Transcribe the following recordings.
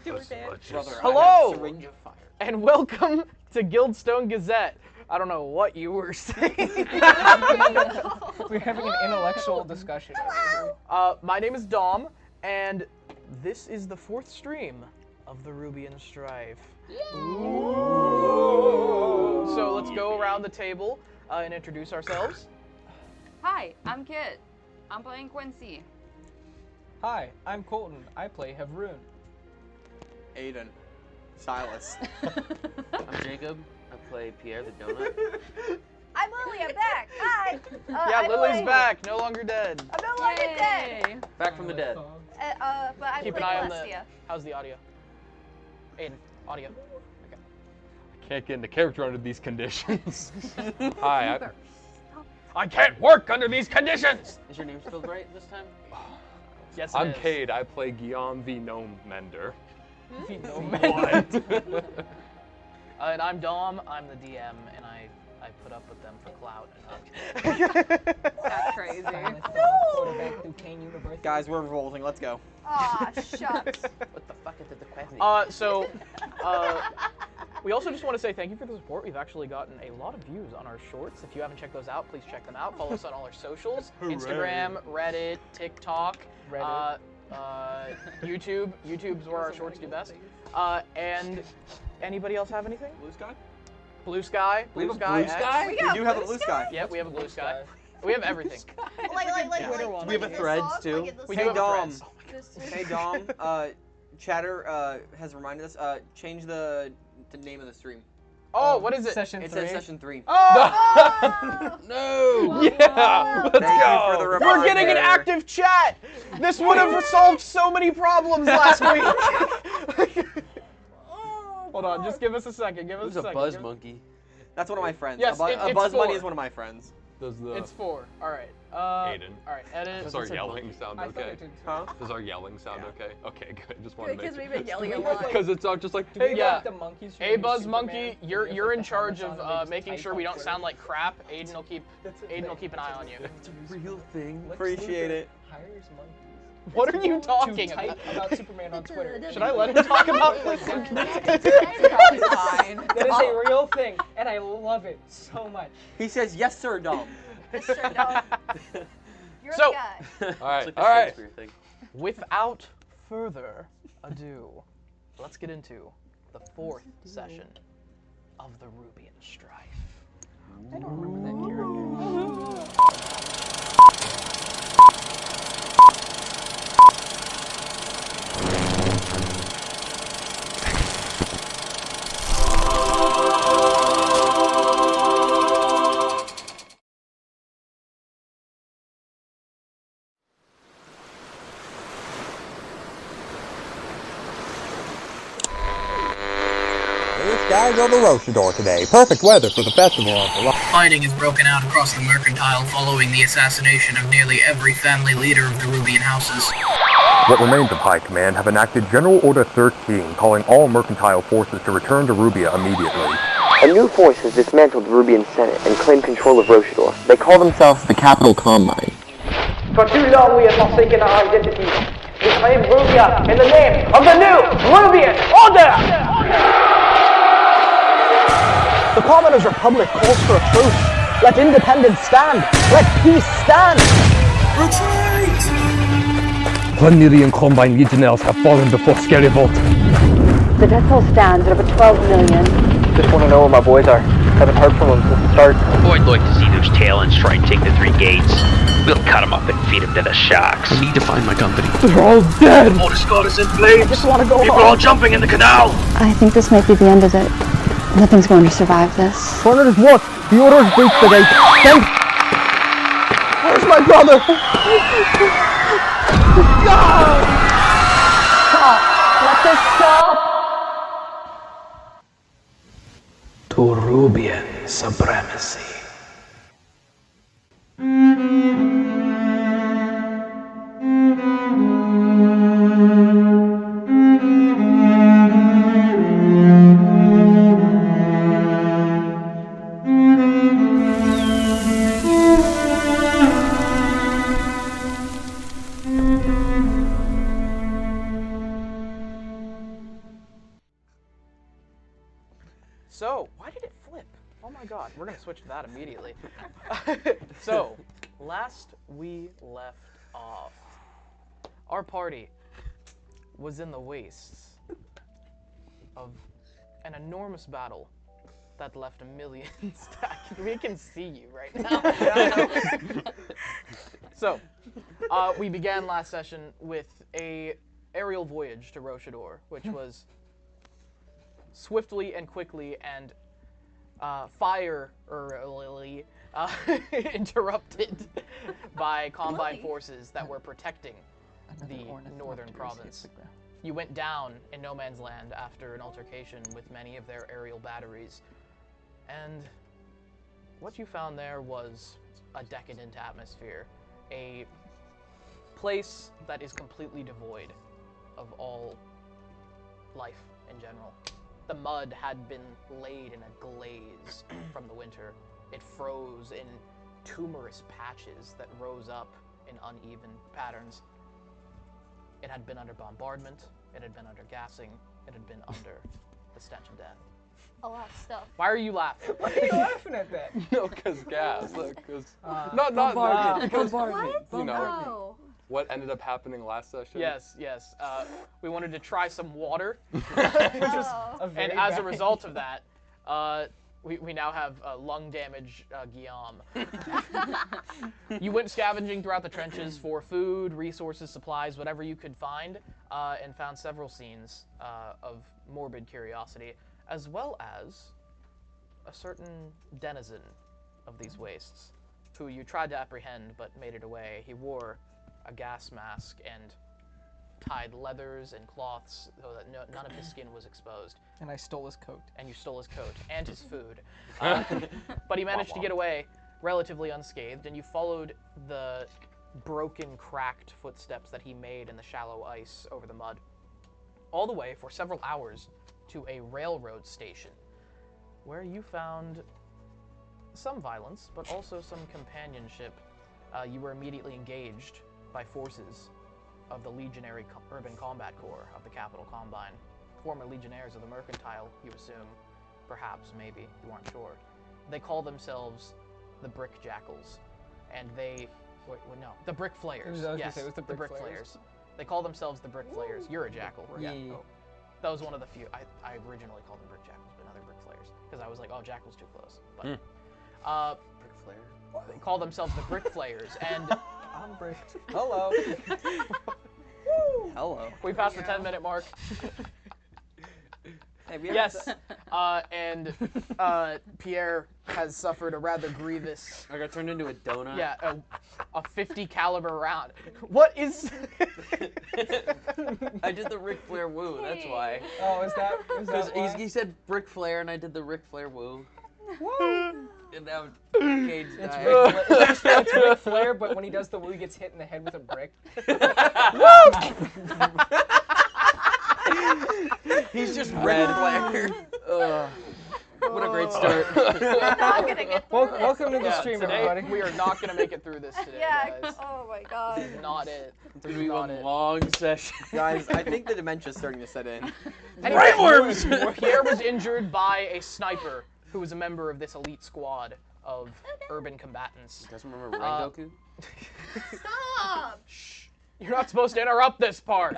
Hello, and welcome to Gildstone Gazette. I don't know what you were saying. We're having an intellectual discussion. My name is Dom, and this is the 4th stream of the Rubian Strife. Ooh. So let's go around the table and introduce ourselves. Hi, I'm Kit. I'm playing Quincy. Hi, I'm Colton. I play Havroon. Aiden. Silas. I'm Jacob. I play Pierre the Donut. I'm Lilli. I'm back. Hi. Lilli's back. No longer dead. I'm no longer dead. Back from the dead. But I Keep play an eye on Celestia. how's the audio? Aiden, audio. Okay. I can't get into character under these conditions. Hi. I can't work under these conditions! Is your name spelled right this time? Yes, I'm Cade. I play Guillaume the Gnome Mender. What? And I'm Dom. I'm the DM, and I put up with them for clout. That's crazy. Quarterback through Kane University. Guys, we're revolting. Let's go. Aw, shucks. What the fuck is the question? We also just want to say thank you for the support. We've actually gotten a lot of views on our shorts. If you haven't checked those out, please check them out. Follow us on all our socials. Instagram, Reddit, TikTok, YouTube. YouTube's where our shorts do best. And anybody else have anything? Blue sky? Blue sky. Blue sky? We do have a blue sky. Yeah, we have a blue sky. We have everything. We have a threads too. We do have threads. Hey Dom, Chatter has reminded us, change the name of the stream. Oh, what is it? Session 3. It says Session 3. Oh! No! Yeah! Let's go! We're getting an active chat! This would have solved so many problems last week! Hold on, just give us a second. Give us Who's a a second. buzz monkey? That's one of my friends. Yes, a buzz money is one of my friends. Does 4. Alright. Aiden. Alright, edit. Does our yelling sound okay? Huh? Does our yelling sound okay? Okay, good. Just want to make Because sure. we've been yelling a lot. Because it's not just like, Hey, yeah. the monkeys from Hey, Buzz Superman, Monkey, where you're in the charge helmets on of and they making just sure type we on don't Twitter. sound like crap. Aiden will keep an eye on you. It's a real thing. Appreciate it. Hires monkeys. What are you talking to about? type about Superman on Twitter. Should I let him talk about Probably fine. That is a real thing, and I love it so much. He says, yes sir, Dom. Sure, no. You're So- the guy. alright, It's like a alright. Shakespeare thing. Without further ado, let's get into the 4th session of the Rubian Strife. I don't remember that character. Skies over Roshador today. Perfect weather for the festival of the Fighting has broken out across the Mercantile following the assassination of nearly every family leader of the Rubian houses. What remains of High Command have enacted General Order 13, calling all mercantile forces to return to Rubia immediately. A new force has dismantled the Rubian Senate and claimed control of Roshador. They call themselves the Capital Combine. For too long we have forsaken our identity. We claim Rubia in the name of the new Rubian Order! The Commoners' Republic calls for a truce. Let independence stand. Let peace stand. Retreat! 1 million Combine Legionnaires have fallen before Scary Vault. The death toll stands at over 12 million. Just want to know where my boys are. Haven't heard from them since the start. Oh, I'd like to see those talons try and take the 3 gates. We'll cut them up and feed them to the sharks. I need to find my company. They're all dead! Oh, the Scott is in flames! I just want to go People home. are all jumping in the canal! I think this might be the end of it. Nothing's going to survive this. Corner is what? The orders breach the gate. Then... Where's my brother? No! Stop! Let this stop! To Rubian supremacy. So, why did it flip? Oh my god, we're gonna switch to that immediately. So, last we left off, our party was in the wastes of an enormous battle that left millions. We can see you right now. So, we began last session with a aerial voyage to Rochador, which was swiftly and quickly and Lilli, interrupted by Combine forces that were protecting the northern province. You went down in no man's land after an altercation with many of their aerial batteries, and what you found there was a decadent atmosphere, a place that is completely devoid of all life in general. The mud had been laid in a glaze from the winter. It froze in tumorous patches that rose up in uneven patterns. It had been under bombardment, it had been under gassing, it had been under the stench of death. A lot of stuff. Why are you laughing? Why are you laughing at that? No, because gas. Because Bombardment. you know Oh. what ended up happening last session. Yes. We wanted to try some water, Oh. and as a result of that, we now have lung damage, Guillaume. You went scavenging throughout the trenches for food, resources, supplies, whatever you could find, and found several scenes of morbid curiosity, as well as a certain denizen of these wastes, who you tried to apprehend but made it away. He wore a gas mask and tied leathers and cloths so that none of his skin was exposed. And I stole his coat. And you stole his coat and his food. But he managed to get away relatively unscathed, and you followed the broken, cracked footsteps that he made in the shallow ice over the mud, all the way for several hours to a railroad station, where you found some violence, but also some companionship. You were immediately engaged by forces of the Legionary Urban Combat Corps of the Capital Combine, former Legionnaires of the Mercantile, you assume, perhaps, maybe, you aren't sure. They call themselves the Brick Jackals, and they, the Brick Flayers. Yes, it was the Brick Flayers. They call themselves the Brick Flayers. You're a jackal. Yeah. Oh. That was one of the few. I originally called them Brick Jackals, but now they're Brick Flayers, because I was like, oh, Jackal's too close. But Brick Flayer. they call themselves the Brick Flayers, and I'm Brick. Hello. Hello. we passed the 10-minute mark. Hey, we Yes, and Pierre has suffered a rather grievous, I got turned into a donut. yeah, a 50 caliber round. What is? I did the Ric Flair woo, that's why. Oh, is that Because why? he said Brick Flair and I did the Ric Flair woo. Woo! And now Cade's It's dying. It's Ric Flair, but when he does the woo, he gets hit in the head with a brick. He's just Ric Flair. What a great start. We're not gonna get through this. Welcome to the Yeah, stream, today, everybody. we are not going to make it through this today, Yeah. guys. Oh my god. This is not it. It's This gonna is be not a it. long session. Guys, I think the dementia's starting to set in. Anyway, Pierre was injured by a sniper who was a member of this elite squad of urban combatants. You guys remember Rengoku? Stop. Shh. You're not supposed to interrupt this part.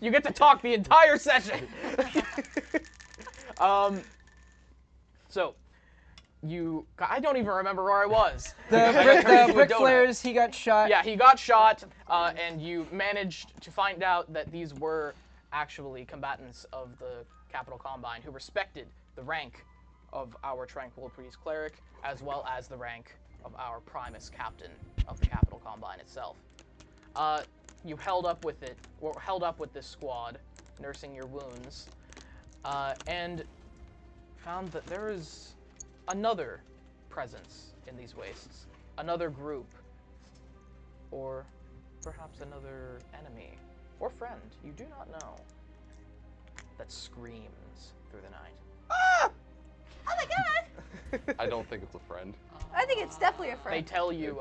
You get to talk the entire session. So, I don't even remember where I was. The Brick Flayers, he got shot. Yeah, he got shot, and you managed to find out that these were actually combatants of the Capital Combine who respected the rank of our Tranquil Priest Cleric, as well as the rank of our Primus Captain of the Capital Combine itself. You held up with it, or held up with this squad, nursing your wounds, and found that there is another presence in these wastes, another group, or perhaps another enemy, or friend, you do not know, that screams through the night. Oh my god. I don't think it's a friend. I think it's definitely a friend. They tell you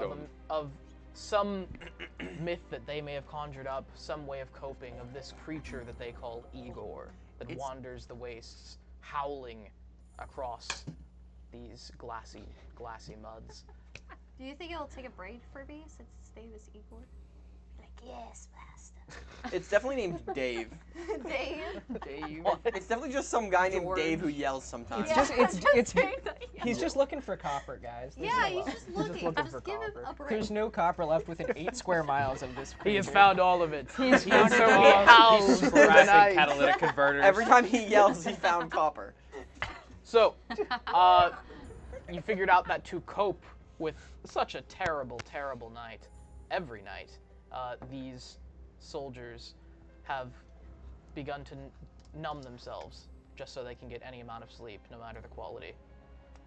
of some myth that they may have conjured up, some way of coping of this creature that they call Igor, that wanders the wastes howling across these glassy muds. Do you think it'll take a break for me since Dave is Igor? Like, yes, master. It's definitely named Dave. Dave? Dave. It's definitely just some guy named Dave who yells sometimes. He's just looking for copper, guys. There's Yeah, no he's just looking. Just give him a break. There's no copper left within 8 square miles of this. He has found all of it. He's found so it he all. howls through the night. Catalytic converters. Every time he yells, he found copper. So, you figured out that to cope with such a terrible, terrible night, every night, these soldiers have begun to numb themselves just so they can get any amount of sleep, no matter the quality.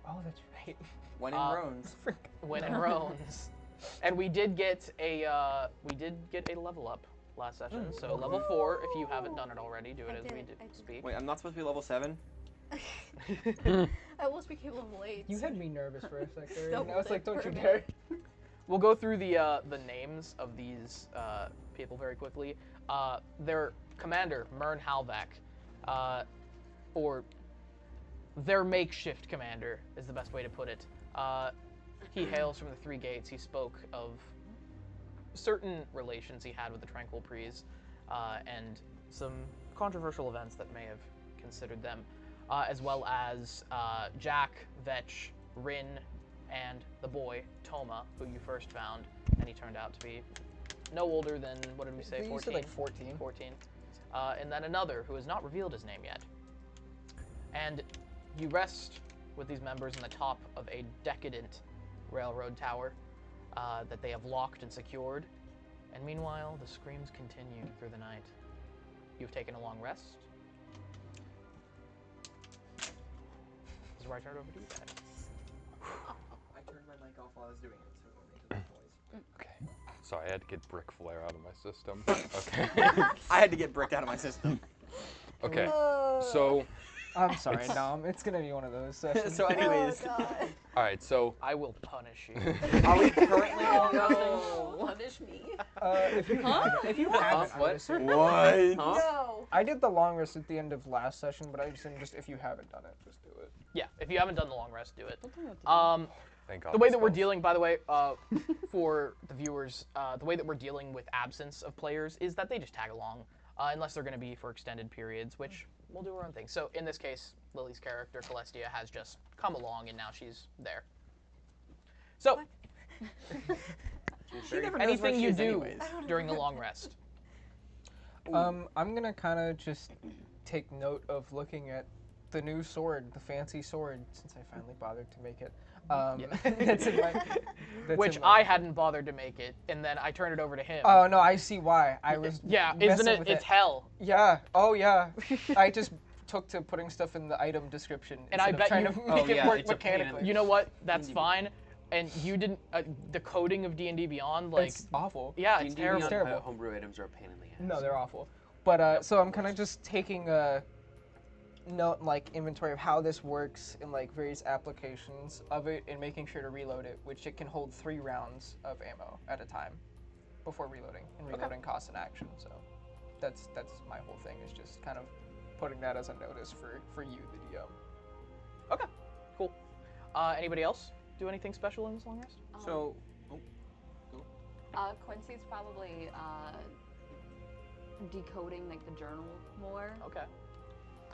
Oh, that's right. When in Roans. When in Roans. And we did get a level up last session. So level 4, if you haven't done it already, do it as we speak. Wait, I'm not supposed to be level 7? I almost became level 8. You had me nervous for a second. Double I was like, dip don't you for a dare. We'll go through the names of these people very quickly. Their commander, Mern Halvac, or their makeshift commander is the best way to put it. He hails from the Three Gates. He spoke of certain relations he had with the Tranquil Prees and some controversial events that may have considered them, as well as Jack, Vetch, Rin, and the boy, Toma, who you first found, and he turned out to be no older than, what did we say, 14? You said like 14. 14. And then another who has not revealed his name yet. And you rest with these members on the top of a decadent railroad tower that they have locked and secured. And meanwhile, the screams continue through the night. You've taken a long rest. This is where I turn it over to you guys. I turned my mic off while I was doing it, so it won't make a noise. Okay. So I had to get brick flare out of my system. Okay. I had to get bricked out of my system. Okay. So. I'm sorry, Dom. It's gonna be one of those sessions. So, anyways. All right. So. I will punish you. Are we currently long resting? No, punish me. If you haven't, What? I would assume. What? No. I did the long rest at the end of last session, but I just didn't if you haven't done it, just do it. Yeah, if you haven't done the long rest, do it. Thank God The way that we're spells. dealing, by the way, for the viewers, the way that we're dealing with absence of players is that they just tag along, unless they're going to be for extended periods, which we'll do our own thing. So in this case, Lilli's character, Celestia, has just come along, and now she's there. So, anything you do during the long rest? I'm gonna kind of just take note of looking at the new sword, the fancy sword, since I finally bothered to make it. That's in my. Which I hadn't bothered to make it, and then I turned it over to him. Oh no, I see why. I was. Yeah, isn't it? With It's hell. Yeah. Oh yeah. I just took to putting stuff in the item description. And I bet trying you. to make it work mechanically. You know what? That's fine. And you didn't. The coding of D&D Beyond, like. It's awful. Yeah, it's terrible. It's terrible. Homebrew items are a pain in the ass. No, they're awful. But so I'm kind of just taking a note, like inventory of how this works in like various applications of it, and making sure to reload it, which it can hold 3 rounds of ammo at a time before reloading, and reloading costs an action. So that's my whole thing, is just kind of putting that as a notice for you, the DM. Okay, cool. Anybody else do anything special in this long rest? So, Quincy's probably decoding like the journal more. Okay.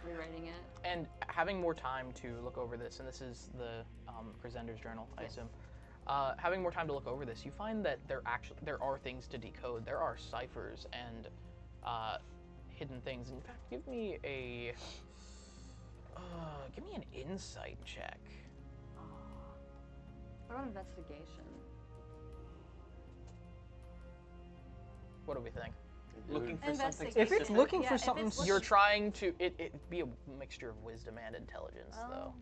Rewriting it. And having more time to look over this, and this is the presenter's journal, I assume. Having more time to look over this, you find that there are things to decode. There are ciphers and hidden things. In fact, give me an insight check. What about investigation? What do we think? Looking for something If it's specific? looking for something, You're trying to it be a mixture of wisdom and intelligence, though.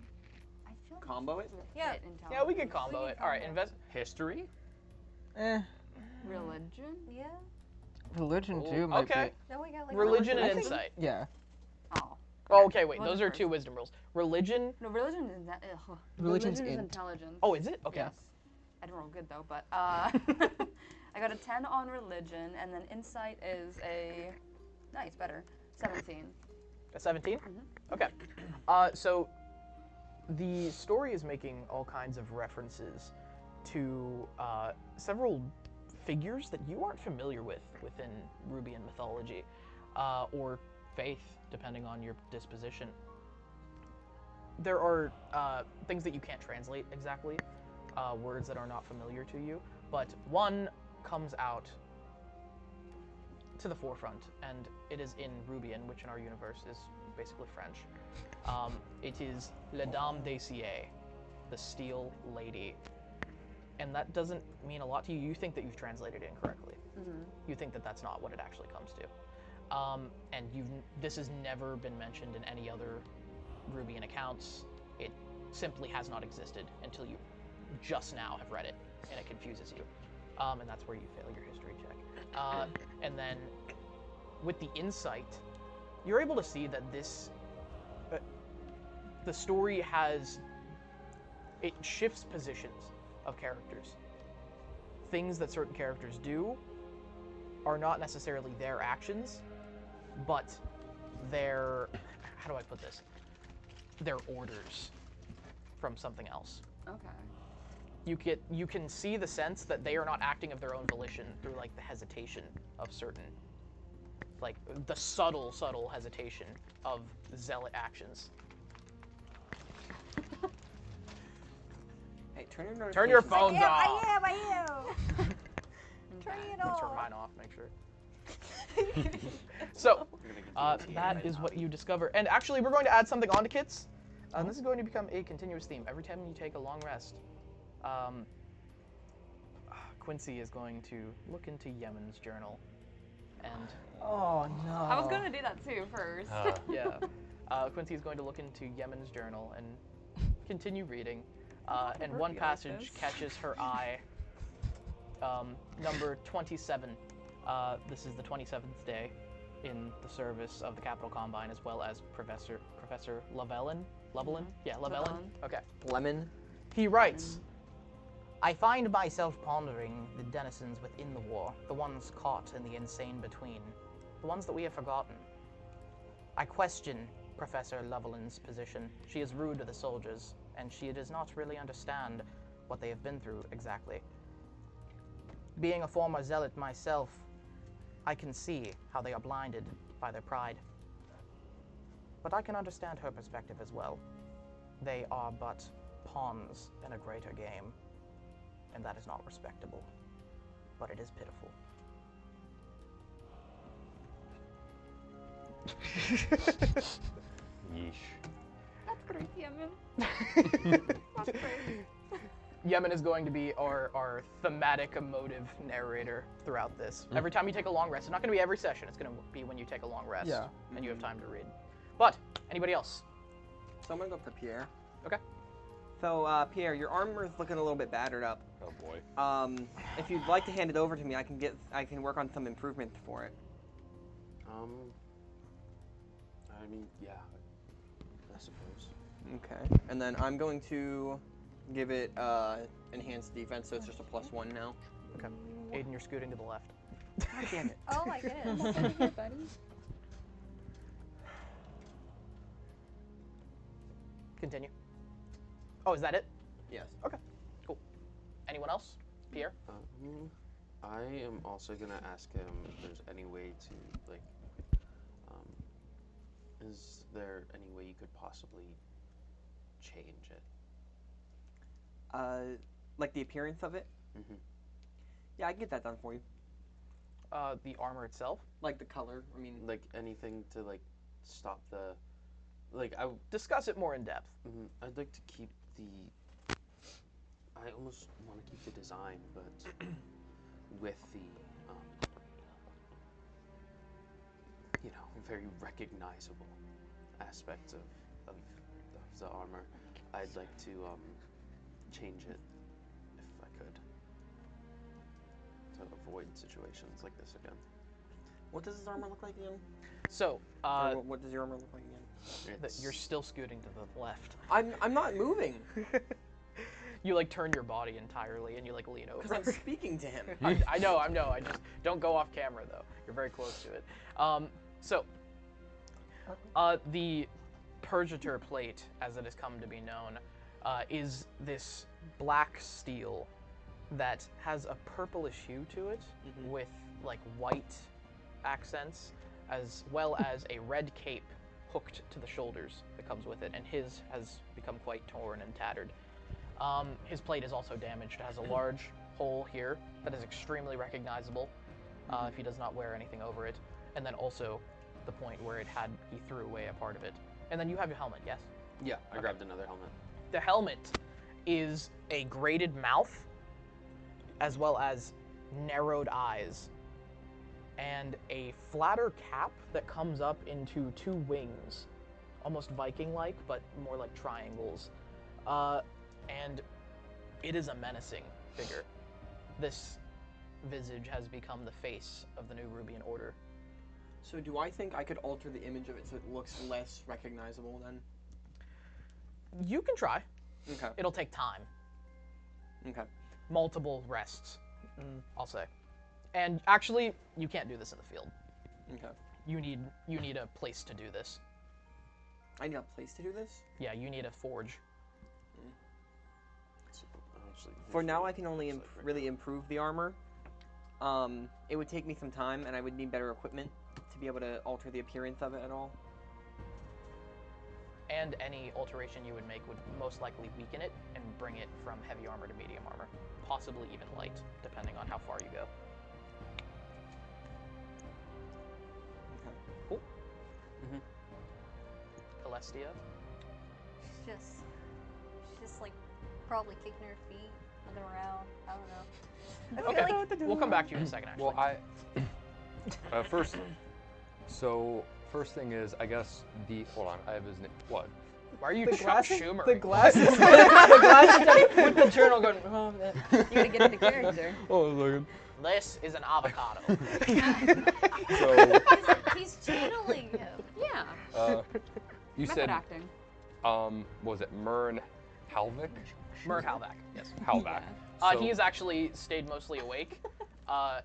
I feel Combo it? Yeah. Yeah, we can combo it. All right, History? Religion? Yeah. Religion too might okay. Then we got like Religion and I think- insight. Yeah. Oh, okay, wait. What was Those it are 2 first? wisdom rolls. Religion. No, religion is that. Religion's religion is int. intelligence. Oh, is it? Okay. Yes. I didn't roll good though, but I got a 10 on religion, and then insight is a better 17. A 17? Okay. So the story is making all kinds of references to several figures that you aren't familiar with within Rubian mythology, or faith, depending on your disposition. There are things that you can't translate exactly, words that are not familiar to you, but one comes out to the forefront, and it is in Rubian, which in our universe is basically French. It is La Dame d'Acier, the Steel Lady. And that doesn't mean a lot to you. You think that you've translated it incorrectly. You think that that's not what it actually comes to. And this has never been mentioned in any other Rubian accounts. It simply has not existed until you just now have read it, and it confuses you. And that's where you fail your history check. And then with the insight, you're able to see that the story it shifts positions of characters. Things that certain characters do are not necessarily their actions, but their, how do I put this? Their orders from something else. Okay. You can see the sense that they are not acting of their own volition through like the hesitation of certain, like the subtle hesitation of zealot actions. Hey, turn your notifications. Turn your phones off. I am. Turning it I'm gonna off. turn mine off, make sure. So, that is what you discover. And actually, we're going to add something onto kits. This is going to become a continuous theme. Every time you take a long rest, Quincy is going to look into Yemen's journal. And oh no. I was going to do that too first. yeah. Quincy is going to look into Yemen's journal and continue reading. And one passage catches her eye. Number 27. This is the 27th day in the service of the Capital Combine, as well as Professor Lavelin. Lavelin? Yeah, Lavelin. Okay. Lemon. He writes, I find myself pondering the denizens within the war, the ones caught in the insane between, the ones that we have forgotten. I question Professor Lavelin's position. She is rude to the soldiers, and she does not really understand what they have been through exactly. Being a former zealot myself, I can see how they are blinded by their pride. But I can understand her perspective as well. They are but pawns in a greater game, and that is not respectable, but it is pitiful. Yeesh. That's great, Yemen. That's great. Yemen is going to be our thematic, emotive narrator throughout this. Every time you take a long rest, it's not going to be every session, it's going to be when you take a long rest and you have time to read. But, anybody else? So I'm going to go up to Pierre. Okay. So, Pierre, your armor is looking a little bit battered up. Oh boy. If you'd like to hand it over to me, I can work on some improvement for it. I mean, yeah, I suppose. Okay. And then I'm going to give it enhanced defense, so it's just a +1 now. Okay. Aiden, you're scooting to the left. God damn it. Oh my goodness. Continue. Oh, is that it? Yes. Okay, cool. Anyone else? Pierre? I am also gonna ask him if there's any way to, like, is there any way you could possibly change it? Like the appearance of it? Mm-hmm. Yeah, I can get that done for you. The armor itself? Like the color, I mean... Like, anything to, like, stop the... Like, I... Discuss it more in depth. I'd like to keep the... I almost want to keep the design, but with the, you know, very recognizable aspects of the armor. I'd like to change it if I could, to avoid situations like this again. What does his armor look like again? So, what does your armor look like again? You're still scooting to the left. I'm not moving. You like turn your body entirely and you like lean over. Because I'm speaking to him. I know. I just don't go off camera though. You're very close to it. So, The Purgator plate, as it has come to be known, is this black steel that has a purplish hue to it with like white accents, as well as a red cape hooked to the shoulders that comes with it, and his has become quite torn and tattered. His plate is also damaged. It has a large hole here that is extremely recognizable if he does not wear anything over it, and then also the point where he threw away a part of it. And then you have your helmet, yes? Yeah, I grabbed another helmet. The helmet is a graded mouth, as well as narrowed eyes, and a flatter cap that comes up into two wings, almost Viking-like, but more like triangles. And it is a menacing figure. This visage has become the face of the new Rubian Order. So do I think I could alter the image of it so it looks less recognizable then? You can try. Okay. It'll take time. Okay. Multiple rests, I'll say. And actually, you can't do this in the field. Okay. You need a place to do this. I need a place to do this? Yeah, you need a forge. For now, I can only really improve the armor. It would take me some time, and I would need better equipment to be able to alter the appearance of it at all. And any alteration you would make would most likely weaken it and bring it from heavy armor to medium armor, possibly even light, depending on how far you go. Okay. Cool. Celestia? She's just like probably kicking her feet, looking around. I don't know. Okay, we'll come back to you in a second, actually. Well, first thing is, I guess hold on, I have his name. What? Why are you Chuck Schumer? The glasses. The glasses with the journal going. Oh, you gotta get into character. Oh, look. This is an avocado. So. He's channeling him. Yeah. You Method said. acting. Was it Mern Halvik? Mern Halvak, yes. Halvak. He has actually stayed mostly awake.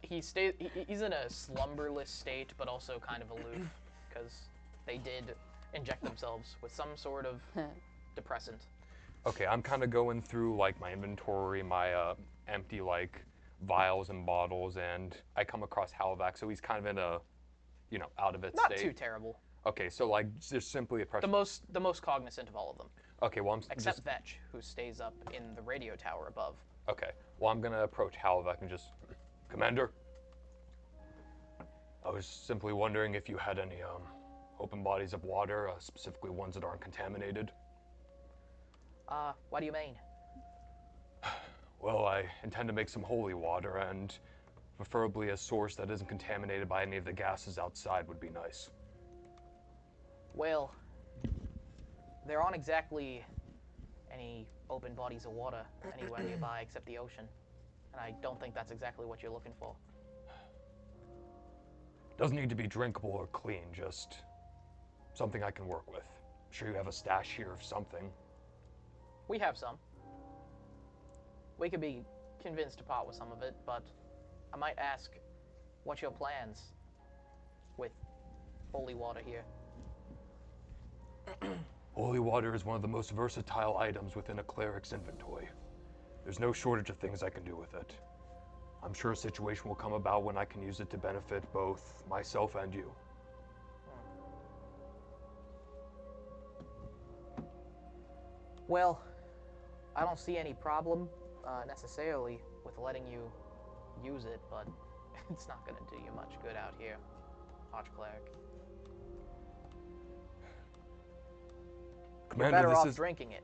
He's in a slumberless state, but also kind of aloof, because they did inject themselves with some sort of depressant. Okay, I'm kind of going through like my inventory, my empty like vials and bottles, and I come across Halvak, so he's kind of in a, out of it state. Not too terrible. Okay, so like just simply a pressure. The most cognizant of all of them. Okay, well except Vetch, who stays up in the radio tower above. Okay, well I'm gonna approach Halvak and just, Commander, I was simply wondering if you had any open bodies of water, specifically ones that aren't contaminated. What do you mean? Well, I intend to make some holy water, and preferably a source that isn't contaminated by any of the gases outside would be nice. Well, there aren't exactly any open bodies of water anywhere nearby except the ocean, and I don't think that's exactly what you're looking for. Doesn't need to be drinkable or clean, just something I can work with. I'm sure you have a stash here of something. We have some. We could be convinced to part with some of it, but I might ask, what's your plans with holy water here? Holy water is one of the most versatile items within a cleric's inventory. There's no shortage of things I can do with it. I'm sure a situation will come about when I can use it to benefit both myself and you. Well, I don't see any problem necessarily with letting you use it, but it's not going to do you much good out here, Archcleric. Commander, You're better off drinking it.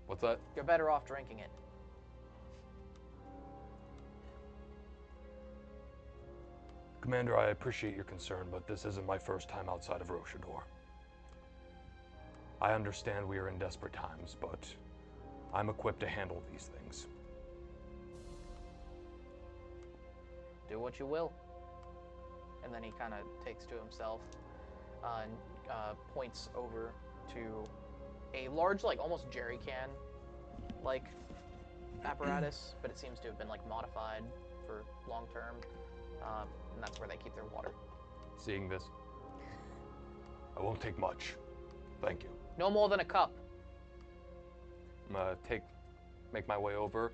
What's that? You're better off drinking it. Commander, I appreciate your concern, but this isn't my first time outside of Roshador. I understand we are in desperate times, but I'm equipped to handle these things. Do what you will. And then he kind of takes to himself and points over to a large, like, almost jerry can, like, apparatus, but it seems to have been, like, modified for long term, and that's where they keep their water. Seeing this, won't take much. Thank you. No more than a cup. I'm gonna make my way over.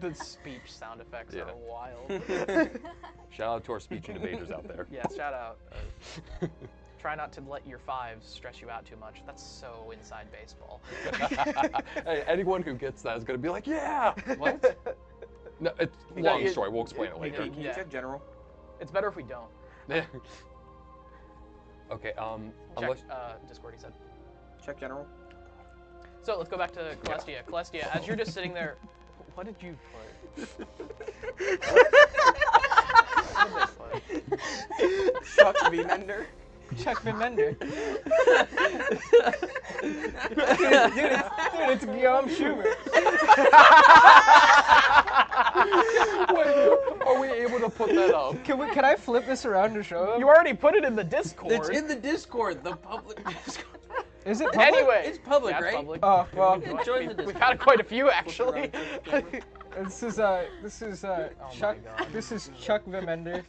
The speech sound effects are wild. Shout out to our speech and debaters out there. Yeah, shout out. Try not to let your fives stress you out too much. That's so inside baseball. Hey, anyone who gets that is gonna be like, yeah. What? No, it's long story. We'll explain it later. Can you check general? It's better if we don't. Okay. Check, Discord, he said. Check general. So let's go back to Celestia. Yeah. Celestia, as you're just sitting there, what did you put? Chuck V. Mender. Chuck V. Mender. dude, it's Guillaume Schumer. Wait, are we able to put that up? Can I flip this around to show them? You already put it in the Discord. It's in the Discord, the public Discord. Is it public? Anyway, it's public, yeah, right? It's public. Oh well. Join the Discord. We've had quite a few actually. This is Chuck. This is Chuck V. Mender.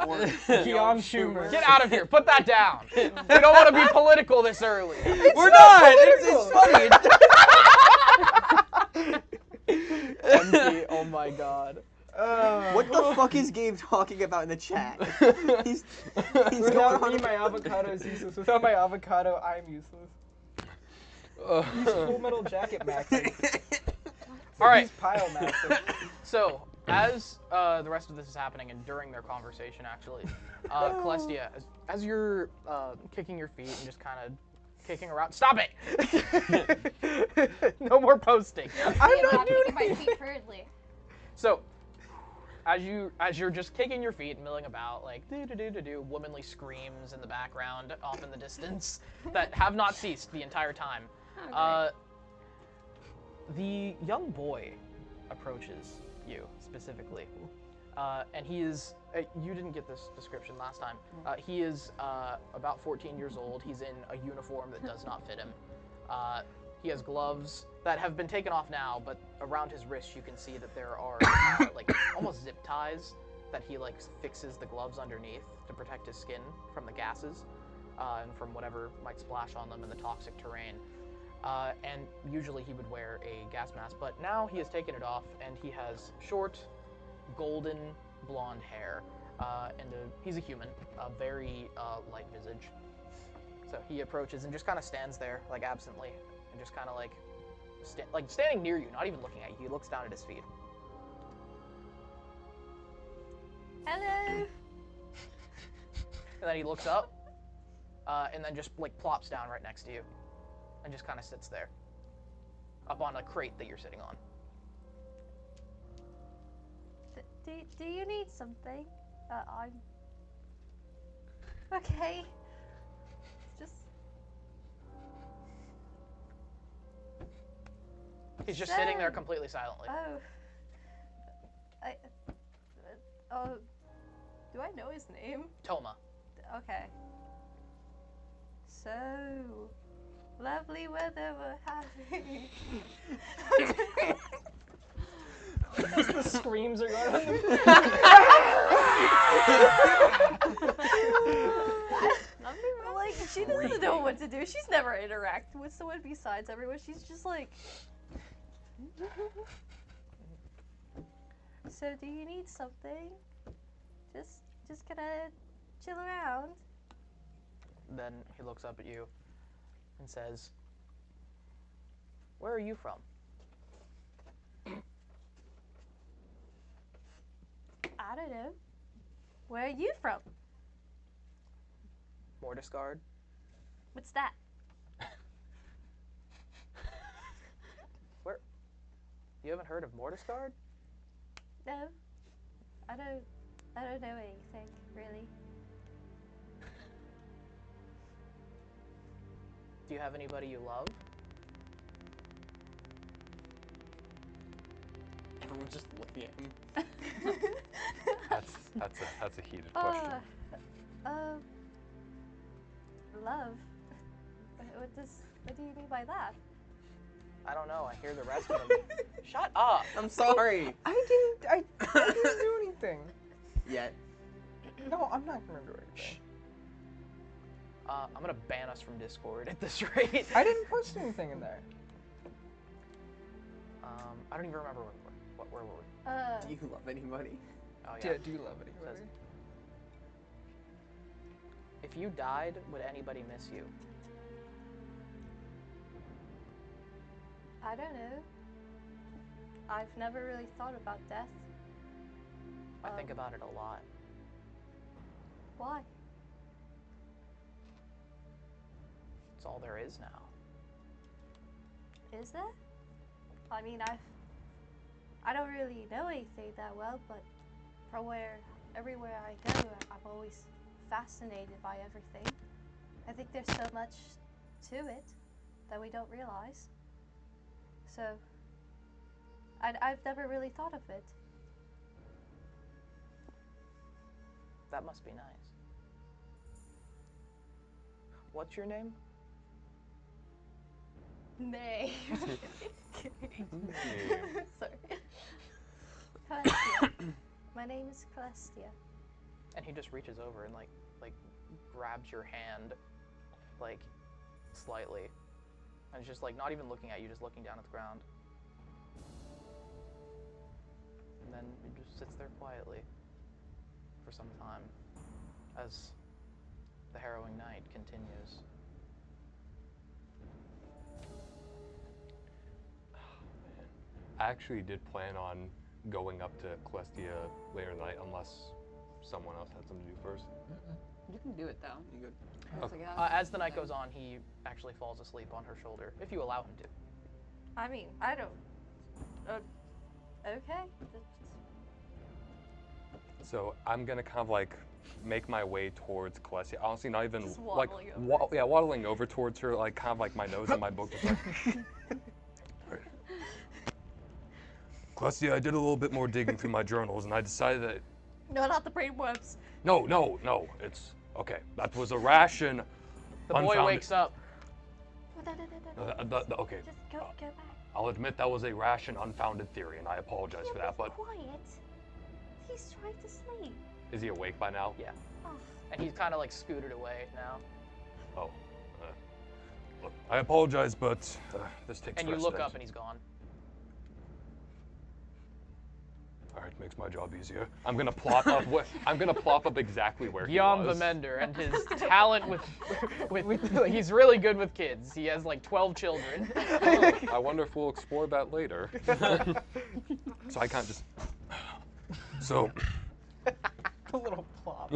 Guillaume Schumer. Get out of here. Put that down. We don't want to be political this early. We're not. It's funny. Empty. Oh my god. What the fuck is Gabe talking about in the chat? he's Without going me, on. my avocado is useless. Without my avocado, I'm useless. He's Full Metal Jacket maxing. All right. He's pile maxing. So, as the rest of this is happening, and during their conversation, actually, Celestia, as you're kicking your feet and just kind of kicking around, stop it! No more posting. I'm not kicking my feet hurriedly. So, as you're just kicking your feet and milling about, like do womanly screams in the background off in the distance that have not ceased the entire time. The young boy approaches you specifically, and he is. You didn't get this description last time. He is about 14 years old. He's in a uniform that does not fit him. He has gloves that have been taken off now, but around his wrists you can see that there are like almost zip ties that he like fixes the gloves underneath to protect his skin from the gases and from whatever might splash on them in the toxic terrain. And usually he would wear a gas mask, but now he has taken it off and he has short, golden blonde hair, and he's a human, a very light visage. So he approaches and just kind of stands there, like absently, and just kind of like standing near you, not even looking at you. He looks down at his feet. Hello. And then he looks up, and then just like plops down right next to you, and just kind of sits there, up on a crate that you're sitting on. Do you need something? I'm okay. Just. He's just sitting there completely silently. Oh. Do I know his name? Toma. Okay. So lovely weather we're having. The screams are going on. Like, she doesn't know what to do. She's never interacted with someone besides everyone. She's just like. So, do you need something? Just gonna chill around. Then he looks up at you and says, "Where are you from?" I don't know. Where are you from? Mordiscard. What's that? Where? You haven't heard of Mordiscard? No. I don't know anything, really. Do you have anybody you love? Everyone's just looking at him. That's a heated question. Love. What do you mean by that? I don't know. I hear the rest of them. Shut up. I'm sorry. I didn't not gonna do anything. I'm gonna ban us from Discord at this rate. I didn't post anything in there. I don't even remember where were we? Do you love anybody? Oh yeah. Yeah, do you love anybody? If you died, would anybody miss you? I don't know. I've never really thought about death. I think about it a lot. Why? It's all there is now. Is there? I mean, I don't really know anything that well, but from everywhere I go, I'm always fascinated by everything. I think there's so much to it that we don't realize. So, I've never really thought of it. That must be nice. What's your name? Nay. Sorry. Celestia. My name is Celestia. And he just reaches over and like grabs your hand, like slightly, and it's just like not even looking at you, just looking down at the ground. And then he just sits there quietly for some time as the harrowing night continues. I actually did plan on going up to Celestia later in the night, unless someone else had something to do first. You can do it though. You good? Okay. As the night goes on, he actually falls asleep on her shoulder, if you allow him to. I mean, I don't. Okay. So I'm gonna kind of like make my way towards Celestia. Honestly, not even Just like waddling over. waddling over towards her, like kind of like my nose in my book. Just like, Celestia, I did a little bit more digging through my journals, and I decided that. No, not the brainworms. No, it's okay. That was a ration. The boy wakes up. Okay. Just go back. I'll admit that was a rash and unfounded theory, and I apologize for that. But Quiet. He's trying to sleep. is he awake by now? Yeah. Oh. And he's kind of like scooted away now. Oh. Look, I apologize, but this takes. And you look up and he's gone. All right, makes my job easier. I'm gonna plop up. I'm gonna plop up exactly where Beyond he was. the Mender and his talent with he's really good with kids. He has like 12 children. Oh, I wonder if we'll explore that later. So I can't just. So. A little plop.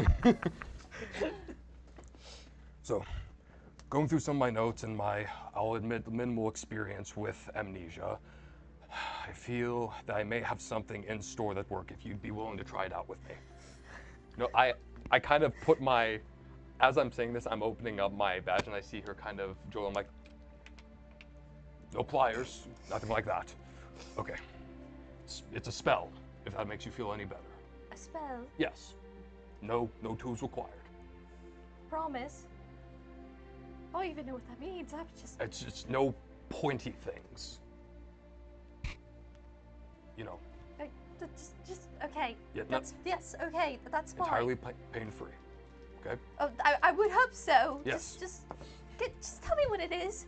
So, going through some of my notes and I'll admit, minimal experience with amnesia, I feel that I may have something in store that work if you'd be willing to try it out with me. No, I kind of put as I'm saying this, I'm opening up my badge and I see her kind of Joel. I'm like, no pliers, nothing like that. Okay, it's a spell, if that makes you feel any better. A spell? Yes, no tools required. Promise? I don't even know what that means. I'm just. It's just no pointy things. You know. Just okay. Yeah, yes, okay, that's fine. Entirely pain-free. Okay. Oh, I would hope so. Yes. Just tell me what it is.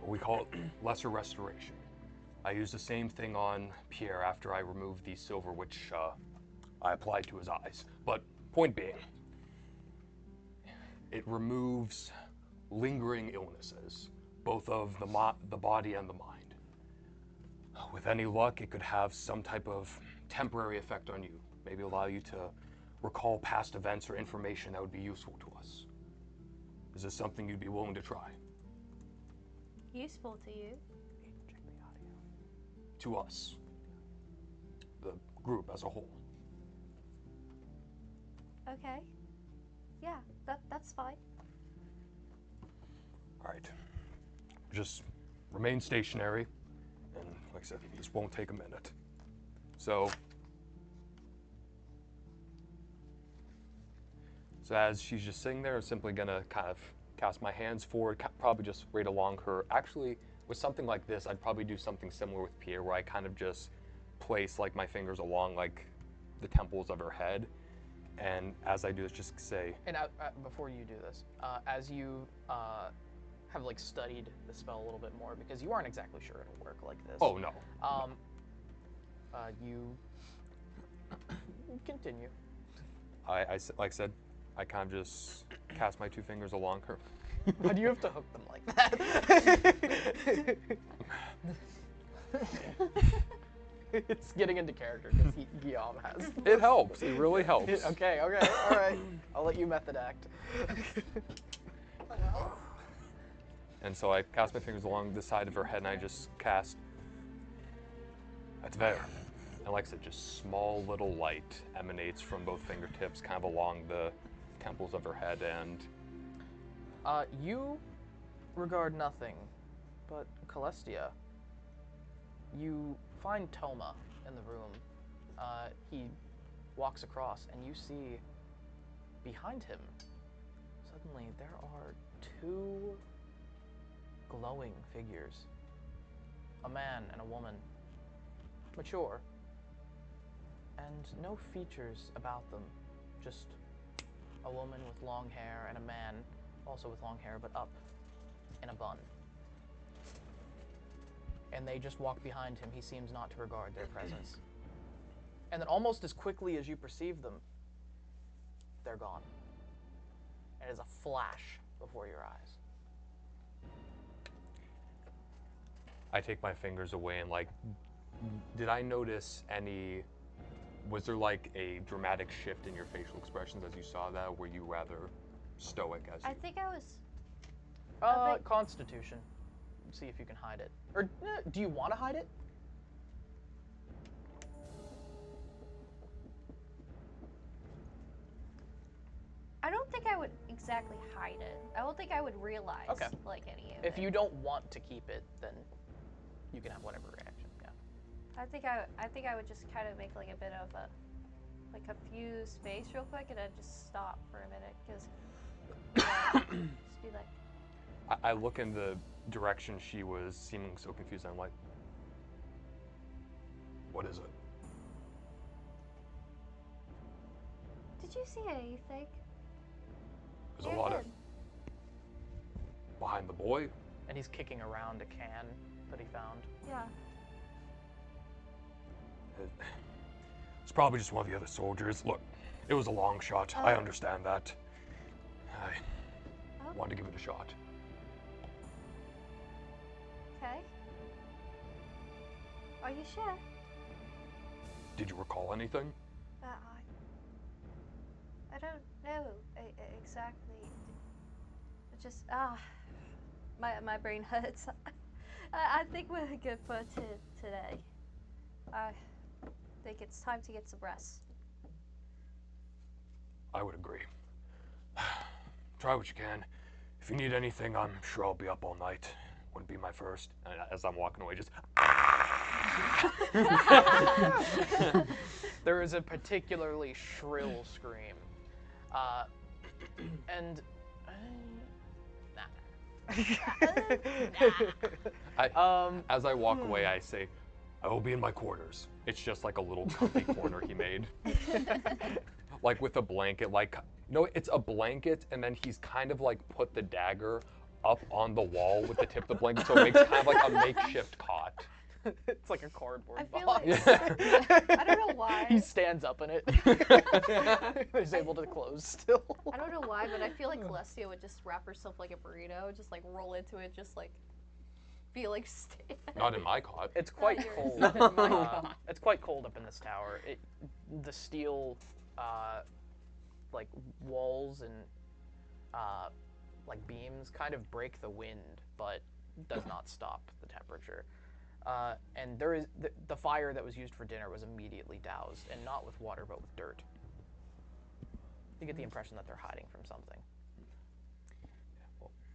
We call it lesser restoration. I used the same thing on Pierre after I removed the silver, which I applied to his eyes. But point being, it removes lingering illnesses, both of the body and the mind. With any luck, it could have some type of temporary effect on you, maybe allow you to recall past events or information that would be useful to us. Is this something you'd be willing to try? Useful to you? To us, the group as a whole. Okay. Yeah, that's fine. All right. Just remain stationary, and like I said, this won't take a minute. So as she's just sitting there, I'm simply gonna kind of cast my hands forward, probably just right along her. Actually, with something like this, I'd probably do something similar with Pierre, where I kind of just place like my fingers along like the temples of her head, And as I do this, just say... And before you do this, as you have like studied the spell a little bit more, because you aren't exactly sure it'll work like this. Oh, no. You continue. Like I said, I kind of just cast my 2 fingers along her. Why do you have to hook them like that? It's getting into character because Guillaume has. It helps. It really helps. Okay, all right. I'll let you method act. And so I cast my fingers along the side of her head, and I just cast. That's there. And like I said, just small little light emanates from both fingertips, kind of along the temples of her head, and. You regard nothing, but Celestia. You find Toma in the room. He walks across, and you see behind him, suddenly there are 2 glowing figures. A man and a woman. Mature. And no features about them. Just a woman with long hair and a man also with long hair, but up in a bun. And they just walk behind him. He seems not to regard their presence. And then almost as quickly as you perceive them, they're gone. And it is a flash before your eyes. I take my fingers away and did I notice any, was there like a dramatic shift in your facial expressions as you saw that? Were you rather stoic as you? I think I was... Constitution. See if you can hide it. Or do you want to hide it? I don't think I would exactly hide it. I don't think I would realize like any of it. If you don't want to keep it, then you can have whatever reaction. Yeah. I think I would just kind of make like a bit of a confused face real quick, and I'd just stop for a minute because just be like. I look in the direction she was seeming so confused. I'm like, what is it? Did you see anything? There's a lot of behind the boy. And he's kicking around a can that he found. Yeah. It's probably just one of the other soldiers. Look, it was a long shot. I understand that. I wanted to give it a shot. Okay. Are you sure? Did you recall anything? I don't know exactly. It just my brain hurts. I think we're good for today. I think it's time to get some rest. I would agree. Try what you can. If you need anything, I'm sure I'll be up all night. Wouldn't be my first. And as I'm walking away, just There is a particularly shrill scream. And as I walk away, I say, I will be in my quarters. It's just like a little comfy corner he made. Like with a blanket, no, it's a blanket, and then he's kind of like put the dagger up on the wall with the tip of the blanket, so it makes kind of like a makeshift cot. It's like a cardboard I feel box. like I don't know why. He stands up in it. He's able to close still. I don't know why, but I feel like Celestia would just wrap herself like a burrito, just like roll into it, just like feel like stand. Not in my cot. It's quite cold. It's quite cold up in this tower. The steel, like walls and like beams kind of break the wind, but does not stop the temperature. And there is the fire that was used for dinner was immediately doused, and not with water, but with dirt. You get the impression that they're hiding from something.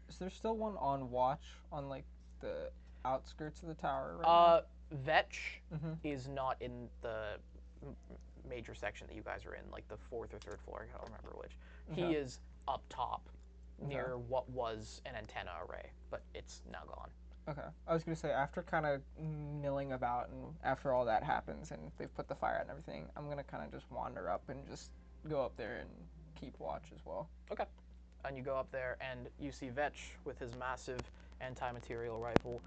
Is there still one on watch on like the outskirts of the tower right now? Vetch is not in the major section that you guys are in, like the 4th or 3rd floor, I don't remember which. Okay. He is up top near what was an antenna array, but it's now gone. Okay. I was going to say, after kind of milling about and after all that happens and they've put the fire out and everything, I'm going to kind of just wander up and just go up there and keep watch as well. Okay. And you go up there, and you see Vetch with his massive anti-material rifle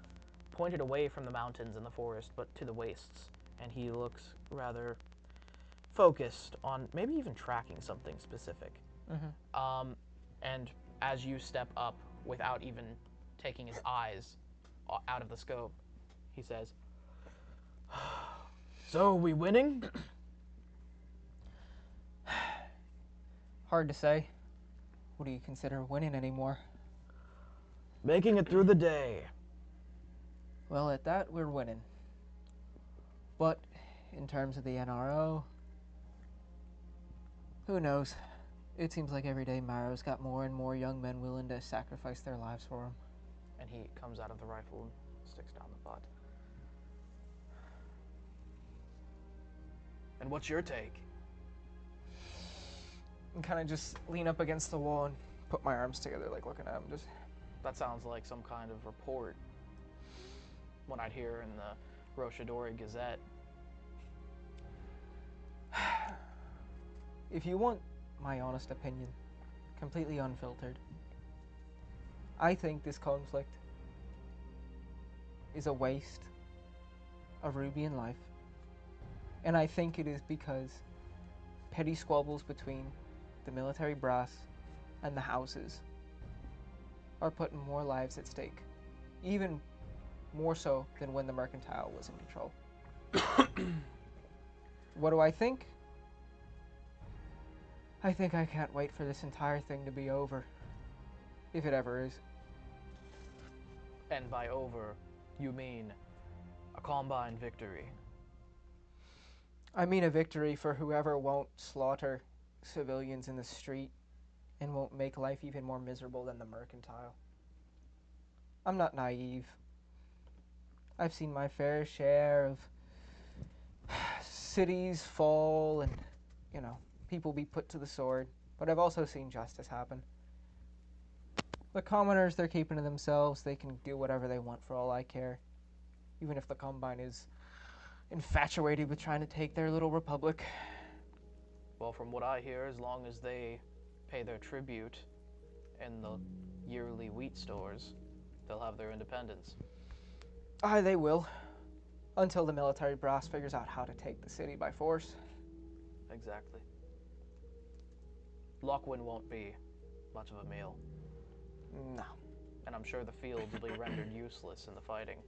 pointed away from the mountains and the forest, but to the wastes. And he looks rather focused on maybe even tracking something specific. And as you step up, without even taking his eyes out of the scope, he says, "So, we winning?" Hard to say. What do you consider winning anymore? Making it through the day. Well, at that, we're winning. But in terms of the NRO, who knows? It seems like every day Marrow's got more and more young men willing to sacrifice their lives for him. And he comes out of the rifle and sticks down the butt. And what's your take? And kind of just lean up against the wall and put my arms together, like looking at him. Just that sounds like some kind of report. What I'd hear in the Gildstone Gazette. If you want my honest opinion, completely unfiltered, I think this conflict is a waste of Rubian life. And I think it is because petty squabbles between the military brass and the houses are putting more lives at stake, even more so than when the mercantile was in control. What do I think? I think I can't wait for this entire thing to be over, if it ever is. And by over, you mean a combine victory? I mean a victory for whoever won't slaughter civilians in the street and won't make life even more miserable than the mercantile. I'm not naive. I've seen my fair share of cities fall and, people be put to the sword, but I've also seen justice happen. The commoners, they're keeping to themselves. They can do whatever they want for all I care, even if the Combine is infatuated with trying to take their little republic. Well, from what I hear, as long as they pay their tribute in the yearly wheat stores, they'll have their independence. Aye, they will. Until the military brass figures out how to take the city by force. Exactly. Lochwin won't be much of a meal. No. And I'm sure the fields will be rendered useless in the fighting.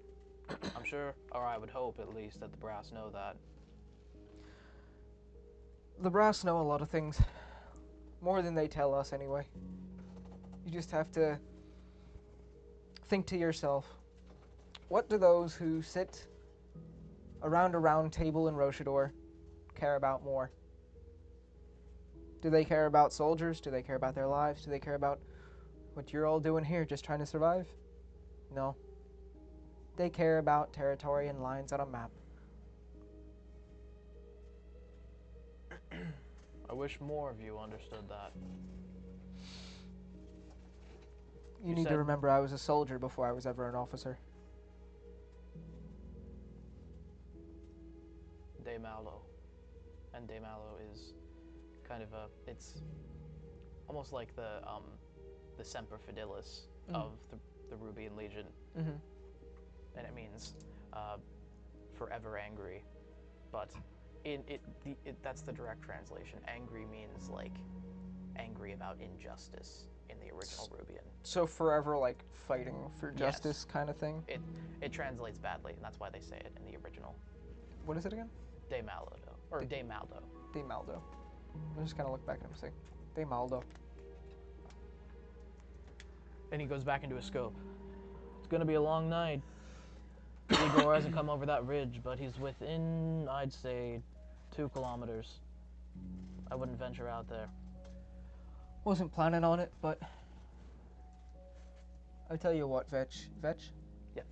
I'm sure, or I would hope at least, that the brass know that. The brass know a lot of things. More than they tell us, anyway. You just have to think to yourself, what do those who sit around a round table in Roshador care about more? Do they care about soldiers? Do they care about their lives? Do they care about what you're all doing here, just trying to survive? No. They care about territory and lines on a map. I wish more of you understood that. You need to remember I was a soldier before I was ever an officer. De Malo. And De Malo is kind of it's almost like the Semper Fidelis of the Rubian Legion. Mm-hmm. And it means forever angry. But that's the direct translation. Angry means like angry about injustice in the original Rubian. So forever like fighting for justice kind of thing? It translates badly, and that's why they say it in the original. What is it again? De Maldo. Or De Maldo. De Maldo. I'm just gonna look back at him and say, De Maldo. And he goes back into his scope. It's gonna be a long night. Igor hasn't come over that ridge, but he's within, I'd say, 2 kilometers. I wouldn't venture out there. Wasn't planning on it, but I tell you what, Vetch. Vetch? Yeah.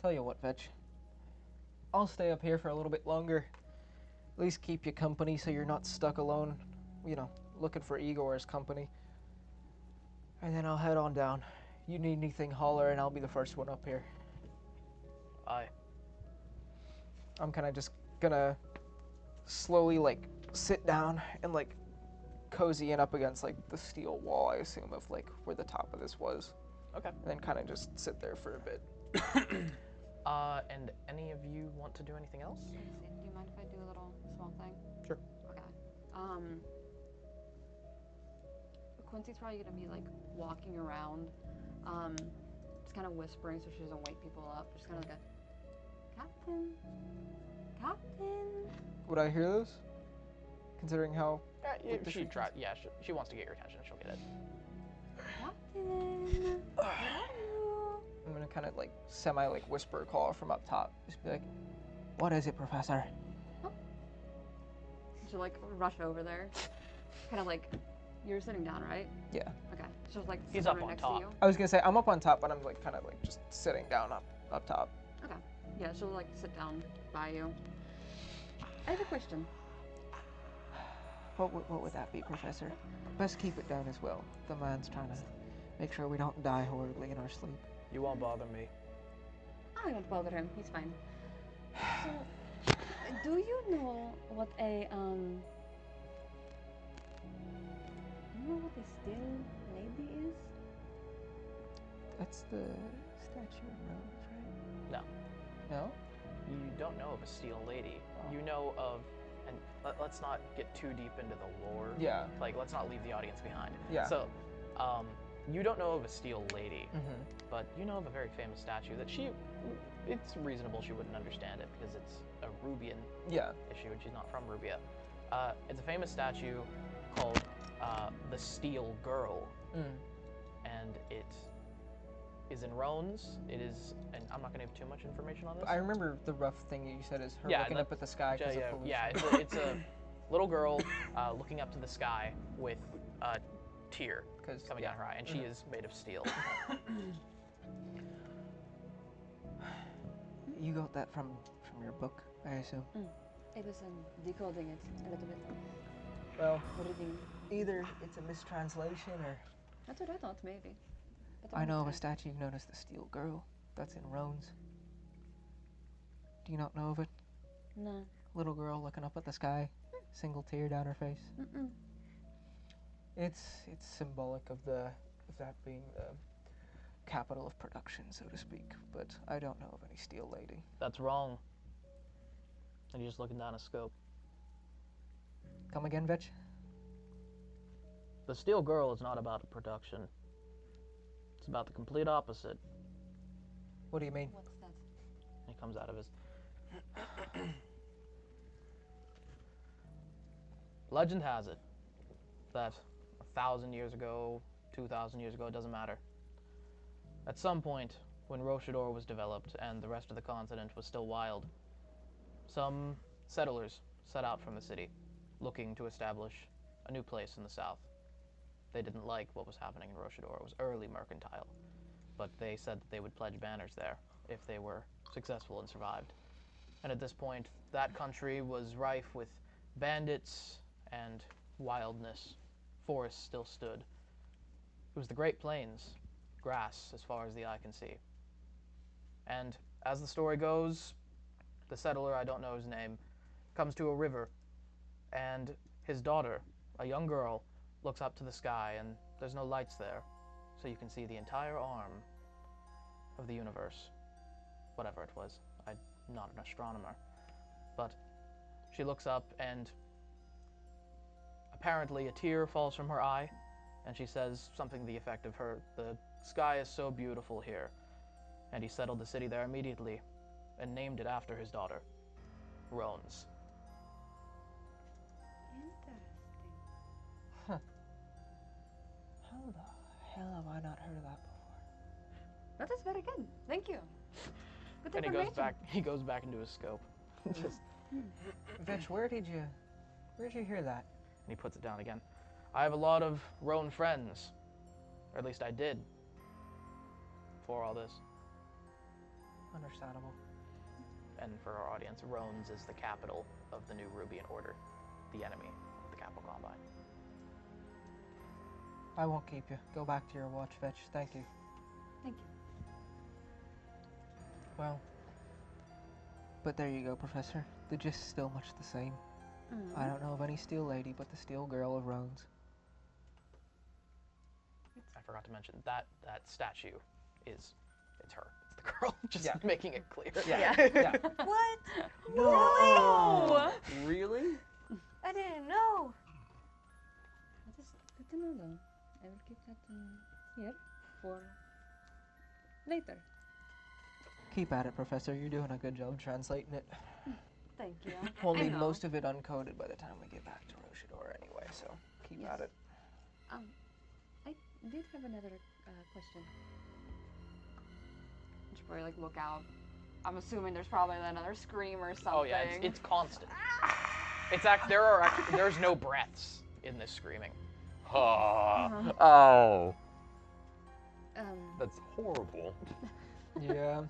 Tell you what, Vetch. I'll stay up here for a little bit longer. At least keep you company so you're not stuck alone, looking for Igor's company. And then I'll head on down. You need anything, holler, and I'll be the first one up here. Aye. I'm kind of just gonna slowly, sit down and, cozy in up against like the steel wall, I assume, of like where the top of this was. Okay. And then kind of just sit there for a bit. And any of you want to do anything else? Do you mind if I do a little small thing? Sure. Okay. Quincy's probably gonna be like walking around, just kind of whispering so she doesn't wake people up. Just kind of like a Captain. Would I hear those? Considering how. She wants to get your attention. She'll get it. Captain. Where are you? I'm gonna kind of like semi like whisper call from up top. Just be like, "What is it, Professor?" Oh. She'll like rush over there, kind of like. You're sitting down, right? Yeah. Okay. She'll like. He's sit up right on next top. To you. I was gonna say I'm up on top, but I'm like kind of like just sitting down up top. Okay. Yeah, she'll like sit down by you. I have a question. What would that be, Professor? Best keep it down as well. The man's trying to make sure we don't die horribly in our sleep. You won't bother me. I won't bother him. He's fine. So, do you know what a You know what a still lady is? That's the statue of Rose, right? No. No? You don't know of a steel lady. Oh. You know of, and let's not get too deep into the lore. Yeah. Like, let's not leave the audience behind. Yeah. So, you don't know of a steel lady, Mm-hmm. but you know of a very famous statue that it's reasonable she wouldn't understand it because it's a Rubian issue and she's not from Rubia. It's a famous statue called the Steel Girl, and it is in Rones. It is, and I'm not going to give too much information on this. I remember the rough thing you said is her looking up at the sky because of pollution. Yeah, it's a little girl looking up to the sky with a tear coming down her eye, and she is made of steel. You got that from your book, I assume? I was decoding it a little bit. Well, Reading. either it's a mistranslation or... That's what I thought, maybe. But I know of a statue known as the Steel Girl. That's in Rones. Do you not know of it? No. Little girl looking up at the sky, single tear down her face. Mm-mm. It's symbolic of that being the capital of production, so to speak. But I don't know of any steel lady. That's wrong. And you're just looking down a scope. Come again, Vetch? The Steel Girl is not about production. It's about the complete opposite. What do you mean? What's that? He comes out of his... Legend has it that 1,000 years ago, 2,000 years ago, it doesn't matter. At some point, when Roshador was developed and the rest of the continent was still wild, some settlers set out from the city, looking to establish a new place in the south. They didn't like what was happening in Roshador. It was early mercantile, but they said that they would pledge banners there if they were successful and survived. And at this point, that country was rife with bandits and wildness. Forests still stood. It was the Great Plains, grass as far as the eye can see. And as the story goes, the settler, I don't know his name, comes to a river, and his daughter, a young girl, looks up to the sky, and there's no lights there, so you can see the entire arm of the universe, whatever it was. I'm not an astronomer. But she looks up, and apparently a tear falls from her eye, and she says something to the effect of the sky is so beautiful here. And he settled the city there immediately and named it after his daughter, Rones. Interesting. Huh. How the hell have I not heard of that before? That is very good. Thank you. Good And information. he goes back into his scope. Just, Vetch, where did you hear that? and he puts it down again. I have a lot of Roan friends, or at least I did, before all this. Understandable. And for our audience, Rones is the capital of the new Rubian Order, the enemy of the Capital Combine. I won't keep you. Go back to your watch, Vetch. Thank you. Thank you. Well, but there you go, Professor. The gist's still much the same. I don't know of any steel lady but the Steel Girl of Rones. forgot to mention that statue it's her. It's the girl. Just making it clear. Yeah. What? No. Really? I didn't know. That is good to know, though. I will keep that here for later. Keep at it, Professor. You're doing a good job translating it. Thank you. We'll I need know. most of it uncoded by the time we get back to Roshador anyway, so keep at it. I did have another question. I should probably like look out. I'm assuming there's probably another scream or something. Oh yeah, it's constant. It's there's no breaths in this screaming. Oh. That's horrible. Yeah.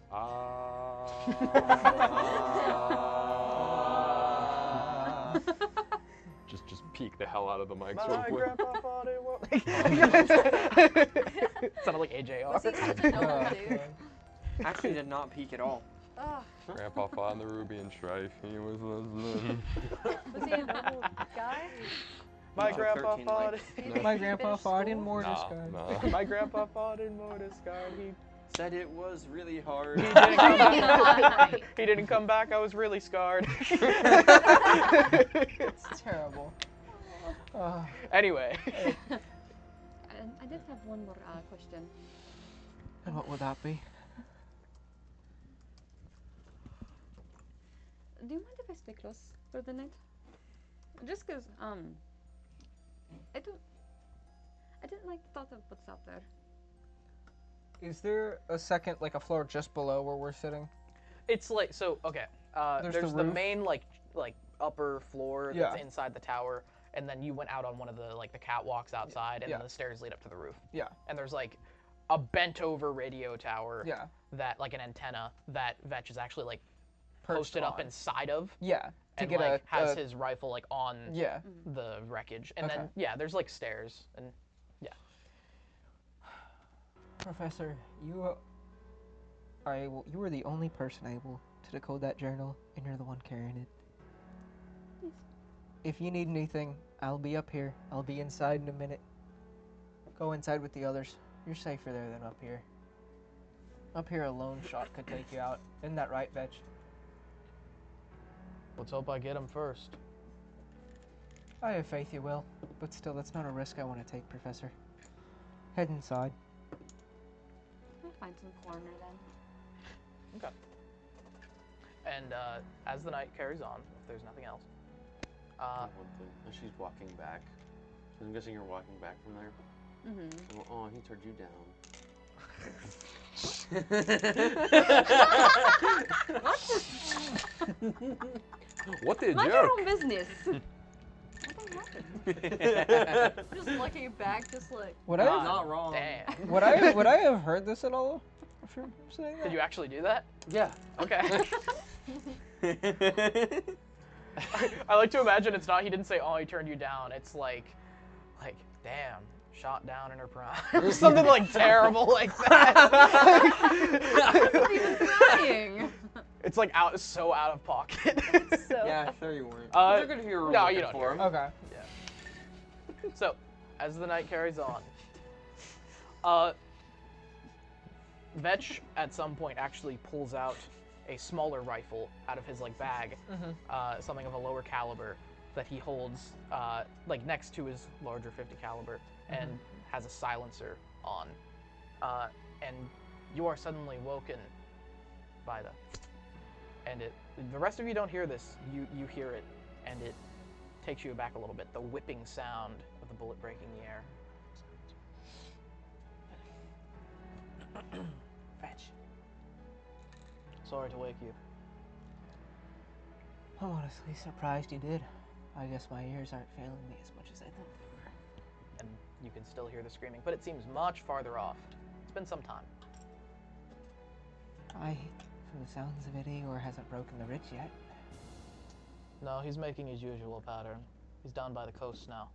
Just peek the hell out of the mics My real quick. grandpa thought it was. Sounded like AJR. Was he such a noble dude? Actually, did not peak at all. Oh. Grandpa fought in the Rubian Strife. He was Muslim. Was he a noble guy? My grandpa fought. My grandpa fought in Mordescard. Nah. My grandpa fought in Mordescard. He said it was really hard. He didn't come back. He didn't come back. I was really scarred. It's terrible. Anyway. And I did have one more question. And what would that be? Do you mind if I stay close for the night? Just cause I didn't like the thought of what's out there. Is there a second, like a floor just below where we're sitting? It's like okay. There's the main like upper floor that's inside the tower, and then you went out on one of the the catwalks outside, and then the stairs lead up to the roof. Yeah. And there's like a bent over radio tower. Yeah. That like an antenna that Vetch is actually like posted up inside of. Yeah. To And get has his rifle like on the wreckage, and Okay. then there's like stairs and Professor, you were the only person able to decode that journal, and you're the one carrying it. Yes. If you need anything, I'll be up here. I'll be inside in a minute. Go inside with the others. You're safer there than up here. Up here, a lone shot could take you out. Isn't that right, Vetch? let's hope I get him first. I have faith you will, but still, that's not a risk I want to take, Professor. Head inside. I'll find some corner then. Okay. And as the night carries on, if there's nothing else, One thing. As she's walking back, so I'm guessing you're walking back from there. Mm-hmm. Oh, he turned you down. What the Mind your joke? own business. Just looking back, just like. Would not wrong. Damn. Would I have heard this at all? If you're saying that? Did you actually do that? Yeah. Okay. I like to imagine it's not. He didn't say, "Oh, he turned you down." It's like, damn, shot down in her prime, or something like terrible like that. Not even crying. It's like so out of pocket. So. Yeah, sure you weren't. They're gonna hear her No, looking you don't. for him. Okay. Yeah. So, as the night carries on, Vetch at some point actually pulls out a smaller rifle out of his bag, something of a lower caliber that he holds next to his larger 50 caliber, and has a silencer on. And you are suddenly woken by and the rest of you don't hear this. You hear it, and it takes you back a little bit. The whipping sound of the bullet breaking the air. Vetch. Sorry to wake you. I'm honestly surprised you did. I guess my ears aren't failing me as much as I thought they were. And you can still hear the screaming, but it seems much farther off. It's been some time. From the sounds of it, Igor hasn't broken the ridge yet. No, he's making his usual pattern. He's down by the coast now.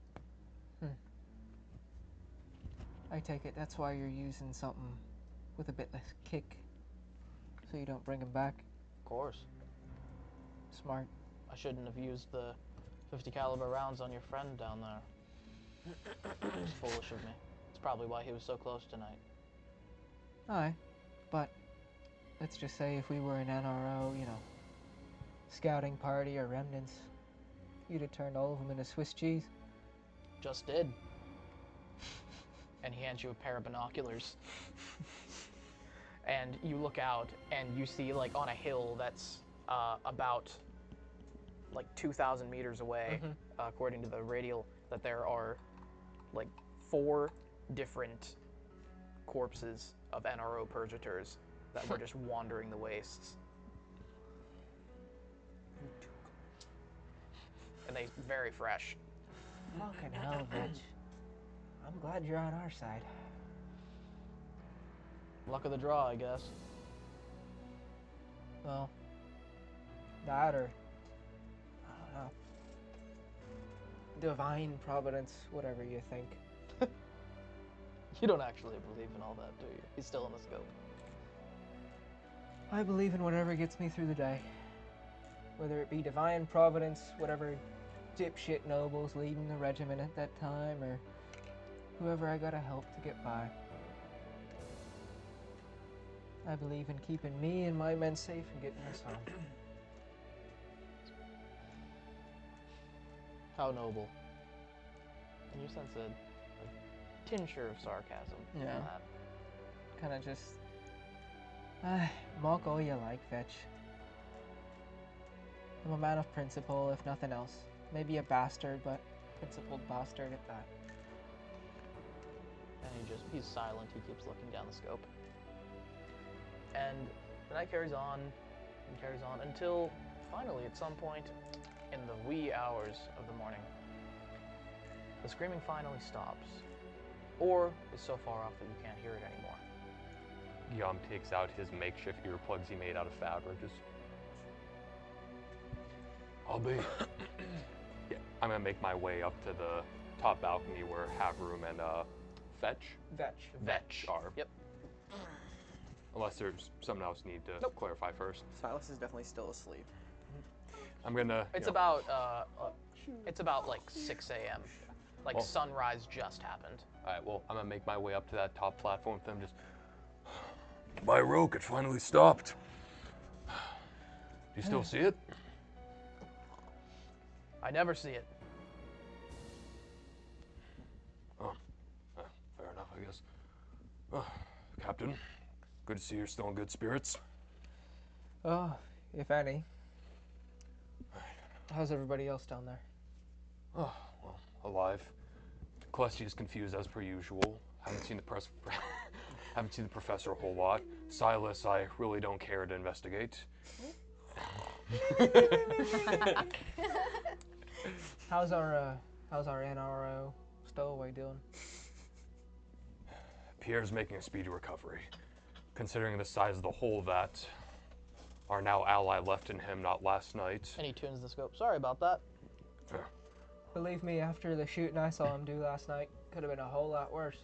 I take it that's why you're using something with a bit less kick, so you don't bring him back. Of course. Smart. I shouldn't have used the 50 caliber rounds on your friend down there. It's foolish of me. It's probably why he was so close tonight. Aye, but let's just say if we were an NRO, you know, scouting party or remnants, you'd have turned all of them into Swiss cheese. Just did. And he hands you a pair of binoculars. And you look out and you see, like, on a hill that's about like 2,000 meters away, according to the radial, that there are like 4 different corpses of NRO purgators that were just wandering the wastes. And they very fresh. Fucking hell, bitch. I'm glad you're on our side. Luck of the draw, I guess. Well, that or, I don't know, divine providence, whatever you think. You don't actually believe in all that, do you? He's still in the scope. I believe in whatever gets me through the day. Whether it be divine providence, whatever dipshit nobles leading the regiment at that time, or whoever I gotta help to get by. I believe in keeping me and my men safe and getting us home. How noble. And you sense a tincture of sarcasm. Yeah. In that. Kind of just, mock all you like, Fetch. I'm a man of principle, if nothing else. Maybe a bastard, but principled bastard at that. And he's silent, he keeps looking down the scope. And the night carries on and carries on until finally, at some point in the wee hours of the morning, the screaming finally stops. Or is so far off that you can't hear it anymore. Yum takes out his makeshift earplugs he made out of fabric. I'll be. Yeah, I'm gonna make my way up to the top balcony where Havroom and Vetch are. Yep. Unless there's something else you need to clarify first. Silas is definitely still asleep. I'm gonna. It's about like 6 a.m. Like sunrise just happened. All right. Well, I'm gonna make my way up to that top platform with them. Just. My rogue, it finally stopped. Do you still see it? I never see it. Oh, fair enough, I guess. Captain, good to see you're still in good spirits. Oh, if any. How's everybody else down there? Oh, well, alive. Klesty is confused as per usual. Haven't seen the professor a whole lot. Silas, I really don't care to investigate. How's our NRO stowaway doing? Pierre's making a speedy recovery, considering the size of the hole that our now ally left in him not last night. And he tunes the scope. Sorry about that. Yeah. Believe me, after the shooting I saw him do last night, could have been a whole lot worse.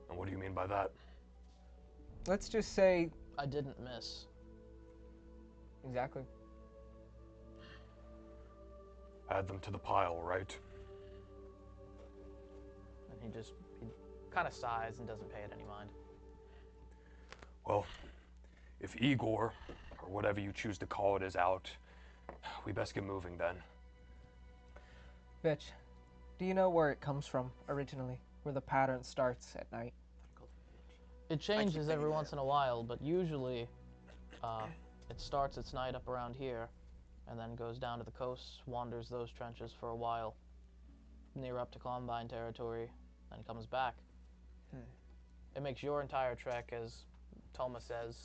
And what do you mean by that? Let's just say... I didn't miss. Exactly. Add them to the pile, right? And he kind of sighs and doesn't pay it any mind. Well, if Igor, or whatever you choose to call it, is out, we best get moving then. Bitch, do you know where it comes from originally? Where the pattern starts at night? It changes every once in a while, but usually it starts its night up around here and then goes down to the coast, wanders those trenches for a while, near up to Columbine territory, then comes back. It makes your entire trek, as Toma says,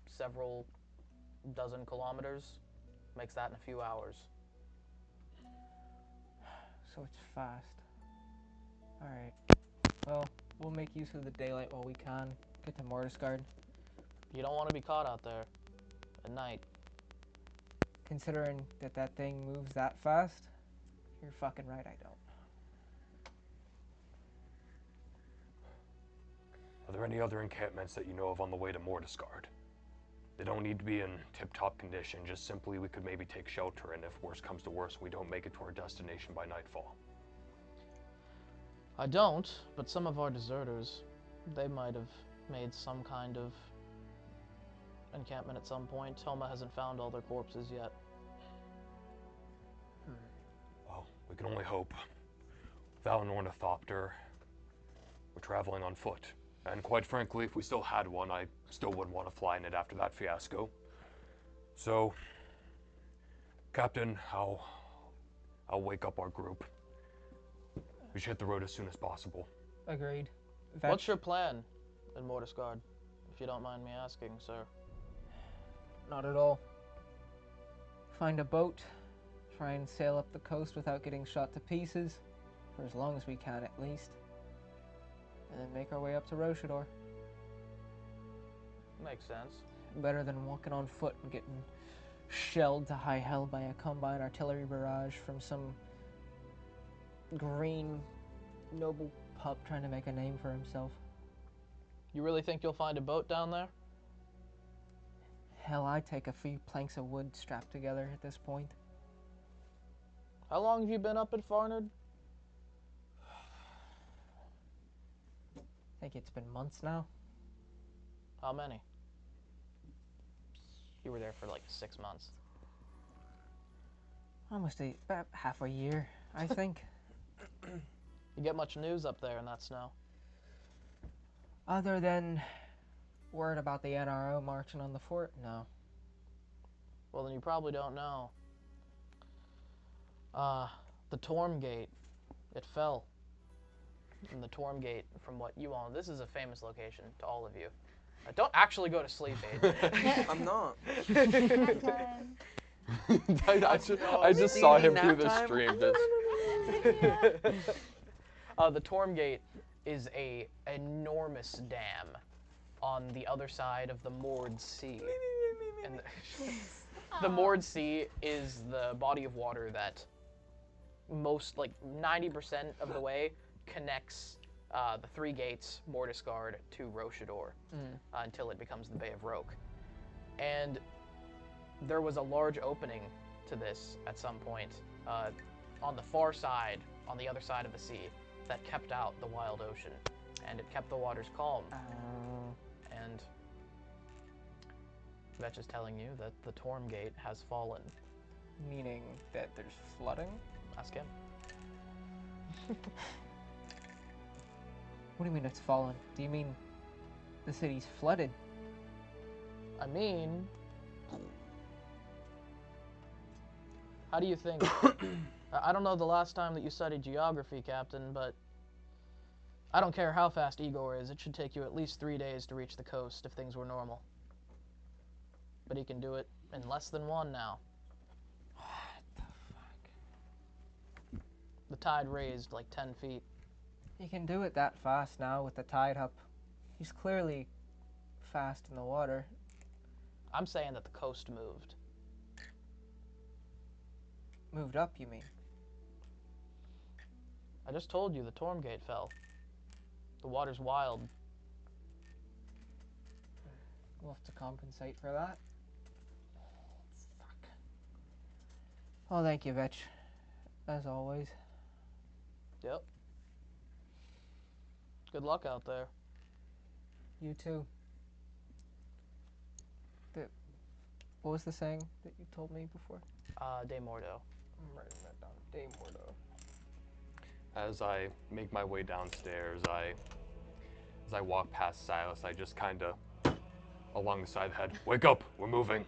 several dozen kilometers. Makes that in a few hours. So it's fast. Alright. Well, we'll make use of the daylight while we can. Get to Mortisguard. You don't want to be caught out there at night. Considering that thing moves that fast, you're fucking right, I don't. Are there any other encampments that you know of on the way to Mortisguard? They don't need to be in tip-top condition, just simply we could maybe take shelter, and if worse comes to worse, we don't make it to our destination by nightfall. I don't, but some of our deserters, they might have made some kind of encampment at some point. Toma hasn't found all their corpses yet. Well, we can only hope. Without an ornithopter, we're traveling on foot. And quite frankly, if we still had one, I still wouldn't want to fly in it after that fiasco. So, Captain, I'll wake up our group. We should hit the road as soon as possible. Agreed. What's your plan in Mortisgard, if you don't mind me asking, sir? Not at all. Find a boat, try and sail up the coast without getting shot to pieces, for as long as we can at least, and then make our way up to Roshador. Makes sense. Better than walking on foot and getting shelled to high hell by a combine artillery barrage from some green noble pup trying to make a name for himself. You really think you'll find a boat down there? Hell, I'd take a few planks of wood strapped together at this point. How long have you been up at Farnard? I think it's been months now. How many? You were there for like 6 months. Almost about half a year, I think. You get much news up there in that snow? Other than word about the NRO marching on the fort? No. Well, then you probably don't know. The Torm Gate, it fell. And the Torm Gate, from what you all know, this is a famous location to all of you. Don't actually go to sleep, Aiden. I'm not. I just saw him through the stream. The Torm Gate is a enormous dam on the other side of the moored sea. And the moored sea is the body of water that most, like 90% of the way, connects the three gates, Mortisgard, to Roshador until it becomes the Bay of Roke. And there was a large opening to this at some point on the far side, on the other side of the sea, that kept out the wild ocean, and it kept the waters calm. And Vetch is telling you that the Torm Gate has fallen. Meaning that there's flooding? Ask him. What do you mean it's fallen? Do you mean the city's flooded? I mean, how do you think? I don't know the last time that you studied geography, Captain, but I don't care how fast Igor is, it should take you at least 3 days to reach the coast if things were normal. But he can do it in less than 1 now. What the fuck? The tide raised like 10 feet. He can do it that fast now with the tide up. He's clearly fast in the water. I'm saying that the coast moved. Moved up, you mean? I just told you the Torm Gate fell. The water's wild. We'll have to compensate for that. Fuck. Well, thank you, Vetch. As always. Yep. Good luck out there. You too. What was the saying that you told me before? De Mordo. I'm writing that down. De Mordo. As I make my way downstairs, as I walk past Silas, I just kind of, along the side of the head, wake up, we're moving.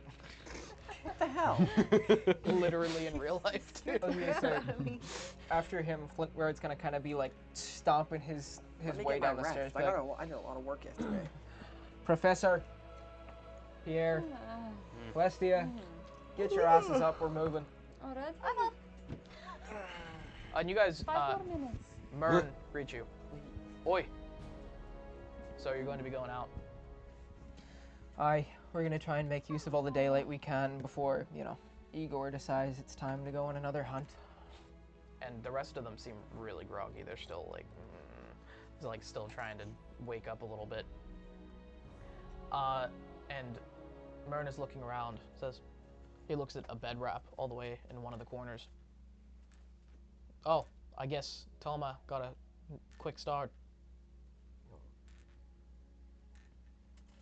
What the hell? Literally in real life, too. I was gonna say, after him, Flintward's gonna kind of be like stomping his way down the stairs. I did a lot of work yesterday. Professor, Pierre, Westia, get your asses up, we're moving. Alright. And you guys, 5 more minutes. Mern, greet you. Oi. So you're going to be going out? Aye, we're gonna try and make use of all the daylight we can before, you know, Igor decides it's time to go on another hunt. And the rest of them seem really groggy. They're still like still trying to wake up a little bit. And Mern is looking around, says, he looks at a bed wrap all the way in one of the corners. Oh, I guess Toma got a Quick start.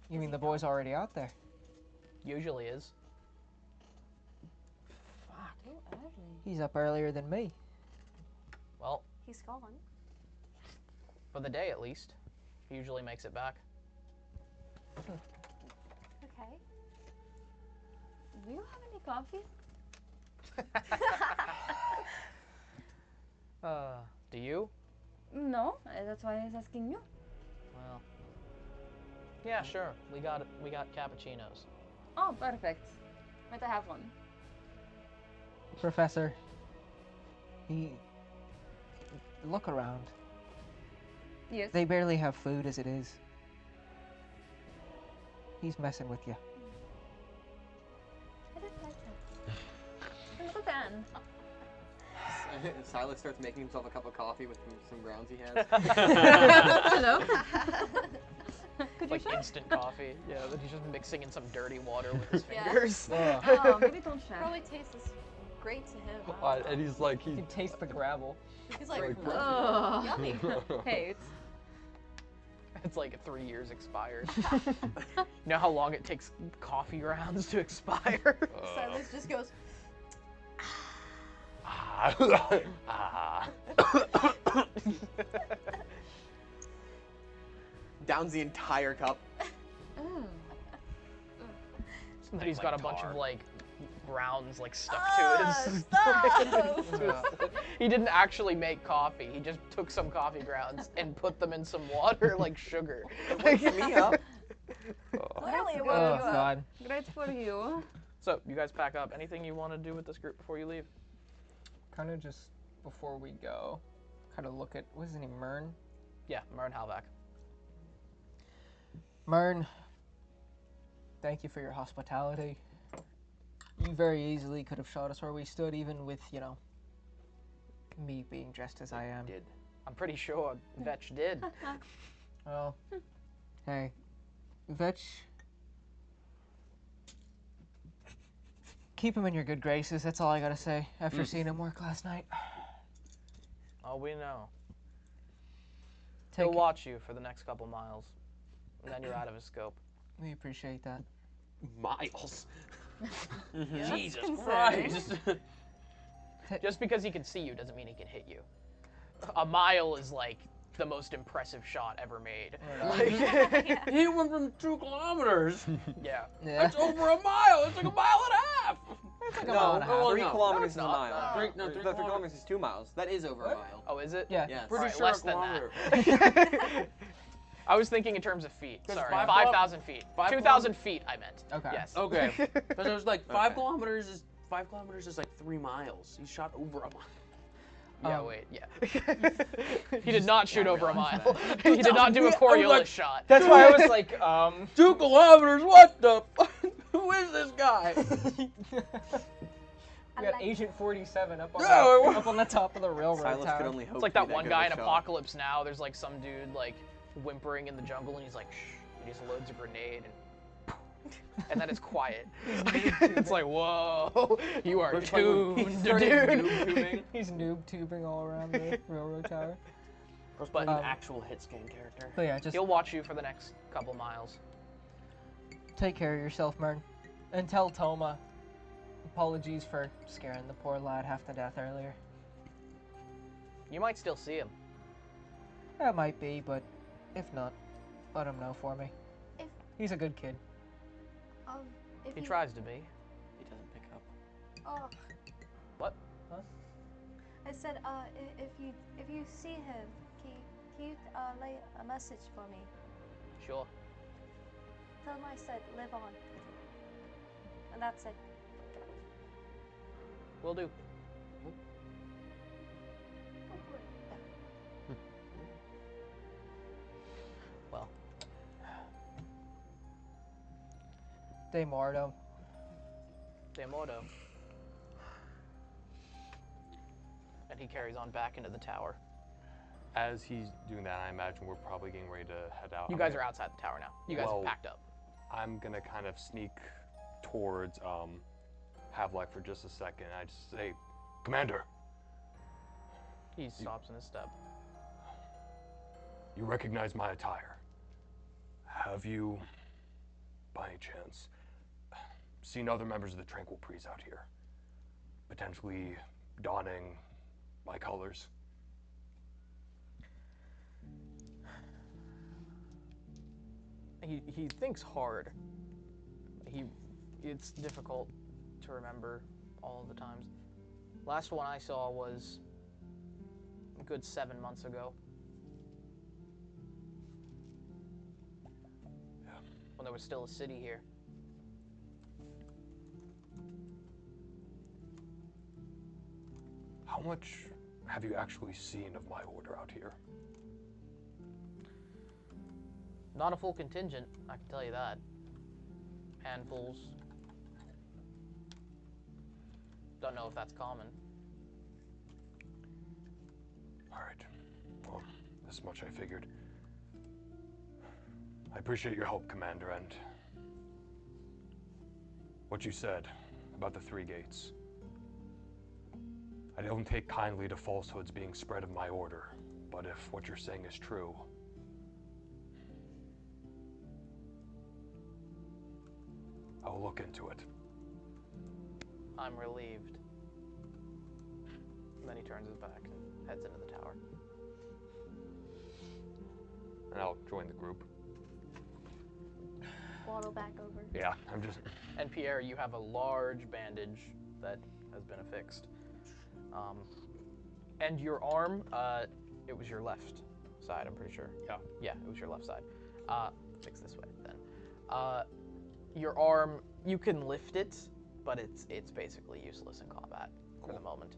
You mean the boy's already out there? Usually is. Fuck. Too early. He's up earlier than me. Well, He's gone. for the day at least. He usually makes it back. Okay. Do you have any coffee? Do you? No, that's why I was asking you. Well, yeah, sure. We got cappuccinos. Oh, perfect. Might I have one? Professor, look around. Yes. They barely have food as it is. He's messing with you. I don't like that. Little Dan. Silas starts making himself a cup of coffee with some grounds he has. Hello. Like instant coffee. Yeah, that he's just mixing in some dirty water with his Yeah. fingers. Oh, maybe don't share. Probably tastes great to him. And he's like, You can taste the gravel. He's like, Oh. yummy. Hey, It's like 3 years expired. You know how long it takes coffee grounds to expire? Silas just goes, Downs the entire cup. And then he's got a bunch of like grounds like stuck Ah, to his. stop! He didn't actually make coffee. He just took some coffee grounds and put them in some water like sugar. Wakes me up. Clearly it Oh, woke you up. God. great for you. So you guys pack up. Anything you want to do with this group before you leave? Kind of just before we go, kind of look at, what's his name, Mern? Yeah, Mern Halvac. Mern, thank you for your hospitality. You very easily could have shot us where we stood, even with, you know, me being dressed as I am. Did. I'm pretty sure Vetch did. Well, hey, Vetch, keep him in your good graces, that's all I gotta say, after seeing him work last night. Oh, we know. Take He'll it. watch you for the next couple miles, and then you're out of his scope. We appreciate that. Miles. Yeah, Jesus that's Christ. Just because he can see you doesn't mean he can hit you. A mile is like the most impressive shot ever made. Like, He went from 2 kilometers. yeah. Yeah. That's over a mile. It's like a mile and a half. It's like a No, mile and a half. 3 no. kilometers No, is it's a not. mile. Three Kilometers is 2 miles. That is over a mile. Oh, is it? Yeah. Yes. Pretty Alright, sure less a than kilometer. that. I was thinking in terms of feet. 'Cause Sorry, 5,000 feet. 5 2,000 feet, I meant. Okay. Yes. Okay. Because it was like 5 Okay. kilometers is 5 kilometers is like 3 miles. He shot over a mile. Yeah, wait, yeah. He did not shoot over a realize mile. He did not do a Coriolis like- shot. That's why I was like, 2 kilometers? What the fuck? Who is this guy? we got Agent 47 up on, Yeah, up on the top of the railroad Silas tower. could only hope It's like to be that one good guy of in a shot. Apocalypse Now. There's like some dude like whimpering in the jungle, and he's like, shh. He just loads a grenade, and then it's quiet. It's like, whoa, you are Looks like tuned, started dude. noob tubing. He's noob tubing all around the railroad tower. But An actual hit scan character. But yeah, just he'll watch you for the next couple miles. take care of yourself, Mern. And tell Toma, apologies for scaring the poor lad half to death earlier. You might still see him. That might be, but if not, let him know for me. If- He's a good kid. If He you, tries to be. He doesn't pick up. Oh, What? I said, if you see him, can you lay a message for me? Sure. Tell him I said live on. And that's it. Will do. Well, De Mordo. De Mordo. And he carries on back into the tower. As he's doing that, I imagine we're probably getting ready to head out. You guys are outside the tower now. You guys have packed up. I'm gonna kind of sneak towards Havlik for just a second. I just say, Commander. He stops in his step. You recognize my attire. Have you, by any chance, seen other members of the Tranquil Prees out here? Potentially donning my colors? He thinks hard. It's difficult to remember all of the times. Last one I saw was a good 7 months ago. Yeah. When there was still a city here. How much have you actually seen of my order out here? Not a full contingent, I can tell you that. Handfuls. Don't know if that's common. All right. Well, this much I figured. I appreciate your help, Commander, and what you said about the 3 gates. I don't take kindly to falsehoods being spread of my order, but if what you're saying is true, I will look into it. I'm relieved. And then he turns his back and heads into the tower. And I'll join the group. Waddle back over. Yeah, I'm just... And Pierre, you have a large bandage that has been affixed. And your arm, it was your left side, I'm pretty sure. Yeah. Yeah, it was your left side. Fix this way, then. Your arm, you can lift it, but it's basically useless in combat for the moment.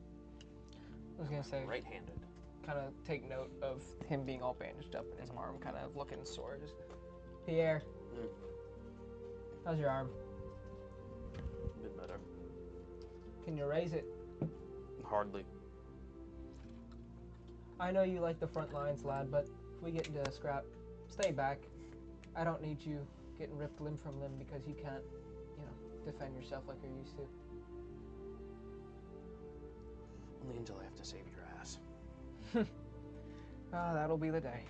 I was gonna say, Right-handed. kind of take note of him being all bandaged up in his arm, kind of looking sore. Just, Pierre, how's your arm? Bit better. Can you raise it? Hardly. I know you like the front lines, lad, but if we get into a scrap, stay back. I don't need you getting ripped limb from limb because you can't, defend yourself like you're used to. Only until I have to save your ass. Ah, that'll be the day.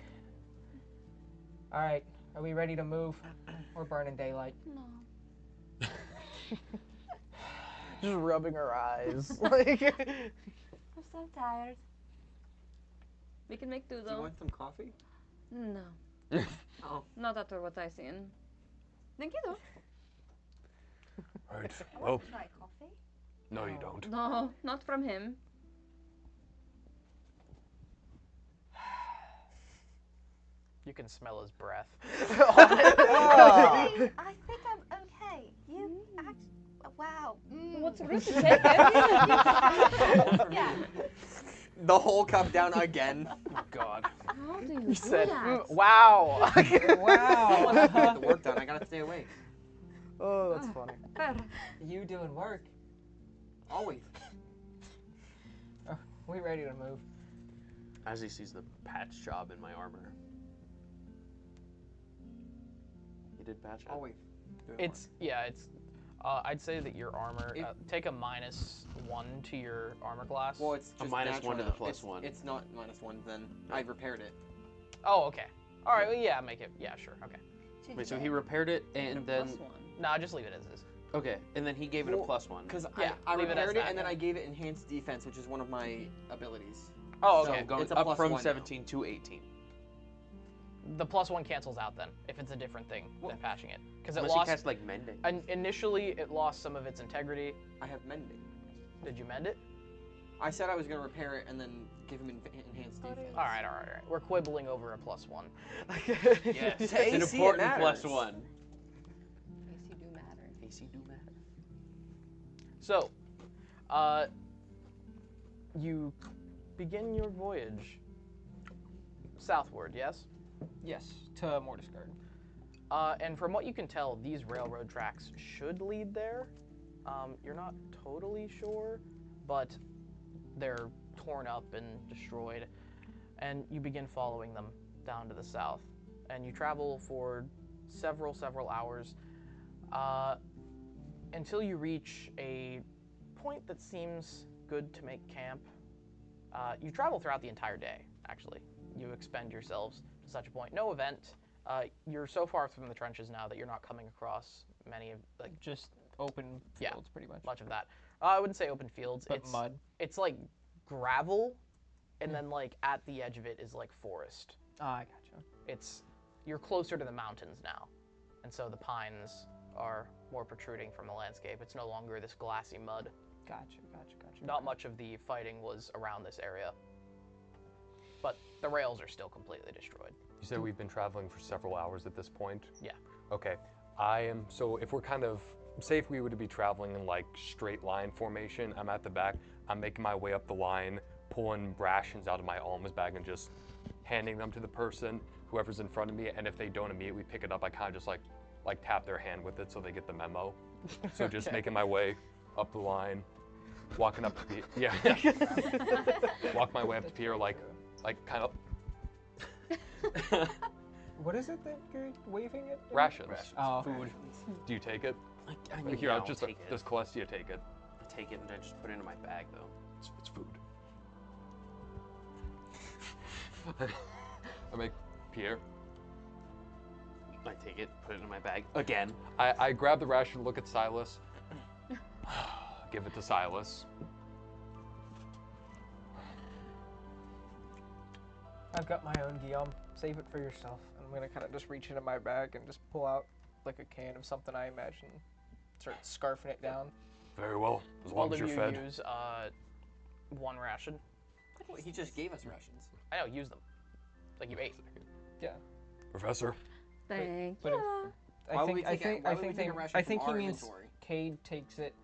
All right, are we ready to move? We're burning daylight. No. Just rubbing her eyes. Like, I'm so tired. We can make do Do though. you want some coffee? No. Oh. Not after what I seen. Thank you though. All right, I well, want to try coffee. no you don't. No, not from him. you can smell his breath. Actually, I think I'm okay. You wow. What's the risk to take it? Yeah. The whole cup down again. Oh, God. How do you You do said, that? wow. I want to Wow. get the work done. I gotta stay awake. Oh, that's funny. You doing work? Always. Are we ready to move? As he sees the patch job in my armor. You did patch it? Always. It's I'd say that your armor, take a -1 to your armor class. Well, it's just a -1 natural to the now. +1. It's not -1 then. I've repaired it. Oh, okay. All right, well, yeah, make it, yeah, sure, okay. Wait, so he repaired it and then... Nah, just leave it as is. Okay, and then he gave it a +1. Because Yeah, I leave it as repaired it that, and then yeah. I gave it enhanced defense, which is one of my abilities. Oh, So okay. going it's a up from +1 now. 17 to 18. The +1 cancels out then, if it's a different thing than patching it. Because it Unless lost, he cast, like, mending. initially it lost some of its integrity. I have mending. Did you mend it? I said I was going to repair it and then give him enhanced defense. All right. We're quibbling over a +1. Yes, it's To an AC, it important matters. +1. AC do matter. AC do matter. So, you begin your voyage southward, yes? Yes, to Mortisgard. And from what you can tell, these railroad tracks should lead there. You're not totally sure, but they're torn up and destroyed. And you begin following them down to the south. And you travel for several hours until you reach a point that seems good to make camp. You travel throughout the entire day, actually. You expend yourselves such a point. No event. You're so far from the trenches now that you're not coming across many of just open fields, pretty much. Much of that. I wouldn't say open fields. But it's mud. It's like gravel, and then like at the edge of it is like forest. Ah, I gotcha. You're closer to the mountains now, and so the pines are more protruding from the landscape. It's no longer this glassy mud. Gotcha. Not much of the fighting was around this area, but the rails are still completely destroyed. You said we've been traveling for several hours at this point? Yeah. Okay. So if we're kind of, say if we were to be traveling in like straight line formation, I'm at the back, I'm making my way up the line, pulling rations out of my alms bag and just handing them to the person, whoever's in front of me, and if they don't immediately pick it up, I kind of just like tap their hand with it so they get the memo. So just making my way up the line, walking up to Pierre. Yeah. Walk my way up to Pierre, like kind of. What is it that you're waving at? Rations. Oh, Food. Do you take it? I mean, Here, yeah, I'll I'll just take it. does Celestia take it? I take it and I just put it in my bag, though. It's food. I make Pierre. I take it, put it in my bag again. I grab the ration, look at Silas, give it to Silas. I've got my own Guillaume. Save it for yourself. I'm gonna kind of just reach into my bag and just pull out like a can of something I imagine. Start scarfing it down. Very well, as All long as of you're you fed. use one ration. Well, he just gave us rations. I know, use them. Like you ate. Yeah. Professor. Thank But you. I think he means inventory? Cade takes it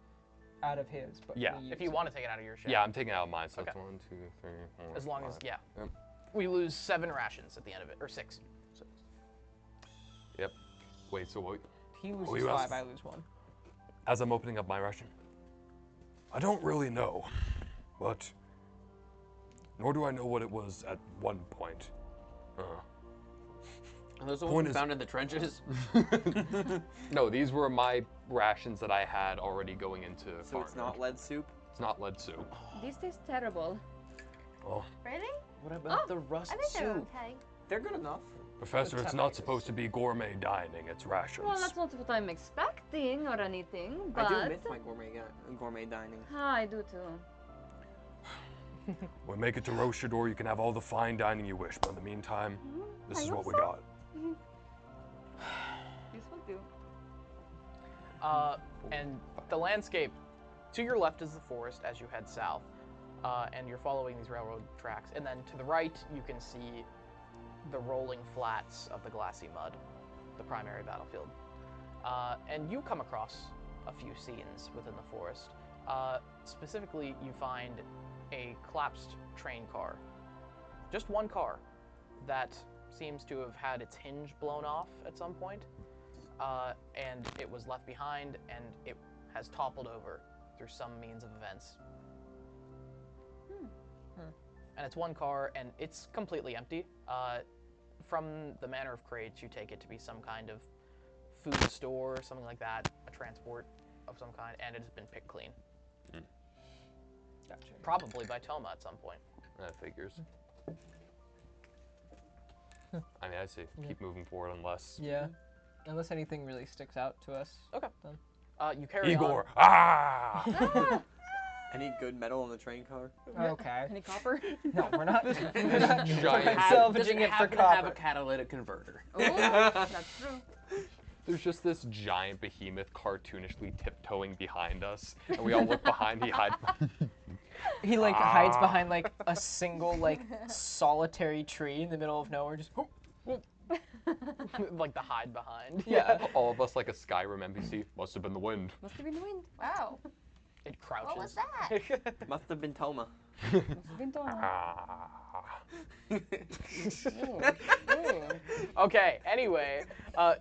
out of his. But Yeah. we use If you it. want to take it out of your share. Yeah, I'm taking it out of mine, so Okay. it's 1, 2, 3, 4, As long as, 5. yeah. Yep. We lose 7 rations at the end of it, or 6. Yep. Wait, so what? He Oh, loses you 5, asked- I lose 1. As I'm opening up my ration, I don't really know, but nor do I know what it was at one point. Are those the Point ones we is- found in the trenches? No, these were my rations that I had already going into So it's not Farmwood. lead soup? It's not lead soup. This is terrible. Oh, Really? What about Oh, the rust I think they're soup? okay. They're good enough. Professor, it's not supposed to be gourmet dining. It's rations. Well, that's not what I'm expecting or anything, but I do miss my gourmet dining. I do too. When we make it to Rochador, you can have all the fine dining you wish, but in the meantime, this I is hope what we so. got. This will do. And the landscape to your left is the forest as you head south, and you're following these railroad tracks. And then to the right, you can see the rolling flats of the glassy mud, the primary battlefield. And you come across a few scenes within the forest. Specifically, you find a collapsed train car. Just one car that seems to have had its hinge blown off at some point, and it was left behind, and it has toppled over through some means of events. And it's one car, and it's completely empty. From the manner of crates, you take it to be some kind of food store or something like that, a transport of some kind, and it has been picked clean. Gotcha. Probably by Toma at some point. That figures. I mean, I say keep moving forward unless... Yeah. Unless anything really sticks out to us. Okay. Then. You carry Igor! on. Ah! Any good metal on the train car? Okay. Any copper? No, we're not. We're not Giant- salvaging it for happen to have a copper. catalytic converter. Oh, that's true. There's just this giant behemoth cartoonishly tiptoeing behind us, and we all look behind. He hides. He like hides behind like a single like solitary tree in the middle of nowhere. Just. Like the hide behind. Yeah. All of us like a Skyrim NPC. Must have been the wind. Must have been the wind. Wow. It crouches. What was that? Must have been Toma. Must have been Toma. Okay, anyway,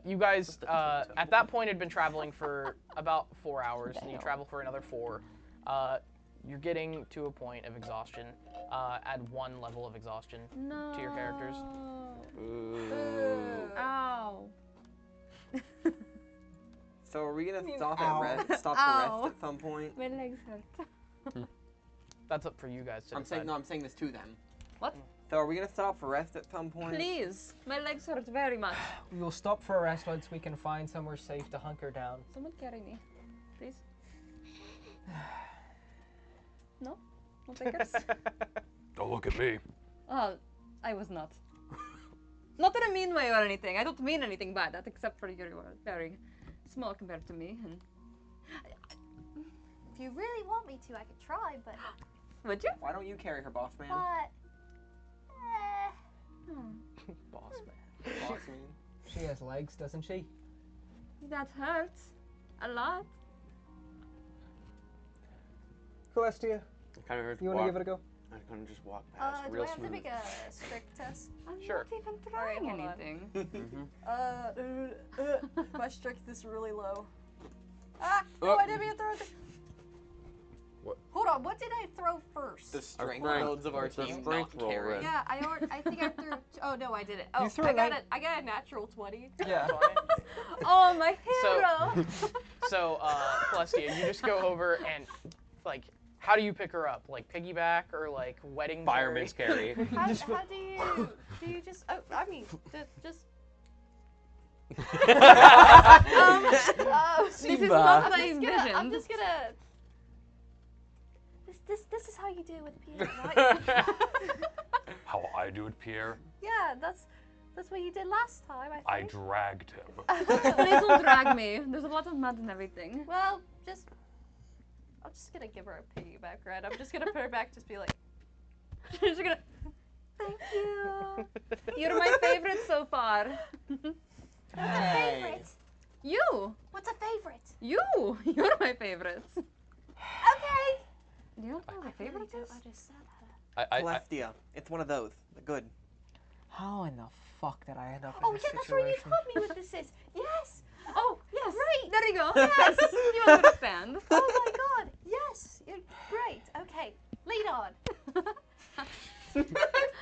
you guys at that point had been traveling for about 4 hours, and you travel for another 4. You're getting to a point of exhaustion. Add 1 level of exhaustion to your characters. Ow. So are we gonna stop ow. at rest? Stop to Ow. rest at some point? My legs hurt. That's up for you guys to I'm decide. saying no. I'm saying this to them. What? So are we gonna stop for rest at some point? Please, my legs hurt very much. We will stop for a rest once we can find somewhere safe to hunker down. Someone carry me, please. No? No takers? Don't look at me. Oh, I was not. Not in a mean way or anything. I don't mean anything by that, except for you are very small compared to me. And If you really want me to, I could try, but... Would you? Why don't you carry her, boss man? But... Boss man. Boss man. She has legs, doesn't she? That hurts. A lot. Celestia, Kind of heard. you want to give it a go? I kind of just walk past, do real I have smooth. to make a strict test? I'm Sure. not even trying hold on. anything. My strict is really low. Ah! No, I didn't mean to throw it. What? Hold on, what did I throw first? The strength builds of our It's a team strength not roll, carry. Red. Yeah, I think I threw. Oh no, I didn't. Oh, threw I a got nine- I got a natural 20. Yeah. Oh, my hero! So, Celestia, you just go over and, like, how do you pick her up? Like piggyback or like wedding Fireman's carry. How do you just? Oh, I mean, just. This is not my I'm vision. just gonna. This is how you do it with Pierre, right? How I do it, Pierre? Yeah, that's what you did last time. I I think. dragged him. Please don't drag me. There's a lot of mud and everything. Well, I'm just gonna give her a piggyback ride. I'm just gonna put her back, just be like, She's gonna. Thank you. You're my favorite so far. what's a favorite? You. What's a favorite? You. You're my favorite. Okay. Do you know what my favorite is? I just said that. Celestia. It's one of those. The good. How in the fuck did I end up in Oh this yeah, that's where you situation? told me what this is. Yes. Oh, yes. Right. There you go. Yes. You understand. Oh my god. Yes. Great. Okay. Lead on.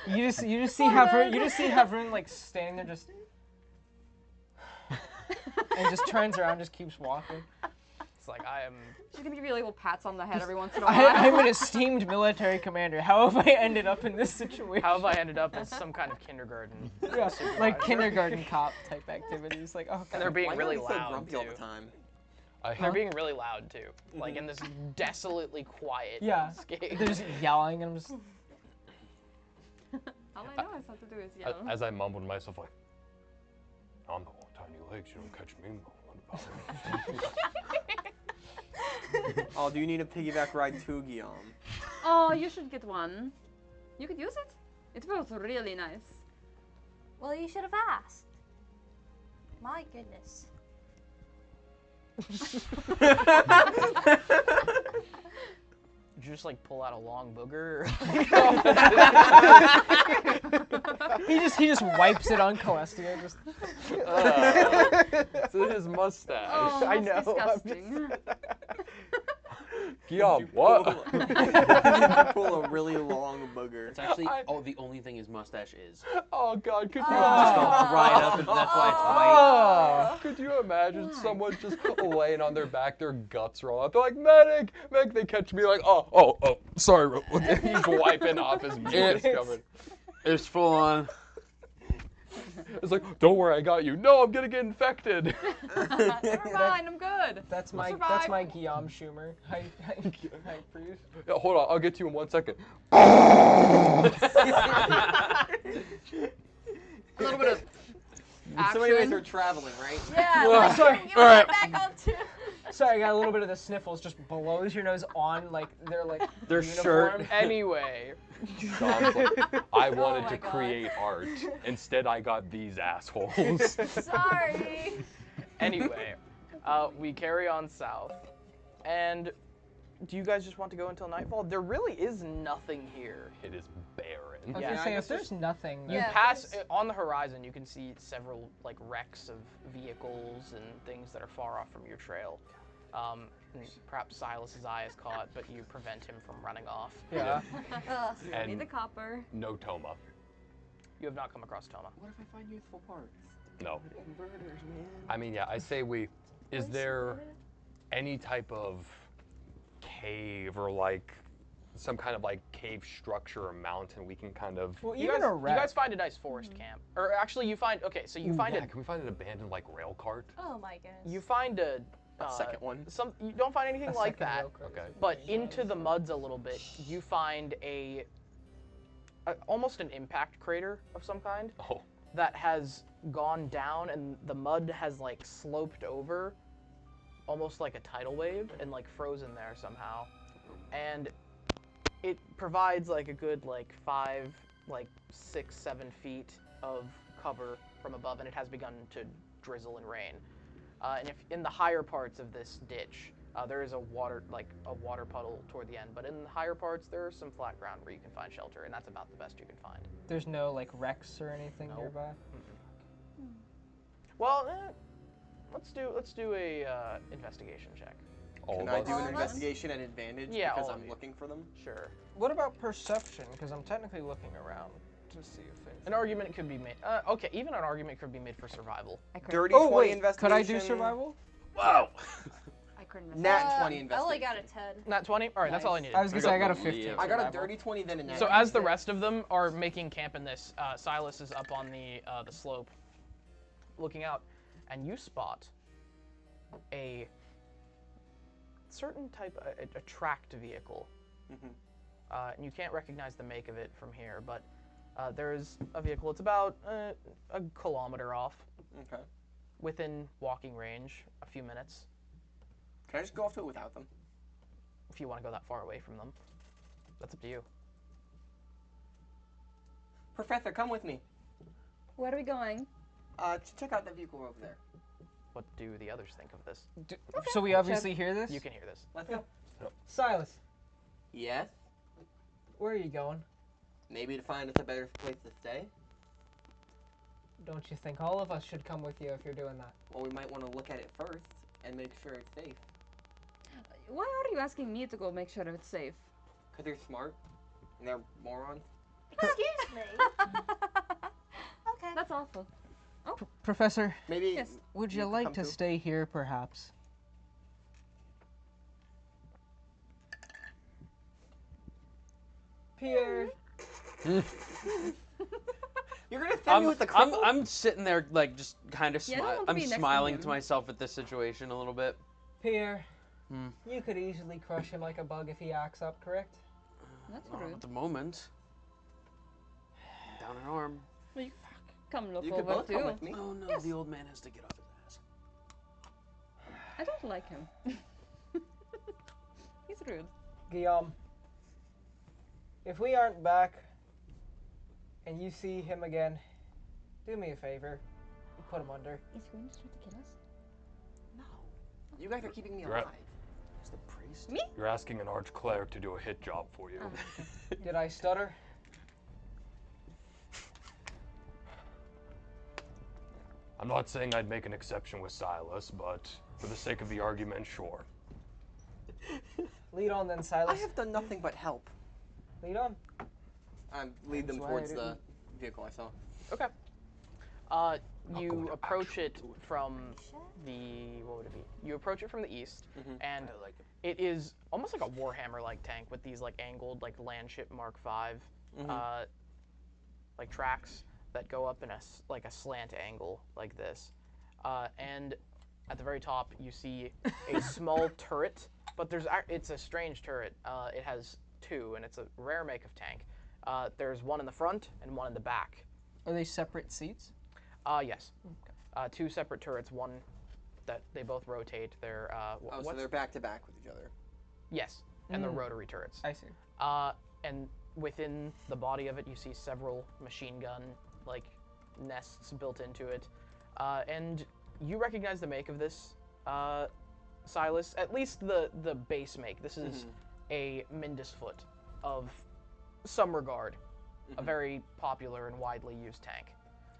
You just see Havern like standing there just and just turns around, just keeps walking. It's like I am. She's gonna give you little pats on the head every once in a while. I'm an esteemed military commander. How have I ended up in this situation? How have I ended up as some kind of kindergarten? Yeah, like supervisor? kindergarten cop type activities. Like, oh, And they're being Why really are you so loud grumpy too. all the time? They're being really loud too. Like in this desolately quiet. yeah, escape. they're just yelling and I'm just. All I know is how to do is yell. As I mumbled to myself, like, I'm the one with tiny legs. You don't catch me mumbling about it. Oh, do you need a piggyback ride too, Guillaume? Oh, you should get one. You could use it. It feels really nice. Well, you should have asked. My goodness. Did you just like pull out a long booger? he just wipes it on Celestia. Just. It's in his mustache. Oh, I that's know, I'm disgusting. Guillaume, what? Pull a really long booger. It's actually the only thing his mustache is. Oh God, could you? Just go right up, and that's why it's white. Could you imagine someone just laying on their back, their guts roll out? They're like, medic! They catch me like, oh, sorry. He's wiping off his mucus covered. It's full on. It's like, don't worry, I got you. No, I'm gonna get infected. Never mind, I'm good. That's my Guillaume Schumer. High priest. Yeah, hold on, I'll get to you in 1 second. A little bit of So anyways, action. you're traveling, right? Yeah. Oh, sorry. You want back on too. Sorry, I got a little bit of the sniffles. Just blows your nose on like their shirt. Anyway. Sean's like, I wanted my to God. create art. Instead, I got these assholes. Sorry. Anyway, we carry on south, and do you guys just want to go until nightfall? There really is nothing here. It is barren. I was Yeah, gonna I say guess if there's nothing. You Yeah, pass on the horizon, you can see several like wrecks of vehicles and things that are far off from your trail. And perhaps Silas's eye is caught, but you prevent him from running off. Yeah. Need And the copper. no Toma. You have not come across Toma. What if I find youthful parts? No. Converters, man. I mean, yeah, I say is there any type of cave or like some kind of like cave structure or mountain we can kind of. Well, You guys find a nice forest camp, or actually you find you find Can we find an abandoned like rail cart? Oh my goodness. you find a second one. You don't find anything like that. Okay. But into the muds a little bit, you find almost an impact crater of some kind that has gone down, and the mud has like sloped over, almost like a tidal wave, and like frozen there somehow. And it provides like a good 5, 6, 7 feet of cover from above, and it has begun to drizzle and rain. And if in the higher parts of this ditch, there is a water puddle toward the end, but in the higher parts there is some flat ground where you can find shelter, and that's about the best you can find. There's no like wrecks or anything nearby. Well, let's do a investigation check. Can I do an investigation at advantage because I'm looking for them? Sure. What about perception? Because I'm technically looking around to see if things. An argument could be made. Okay, even an argument could be made for survival. Dirty 20 investigation. Could I do survival? Wow. I couldn't. Nat 20 I investigation. only got a 10. Nat 20? Alright, that's all I needed. I was gonna say I got a 15. I got a dirty 20, then a nat. So as the rest of them are making camp in this, Silas is up on the slope, looking out, and you spot a certain type, a tracked vehicle. And you can't recognize the make of it from here, but there's a vehicle. It's about a kilometer off. Okay. Within walking range, a few minutes. Can I just go off to it without them? If you want to go that far away from them, that's up to you. Professor, come with me. Where are we going? To check out the vehicle over there. What do the others think of this? So we obviously hear this? You can hear this. Let's go. Silas, Yes? where are you going? Maybe to find us a better place to stay? Don't you think all of us should come with you if you're doing that? Well, we might want to look at it first and make sure it's safe. Why are you asking me to go make sure it's safe? Because they're smart and they're morons. Excuse me. Okay. That's awful. Oh. Professor, Maybe. Yes. would you could like come to too. stay here, perhaps? Pierre. You're gonna threaten me with the crumble? I'm sitting there like just kind of Yeah, I don't want to I'm be next to smiling him. to myself at this situation a little bit. Pierre, Hmm. you could easily crush him like a bug if he acts up, correct? That's Not rude. at the moment. Down an arm. Well, you come look You could over both come too. with me. Oh no, Yes. the old man has to get off his ass. I don't like him. He's rude. Guillaume, if we aren't back and you see him again, do me a favor. Put him under. Is he going to try to kill us? No. You guys are keeping me Right. alive. It's the priest. Me? You're asking an archcleric to do a hit job for you. Did I stutter? I'm not saying I'd make an exception with Silas, but for the sake of the argument, sure. Lead on then, I Silas. have done nothing but help. Lead on. Lead them That's why I towards the didn't- vehicle I saw. Okay. go You to approach actual it to it. from the, what would it be? You approach it from the east, Mhm. and I like it. it is almost like a Warhammer-like tank with these like angled like Landship Mark V, like tracks that go up in a slant angle like this, and at the very top you see a small turret, but it's a strange turret. It has two, and it's a rare make of tank. There's one in the front and one in the back. Are they separate seats? Yes. Two separate turrets, one that they both rotate. They're So they're back to back with each other. yes, and they're rotary turrets. I see. And within the body of it, you see several machine gun like nests built into it, and you recognize the make of this, Silas. At least the base make. This is a Mindesfoot of some regard, a very popular and widely used tank.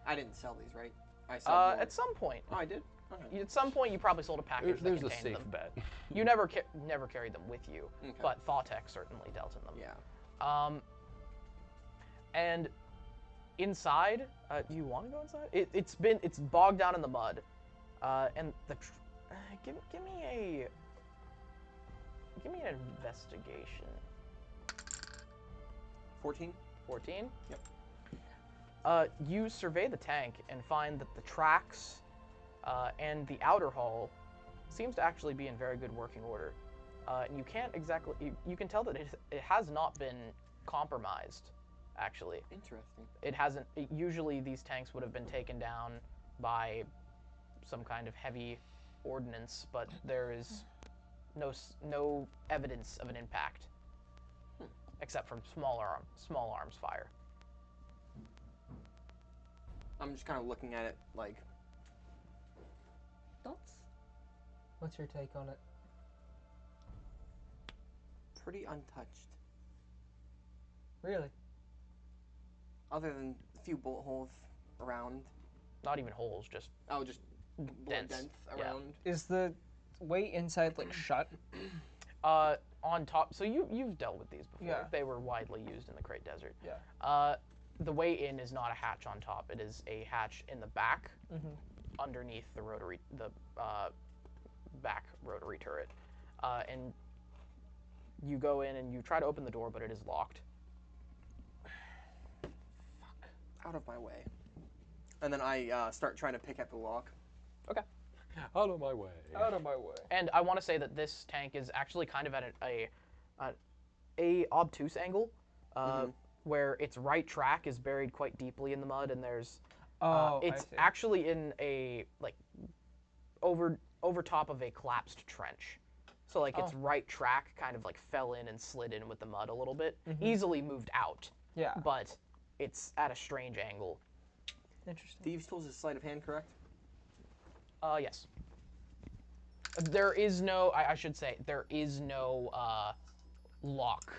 I didn't sell these, right? I sold more. At some point. Oh, I did? Okay. At some point, you probably sold a package There's that a contained safe them. bet. You never carried them with you, Okay. but Thawtech certainly dealt in them. Yeah. And inside, do you want to go inside? It's bogged down in the mud, and give me an investigation. 14. 14? Yep. You survey the tank and find that the tracks and the outer hull seems to actually be in very good working order. And you can't exactly, you can tell that it has not been compromised, actually. Interesting. It hasn't, usually these tanks would have been taken down by some kind of heavy ordnance, but there is no evidence of an impact, except from small arms fire. I'm just kind of looking at it like. Thoughts? What's your take on it? Pretty untouched. Really? Other than a few bullet holes around. Not even holes, just just bullet dents around. Yeah. Is the way inside like shut? On top. So you've dealt with these before. Yeah. They were widely used in the Great Desert. Yeah. The way in is not a hatch on top. It is a hatch in the back, underneath the back rotary turret, and you go in and you try to open the door, but it is locked. Fuck. Out of my way. And then I start trying to pick at the lock. Okay. Out of my way. Out of my way. And I want to say that this tank is actually kind of at a obtuse angle, where its right track is buried quite deeply in the mud, and there's it's actually in a over top of a collapsed trench. So like its right track kind of like fell in and slid in with the mud a little bit, easily moved out. Yeah. But it's at a strange angle. Interesting. Thieves' tools is sleight of hand, correct? Yes. There is no. I should say there is no lock.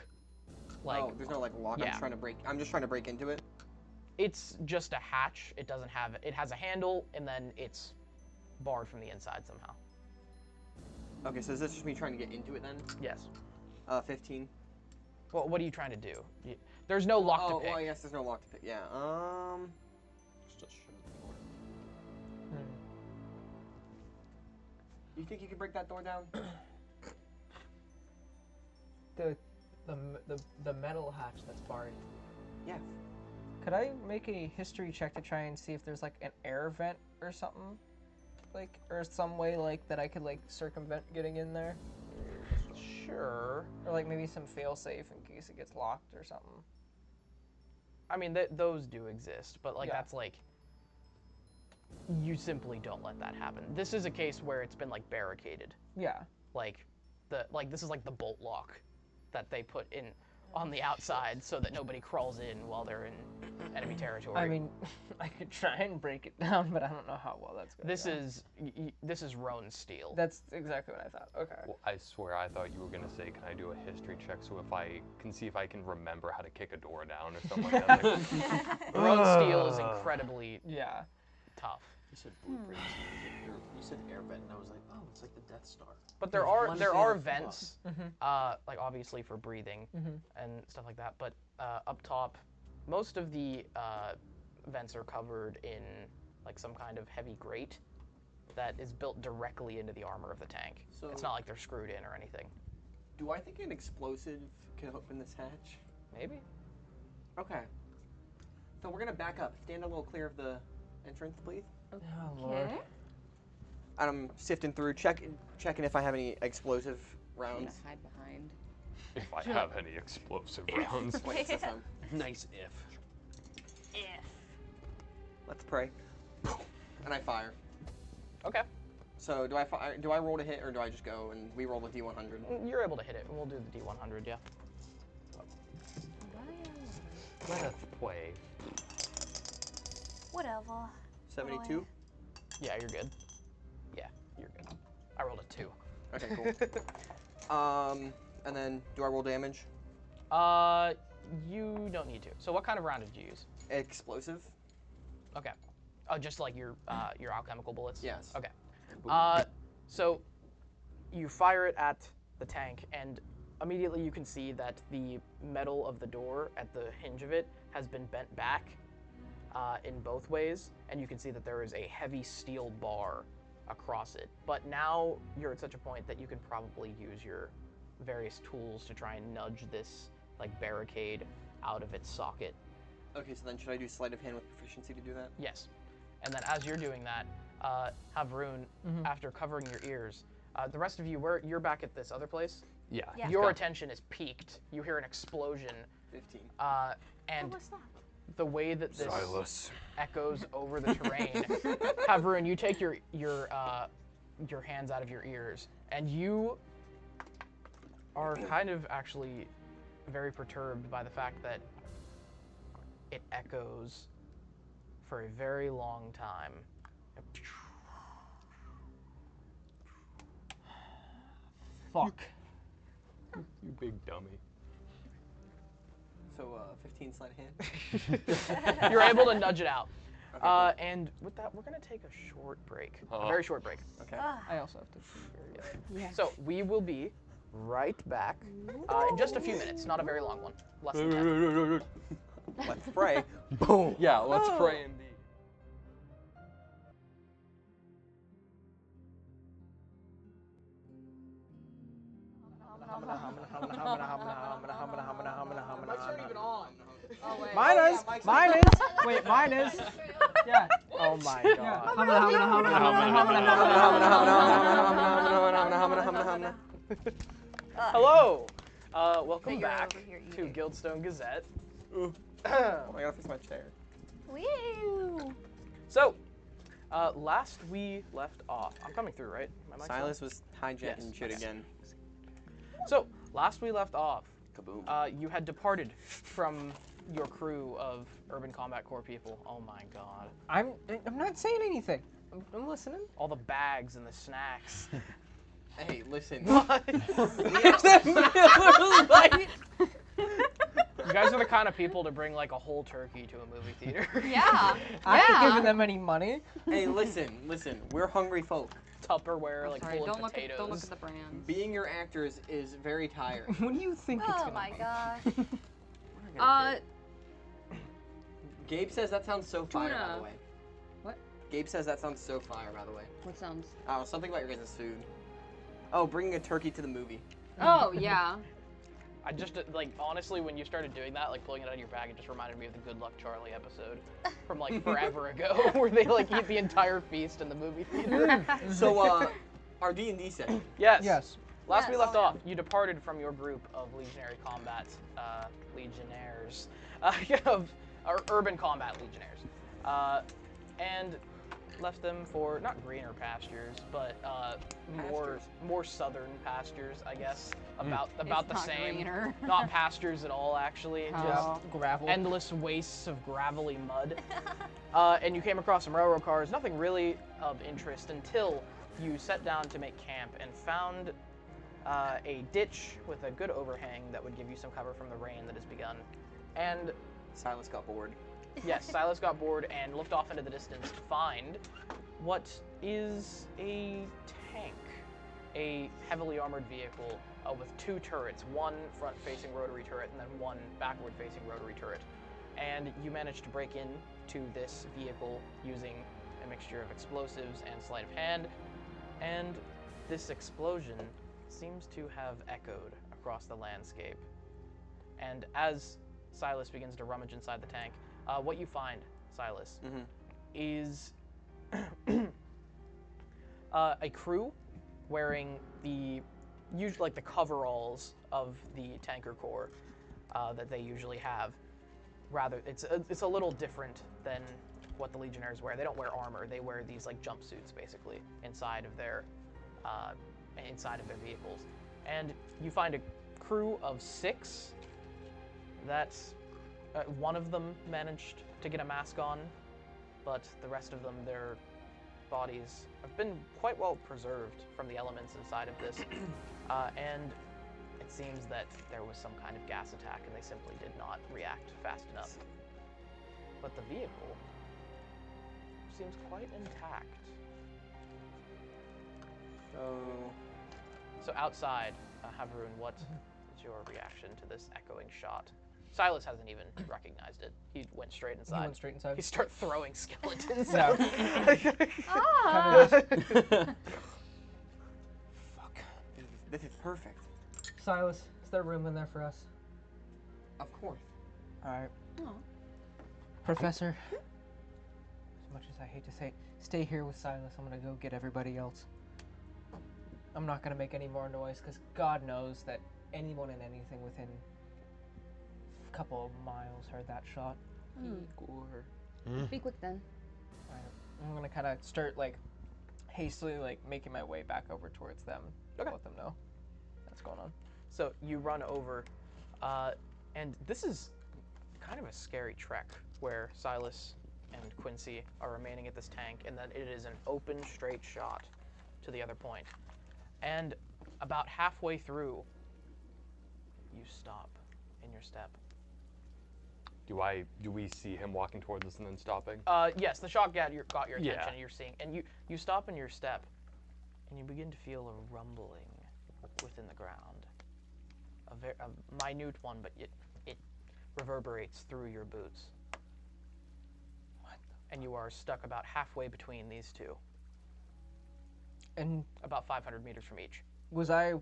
Like, oh, there's no like lock. Yeah. I'm just trying to break into it. It's just a hatch. It doesn't have. It has a handle, and then it's barred from the inside somehow. Okay, so is this just me trying to get into it then? Yes. 15. Well, what are you trying to do? There's no lock to pick. Oh, yes, there's no lock to pick. Yeah. Just shut the door. You think you can break that door down? The metal hatch that's barred. Yeah. Could I make a history check to try and see if there's like an air vent or something? Like, or some way like that I could like circumvent getting in there? Sure. Or like maybe some fail-safe in case it gets locked or something. I mean, those do exist, but like that's like you simply don't let that happen. This is a case where it's been like barricaded. Yeah. Like this is like the bolt lock that they put in on the outside so that nobody crawls in while they're in enemy territory. I mean, I could try and break it down, but I don't know how well that's going to go. This is Roan steel. That's exactly what I thought. Okay. Well, I swear I thought you were going to say, can I do a history check so if I can see if I can remember how to kick a door down or something like that? Like, Roan steel is incredibly tough. You said blueprints. You said air vent, and I was like, oh, it's like the Death Star. But there are vents, like obviously for breathing and stuff like that. But up top, most of the vents are covered in like some kind of heavy grate that is built directly into the armor of the tank. So it's not like they're screwed in or anything. Do I think an explosive can open this hatch? Maybe. Okay. So we're gonna back up. Stand a little clear of the entrance, please. Oh, Lord. I'm sifting through, checking if I have any explosive rounds. Hide behind. If I have any explosive rounds. Nice if. Let's pray. And I fire. Okay. So do I roll to hit, or do I just go and we roll the D100? You're able to hit it. We'll do the D100, yeah. Let us play. Whatever. 72? Yeah, you're good. Yeah, you're good. I rolled a 2. Okay, cool. And then do I roll damage? You don't need to. So what kind of round did you use? Explosive. Okay. Oh, just like your alchemical bullets? Yes. Okay. So you fire it at the tank, and immediately you can see that the metal of the door at the hinge of it has been bent back in both ways, and you can see that there is a heavy steel bar across it. But now you're at such a point that you can probably use your various tools to try and nudge this like barricade out of its socket. Okay, so then should I do sleight of hand with proficiency to do that? Yes. And then as you're doing that, Havrun, after covering your ears, the rest of you, you're back at this other place? Yeah. Your attention is peaked. You hear an explosion. 15. And the way that this Silas. echoes over the terrain, Havrun, you take your hands out of your ears, and you are kind of actually very perturbed by the fact that it echoes for a very long time. Fuck. You big dummy. So 15 sleight of hand. You're able to nudge it out. Okay, cool. And with that, we're going to take a short break. A very short break. Okay. I also have to. Yeah. So we will be right back in just a few minutes. Not a very long one. Less than 10. Let's pray. Boom. Yeah, let's pray indeed. Mics aren't even on. Oh, wait. Mine is. Wait, mine is. Yeah. Oh my god. Hello. Welcome back to Gildstone Gazette. I gotta fix my chair. Woo! So, last we left off. I'm coming through, right? My mic's Silas on? was hijacking shit again. So, last we left off, Kaboom. you had departed from your crew of Urban Combat Corps people. Oh my god. I'm not saying anything. I'm listening. All the bags and the snacks. Hey, listen. You guys are the kind of people to bring like a whole turkey to a movie theater. Yeah. I ain't giving them any money. Hey, listen. We're hungry folk. Tupperware, like Sorry, full of don't look potatoes. at the brands. Being your actors is very tiring. What do you think it's Oh gonna my be? gosh. Gabe says that sounds so fire, by Tuna. the way. What? Gabe says that sounds so fire, by the way. What sounds? Oh, something about your guys' food. Oh, bringing a turkey to the movie. Oh, yeah. I just, like, honestly, when you started doing that, like, pulling it out of your bag, it just reminded me of the Good Luck Charlie episode from, like, forever ago, where they, like, eat the entire feast in the movie theater. So, our D&D set. Yes. Yes. Last we Yes. left off, you departed from your group of legionary combat, legionnaires, or urban combat legionnaires, and left them for not greener pastures, but more southern pastures, I guess. About It's the not same. greener. Not pastures at all, actually. Oh. Just Gravel. endless wastes of gravelly mud. And you came across some railroad cars, nothing really of interest until you sat down to make camp and found a ditch with a good overhang that would give you some cover from the rain that has begun. And Silas got bored. yes, Silas got bored and looked off into the distance to find what is a tank, a heavily armored vehicle with two turrets, one front-facing rotary turret and then one backward-facing rotary turret. And you managed to break into this vehicle using a mixture of explosives and sleight of hand, and this explosion seems to have echoed across the landscape. And as Silas begins to rummage inside the tank, what you find, Silas, is a crew wearing the coveralls of the tanker corps that they usually have. Rather, it's a little different than what the legionnaires wear. They don't wear armor. They wear these like jumpsuits basically inside of their vehicles. And you find a crew of 6 that one of them managed to get a mask on, but the rest of them, their bodies have been quite well preserved from the elements inside of this. And it seems that there was some kind of gas attack and they simply did not react fast enough. But the vehicle seems quite intact. So outside, Havrun, what is your reaction to this echoing shot? Silas hasn't even recognized it. He went straight inside. He went straight inside. He started throwing skeletons No. out. Fuck. This is perfect. Silas, is there room in there for us? Of course. Alright. Aw. Professor, as much as I hate to say it, stay here with Silas. I'm gonna go get everybody else. I'm not gonna make any more noise, because God knows that anyone and anything within a couple of miles heard that shot. Be quick then. I'm gonna kind of start, like, hastily, like, making my way back over towards them to let them know what's going on. So you run over, and this is kind of a scary trek where Silas and Quincy are remaining at this tank, and then it is an open, straight shot to the other point. And about halfway through, you stop in your step. Do we see him walking towards us and then stopping? Yes, the shot got your attention, Yeah. and you're seeing, and you stop in your step, and you begin to feel a rumbling within the ground. A minute one, but it reverberates through your boots. And you are stuck about halfway between these two. And about 500 meters from each. Was I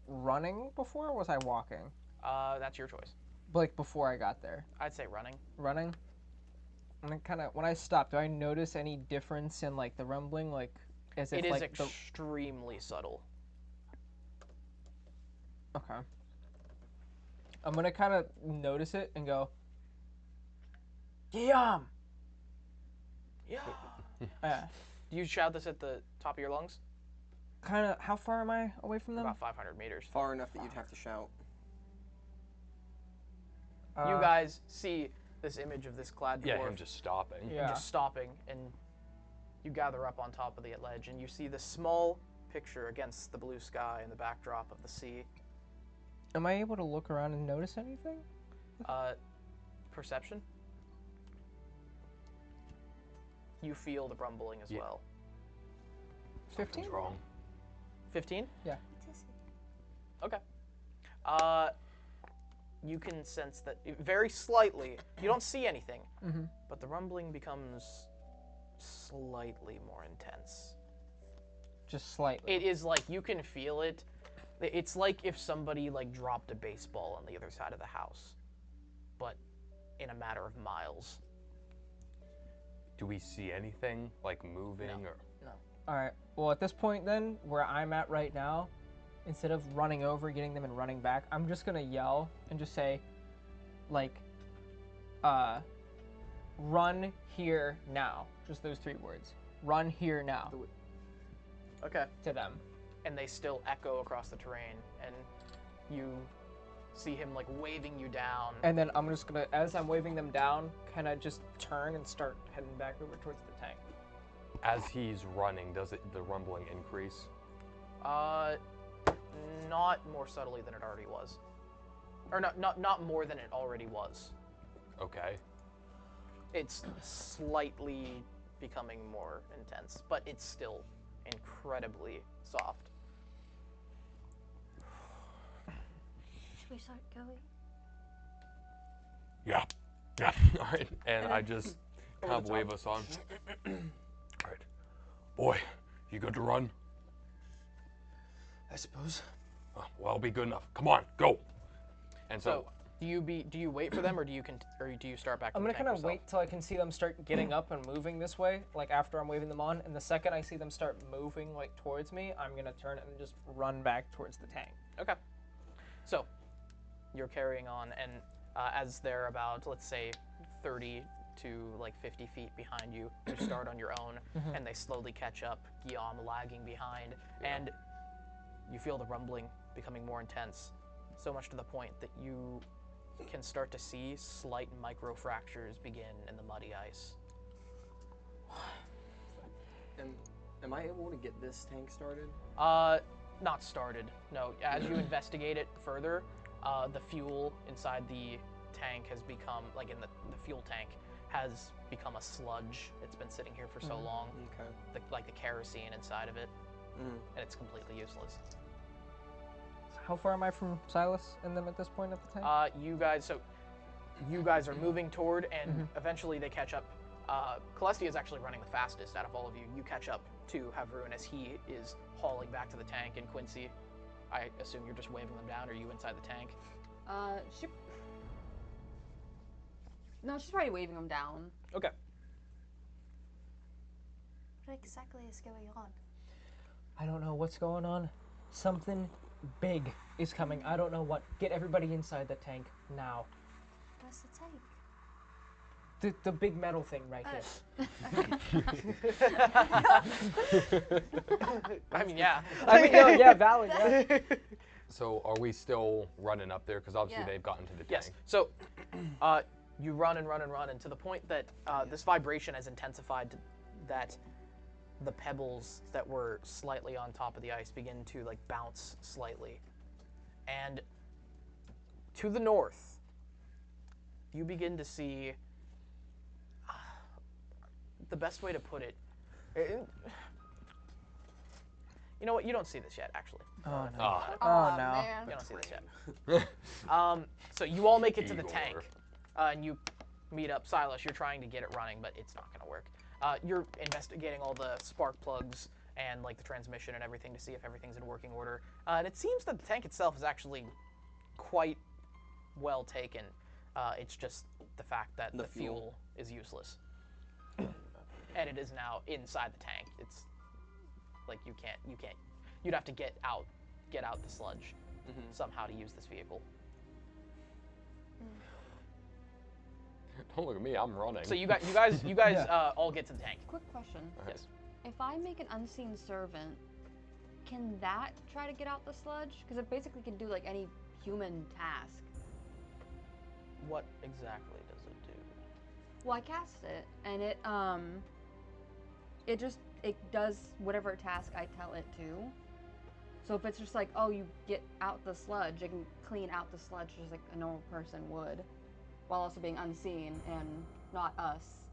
running before, or was I walking? That's your choice. Like, before I got there? I'd say running. Running? And when I stopped, do I notice any difference in, like, the rumbling? Like, as if, it is like, extremely subtle. Okay. I'm gonna kind of notice it and go, Guillaume! Yeah. Yeah. Do you shout this at the top of your lungs? Kind of, how far am I away from them? About 500 meters. Far enough that you'd have to shout. You guys see this image of this clad dwarf. Yeah, him just stopping. Yeah. Just stopping, and you gather up on top of the ledge, and you see this small picture against the blue sky and the backdrop of the sea. Am I able to look around and notice anything? Perception? You feel the rumbling as well. 15? Wrong. 15? Yeah. Okay. You can sense that very slightly. You don't see anything, but the rumbling becomes slightly more intense. Just slightly. It is like you can feel it. It's like if somebody like dropped a baseball on the other side of the house, but in a matter of miles. Do we see anything like moving or? No. All right. Well, at this point, then, where I'm at right now, instead of running over, getting them, and running back, I'm just gonna yell and just say, like, run here now. Just those 3 words. Run here now. Okay. To them. And they still echo across the terrain, and you see him like waving you down. And then I'm just gonna, as I'm waving them down, kind of just turn and start heading back over towards the tank. As he's running, does the rumbling increase? Not more subtly than it already was. Or not more than it already was. Okay. It's slightly becoming more intense, but it's still incredibly soft. Should we start going? Yeah. Yeah. All right. And I just kind of wave us on. All right. Boy, you good to run? I suppose. Well, be good enough. Come on, go. And So do you wait for them, or do you start back? To I'm the gonna tank kind of yourself? wait till I can see them start getting up and moving this way, like after I'm waving them on. And the second I see them start moving like towards me, I'm gonna turn and just run back towards the tank. Okay. So you're carrying on, and as they're about, let's say, 30 to like 50 feet behind you, you start on your own, and they slowly catch up. Guillaume lagging behind, and you feel the rumbling becoming more intense, so much to the point that you can start to see slight microfractures begin in the muddy ice. Am I able to get this tank started? Not started. No. As you investigate it further, the fuel inside the tank has become, like in the fuel tank, has become a sludge. It's been sitting here for so long. Okay. Like the kerosene inside of it, and it's completely useless. How far am I from Silas and them at this point at the tank? You guys are moving toward, and eventually they catch up. Celestia is actually running the fastest out of all of you. You catch up to Havrun as he is hauling back to the tank, and Quincy, I assume you're just waving them down. Are you inside the tank? Ship. No, she's probably waving them down. Okay. What exactly is going on? I don't know what's going on. Something big is coming. I don't know what. Get everybody inside the tank now. Where's the tank? The big metal thing right here. I mean, yeah. Yeah, valid, yeah. So are we still running up there? Because obviously they've gotten to the tank. Yes. So you run and run and run, and to the point that this vibration has intensified that the pebbles that were slightly on top of the ice begin to like bounce slightly. And to the north, you begin to see the best way to put it. You know what? You don't see this yet, actually. Oh no. Oh, no. Man. You don't see this yet. So you all make it to the tank, and you meet up. Silas, you're trying to get it running, but it's not going to work. You're investigating all the spark plugs and like the transmission and everything to see if everything's in working order. And it seems that the tank itself is actually quite well taken. It's just the fact that the fuel is useless. And it is now inside the tank. It's like you can't. You'd have to get out the sludge somehow to use this vehicle. Don't look at me, I'm running. So you guys all get to the tank. Quick question. Yes. If I make an unseen servant, can that try to get out the sludge? Because it basically can do like any human task. What exactly does it do? Well, I cast it, and it does whatever task I tell it to. So if it's just like, oh, you get out the sludge, it can clean out the sludge just like a normal person would, while also being unseen and not us.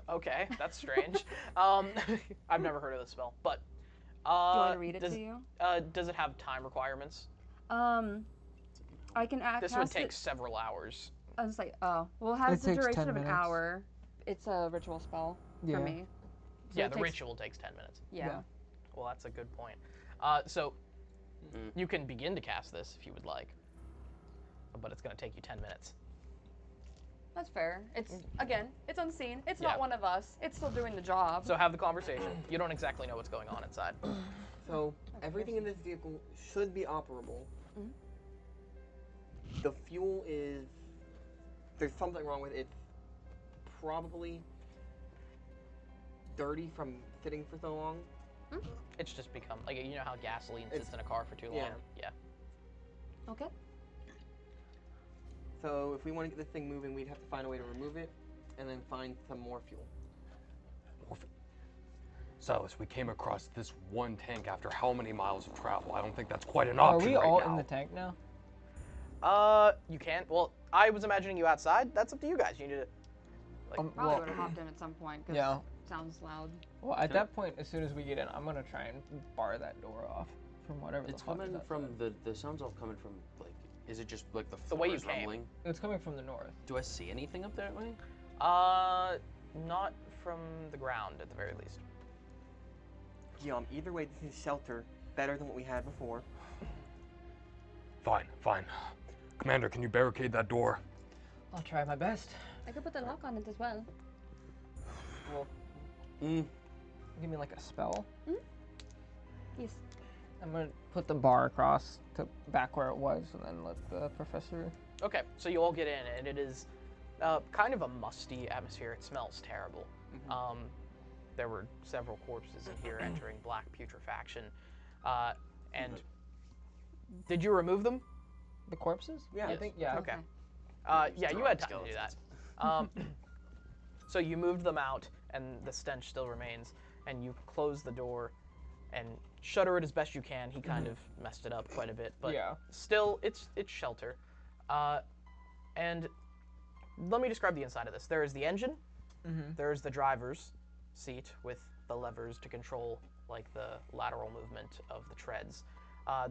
Okay, that's strange. I've never heard of this spell, but do you want to read it to you? Does it have time requirements? I can cast This would take several hours. I was like, oh, well, it has the duration of an hour. It's a ritual spell for me. So yeah, the ritual takes 10 minutes. Yeah. Well, that's a good point. So you can begin to cast this if you would like, but it's going to take you 10 minutes. That's fair. It's it's unseen. It's not one of us. It's still doing the job. So have the conversation. You don't exactly know what's going on inside. So everything in this vehicle should be operable. The fuel is... There's something wrong with it. It's probably dirty from sitting for so long. It's just become, like, you know how gasoline sits in a car for too long? Yeah. Okay. So if we want to get this thing moving, we'd have to find a way to remove it, and then find some more fuel. Silas, we came across this one tank after how many miles of travel? I don't think that's quite an option. Are we all in the tank now? You can't. Well, I was imagining you outside. That's up to you guys. You need to. Like, Probably would have hopped in at some point. Cause it sounds loud. Well, at that point, as soon as we get in, I'm gonna try and bar that door off from whatever. It's coming from the sound's all coming from like. Is it just like the way you rumbling? came? It's coming from the north. Do I see anything up that way? Not from the ground at the very least. Either way, this is shelter. Better than what we had before. Fine. Commander, can you barricade that door? I'll try my best. I could put the lock on it as well. Well, give me like a spell. Yes. I'm gonna put the bar across to back where it was, and then let the professor. Okay, so you all get in, and it is kind of a musty atmosphere. It smells terrible. There were several corpses in here entering black putrefaction. And did you remove them? The corpses? Yeah. I think, yeah. Okay. Yeah, you had time to do that. So you moved them out, and the stench still remains, and you close the door and shutter it as best you can. He kind of messed it up quite a bit, but still, it's shelter. And let me describe the inside of this. There is the engine. There is the driver's seat with the levers to control like the lateral movement of the treads.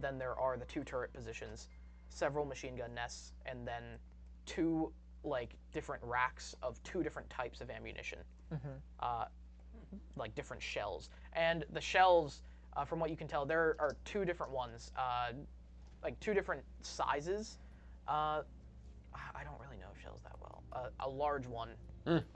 Then there are the 2 turret positions, several machine gun nests, and then 2 like different racks of 2 different types of ammunition, like different shells. And the shells, from what you can tell, there are 2 different ones, like 2 different sizes. I don't really know shells that well. a large one,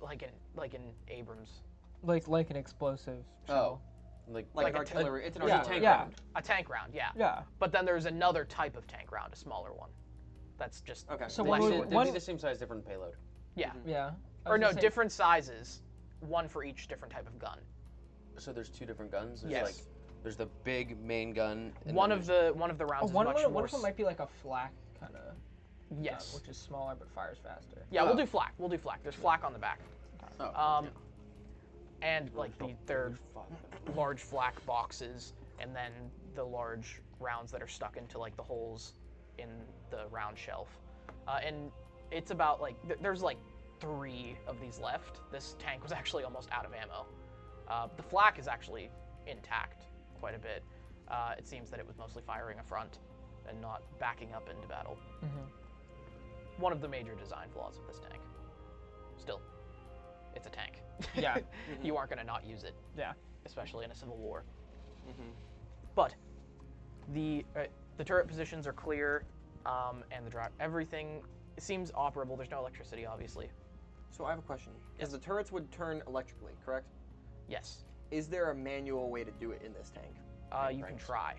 like in Abrams. Like an explosive shell. Like an artillery. It's an Yeah, artillery. yeah. round. A tank round, yeah. Yeah. But then there's another type of tank round, a smaller one. That's just Okay. So less when wood. They'd be the same size, different payload. Yeah. Yeah. I Or was no, gonna say- different sizes, one for each different type of gun. So there's 2 different guns. There's Yes. like there's the big main gun. And One then of there's- the rounds Oh, is one much of more. them might be like a flak kind of. Yes. Which is smaller but fires faster. Yeah, we'll do flak. We'll do flak. There's flak on the back. Oh, And like they're large flak boxes, and then the large rounds that are stuck into like the holes in the round shelf. And it's about like there's like 3 of these left. This tank was actually almost out of ammo. The flak is actually intact quite a bit. It seems that it was mostly firing a front and not backing up into battle. One of the major design flaws of this tank. Still, it's a tank. Yeah. You aren't going to not use it. Yeah. Especially in a civil war. But the turret positions are clear, and the drive, everything seems operable. There's no electricity, obviously. So I have a question. Because the turrets would turn electrically, correct? Yes. Is there a manual way to do it in this tank? You can try.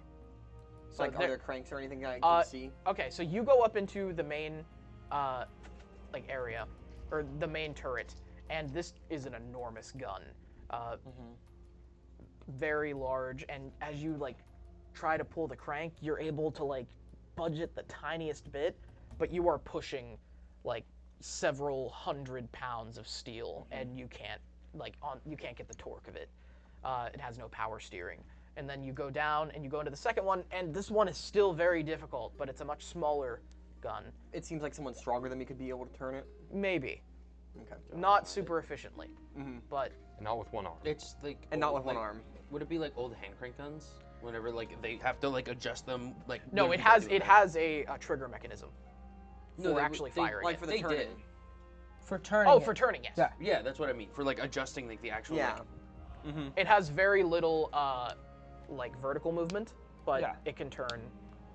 So like, are there cranks or anything I can see? Okay, so you go up into the main, like area, or the main turret, and this is an enormous gun, very large. And as you like try to pull the crank, you're able to like budge it the tiniest bit, but you are pushing like several hundred pounds of steel, and you can't you can't get the torque of it. It has no power steering. And then you go down and you go into the second one, and this one is still very difficult, but it's a much smaller gun. It seems like someone stronger than me could be able to turn it. Maybe. Okay. Not super efficiently, but not with one arm. It's like not with one arm. Would it be like old hand crank guns? Whenever like they have to like adjust them, like no, what it do you has do with a trigger mechanism No, for they- actually they- firing. Like it. for the They turning. did. For turning. Oh, it. for turning, yes. Yeah. Yeah, that's what I mean. For like adjusting like the actual. Yeah. Like, It has very little like vertical movement, but Yeah. it can turn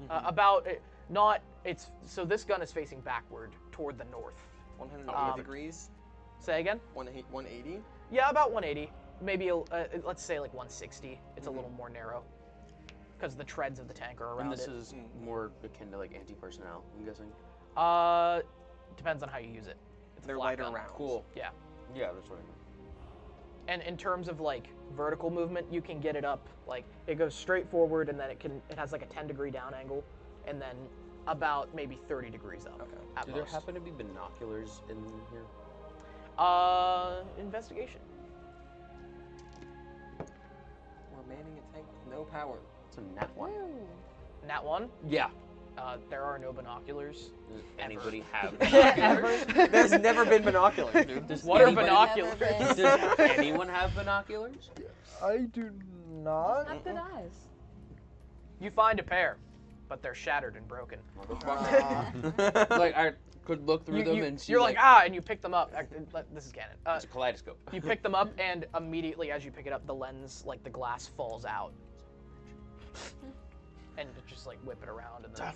about not. It's so this gun is facing backward toward the north. 180 degrees. Say again? 180. Yeah, about 180. Maybe let's say like 160. It's a little more narrow because the treads of the tank are around and this it. is more akin to like anti-personnel, I'm guessing. Depends on how you use it. It's a They're flat lighter gun. rounds. Cool. Yeah. Yeah, that's what I mean. And in terms of like vertical movement, you can get it up like it goes straight forward, and then it has like a 10-degree down angle, and then about maybe 30 degrees up. Okay. At Do most. there happen to be binoculars in here? Investigation. We're manning a tank with no power. It's a nat 1. Nat 1. Yeah. There are no binoculars. Does anybody have binoculars? There's never been binoculars, dude. Does What are anybody- binoculars? Does anyone have binoculars? I do not. Have good eyes. You find a pair, but they're shattered and broken. Like I could look through them and see. You're like and you pick them up. This is canon. It's a kaleidoscope. You pick them up, and immediately as you pick it up, the lens, like the glass, falls out, and you just like whip it around, and then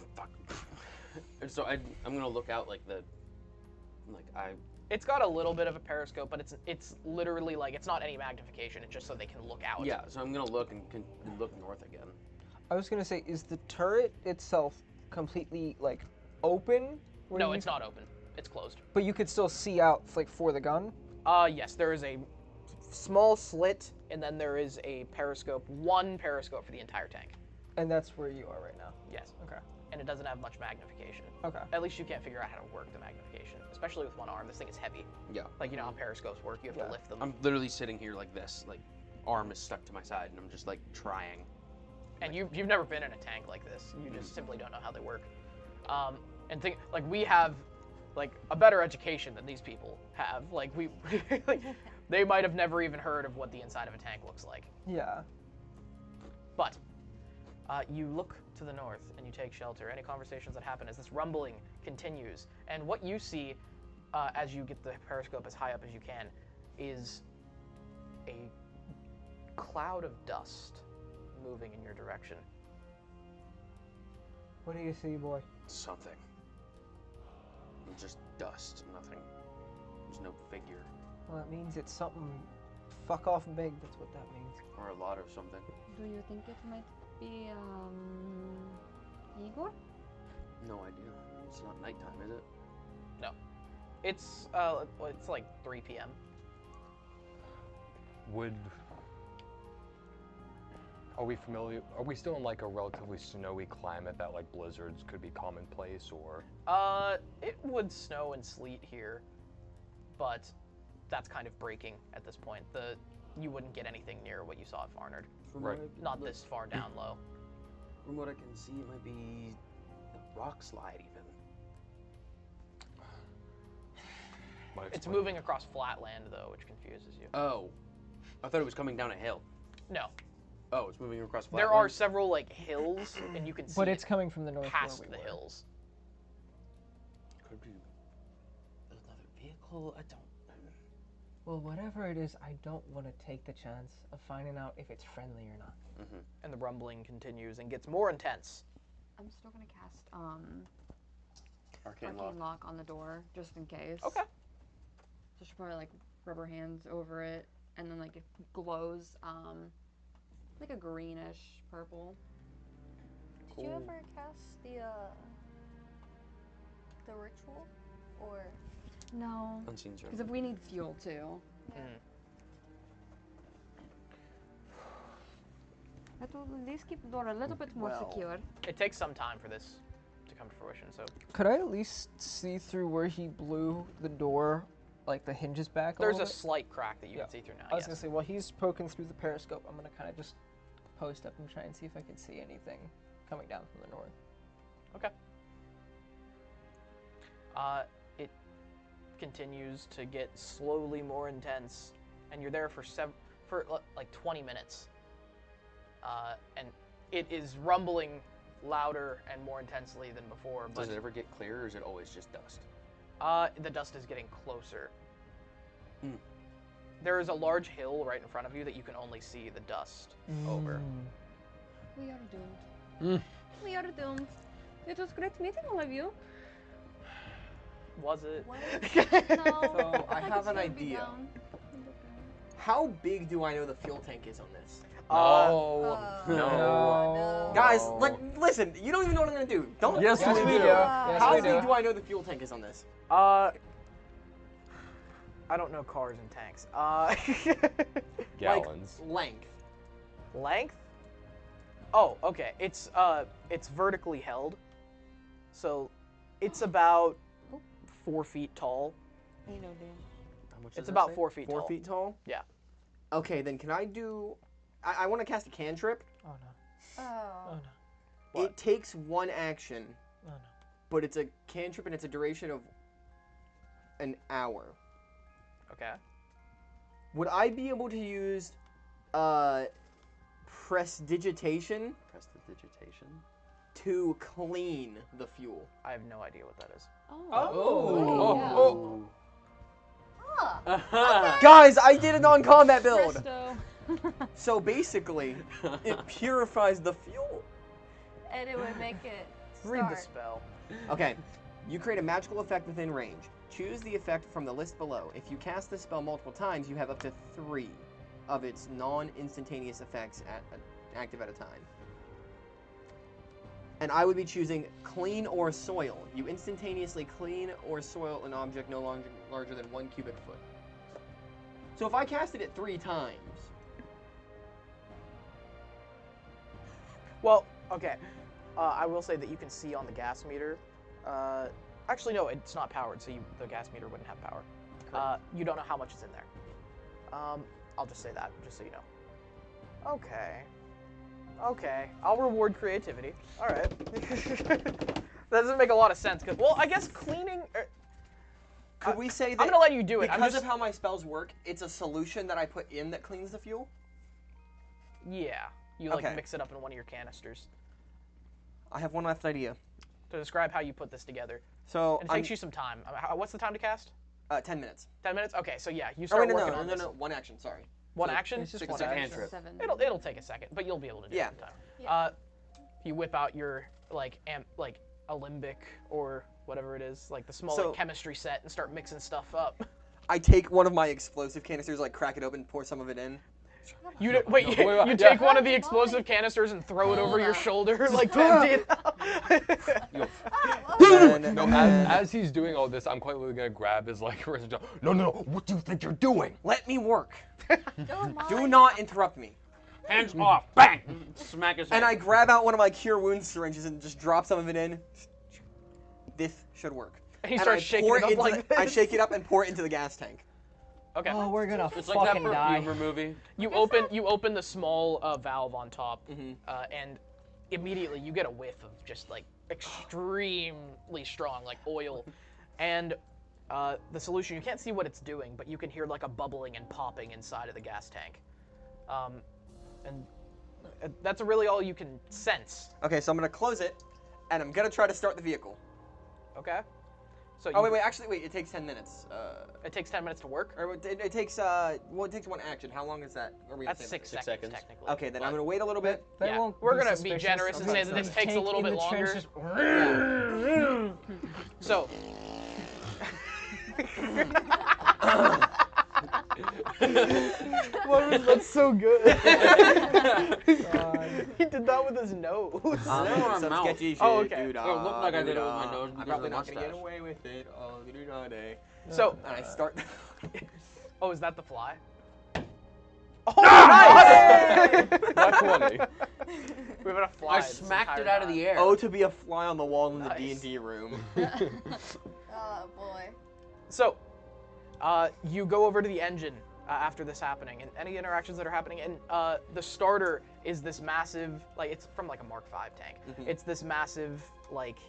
And so I'm gonna look out like it's got a little bit of a periscope, but it's literally like it's not any magnification. It's just so they can look out. Yeah, so I'm gonna look and look north again. I was gonna say, is the turret itself completely like open? where No, you- it's not open. It's closed. But you could still see out like for the gun. Yes, there is a small slit, and then there is a periscope, one periscope for the entire tank. And that's where you are right now. Yes. Okay. And it doesn't have much magnification. Okay. At least you can't figure out how to work the magnification, especially with one arm. This thing is heavy. Yeah. Like, you know how periscopes work, you have to lift them. I'm literally sitting here like this, like arm is stuck to my side, and I'm just like trying. And you've never been in a tank like this. You just simply don't know how they work. And think like we have like a better education than these people have. Like we, like, they might have never even heard of what the inside of a tank looks like. Yeah. But you look to the north and you take shelter. Any conversations that happen as this rumbling continues, and what you see as you get the periscope as high up as you can is a cloud of dust moving in your direction. What do you see, boy? Something. Just dust, nothing. There's no figure. Well, that means it's something fuck off big. That's what that means. Or a lot of something. Do you think it might be, Igor? No idea. It's not nighttime, is it? No. It's like 3 p.m. Are we familiar? Are we still in like a relatively snowy climate that like blizzards could be commonplace, or? It would snow and sleet here, but that's kind of breaking at this point. You wouldn't get anything near what you saw at Farnard. Not this far down low. From what I can see, it might be the rock slide even. It's moving across flat land though, which confuses you. Oh, I thought it was coming down a hill. No. Oh, it's moving across flat There land? are several like hills, and you can see. But it's coming from the north past where we the were. hills. Could be another vehicle. I don't. Well, whatever it is, I don't want to take the chance of finding out if it's friendly or not. And the rumbling continues and gets more intense. I'm still gonna cast Arcane lock on the door just in case. Okay. So she'll probably like rub her hands over it, and then like it glows like a greenish purple. Did you ever cast the ritual, or? No. Unseen servant. Because if we need fuel too. Yeah. That will at least keep the door a little bit more secure. It takes some time for this to come to fruition, so. Could I at least see through where he blew the door, like the hinges back? There's a slight crack that you can see through now. I was gonna say, while he's poking through the periscope, I'm gonna kind of just post up and try and see if I can see anything coming down from the north. Okay. It continues to get slowly more intense, and you're there for like 20 minutes. And it is rumbling louder and more intensely than before. But Does it ever get clear, or is it always just dust? The dust is getting closer. There is a large hill right in front of you that you can only see the dust over. We are doomed. We are doomed. It was great meeting all of you. Was it? So I have an idea. How big do I know the fuel tank is on this? No. Guys, listen. You don't even know what I'm gonna do. Don't. Yes, we do. Yes, How we big do. do I know the fuel tank is on this? I don't know cars and tanks. Gallons. Like length. Length? Oh, okay. It's vertically held, so it's about 4 feet tall. You know, Dan. How much It's does it about say? 4 feet tall. 4 feet tall? Yeah. Okay, then can I do... I want to cast a cantrip. Oh no. Oh. Oh no. What? It takes 1 action, Oh no. but it's a cantrip and it's a duration of an hour. Okay. Would I be able to use prestidigitation Prestidigitation? to clean the fuel? I have no idea what that is. Oh. Guys, I did a non-combat build! Presto. So basically, it purifies the fuel. And it would make it Read the start. spell. Okay, you create a magical effect within range. Choose the effect from the list below. If you cast this spell multiple times, you have up to 3 of its non-instantaneous effects active at a time. And I would be choosing clean or soil. You instantaneously clean or soil an object no longer larger than 1 cubic foot. So if I casted it 3 times, Well, okay. I will say that you can see on the gas meter. Actually, no, it's not powered, so the gas meter wouldn't have power. You don't know how much is in there. I'll just say that, just so you know. Okay. Okay. I'll reward creativity. All right. That doesn't make a lot of sense. Well, I guess cleaning. could we say that I'm gonna let you do it. because of how my spells work, it's a solution that I put in that cleans the fuel? Yeah. You like Okay. mix it up in one of your canisters. I have one last idea. To describe how you put this together. So And it takes you some time. What's the time to cast? 10 minutes. 10 minutes? Okay, so yeah, you Oh, start wait, working on no, this. 1 action, sorry. One So action? it's just Just one one action. action. 7. It'll take a second, but you'll be able to do it in time. Yeah. You whip out your like alembic or whatever it is, like the small So- like, chemistry set, and start mixing stuff up. I take one of my explosive canisters, like crack it open, pour some of it in. You take one of the explosive canisters and throw it over your shoulder, like to empty it out. As he's doing all this, I'm quite literally gonna grab his like wrist. No, what do you think you're doing? Let me work. Do not interrupt me. Hands off! Bang! Smack his head. And I grab out one of my cure wounds syringes and just drop some of it in. This should work. And you start shaking it up like this. I shake it up and pour it into the gas tank. Okay. Oh, we're gonna it's fucking like that die. movie. You open the small valve on top, and immediately you get a whiff of just like extremely strong like oil, and the solution. You can't see what it's doing, but you can hear like a bubbling and popping inside of the gas tank, and that's really all you can sense. Okay, so I'm gonna close it, and I'm gonna try to start the vehicle. Okay. So oh wait, it takes 10 minutes. It takes 10 minutes to work? Or it takes, well, it takes one action. How long is that? That's 6 seconds, technically. Okay, then I'm going to wait a little bit. Yeah. We're going to be generous and say that this takes a little bit longer. So. That's so good. He did that with his nose. Some sketchy shit, okay. dude. It looked like I did it with my nose I'm because probably of the not going to get mustache. away with it. Oh, day. So, and I start. Oh, is that the fly? Oh, nice! That's 20. We have a fly. I smacked it out of the air. Oh, to be a fly on the wall in the D&D room. Oh boy. So, you go over to the engine after this happening, and any interactions that are happening, and the starter is this massive, like it's from like a Mark V tank. It's this massive, like,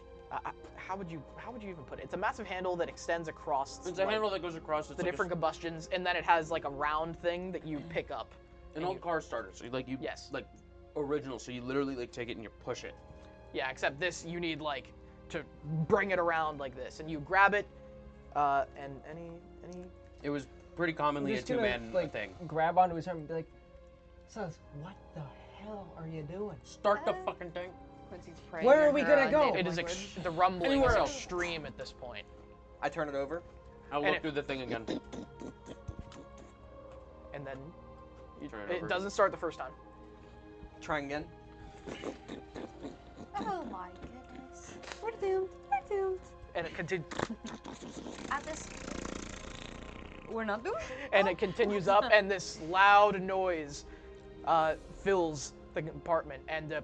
how would you even put it? It's a massive handle that extends across. It's a handle that goes across the different combustions, and then it has like a round thing that you pick up. An old car starter, so like original, so you literally like take it and you push it. Yeah, except this you need like to bring it around like this, and you grab it, and any. It was pretty commonly a two-man thing. Grab onto his arm and be like, "Sus, what the hell are you doing? Start the fucking thing." Where are we gonna go? It is the rumbling is extreme at this point. I turn it over. I'll look through the thing again. And then it doesn't start the first time. Trying again. Oh my goodness. We're doomed. We're doomed. And it continues. At this. We're not doomed. And it continues up, and this loud noise fills the compartment, and.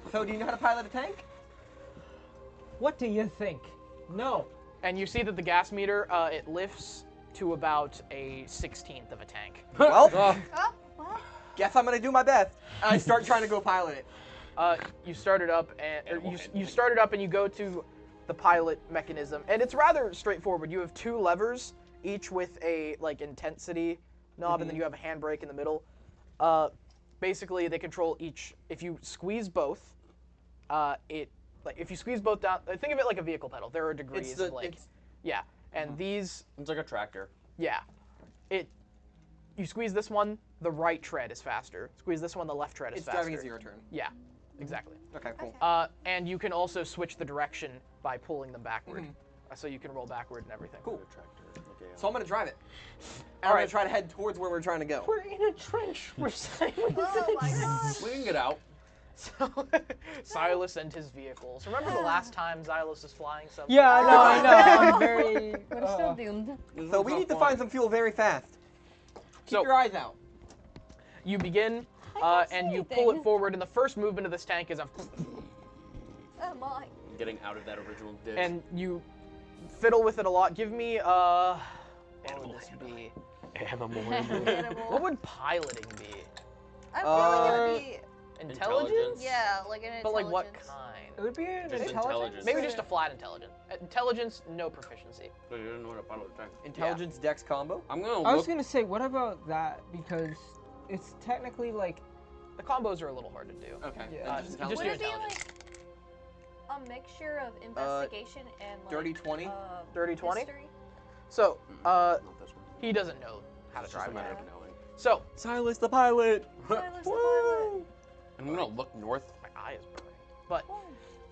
So, do you know how to pilot a tank? What do you think? No. And you see that the gas meter, it lifts to about a 16th of a tank. Well, guess I'm gonna do my best. And I start trying to go pilot it. You start it up, and you start it up, and you go to the pilot mechanism, and it's rather straightforward. You have two levers, each with a like intensity knob, and then you have a handbrake in the middle. Basically, they control each. If you squeeze both, if you squeeze both down, think of it like a vehicle pedal. There are degrees of like, yeah, and these. It's like a tractor. Yeah, you squeeze this one, the right tread is faster. Squeeze this one, the left tread is faster. It's driving a zero turn. Yeah, exactly. Okay, cool. And you can also switch the direction by pulling them backward, so you can roll backward and everything. Cool. So I'm gonna drive it. And I'm gonna try to head towards where we're trying to go. We're in a trench. We're sideways. Oh my god. We can get out. So, Silas and his vehicles. Remember the last time Silas was flying something? Yeah, I know. I'm very. We're still doomed. So we need to find some fuel very fast. Keep your eyes out. You begin, and you pull it forward, and the first movement of this tank is a. Oh my. Getting out of that original ditch. And you fiddle with it a lot. Give me what would this be? Animal. What would piloting be? I feel like it would be. Intelligence? Yeah, like an intelligence. But like what kind? It would be an intelligence. Maybe just a flat intelligence. Intelligence, no proficiency. So you didn't know how to pilot a tank. Intelligence dex combo? I'm gonna I was gonna say, what about that? Because it's technically like. The combos are a little hard to do. Okay. Yeah. Just Would do it be intelligence. like a mixture of investigation and like dirty 20? Dirty 20? history? So, Not this one. he doesn't know how to It's just drive a matter it. of knowing. So, Silas the pilot! Silas the pilot. I'm gonna look north. my eye is burning.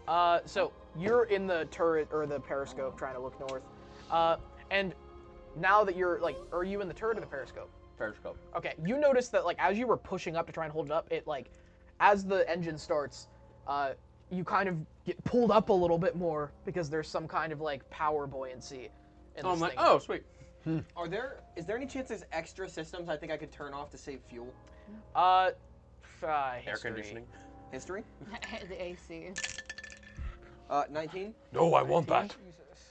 But, so you're in the turret or the periscope trying to look north, And now that you're like, are you in the turret or the periscope? Periscope. Okay, you notice that like as you were pushing up to try and hold it up, it like, as the engine starts, you kind of get pulled up a little bit more because there's some kind of like power buoyancy in this thing. Oh, sweet. Is there any chance there's extra systems I think I could turn off to save fuel? Air History. conditioning. History? The AC. 19. No, I want that.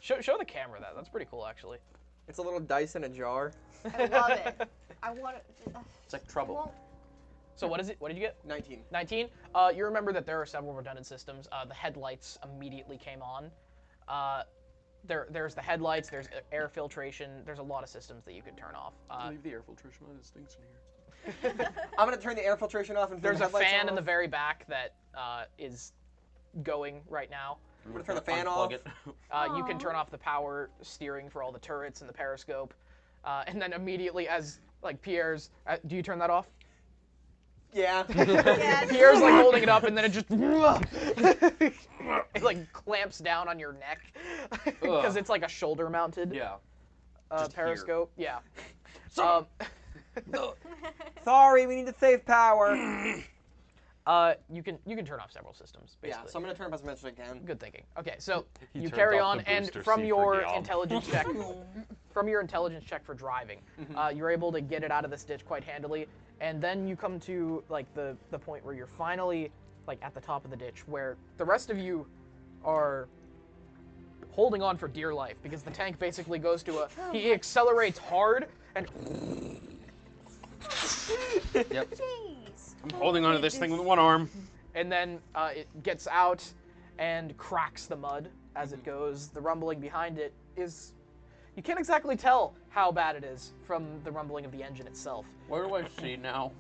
Show the camera that. That's pretty cool, actually. It's a little dice in a jar. I love it. I want it. It's like trouble. So what is it? What did you get? 19. 19. You remember that there are several redundant systems. The headlights immediately came on. There's the headlights. There's air filtration. There's a lot of systems that you could turn off. Leave the air filtration on. It stinks in here. I'm gonna turn the air filtration off and there's a fan off. in the very back that is going right now. I'm gonna turn the fan off. You can turn off the power steering for all the turrets and the periscope, and then immediately, as like Pierre's, do you turn that off? Yeah. Pierre's like holding it up, and then it just it like clamps down on your neck because it's like a shoulder mounted. Yeah. Periscope. Yeah. Sorry, we need to save power. You can turn off several systems, basically. Yeah, so I'm gonna turn off as much as I can. Good thinking. Okay, so He you turns carry off on, the and booster from seat your for Guillaume. intelligence check, for driving, you're able to get it out of this ditch quite handily, and then you come to like the point where you're finally like at the top of the ditch, where the rest of you are holding on for dear life because the tank basically goes to he accelerates hard and. Yep. I'm holding onto this thing with one arm. And then it gets out and cracks the mud as it goes. The rumbling behind it is... You can't exactly tell how bad it is from the rumbling of the engine itself. Where do I see now?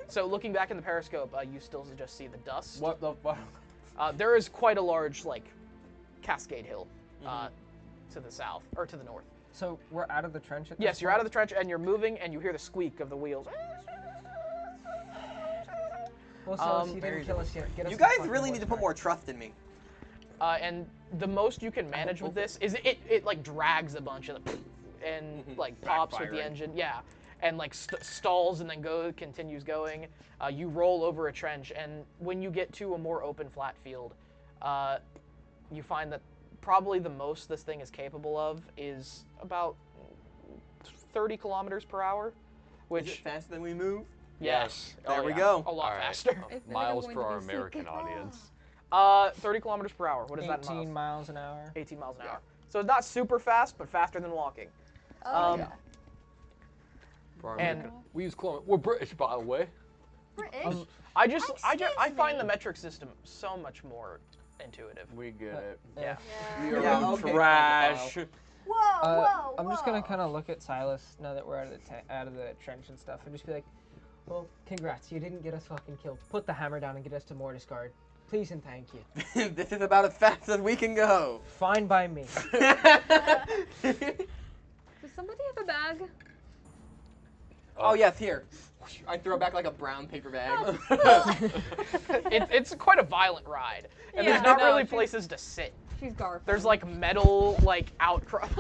So looking back in the periscope, you still just see the dust. What the fuck? There is quite a large, like, cascade hill to the south, or to the north. So we're out of the trench at this Yes, you're point? out of the trench, and you're moving, and you hear the squeak of the wheels. Well, Silas, you didn't kill us yet. Get us You the guys fucking really need to put horseback. more trust in me. And the most you can manage with this is it like drags a bunch of the and like pops with the Backfiring. engine, yeah, and like stalls and then continues going. You roll over a trench, and when you get to a more open flat field, you find that probably the most this thing is capable of is about 30 kilometers per hour, which Is it faster than we move? yes, There we yeah, go. a lot All right. faster. Miles for our American audience. 30 kilometers per hour. What is that in 18 miles? miles an hour. 18 miles an hour. So it's not super fast, but faster than walking. Oh, yeah. For our And- American. We use kilometers. We're British, by the way. British. I find the metric system so much more intuitive. We get it. Yeah. You're Yeah, okay, trash. Whoa. I'm just gonna kind of look at Silas now that we're out of the trench and stuff, and just be like, "Well, congrats, you didn't get us fucking killed. Put the hammer down and get us to Mortis Guard, please and thank you." This is about as fast as we can go. Fine by me. Does somebody have a bag? Oh yes, here. I throw back like a brown paper bag. It's quite a violent ride, and Yeah, there's not no, really she's- places to sit. She's Garf. There's like metal like outcrop.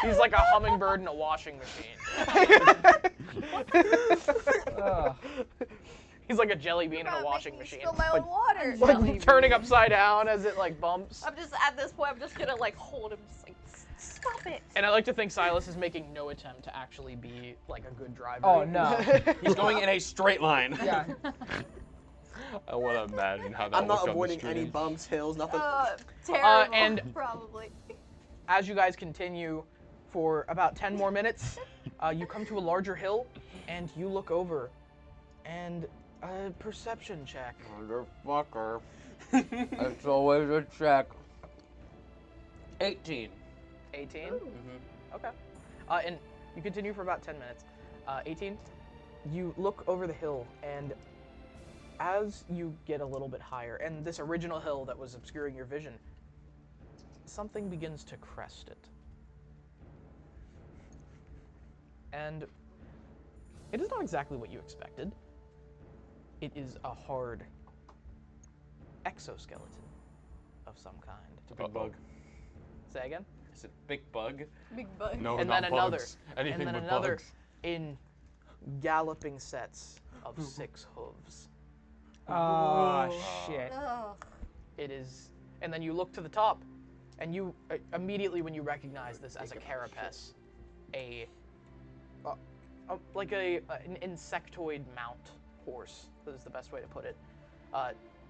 He's like a hummingbird in a washing machine. He's like a jelly bean in a washing machine. Spill my own water. Like turning upside down as it like bumps. I'm just at this point. I'm just gonna like hold him, just like stop it. And I like to think Silas is making no attempt to actually be like a good driver. Oh no. He's going in a straight line. Yeah. I want to imagine how that I'm looked not on the avoiding any stream. bumps, hills, nothing. Terrible. and- probably. As you guys continue for about 10 more minutes, you come to a larger hill, and you look over, and a perception check. Motherfucker. It's always a check. 18. 18? Mm-hmm. Okay. And you continue for about 10 minutes. 18, you look over the hill, and as you get a little bit higher, and this original hill that was obscuring your vision, something begins to crest it. And it is not exactly what you expected. It is a hard exoskeleton of some kind. It's a big bug. Say again? Is it big bug? Big bug. No, And not then bugs. another. Anything And then but another bugs. in galloping sets of 6 hooves. Oh, shit. Ugh. It is, and then you look to the top, and you immediately when you recognize this as a carapace, like an insectoid mount horse. That is the best way to put it.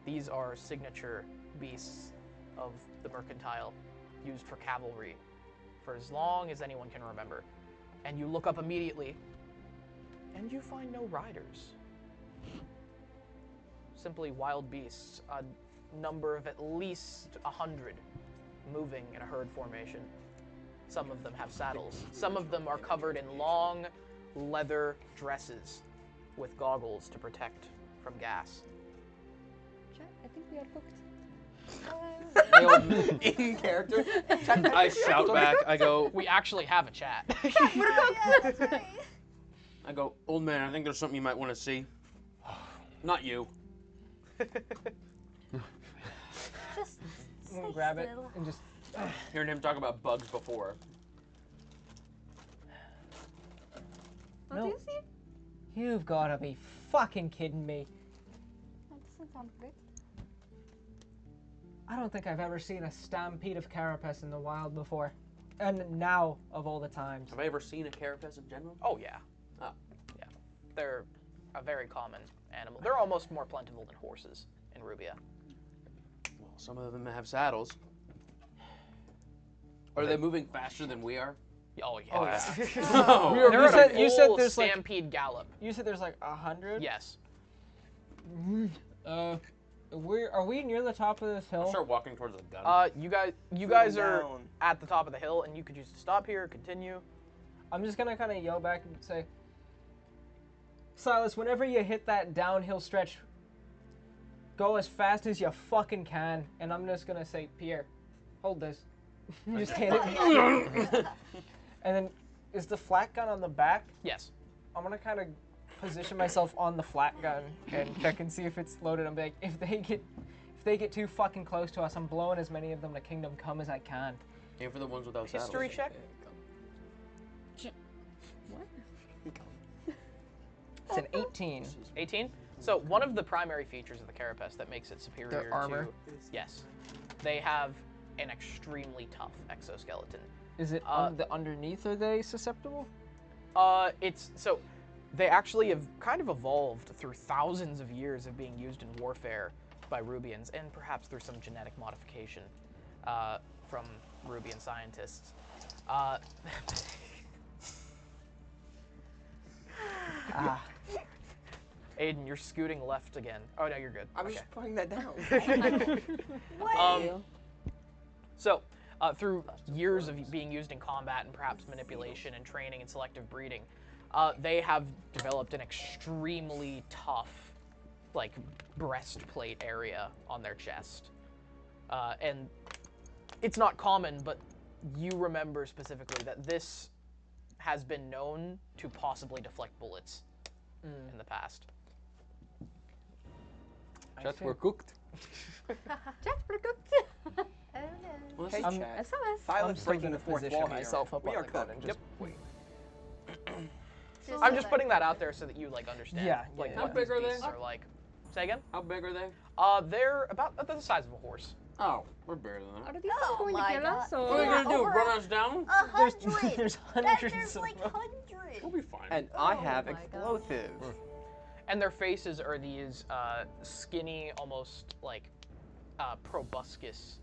These are signature beasts of the mercantile, used for cavalry, for as long as anyone can remember. And you look up immediately, and you find no riders. Simply wild beasts, a number of at least 100 moving in a herd formation. Some of them have saddles. Some of them are covered in long leather dresses with goggles to protect from gas. Chat, I think we are booked. In character. I shout back. I go. We actually have a chat. I go. Old man, I think there's something you might want to see. Not you. Just I'm gonna stay grab it still. and just. Hearing him talk about bugs before. What No. do you see? You've gotta be fucking kidding me. That doesn't sound great. I don't think I've ever seen a stampede of carapace in the wild before. And now, of all the times. Have I ever seen a carapace in general? Oh yeah. Oh. Yeah. They're a very common animal. They're almost more plentiful than horses in Rubia. Well, some of them have saddles. Are they moving faster than we are? Oh yeah. Oh, yeah. No. You said there's like stampede gallop. You said there's like 100. Yes. Are we near the top of this I'll hill? start walking towards the gun. You guys are down. at the top of the hill, and you could choose to stop here, continue. I'm just gonna kind of yell back and say, Silas, whenever you hit that downhill stretch, go as fast as you fucking can. And I'm just gonna say, Pierre, hold this. Just hand it. And then, is the flat gun on the back? Yes. I'm gonna kind of position myself on the flat gun and check and see if it's loaded. I'm like, if they get too fucking close to us, I'm blowing as many of them to Kingdom Come as I can. Aim for the ones without saddles. History check. What? It's an 18. 18. So one of the primary features of the carapace that makes it superior Their armor? to yes, they have an extremely tough exoskeleton. Is it underneath? Are they susceptible? It's so they actually have kind of evolved through thousands of years of being used in warfare by Rubians, and perhaps through some genetic modification from Rubian scientists. Aiden, you're scooting left again. Oh no, you're good. I was just putting that down. So, through years of being used in combat and perhaps manipulation and training and selective breeding, they have developed an extremely tough, like, breastplate area on their chest. And it's not common, but you remember specifically that this has been known to possibly deflect bullets in the past. Jets were cooked. Jets were cooked. Oh no. Well, Hey, this is SMS. I'm Silence still breaking gonna the fourth position wall here. myself up We on are the gun cooked. and just wait. I'm just putting that out there so that you like understand. Yeah, Like yeah. what How big these are they? beasts are like. Say again? How big are they? They're about the size of a horse. Oh, we're bigger than that. Are these Oh going to my kill us? God. Or? What are you gonna do? over Run us down? 100. There's That- hundreds There's of like them. 100. We'll be fine. And I Oh have my God. explosives. And their faces are these skinny, almost like proboscis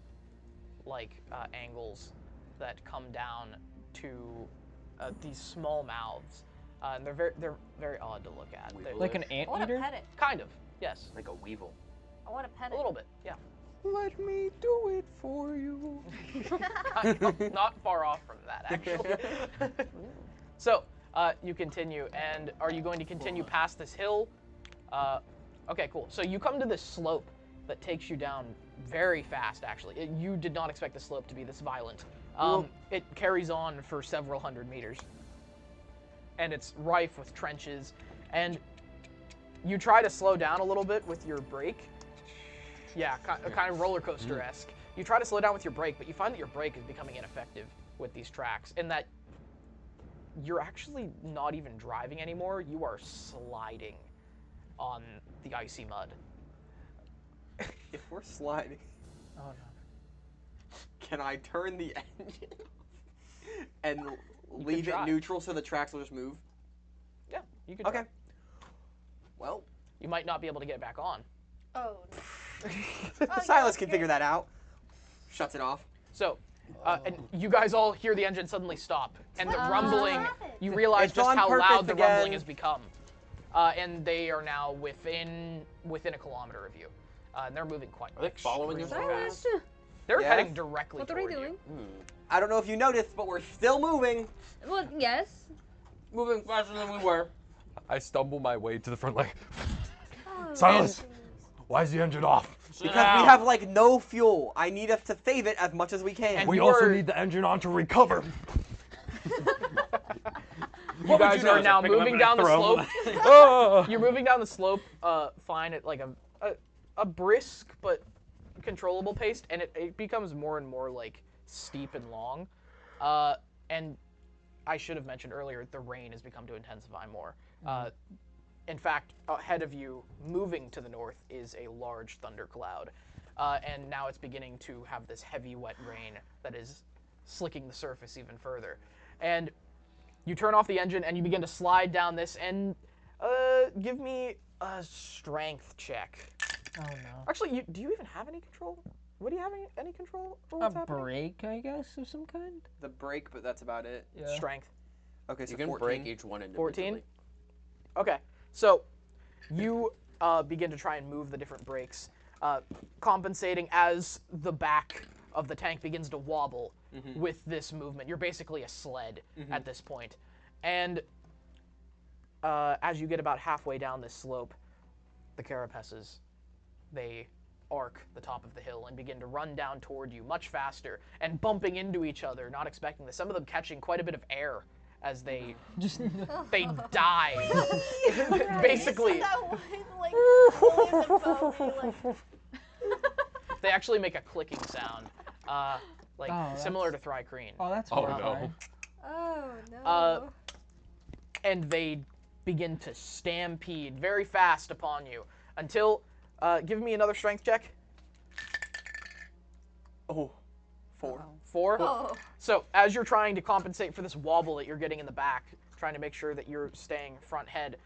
like angles that come down to these small mouths. And they're very odd to look at. They're Like an I want to anteater? pet it. kind of, yes. Like a weevil. I want to pet A it. little bit, yeah. Let me do it for you. Kind of, not far off from that, actually. So, you continue, and are you going to continue past this hill? Okay, cool. So you come to this slope that takes you down very fast, actually. You did not expect the slope to be this violent. It carries on for several hundred meters. And it's rife with trenches, and you try to slow down a little bit with your brake. Yeah, kind of roller coaster-esque. You try to slow down with your brake, but you find that your brake is becoming ineffective with these tracks, and that you're actually not even driving anymore. You are sliding on the icy mud. If we're sliding, Oh no. can I turn the engine and leave it try. neutral so the tracks will just move? Yeah, you can. Okay. Try. Well, You might not be able to get it back on. Oh, no. Silas can figure that out. Shuts it off. So, and you guys all hear the engine suddenly stop, and the rumbling. You realize It's just on how loud purpose the rumbling again. has become, and they are now within a kilometer of you, and they're moving quite. Are they following us? extremely fast. They're Yes. heading directly What are we toward doing? you. I don't know if you noticed, but we're still moving. Well, yes. Moving faster than we were. I stumble my way to the front like, Oh, Silas, why is the engine off? Because we have like no fuel. I need us to save it as much as we can. And We you also are- need the engine on to recover. You guys are now Pick 'em up moving and I down the throw 'em. slope. Ah! You're moving down the slope, fine at like a brisk but controllable pace, and it becomes more and more like steep and long. And I should have mentioned earlier, the rain has become to intensify more. In fact, ahead of you, moving to the north, is a large thundercloud. And now it's beginning to have this heavy, wet rain that is slicking the surface even further. And you turn off the engine and you begin to slide down this, and give me a strength check. Oh no. Actually, do you even have any control? What do you have any control over A what's happening? break, I guess, of some kind? The brake, but that's about it. Yeah. Strength. Okay, so You can 14. break each one individually. 14? Okay, so you begin to try and move the different brakes, compensating as the back of the tank begins to wobble with this movement. You're basically a sled at this point. And as you get about halfway down this slope, the carapaces, they arc the top of the hill and begin to run down toward you much faster and bumping into each other, not expecting this. Some of them catching quite a bit of air as they they die. Basically, they actually make a clicking sound, similar to Thrycreen. Oh, that's Oh horrifying. no. Oh, no. And they begin to stampede very fast upon you until, give me another strength check. Oh, 4. 4? Oh. So as you're trying to compensate for this wobble that you're getting in the back, trying to make sure that you're staying front head,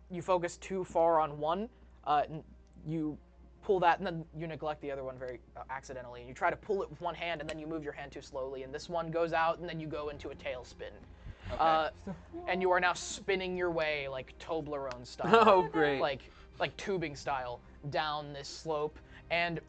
you focus too far on one, and you pull that, and then you neglect the other one very accidentally. And you try to pull it with one hand, and then you move your hand too slowly, and this one goes out, and then you go into a tailspin. And you are now spinning your way like Toblerone style. Oh, great. Like tubing style down this slope, and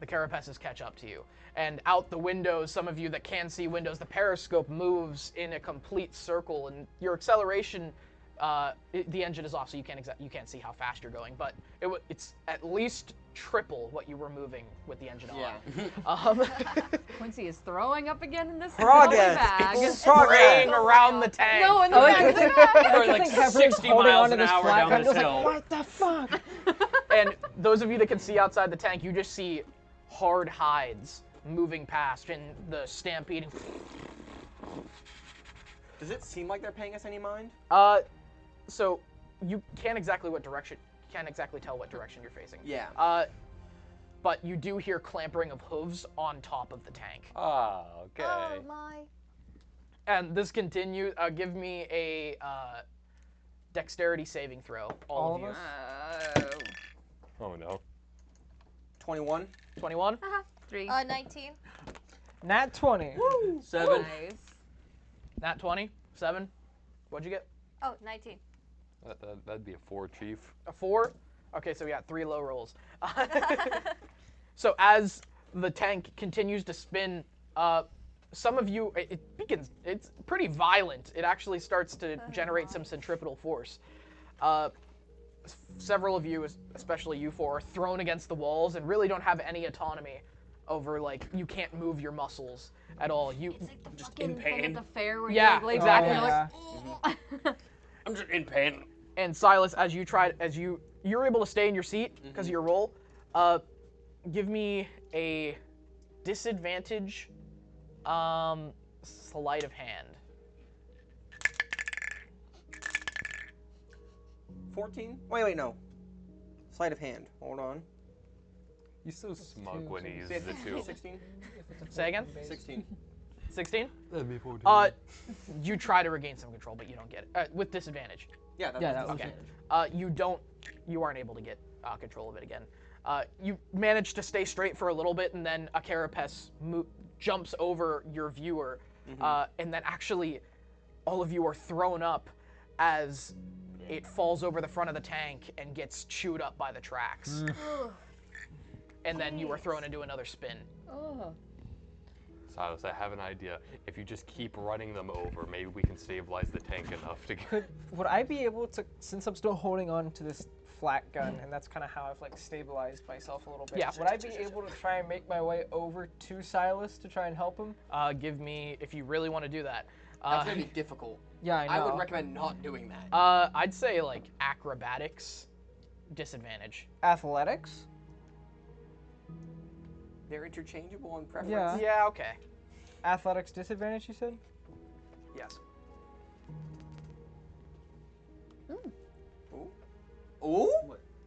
the carapaces catch up to you. And out the windows, some of you that can see windows, the periscope moves in a complete circle, and your acceleration, the engine is off, so you can't see how fast you're going, but it's at least triple what you were moving with the engine on. Quincy is throwing up again in this Progress. bag. It's Spraying around the tank. No, in the back. Going like 60 miles an hour down this hill. What the fuck? And those of you that can see outside the tank, you just see hard hides moving past and the stampeding. Does it seem like they're paying us any mind? So you can't exactly tell what direction you're facing. Yeah. But you do hear clampering of hooves on top of the tank. Ah, okay. Oh, my. And this continues. Give me a dexterity saving throw. All of you. Oh no. 21. 21? 3. 19. Nat 20. 7. Nice. Nat 20? 7? What'd you get? Oh, 19. That'd be a 4, Chief. A 4? Okay, so we got 3 low rolls. So as the tank continues to spin, some of you, it's pretty violent. It actually starts to generate some centripetal force. Several of you, especially you four, are thrown against the walls and really don't have any autonomy over, you can't move your muscles at all. You Just in pain. At the fair where Yeah, you lay exactly. back and you're like, I'm just in pain. And Silas, as you're able to stay in your seat because of your roll, Give me a disadvantage sleight of hand. 14? Wait, no. Sleight of hand. Hold on. He's so smug when he uses the 2. 16? Say again? 16. 16? That'd be 14. You try to regain some control, but you don't get it. With disadvantage. Yeah, that was okay. You aren't able to get control of it again. You manage to stay straight for a little bit, and then a carapace jumps over your viewer, and then actually all of you are thrown up as it falls over the front of the tank and gets chewed up by the tracks. And then you are thrown into another spin. Oh. Silas, I have an idea. If you just keep running them over, maybe we can stabilize the tank enough to get... Would I be able to, since I'm still holding on to this flat gun, and that's kind of how I've like stabilized myself a little bit, yeah. Would I be able to try and make my way over to Silas to try and help him? Give me, if you really want to do that. That's going to be difficult. Yeah, I know. I would recommend not doing that. I'd say like acrobatics, disadvantage. Athletics? They're interchangeable on preference. Yeah, okay. Athletics disadvantage, you said? Yes. Ooh?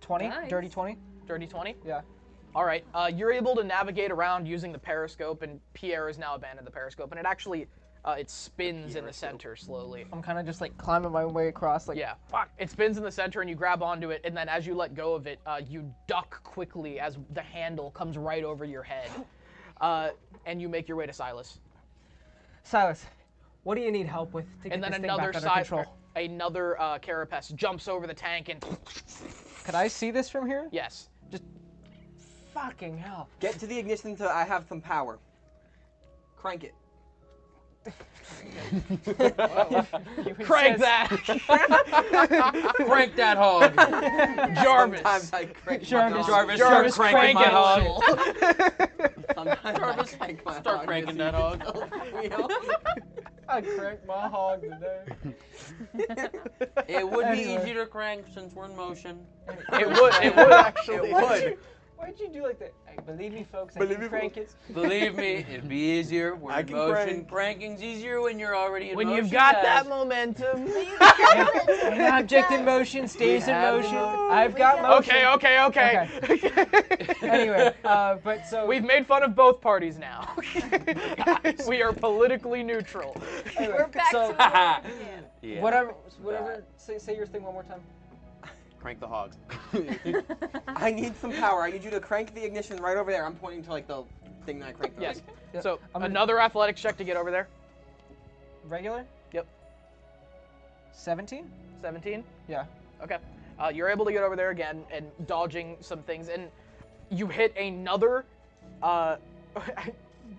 20? Nice. Dirty 20? Dirty 20? Yeah. All right. You're able to navigate around using the periscope, and Pierre has now abandoned the periscope, and it actually it spins in the center slowly. I'm kind of just like climbing my way across, like, yeah. Fuck. It spins in the center, and you grab onto it, and then as you let go of it, you duck quickly as the handle comes right over your head, and you make your way to Silas. Silas, what do you need help with to get And then this thing another back under control? another carapace jumps over the tank and. Could I see this from here? Yes. Just fucking hell. Get to the ignition so I have some power. Crank it. Crank that! Crank that hog! Jarvis! Sometimes I crank Jarvis, crank it, hog! Jarvis, start cranking that hog. I cranked my hog today. It would be easier to crank since we're in motion. It would actually. It would. Why'd you do like that? Hey, believe me, folks, I can crank it. Believe me, it'd be easier. We're in motion. Crank. Pranking's easier when you're already in motion. When you've got that momentum. An object in motion stays in motion. I've got motion. Okay. Anyway, but so... We've made fun of both parties now. We are politically neutral. Anyway, We're back so, to Yeah. whatever, say your thing one more time. Crank the hog. I need some power. I need you to crank the ignition right over there. I'm pointing to like the thing that I cranked. Yes. Yep. So another athletics check to get over there. Regular? Yep. 17? 17? Yeah. Okay. You're able to get over there again and dodging some things, and you hit another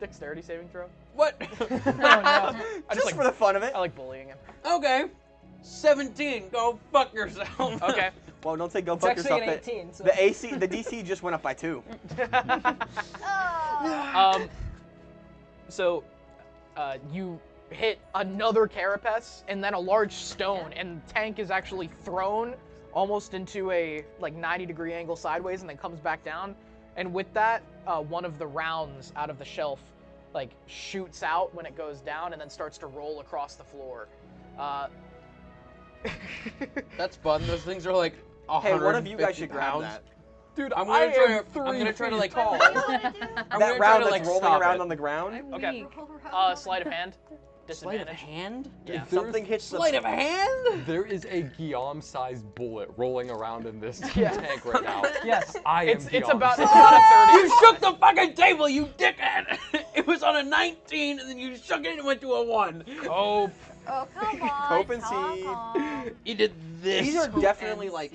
dexterity saving throw. What? No. Just for the fun of it. I like bullying him. Okay. 17. Go fuck yourself. Okay. Well, don't say go It's fuck actually yourself. an 18, so... The DC just went up by 2. So, you hit another carapace and then a large stone, and the tank is actually thrown almost into a like 90-degree angle sideways, and then comes back down. And with that, one of the rounds out of the shelf like shoots out when it goes down, and then starts to roll across the floor. That's fun. Those things are like 150 Hey, one of you guys should grab pounds. that. Dude, I'm gonna try to like What do you want to do? That round that's like rolling stop around it. on the ground. Okay. Sleight of hand. Sleight of Disadvantage. hand? Yeah. Something hits the... Sleight of hand? There is a Guillaume-sized bullet rolling around in this Yeah. tank right now. Yes. I am It's about Guillaume. a 30. You shook the fucking table, you dickhead! It was on a 19, and then you shook it and it went to a 1. Oh, Oh, come on. Cope and calm, seed. calm. You did this. These are definitely like...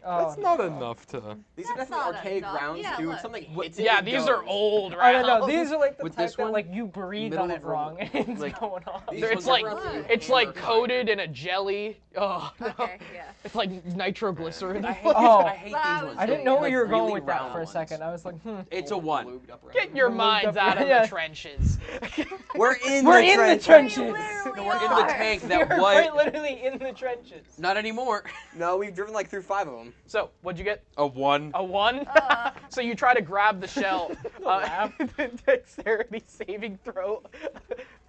That's not enough to... These are That's definitely not archaic enough. rounds, Yeah, too. look. Something hits it yeah, and these goes. are old I rounds. don't know. These are like the With type this that one, like you breathe middle on it of wrong and it's like- going on. These It's ones like are it's like coated in a jelly. Oh, no. Okay, yeah. It's like nitroglycerin. I hate, Oh. I hate these ones. I didn't know where Like you were going really with that round for a ones. second. I was like, It's a 1. Get your minds out of Yeah. the trenches. We're in We're the in the trenches. trenches. really We're in the tank that You're white. quite literally in the trenches. Not anymore. No, we've driven like through 5 of them. So, what'd you get? A 1. A 1? So you try to grab the shell. The dexterity saving throw.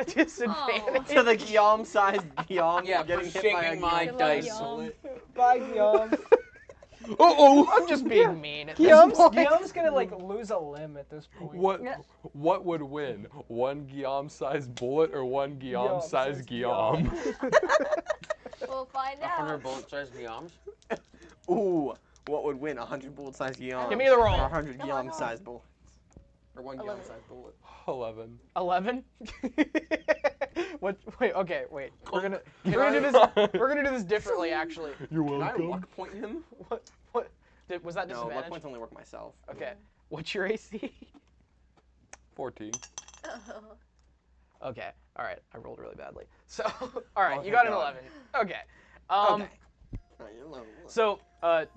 Disadvantage. So the Guillaume-sized Guillaume Yeah, getting for hit by a shaking my Guillaume dice. bullet. Bye, Guillaume. Uh-oh! I'm just being mean at this point. Guillaume's gonna like lose a limb at this point. What would win? One Guillaume-sized bullet or one Guillaume-sized Guillaume? We'll find out. 100 bullet-sized Guillaumes. Ooh, what would win? 100 bullet-sized Guillaume. Give me the roll. Or 100 Guillaume-sized bullets. Or 1 Guillaume-sized bullet. 11. 11? What? Wait. Okay. Wait. We're gonna do this differently. Actually. You're Can I welcome. luck point him? What? Was that No, disadvantage? luck points only work myself. Okay. What's your AC? 14. Okay. All right. I rolled really badly. So, all right. Oh, You got an thank 11. Okay. Okay. So,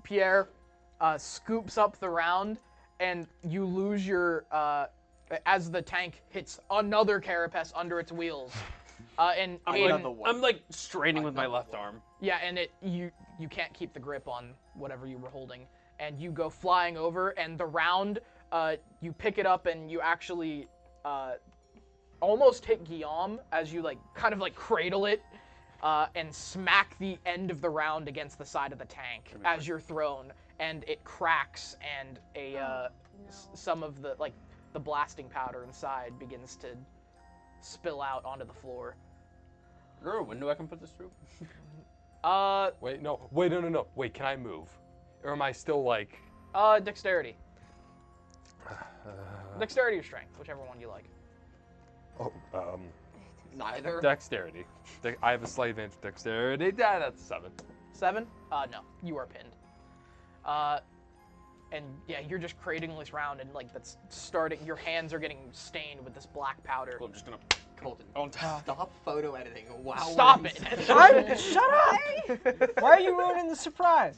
Pierre scoops up the round, and you lose your as the tank hits another carapace under its wheels. And I'm like straining with my left arm. yeah, and you can't keep the grip on whatever you were holding, and you go flying over, and the round you pick it up, and you actually almost hit Guillaume as you kind of cradle it and smack the end of the round against the side of the tank as you're thrown, and it cracks, and some of the the blasting powder inside begins to spill out onto the floor. Is there a window I can put this through? Wait, no. Wait, no. Wait, can I move? Or am I still like... Dexterity. Dexterity or strength, whichever one you like. Oh, Neither. Dexterity. I have a slight advantage with dexterity. Yeah, that's 7. 7? No, you are pinned. And yeah, you're just cradling this round, and that's starting. Your hands are getting stained with this black powder. I'm just gonna. Colton, stop photo editing. Wow. Stop it! Shut up! Why are you ruining the surprise?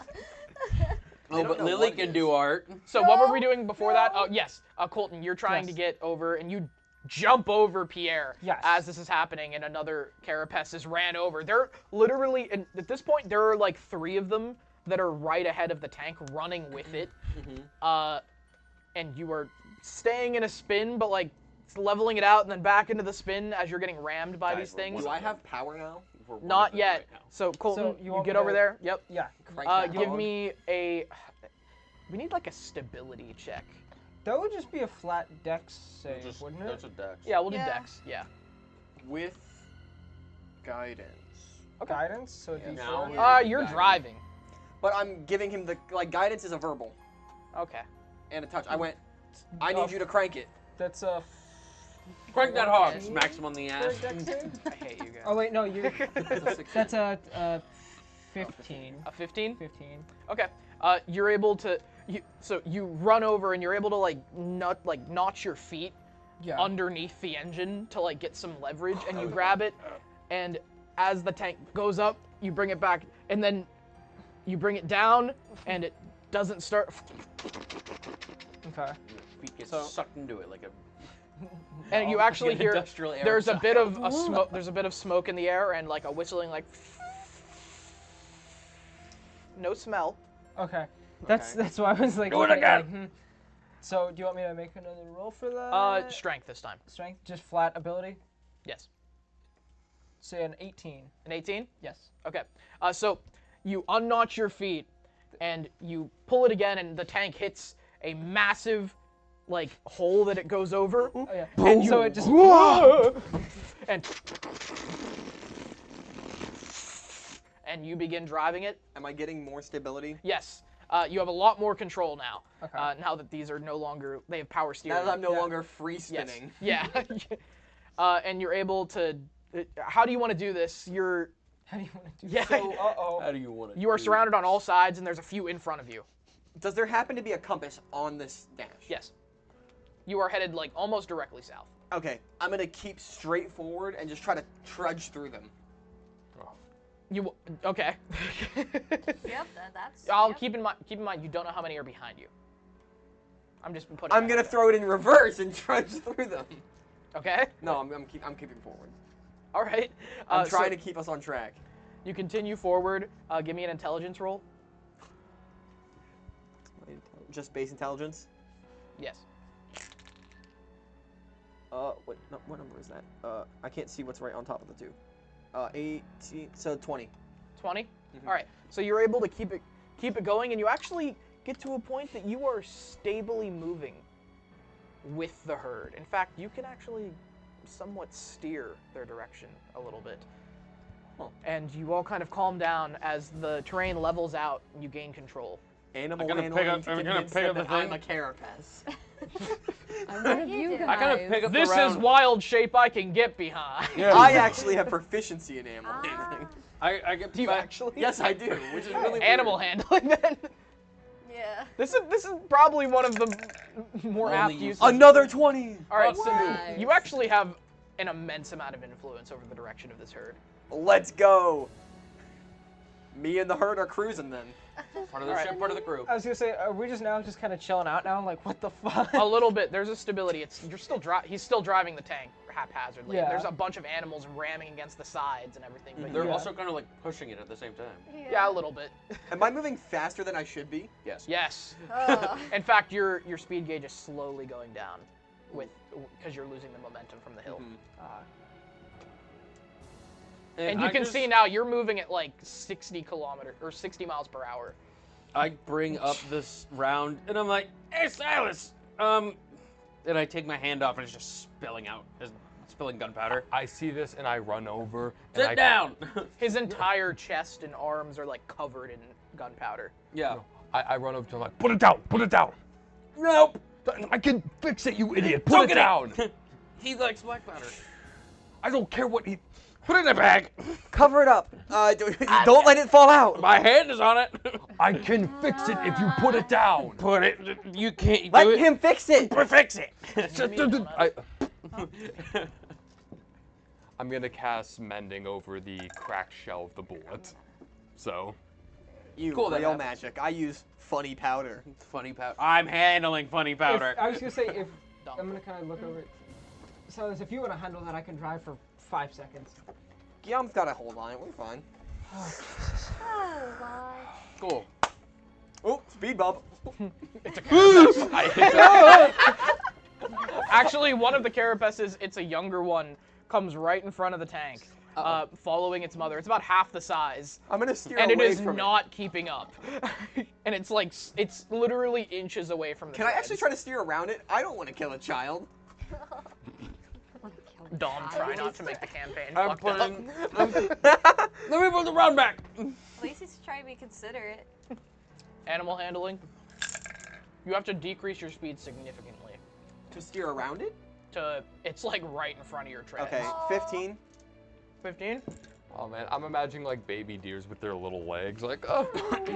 Oh, but Lilli can do art. So what were we doing before that? Oh yes, Colton, you're trying to get over, and you jump over Pierre as this is happening, and another carapace is ran over. They're literally, at this point, there are 3 of them that are right ahead of the tank, running with it. And you are staying in a spin, but leveling it out and then back into the spin as you're getting rammed by these things. Do I have power now? Not yet. Right now. So Colton, So you get over there. Yep. Yeah. Give me a. We need a stability check. That would just be a flat dex save, wouldn't it? That's a dex. Yeah, we'll do dex. Yeah. With guidance. Okay. Guidance. So Now you're driving. But I'm giving him the guidance is a verbal. Okay. And a touch. I went. I need you to crank it. That's a. Crank that hard. Smacks him on the ass. I hate you guys. Oh wait, no, you. That's a 15. A 15? 15. Okay. You're able to. So you run over and you're able to notch your feet underneath the engine to get some leverage, and you grab it, and as the tank goes up, you bring it back, and then you bring it down, and it doesn't start. Okay. Feet get sucked into it like a. And you actually hear industrial air there's a suck. bit of a smoke. There's a bit of smoke in the air and a whistling no smell. Okay. That's why I was Do it again. So do you want me to make another roll for that? Strength this time. Strength, just flat ability. Yes. Say an 18. An 18? Yes. Okay. So you unnotch your feet and you pull it again, and the tank hits a massive hole that it goes over. Oh yeah. And so it just and you begin driving it. Am I getting more stability? Yes. You have a lot more control now. Okay. Now that these are no longer, they have power steering. Now that I'm no longer free spinning. Yes. Yeah. And you're able to. How do you want to do this? How do you want to do Yeah. So, How do you want to? You are surrounded on all sides, and there's a few in front of you. Does there happen to be a compass on this dash? Yes. You are headed almost directly south. Okay, I'm gonna keep straight forward and just try to trudge through them. You okay? Yep, that's. I'll keep in mind you don't know how many are behind you. I'm just putting. I'm gonna throw it in reverse and trudge through them. Okay. No, I'm keeping forward. All right. I'm trying to keep us on track. You continue forward. Give me an intelligence roll. Just base intelligence? Yes. What number is that? I can't see what's right on top of the 2. 18, so 20. 20? Mm-hmm. All right. So you're able to keep it going, and you actually get to a point that you are stably moving with the herd. In fact, you can actually somewhat steer their direction a little bit. Huh. And you all kind of calm down as the terrain levels out and you gain control. Animal I'm gonna pick up the thing. I'm a carapace. I'm one of you guys. I kind of pick up This the round. is wild shape I can get behind. Yeah. I actually have proficiency in animal handling. I get Do you actually? Yes, I do, which is really Animal weird. handling then. Yeah. This is probably one of the more apt uses. Another 20! All right, so Nice. you actually have an immense amount of influence over the direction of this herd. Let's go! Me and the herd are cruising then. Part of the ship, part of the crew. I was gonna say, are we just kind of chilling out now? Like, what the fuck? A little bit. There's a stability. He's still driving the tank haphazardly. Yeah. There's a bunch of animals ramming against the sides and everything. But They're also kind of like pushing it at the same time. yeah, a little bit. Am I moving faster than I should be? Yes. Yes. Oh. In fact, your speed gauge is slowly going down because you're losing the momentum from the hill. And you can see now you're moving at like 60 miles per hour. I bring up this round and I'm like, "Hey, Silas!" And I take my hand off and it's just spilling out, spilling gunpowder. I see this and I run over. Sit down. His entire chest and arms are like covered in gunpowder. Yeah. No, I run over to him like, put it down, put it down. Nope. I can fix it, you idiot. Put it down. He likes black powder. I don't care what he. Put it in the bag. Cover it up. Don't let it fall out. My hand is on it. I can fix it if you put it down. Put it. You can't. Let him fix it. Fix it. I'm gonna cast mending over the cracked shell of the bullet. So. You Cool, that real happens. magic. I use funny powder. Funny powder. I'm handling funny powder. I was gonna say, if I'm gonna kind of look over it. So if you want to handle that, I can drive for 5 seconds. Yeah, I've got a hold on it. We're fine. Oh my. Cool. Oh, speed bump. It's a carapace. Actually, one of the carapaces, it's a younger one, comes right in front of the tank, following its mother. It's about half the size. I'm gonna steer and away it is from not keeping up. And it's like, it's literally inches away from the Can I treads. actually try to steer around it? I don't want to kill a child. Dom, try not to make the campaign I'm fucked up. putting. Let me put the round back. At least he's trying to be considerate. Animal handling. You have to decrease your speed significantly. To steer around it? It's like right in front of your treads. Okay, 15. 15? Oh man, I'm imagining like baby deers with their little legs, like, oh,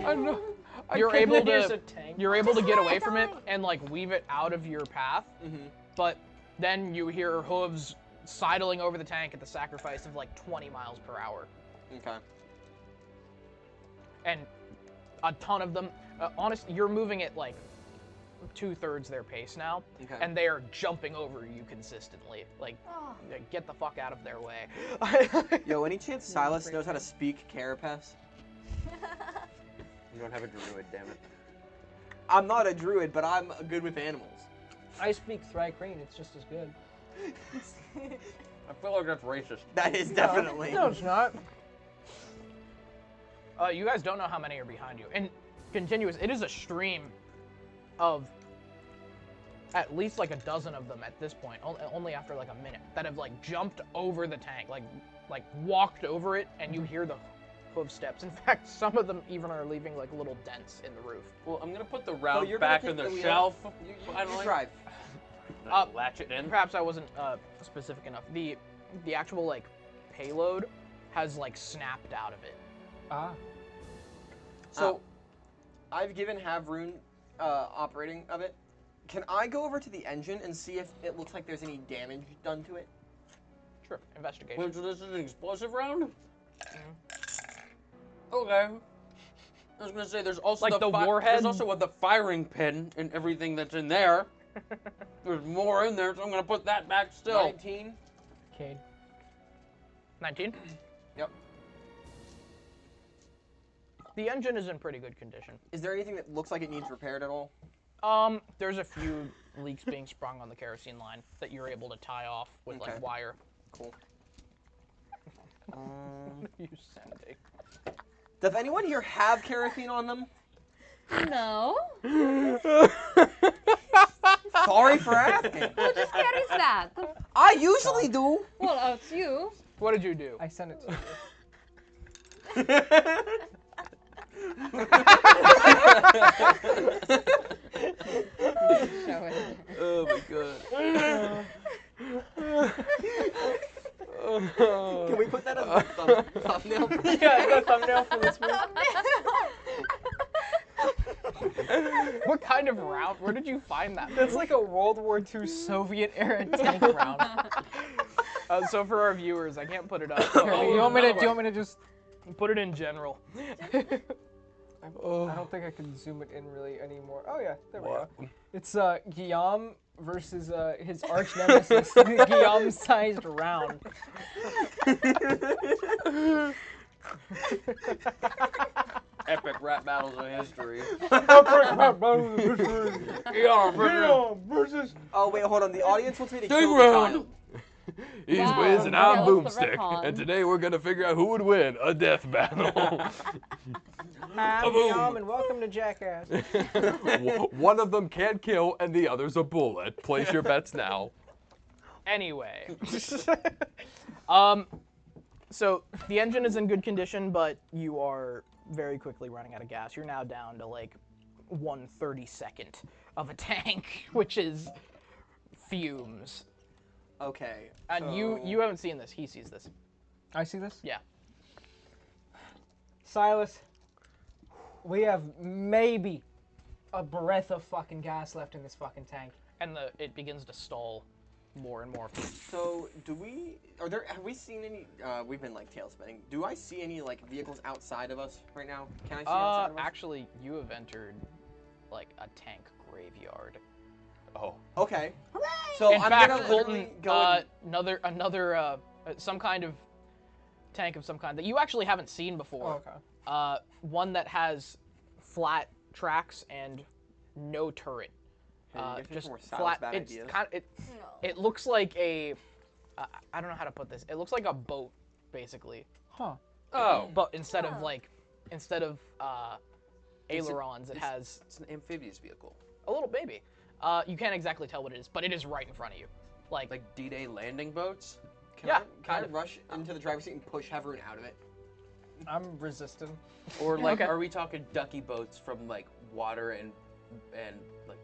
I know. You're able Here's a to tank. get away from it and like weave it out of your path, but then you hear hooves sidling over the tank at the sacrifice of like 20 miles per hour. Okay. And a ton of them, honestly, you're moving at like 2/3 their pace now, and they are jumping over you consistently. Like, get the fuck out of their way. Yo, any chance Silas knows how to speak carapace? You don't have a druid, damn it. I'm not a druid, but I'm good with animals. I speak Thrycrane, it's just as good. I feel like that's racist. That is definitely. No, it's not. You guys don't know how many are behind you. And continuous, it is a stream of at least like a dozen of them at this point, only after like a minute, that have like jumped over the tank, like walked over it, and you hear the hoof steps. In fact, some of them even are leaving like little dents in the roof. Well, I'm gonna put the round you're back gonna in the take the shelf. You Finally. drive. Latch it in. Perhaps I wasn't specific enough. The actual like payload has like snapped out of it. Ah. So, I've given Havrun operating of it. Can I go over to the engine and see if it looks like there's any damage done to it? Sure, investigation. Wait, so this is an explosive round? Okay. I was gonna say there's also Like the warhead? There's also the firing pin and everything that's in there. There's more in there, so I'm gonna put that back still. 19. Cade. 19? Yep. The engine is in pretty good condition. Is there anything that looks like it needs repaired at all? There's a few leaks being sprung on the kerosene line that you're able to tie off with like wire. Cool. What are you sending? Does anyone here have kerosene on them? No. Sorry for asking. Who just carries that? I usually do. Well, it's you. What did you do? I sent it to you. Oh my god. Can we put that as a thumbnail? Yeah, the thumbnail for this movie. What kind of round? Where did you find that? That's like a World War II Soviet era tank round. So for our viewers, I can't put it up. Do you want me to just put it in general? I don't think I can zoom it in really anymore. Oh yeah, there we go. It's Guillaume versus his arch nemesis, the Guillaume-sized round. Epic rap battles of history. Guillaume versus. Oh wait, hold on. The audience wants me to Dig kill round. the child. He's Wow, Wiz and yeah, I'm what's the Boomstick, retcon? and today we're gonna figure out who would win a death battle. I'm Guillaume, and welcome to Jackass. One of them can't kill, and the other's a bullet. Place your bets now. Anyway. So the engine is in good condition, but you are very quickly running out of gas. You're now down to like 1/32 of a tank, which is fumes. Okay. And so... you haven't seen this. He sees this. I see this? Yeah. Silas, we have maybe a breath of fucking gas left in this fucking tank. And it begins to stall more and more. So have we seen any? We've been like tail spinning. Do I see any like vehicles outside of us right now? Can I see outside of us? Actually, you have entered like a tank graveyard. Oh. Okay. So In I'm fact, gonna Colton, literally go. another some kind of tank of some kind that you actually haven't seen before. Oh, okay. One that has flat tracks and no turret. Just flat. It's kind of, it looks like a. I don't know how to put this. It looks like a boat, basically. Huh. Oh. But instead of ailerons, it's an amphibious vehicle. A little baby. You can't exactly tell what it is, but it is right in front of you. Like D-Day landing boats? Can I rush into the driver's seat and push Havarun out of it? I'm resistant. Or like, are we talking ducky boats from like water and like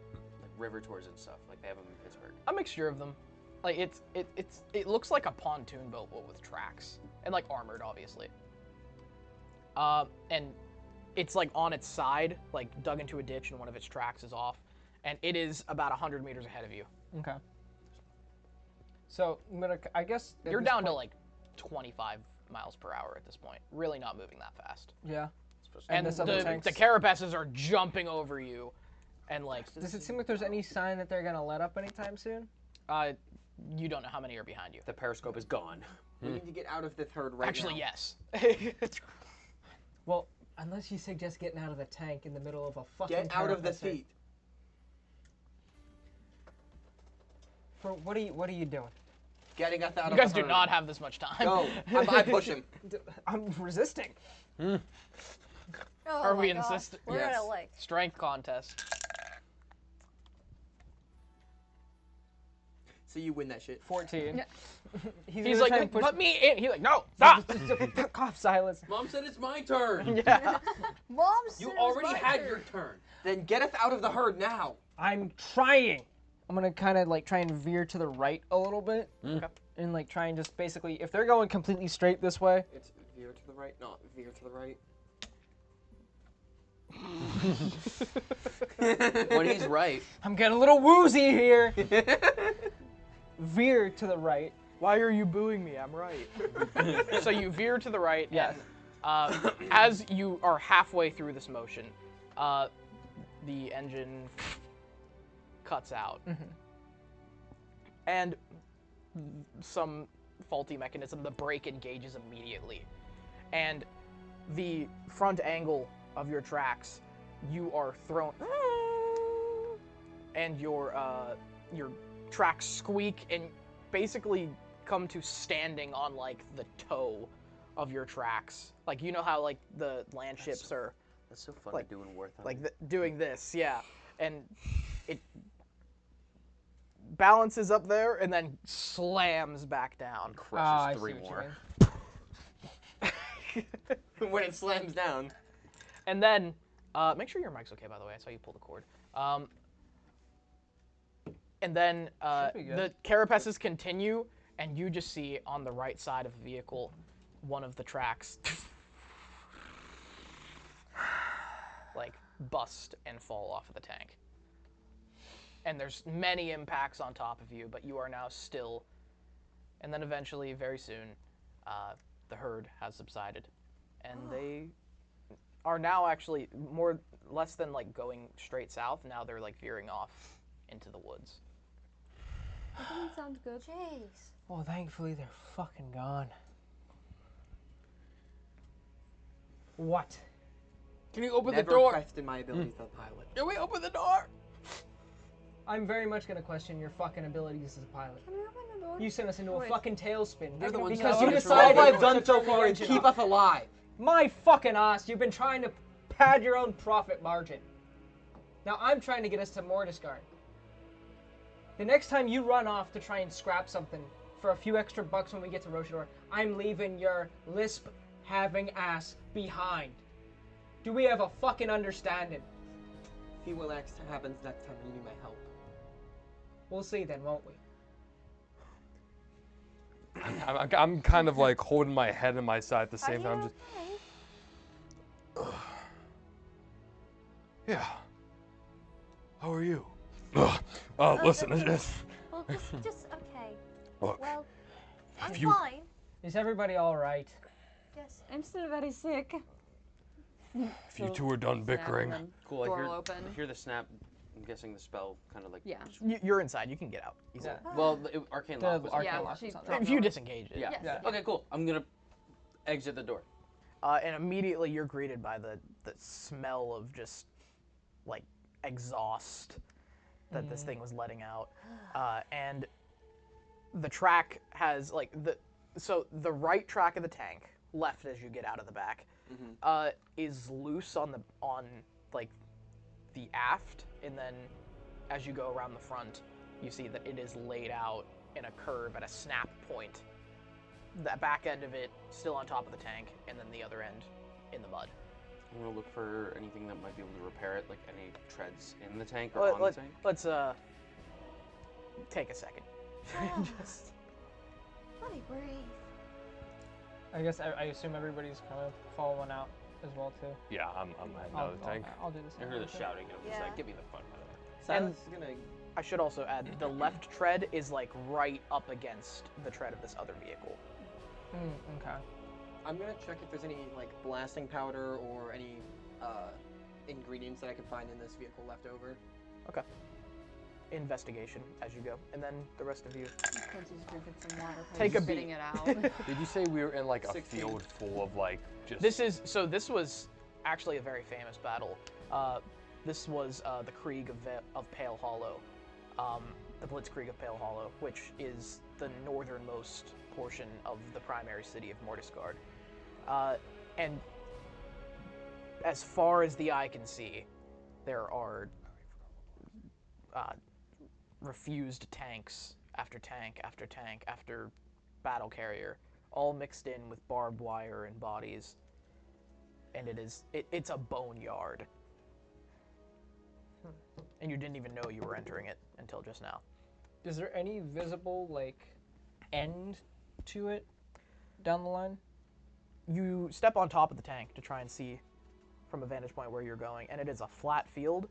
river tours and stuff like they have them in Pittsburgh? A mixture of them. Like it looks like a pontoon boat but with tracks and like armored, obviously. And it's like on its side, like dug into a ditch, and one of its tracks is off, and it is about 100 meters ahead of you. Okay. So I guess you're down to like 25 miles per hour at this point. Really not moving that fast. Yeah. And the carapaces are jumping over you, and like. Does it seem like there's any sign that they're gonna let up anytime soon? You don't know how many are behind you. The periscope is gone. We need to get out of the third right Actually, now. yes. Well, unless you suggest getting out of the tank in the middle of a fucking. Get out of the seat. For what are you doing? Getting us out of the You guys herd. do not have this much time. Go. I push him. I'm resisting. Oh Are we my gosh. insistent? We're gonna like. Strength contest. So you win that shit. 14. Yeah. He's like, put me in. He's like, no, stop. Fuck off, Silas. Mom said it's my turn. Yeah. Mom said You it's already my had turn. your turn. Then get us out of the herd now. I'm trying. I'm gonna kind of like try and veer to the right a little bit, and like try and just basically, if they're going completely straight this way, it's veer to the right, not veer to the right. When he's right. I'm getting a little woozy here. Veer to the right. Why are you booing me? I'm right. So you veer to the right. Yes. And, as you are halfway through this motion, the engine cuts out. Mm-hmm. And some faulty mechanism, the brake engages immediately. And the front angle of your tracks, you are thrown, and your tracks squeak and basically come to standing on like the toe of your tracks. Like, you know how like the land ships are. That's so fun like, doing work. Like doing this, yeah, and it balances up there and then slams back down. Crushes 3 more. When it slams down. And then, make sure your mic's okay, by the way. I saw you pull the cord. And then the carapaces continue, and you just see on the right side of the vehicle, one of the tracks like bust and fall off of the tank. And there's many impacts on top of you, but you are now still. And then eventually, very soon, the herd has subsided, and they are now actually less than like going straight south. Now they're like veering off into the woods. That doesn't sound good. Jeez. Well, thankfully they're fucking gone. What? Can you open Never the door? questioned my abilities as a pilot. Can we open the door? I'm very much gonna question your fucking abilities as a pilot. Can we open the door? You sent us into a fucking tailspin. You're the one because who you started. decided All I've to done so turn the far is engine keep off. us alive. My fucking ass, you've been trying to pad your own profit margin. Now I'm trying to get us to Mordiscard. The next time you run off to try and scrap something for a few extra bucks when we get to Roshador, I'm leaving your lisp-having ass behind. Do we have a fucking understanding? See what happens next time you need my help. We'll see then, won't we? I'm kind of like holding my head in my side at the same time. Yeah. How are you? Listen, Well, just okay. Look, Well, I'm you- fine. Is everybody all right? Yes. I'm still very sick. if you two are done bickering, Cool. Door I will hear, open. I hear the snap. I'm guessing the spell kind of like. Yeah. You're inside. You can get out easily. Well, arcane lock. Was Yeah, lock. she If you disengage it. Yeah. Yes. Okay, cool. I'm gonna exit the door. And immediately you're greeted by the smell of just like exhaust that this thing was letting out. And the track has like the right track of the tank, left as you get out of the back, is loose on like the aft, and then as you go around the front, you see that it is laid out in a curve at a snap point. The back end of it still on top of the tank, and then the other end in the mud. I'm gonna look for anything that might be able to repair it, like any treads in the tank or on the tank. Let's take a second. Just Let me breathe. I guess I assume everybody's kind of following out as well too. yeah, I'm heading out of the tank. I'll do the I same. heard the thing. shouting, and I'm just Yeah. like, get me the fuck out of there. Silas is gonna. I should also add the left tread is like right up against the tread of this other vehicle. Okay. I'm gonna check if there's any like blasting powder or any ingredients that I can find in this vehicle left over. Okay. Investigation as you go, and then the rest of you Quincy's drinking some water. take a spitting beat. it out. Did you say we were in like a 16. field full of like just? This was actually a very famous battle. This was the Krieg of Pale Hollow, the Blitzkrieg of Pale Hollow, which is the northernmost portion of the primary city of Mordiscard. And as far as the eye can see, there are refused tanks after tank after tank after battle carrier, all mixed in with barbed wire and bodies. And it's a boneyard. And you didn't even know you were entering it until just now. Is there any visible like end to it down the line? You step on top of the tank to try and see from a vantage point where you're going, and it is a flat field.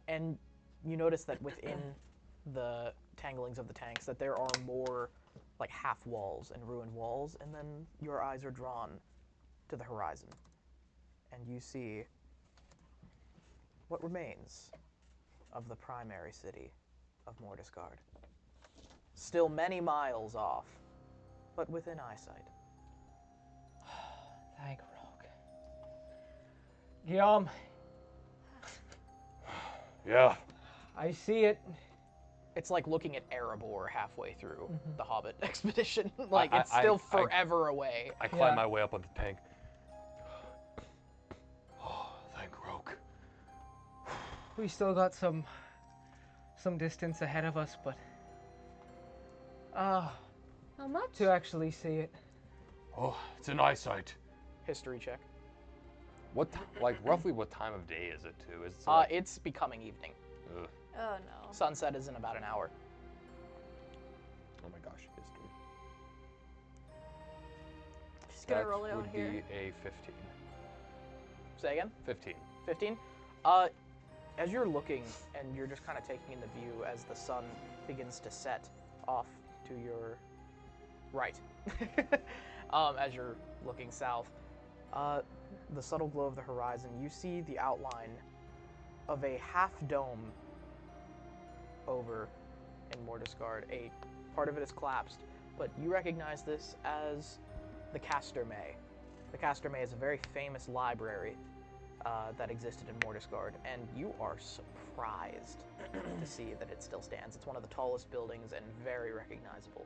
And you notice that within the tanglings of the tanks that there are more like half walls and ruined walls, and then your eyes are drawn to the horizon, and you see what remains of the primary city of Mordiscard. Still many miles off, but within eyesight. Thank Rogue. Guillaume. Yeah. I see it. It's like looking at Erebor halfway through the Hobbit expedition. Like, it's still forever away. I climb my way up on the tank. Oh, thank Rogue. We still got some distance ahead of us, but how much? To actually see it. Oh, it's an eyesight. History check. What, roughly what time of day is it too? Is it it's becoming evening. Ugh. Oh no. Sunset is in about an hour. Oh my gosh, history. Just gonna roll it out here. That would be a 15. Say again? 15. 15? As you're looking and you're just kind of taking in the view as the sun begins to set off to your right, as you're looking south, the subtle glow of the horizon, you see the outline of a half-dome over in Mortisgard. A part of it is collapsed, but you recognize this as the Castermay. The Castermay is a very famous library that existed in Mortisgard, and you are surprised to see that it still stands. It's one of the tallest buildings and very recognizable.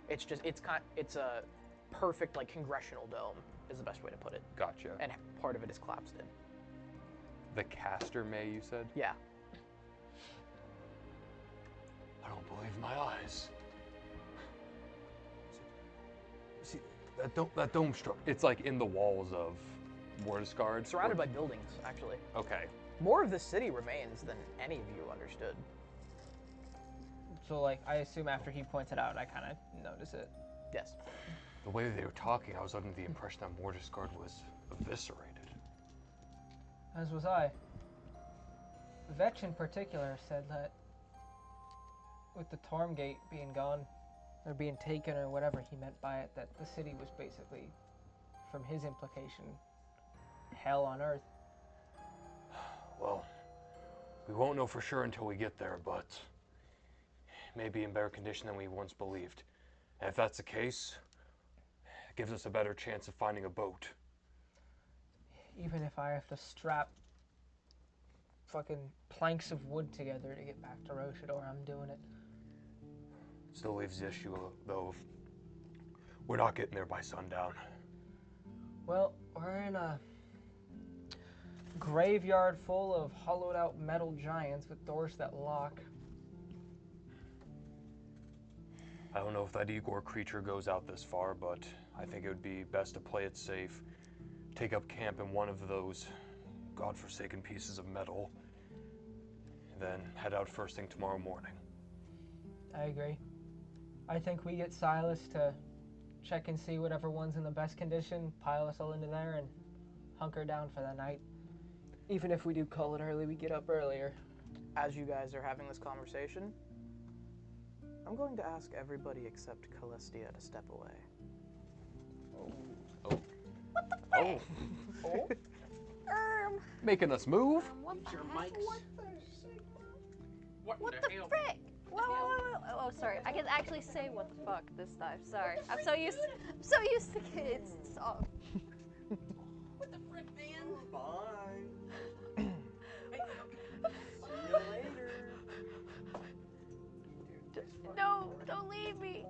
It's a perfect, like, congressional dome is the best way to put it. Gotcha. And part of it is collapsed in. The Castermay, you said? Yeah. I don't believe my eyes. See, that dome structure, it's like in the walls of Mortisgard. Surrounded by buildings, actually. Okay. More of the city remains than any of you understood. So, like, I assume after he points it out, I kind of notice it. Yes. The way they were talking, I was under the impression that Mortisgard was eviscerated. As was I. Vetch in particular said that with the Tormgate being gone, or being taken, or whatever he meant by it, that the city was basically, from his implication, hell on earth. Well, we won't know for sure until we get there, but it may be in better condition than we once believed. And if that's the case, it gives us a better chance of finding a boat. Even if I have to strap fucking planks of wood together to get back to Roshador, I'm doing it. Still leaves the issue, though, of we're not getting there by sundown. Well, we're in a graveyard full of hollowed out metal giants with doors that lock. I don't know if that Igor creature goes out this far, but I think it would be best to play it safe. Take up camp in one of those godforsaken pieces of metal, and then head out first thing tomorrow morning. I agree. I think we get Silas to check and see whatever one's in the best condition, pile us all into there, and hunker down for the night. Even if we do call it early, we get up earlier. As you guys are having this conversation, I'm going to ask everybody except Calestia to step away. Oh. What the frick? Making us move? What the Your heck? mics. What the frick? Whoa. Oh, sorry. I can actually say what the fuck this time. Sorry. I'm so used to kids. Stop. What the frick, man? Bye. See you later. No, don't leave me.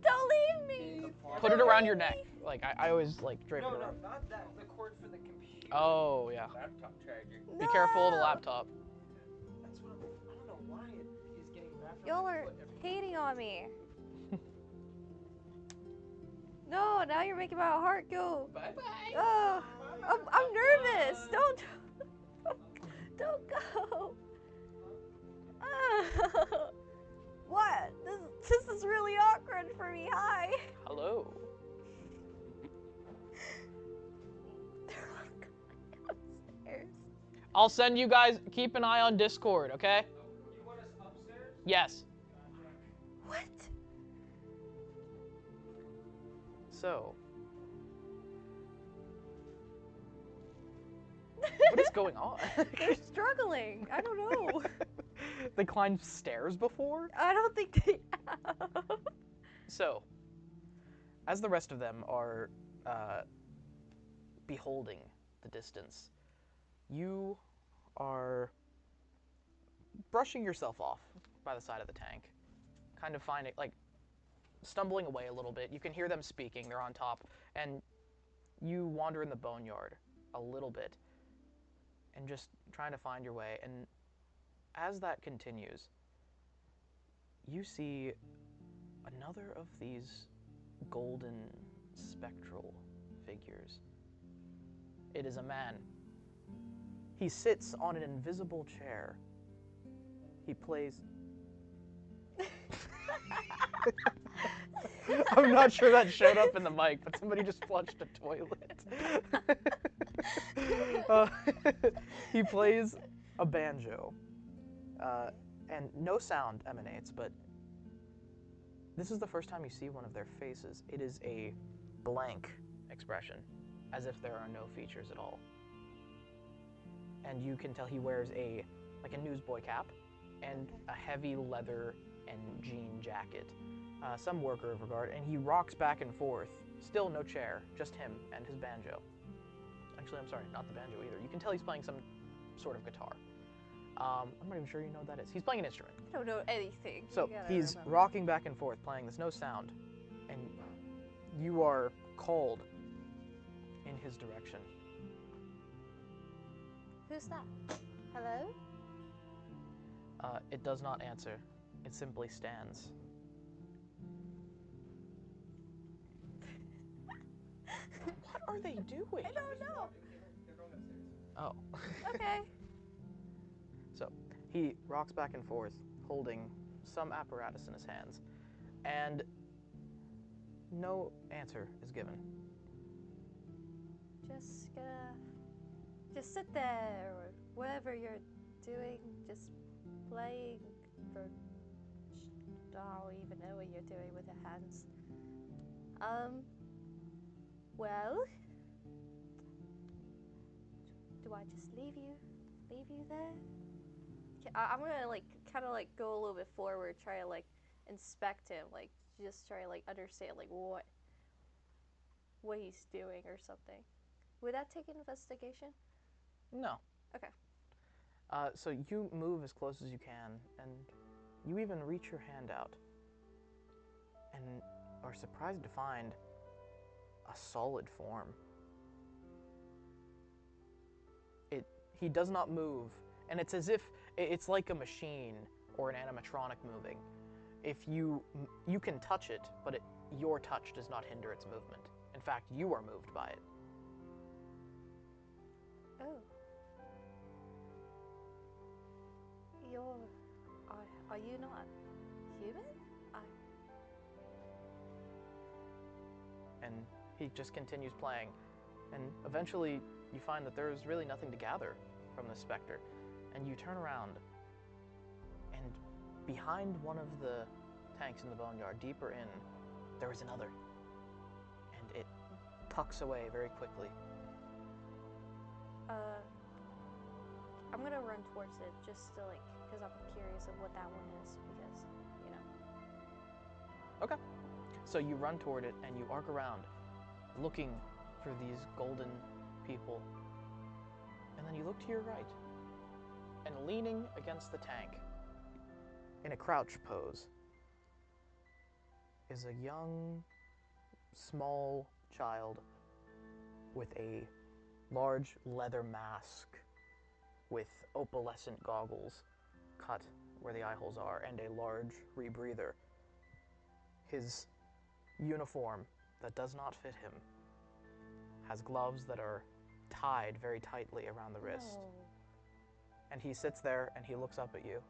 Don't leave me. Put it around your neck. Like, I always, like, drape it around. No, not that. The cord for the computer. Oh, yeah. Laptop charger. Be careful of the laptop. That's what I don't know why it is getting wrapped Y'all around are my foot every hating on me. No, now you're making my heart go. Bye-bye. Oh, I'm nervous. Don't go. What? This is really awkward for me. Hi. Hello. They're all going upstairs. I'll send you guys, keep an eye on Discord, okay? You want us upstairs? Yes. What? So. What is going on? They're struggling. I don't know. They climbed stairs before? I don't think they have. So, as the rest of them are beholding the distance, you are brushing yourself off by the side of the tank, kind of finding, like, stumbling away a little bit. You can hear them speaking, they're on top, and you wander in the boneyard a little bit and just trying to find your way. And as that continues, you see another of these golden spectral figures. It is a man. He sits on an invisible chair. He plays... I'm not sure that showed up in the mic, but somebody just flushed a toilet. He plays a banjo, and no sound emanates, but this is the first time you see one of their faces. It is a blank expression, as if there are no features at all. And you can tell he wears a newsboy cap and a heavy leather and jean jacket, some worker of regard, and he rocks back and forth. Still no chair, just him and his banjo. Actually, I'm sorry, not the banjo either. You can tell he's playing some sort of guitar. I'm not even sure you know what that is. He's playing an instrument. I don't know anything. So he's rocking back and forth, playing this, no sound, and you are called in his direction. Who's that? Hello? It does not answer. It simply stands. What are they doing? I don't know. Oh. Okay. So he rocks back and forth, holding some apparatus in his hands, and no answer is given. Just sit there, or whatever you're doing, just playing, or I don't even know what you're doing with your hands. Well, do I just leave you there? I'm gonna kind of go a little bit forward, try to inspect him, just try to understand what he's doing or something. Would that take an investigation? No. Okay. So you move as close as you can, and you even reach your hand out, and are surprised to find a solid form. He does not move, and it's as if it's like a machine or an animatronic moving. If you can touch it, but your touch does not hinder its movement. In fact, you are moved by it. Oh. Are you not human? And he just continues playing, and eventually you find that there's really nothing to gather from the specter, and you turn around, and behind one of the tanks in the boneyard, deeper in, there is another, and it tucks away very quickly. I'm gonna run towards it just to because I'm curious of what that one is, because, Okay. So you run toward it, and you arc around, looking for these golden people. And then you look to your right, and leaning against the tank, in a crouch pose, is a young, small child with a large leather mask with opalescent goggles cut where the eye holes are, and a large rebreather. His uniform that does not fit him has gloves that are tied very tightly around the wrist. No. And he sits there and he looks up at you.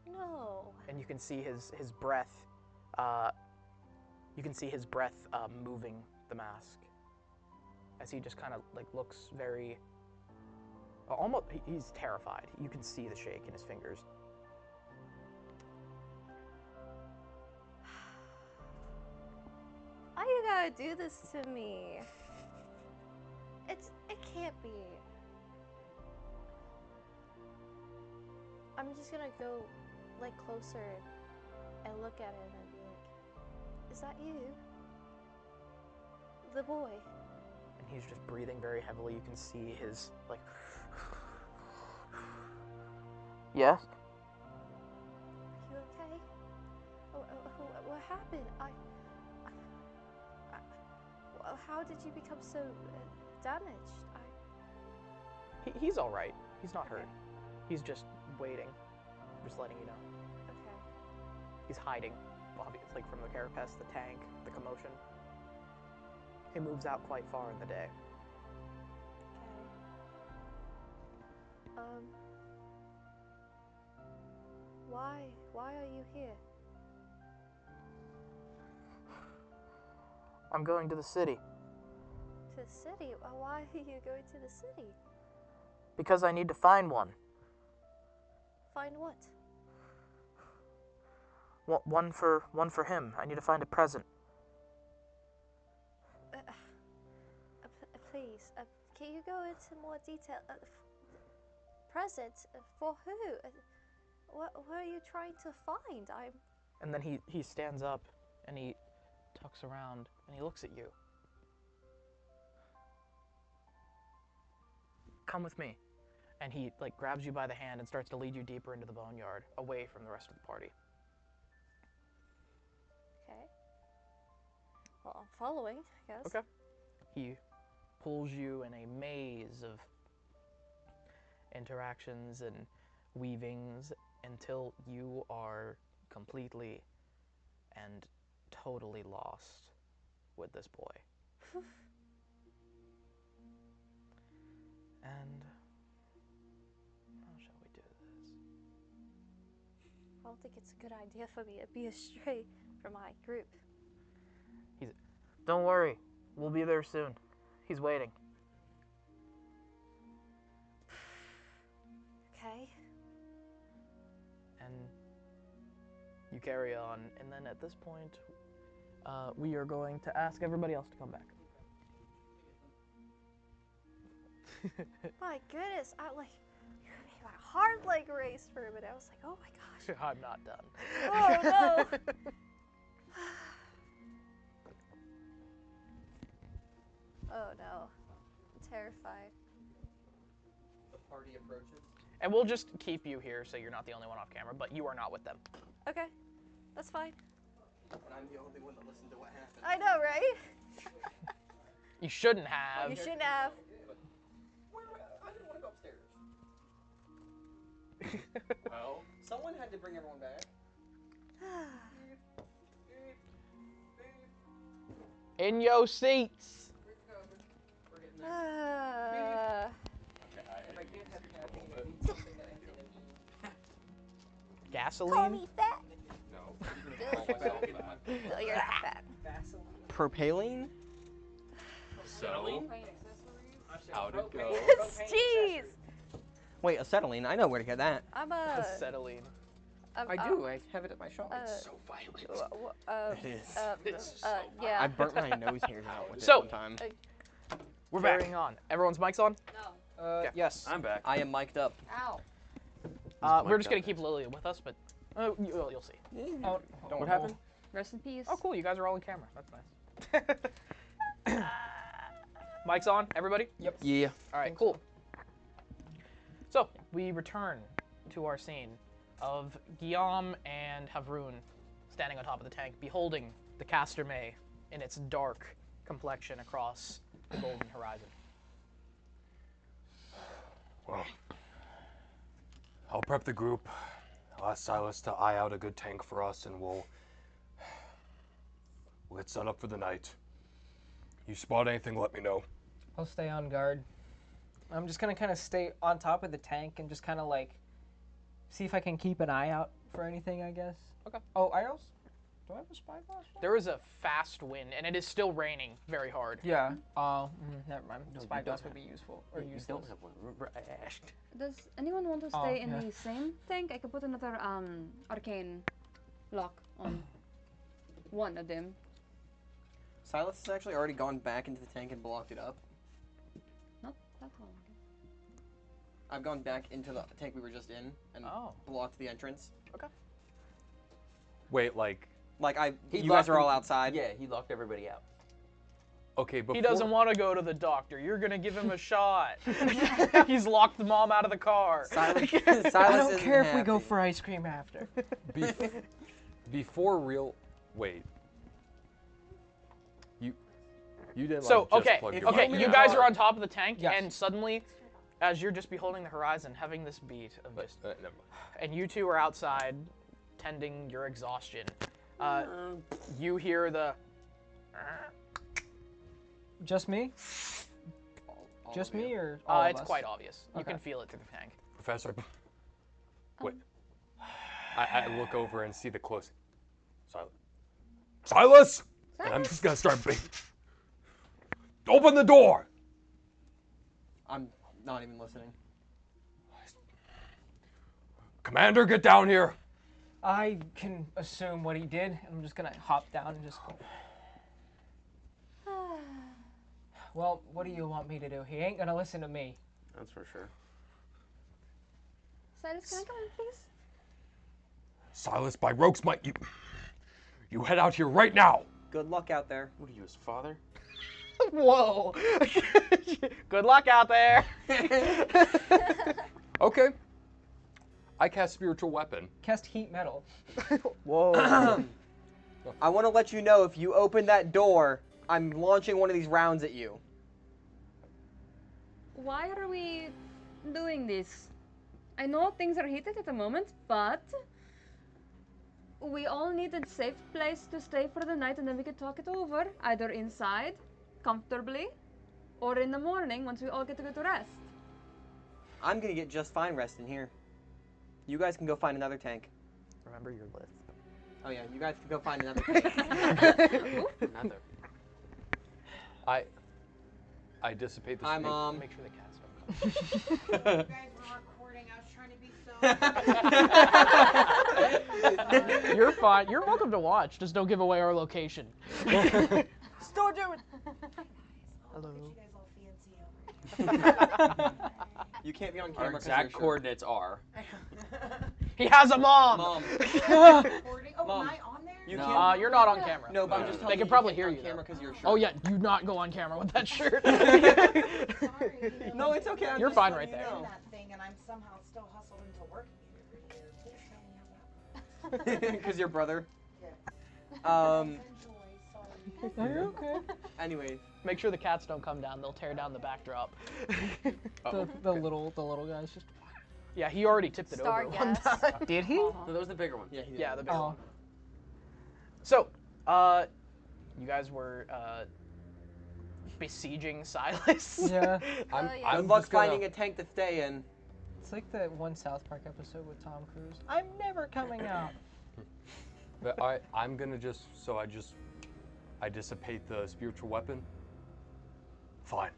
No. And you can see his breath. You can see his breath moving the mask as he just kind of looks very. Almost, he's terrified. You can see the shake in his fingers. Why you gotta do this to me? It can't be. I'm just gonna go closer and look at him and be like, Is that you? The boy. And he's just breathing very heavily. You can see his, like... Yes? Are you okay? What happened? Well, how did you become so damaged? He's all right. He's not hurt. He's just waiting. Just letting you know. Okay. He's hiding, obviously, like from the carapace, the tank, the commotion. It moves out quite far in the day. Okay. Why are you here? I'm going to the city. To the city? Why are you going to the city? Because I need to find one. Find what? One for him. I need to find a present. Please, can you go into more detail? Present? For who? What are you trying to find? And then he stands up and he tucks around and he looks at you. Come with me. And he like grabs you by the hand and starts to lead you deeper into the boneyard, away from the rest of the party. Okay. Well, I'm following, I guess. Okay. He pulls you in a maze of interactions and weavings until you are completely and totally lost with this boy. And how shall we do this? I don't think it's a good idea for me to be astray from my group. Don't worry, we'll be there soon. He's waiting. Okay. And you carry on, and then at this point, we are going to ask everybody else to come back. My goodness, you made my heart like race for a minute. I was like, oh my gosh. I'm not done. Oh no. Oh no. I'm terrified. The party approaches. And we'll just keep you here so you're not the only one off camera, but you are not with them. Okay. That's fine. And I'm the only one that listened to what happened. I know, right? You shouldn't have. You shouldn't have. I didn't want to go upstairs. Well, someone had to bring everyone back. In your seats. We're getting there. If I can't have caffeine, I need something that I can eat. Gasoline? Call me fat. No. No, you're not fat. Propylene? So, how'd it go? Jeez. Wait, acetylene. I know where to get that. I'm Acetylene. I do. I have it at my shop. It's so violent. It is. It's so yeah. I burnt my nose hairs out with So- it one time. We're carrying on. Everyone's mics on? No. Okay. Yes. I'm back. I am mic'd up. Ow. We're just going to keep Lilli with us, but you'll see. Oh, What happened? Rest in peace. Oh, cool. You guys are all in camera. That's nice. Mics on, everybody? Yep. Yeah. All right, cool. So, we return to our scene of Guillaume and Havroun standing on top of the tank, beholding the Castermay in its dark complexion across the golden horizon. Well, I'll prep the group. I'll ask Silas to eye out a good tank for us, and we'll get set up for the night. You spot anything, let me know. I'll stay on guard. I'm just gonna kind of stay on top of the tank and just kind of like see if I can keep an eye out for anything, I guess. Okay. Oh, I also... Do I have a spyglass? There is a fast wind, and it is still raining very hard. Yeah. Never mind. No, you Spyglass don't would be useful. Or Or you useless. don't have one. Remember, I asked. Does anyone want to Oh, stay in yeah. the same tank? I could put another arcane lock on one of them. Silas has actually already gone back into the tank and blocked it up. Not that long. I've gone back into the tank we were just in and blocked the entrance. Okay. Wait, like, Like you guys are all outside. Yeah, he locked everybody out. Okay, before... He doesn't want to go to the doctor. You're gonna give him a shot. He's locked the mom out of the car. Silas I don't care if we go for ice cream after. Before real... Wait. You didn't So, like, okay, just plug your okay, mic you in. guys are on top of the tank, Yes. and suddenly, as you're just beholding the horizon, having this beat of just... Never mind. And you two are outside, tending your exhaustion. You hear the... Just me? Just me or all of It's us? quite obvious. You Okay. can feel it through the tank. Professor... Wait. I look over and see the close... Silas! And I'm just gonna start beating. Open the door! I'm not even listening. Commander, get down here! I can assume what he did. I'm just gonna hop down and just go. Well, what do you want me to do? He ain't gonna listen to me. That's for sure. Silas, can I come in, please? Silas, by Rogue's might, you head out here right now! Good luck out there. What are you, his father? Whoa! Good luck out there! Okay. I cast Spiritual Weapon. Cast heat metal. Whoa. I want to let you know, if you open that door, I'm launching one of these rounds at you. Why are we doing this? I know things are heated at the moment, but we all need a safe place to stay for the night, and then we can talk it over, either inside, comfortably, or in the morning once we all get to go to rest. I'm gonna get just fine rest in here. You guys can go find another tank. Remember your list. Oh yeah, you guys can go find another tank. Another. I dissipate the Hi, Mom. Make sure the cats don't come. You guys were recording. I was trying to be so... You're fine. You're welcome to watch. Just don't give away our location. Still doing. Hello. You can't be on Our camera. 'cause exact you're short. coordinates are. He has a mom. Mom. Recording? Oh, Mom. am I on there? You No. can't. You're not on camera. No, but I'm just telling They you. can probably you hear can't you. be on camera Though. because you're short. Oh yeah, do not go on camera with that shirt. Sorry. No, it's okay. I'm You're just fine letting right you there. know. That thing, and I'm somehow still hustled into working it every year. Please tell me how that works. Because your brother. Yes. Um. Sorry. Are you okay? Anyways. Make sure the cats don't come down. They'll tear down the backdrop. The little guys just. Yeah, he already tipped it Star over one guess. time. Did he? No, that was the bigger one. Yeah, he did. Yeah, the big Oh. one. So, you guys were besieging Silas. Yeah. I'm Good luck just gonna- finding a tank to stay in. It's like that one South Park episode with Tom Cruise. I'm never coming out. But I'm gonna I dissipate the spiritual weapon. Fine.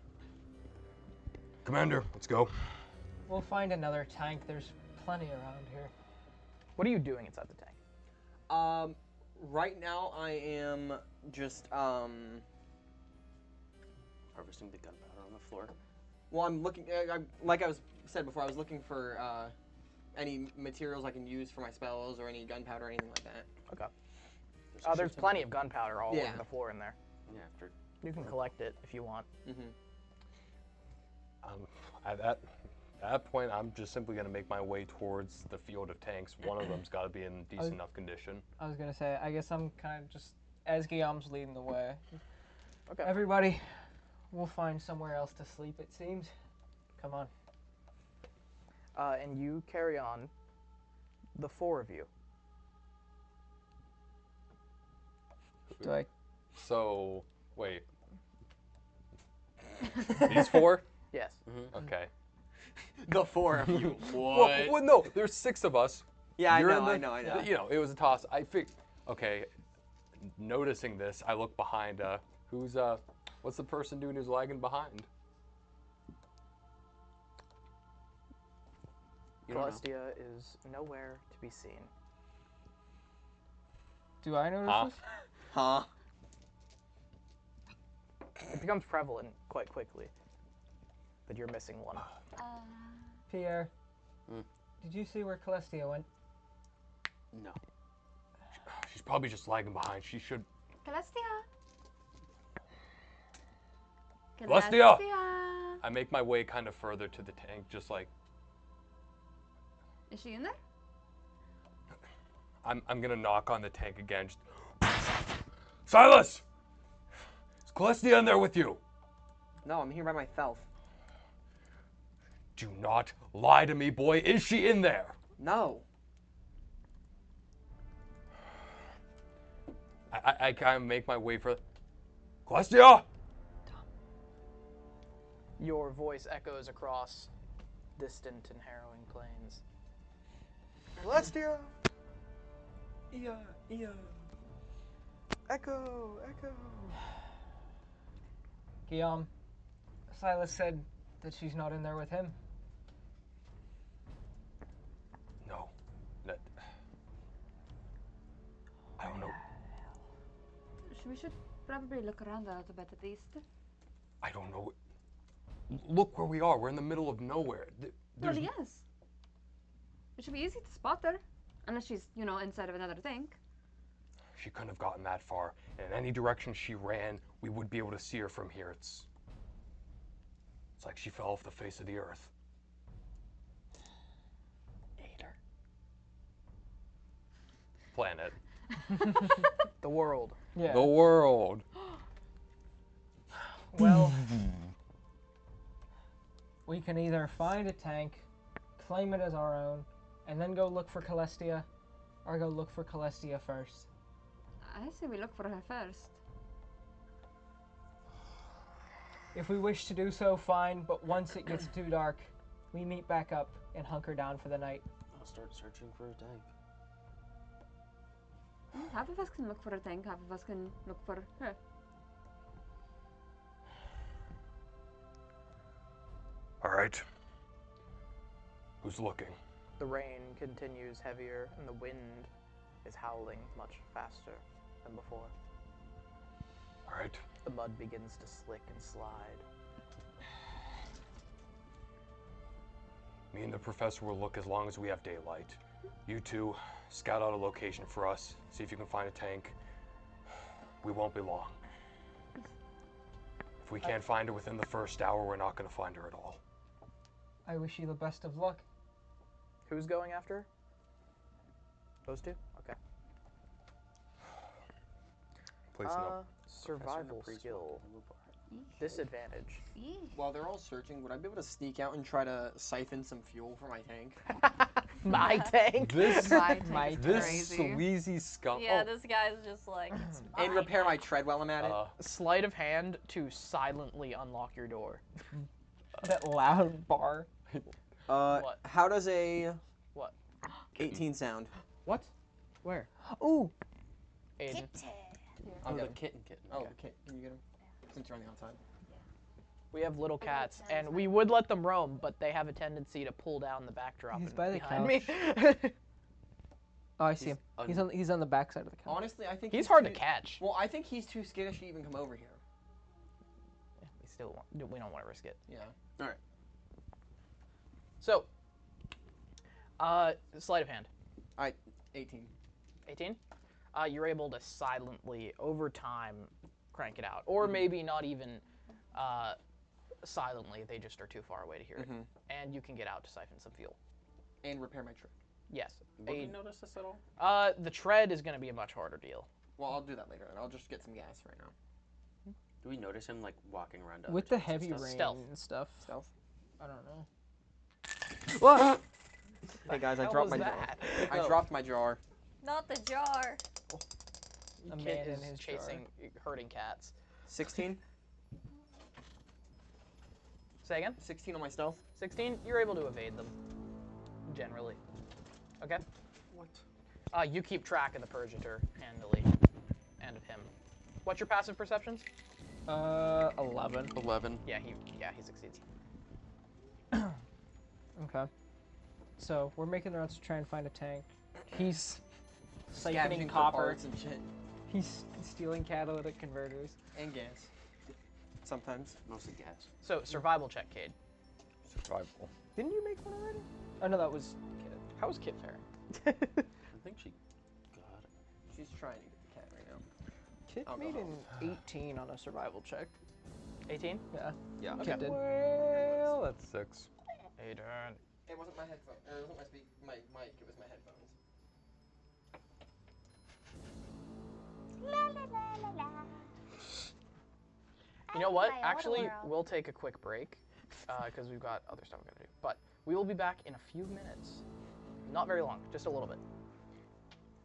Commander, let's go. We'll find another tank. There's plenty around here. What are you doing inside the tank? Right now I am just Harvesting the gunpowder on the floor. well, I'm looking. Like I said before, I was looking for any materials I can use for my spells or any gunpowder or anything like that. Okay. There's plenty of gunpowder all over the floor in there. Yeah, after. You can collect it if you want. Mm-hmm. At that point, I'm just simply gonna make my way towards the field of tanks. One of them's got to be in decent enough condition. I was gonna say, I guess I'm kind of just, as Guillaume's leading the way. Okay. Everybody, we'll find somewhere else to sleep, it seems. Come on. And you carry on, the four of you. Do I? So, wait. These four? Yes. Okay. The four of you. Well, no, there's 6 of us. Yeah, I You're know, in I know. You know, it was a toss. Okay, noticing this, I look behind, what's the person doing who's lagging behind? Celestia is nowhere to be seen. Do I notice this? Huh? It becomes prevalent quite quickly that you're missing one. Pierre, did you see where Celestia went? No. She's probably just lagging behind. She should. Celestia. Celestia! I make my way kind of further to the tank, just like. Is she in there? I'm gonna knock on the tank again. Just. Silas! Is Celestia in there with you? No, I'm here by myself. Do not lie to me, boy. Is she in there? No. I kind of make my way for. Celestia! Your voice echoes across distant and harrowing plains. Celestia! Ia. Echo. Guillaume, Silas said that she's not in there with him. No. That. I don't know. We should probably look around a little bit at least. I don't know. Look where we are. We're in the middle of nowhere. Well, yes. It should be easy to spot her. Unless she's, inside of another tank. She couldn't have gotten that far. And in any direction she ran, we would be able to see her from here. It's like she fell off the face of the earth. Ate her. Planet. The world. Yeah. The world. Well, we can either find a tank, claim it as our own, and then go look for Celestia, or go look for Celestia first. I say we look for her first. If we wish to do so, fine, but once it gets too dark, we meet back up and hunker down for the night. I'll start searching for a tank. Half of us can look for a tank, half of us can look for her. All right. Who's looking? The rain continues heavier, and the wind is howling much faster than before. All right. The mud begins to slick and slide. Me and the professor will look as long as we have daylight. You two, scout out a location for us. See if you can find a tank. We won't be long. If we can't find her within the first hour, we're not going to find her at all. I wish you the best of luck. Who's going after her? Those two? Okay. Please no. Survival skill. Disadvantage. While they're all searching, would I be able to sneak out and try to siphon some fuel for my tank? My tank? This Crazy. sleazy scum. Yeah, this guy's just like, it's mine. And repair my tread while I'm at it. Sleight of hand to silently unlock your door. That loud bar. What? How does a What? 18 sound? What? Where? Ooh. Aiden. Oh, the kitten. Oh, the kitten. Can you get him? Since you're on the outside. We have little cats, and we would let them roam, but they have a tendency to pull down the backdrop. He's by the behind me. Oh, I see him. He's on the back side of the couch. Honestly, I think He's hard to too- catch. Well, I think he's too skittish to even come over here. We don't want to risk it. Yeah. All right. So, sleight of hand. 18. 18? You're able to silently, over time, crank it out. Or maybe not even silently, they just are too far away to hear it. And you can get out to siphon some fuel. And repair my tread. Yes. Will you notice this at all? The tread is going to be a much harder deal. Well, I'll do that later, and I'll just get some gas right now. Do we notice him like walking around to With other the tanks and heavy stuff? rain Stealth. and stuff. Stealth? I don't know. What? Hey guys, I hell dropped was my that? jar. I dropped my jar. Not the jar. A Kid man in is his chasing, hurting cats. 16? Say again? 16 on my stealth. 16, you're able to evade them, generally. Okay? What? You keep track of the Purgator handily, and of him. What's your passive perceptions? 11. 11. Yeah, he succeeds. Okay. So we're making the rounds to try and find a tank. He's Scavenging siphoning for copper. parts and shit. He's stealing catalytic converters. And gas. Sometimes. Mostly gas. So, survival check, Cade. Survival. Didn't you make one already? Oh no, that was Kit. How was Kit faring? I think she got it. She's trying to get the cat right now. Kid made an 18 on a survival check. 18? Yeah. Yeah. Okay. Kid did. Well, that's 6. Aiden. It wasn't my headphone. Or it wasn't my mic. It was my headphones. You know what? Actually, we'll take a quick break because we've got other stuff we're gonna do. But we will be back in a few minutes. Not very long, just a little bit.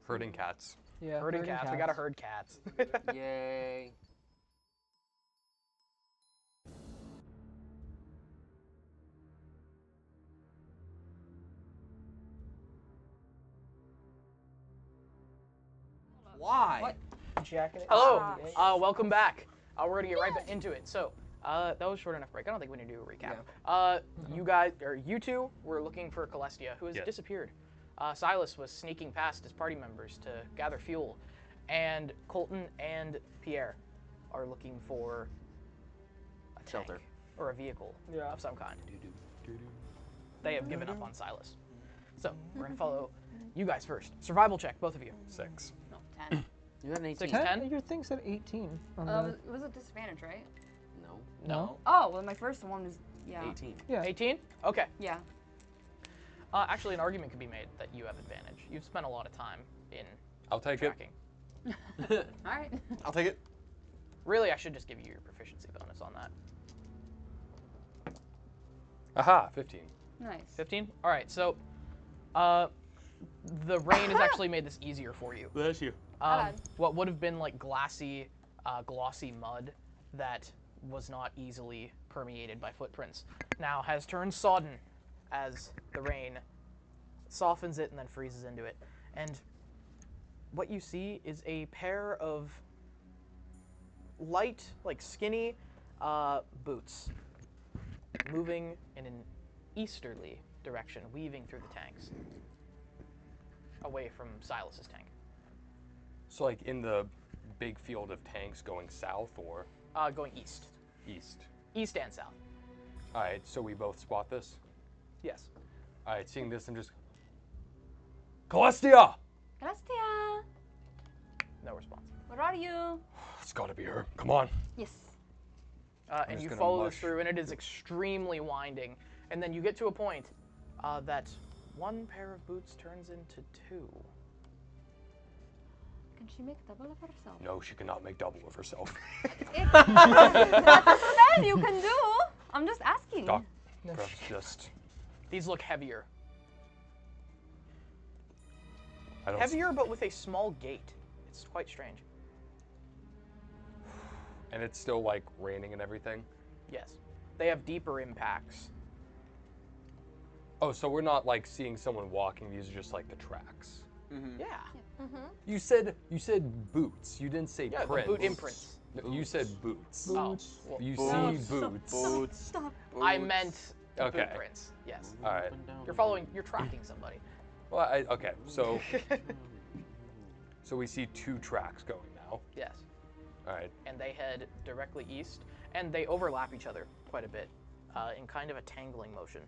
Herding cats. Yeah. Herding cats. We gotta herd cats. Yay. Why? What? Jacking it. Hello. Welcome back. We're gonna get right back into it. So, that was a short enough break. I don't think we need to do a recap. Yeah. You two were looking for Celestia, who has disappeared. Silas was sneaking past his party members to gather fuel, and Colton and Pierre are looking for a shelter tank or a vehicle of some kind. They have given up on Silas. So we're gonna follow you guys first. Survival check, both of you. 6. No, 10. You had an 18. 6, 10? Your thing said 18. It was a disadvantage, right? No. Oh, well, my first one was, 18. Yeah. 18? Okay. Yeah. Actually, an argument could be made that you have advantage. You've spent a lot of time in I'll take tracking. All right. I'll take it. Really, I should just give you your proficiency bonus on that. Aha, 15. Nice. 15? All right, so the rain has actually made this easier for you. Bless you. What would have been like glossy mud that was not easily permeated by footprints now has turned sodden as the rain softens it and then freezes into it. And what you see is a pair of light, like skinny boots moving in an easterly direction, weaving through the tanks away from Silas's tank. So like in the big field of tanks going south or? Going east. East. East and south. All right, so we both spot this? Yes. All right, seeing this, I'm just... Celestia! Celestia! No response. Where are you? It's gotta be her. Come on. Yes. And you follow this through, and it is extremely winding. And then you get to a point that one pair of boots turns into two. Can she make double of herself? No, she cannot make double of herself. That's what you can do. I'm just asking. Doc, perhaps just... These look heavier. I don't Heavier, but with a small gait. It's quite strange. And it's still like raining and everything? Yes. They have deeper impacts. Oh, so we're not like seeing someone walking, these are just like the tracks. Mm-hmm. Yeah. Mm-hmm. You said boots. You didn't say Yeah, prints. the boot imprints. No, you said boots. Oh, well, You Boots. see boots. Boots. Stop. I meant Okay. boot prints. Yes. All right. You're tracking somebody. Well, okay. So we see 2 tracks going now. Yes. All right. And they head directly east, and they overlap each other quite a bit in kind of a tangling motion.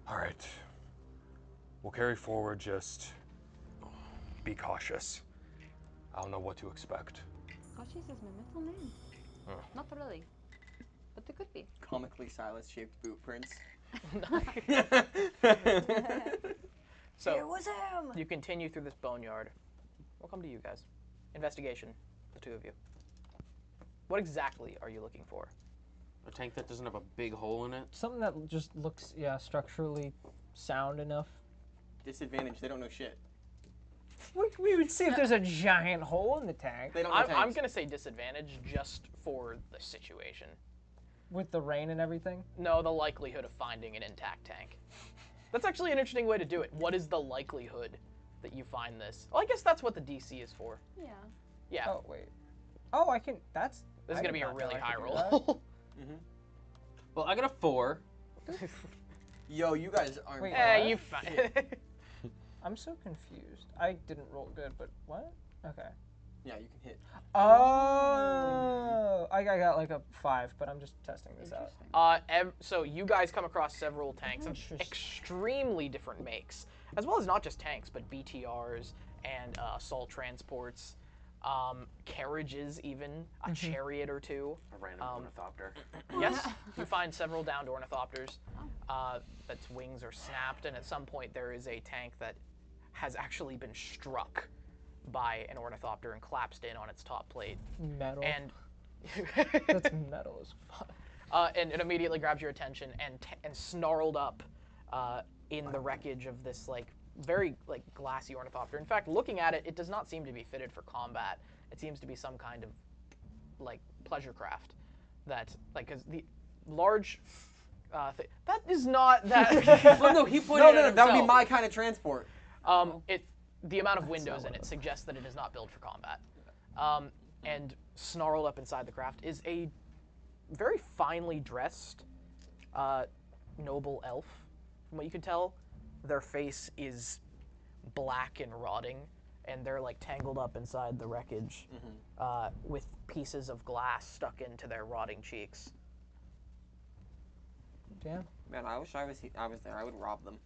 All right. We'll carry forward, just be cautious. I don't know what to expect. Cautious is my middle name. Not really. But it could be. Comically Silas-shaped boot prints. So It was him! you continue through this boneyard. We'll come to you guys. Investigation, the two of you. What exactly are you looking for? A tank that doesn't have a big hole in it? Something that just looks, structurally sound enough. Disadvantage, they don't know shit. We would see if there's a giant hole in the tank. They don't know I'm tanks. going to say disadvantage just for the situation. With the rain and everything? No, the likelihood of finding an intact tank. That's actually an interesting way to do it. What is the likelihood that you find this? Well, I guess that's what the DC is for. Yeah. Yeah. Oh, wait. Oh, I can, that's... This is going to be a really high roll. Mm-hmm. Well, I got a 4. Yo, you guys aren't... Hey, you find I'm so confused. I didn't roll good, but what? Okay. Yeah, you can hit. Oh, I got like a 5, but I'm just testing this out. So you guys come across several tanks of extremely different makes, as well as not just tanks, but BTRs and assault transports, carriages even, a chariot or two. A random ornithopter. Yes, you find several downed ornithopters that's wings are snapped, and at some point there is a tank that has actually been struck by an ornithopter and collapsed in on its top plate. Metal. And that's metal as fuck. And it immediately grabs your attention and snarled up in the wreckage of this very glassy ornithopter. In fact, looking at it, it does not seem to be fitted for combat. It seems to be some kind of pleasure craft that because the large that is not that. Well, no, he pointed at it. That would be my kind of transport. The amount of windows in it suggests that it is not built for combat. And snarled up inside the craft is a very finely dressed noble elf. From what you can tell, their face is black and rotting, and they're tangled up inside the wreckage with pieces of glass stuck into their rotting cheeks. Damn. Man, I wish I was there. I would rob them.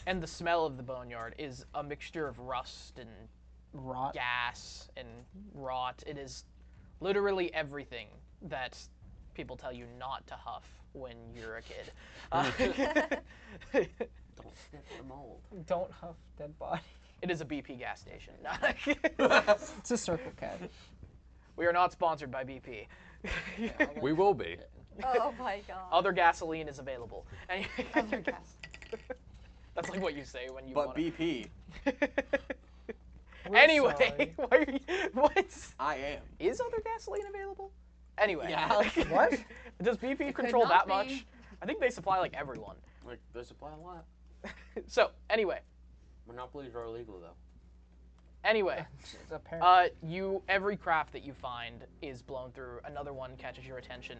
And the smell of the boneyard is a mixture of rust and rot, gas and rot. It is literally everything that people tell you not to huff when you're a kid. Don't sniff the mold. Don't huff dead body. It is a BP gas station. It's a Circle K. We are not sponsored by BP. We will be. Oh my god. Other gasoline is available. Other gas. That's like what you say when you But want BP. Anyway, why are you, what? I am. Is other gasoline available? Anyway. Yeah. What? Does BP control that much? I think they supply everyone. They supply a lot. So, anyway. Monopolies are illegal though. Anyway, every craft that you find is blown through. Another one catches your attention.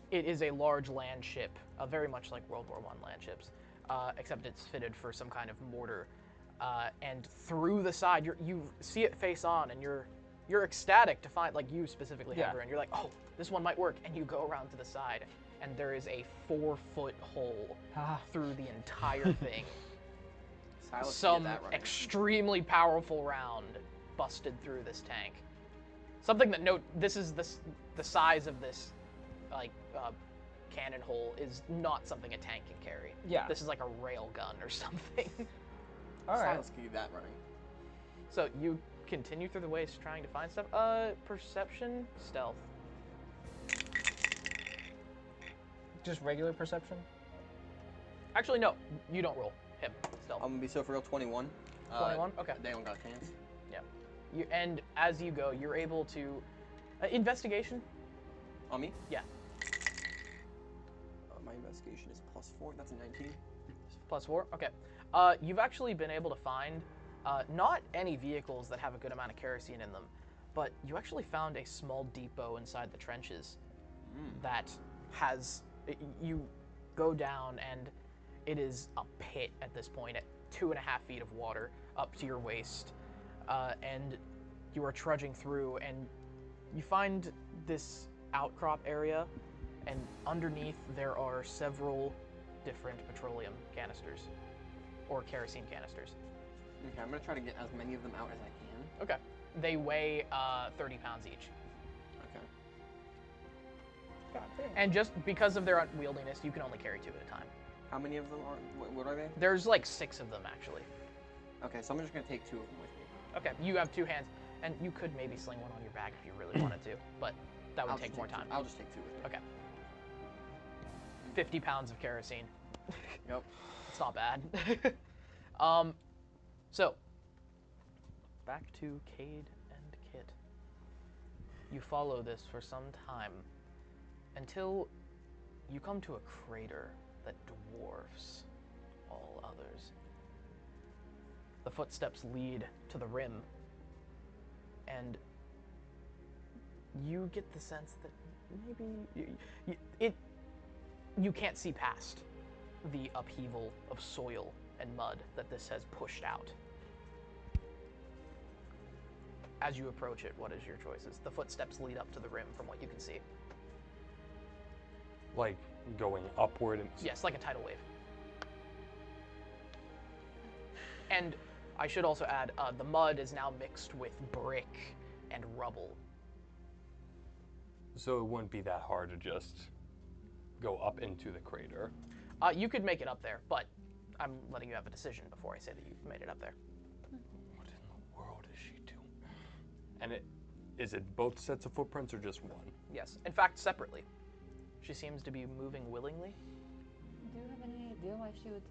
It is a large land ship, very much like World War I land ships, except it's fitted for some kind of mortar. And through the side, you see it face on, and you're ecstatic to find, you specifically, Heather, and you're like, oh, this one might work. And you go around to the side, and there is a 4-foot hole through the entire thing. Some extremely powerful round busted through this tank. Something that this is the size of this cannon hole is not something a tank can carry. Yeah. This is like a rail gun or something. All right. Let's keep that running. So you continue through the waste trying to find stuff. Perception, stealth. Just regular perception? Actually, no. You don't roll. Him. Stealth. I'm gonna be so for real. 21. 21. Okay. They don't got a chance. Yeah. And as you go, you're able to investigation. On me? Yeah. My investigation is +4. That's a 19. +4. Okay. You've actually been able to find not any vehicles that have a good amount of kerosene in them, but you actually found a small depot inside the trenches that has. You go down and it is a pit at this point at 2.5 feet of water up to your waist, and you are trudging through, and you find this outcrop area, and underneath there are several different petroleum canisters or kerosene canisters. Okay, I'm gonna try to get as many of them out as I can. Okay. They weigh 30 pounds each. Okay. God damn. And just because of their unwieldiness, you can only carry 2 at a time. How many of them are? What are they? There's 6 of them actually. Okay, so I'm just gonna take 2 of them with me. Okay, you have 2 hands, and you could maybe sling one on your back if you really wanted to, but that would take more time. I'll just take 2 with me. Okay. 50 pounds of kerosene. Yep. It's not bad. So, back to Cade and Kit. You follow this for some time until you come to a crater that dwarfs all others. The footsteps lead to the rim, and you get the sense that maybe you can't see past the upheaval of soil and mud that this has pushed out. As you approach it, what is your choices? The footsteps lead up to the rim from what you can see. Like going upward and... Yes, like a tidal wave. And I should also add, the mud is now mixed with brick and rubble. So it wouldn't be that hard to just go up into the crater. You could make it up there, but I'm letting you have a decision before I say that you've made it up there. What in the world is she doing? And is it both sets of footprints or just one? Yes. In fact, separately. She seems to be moving willingly. Do you have any idea why she would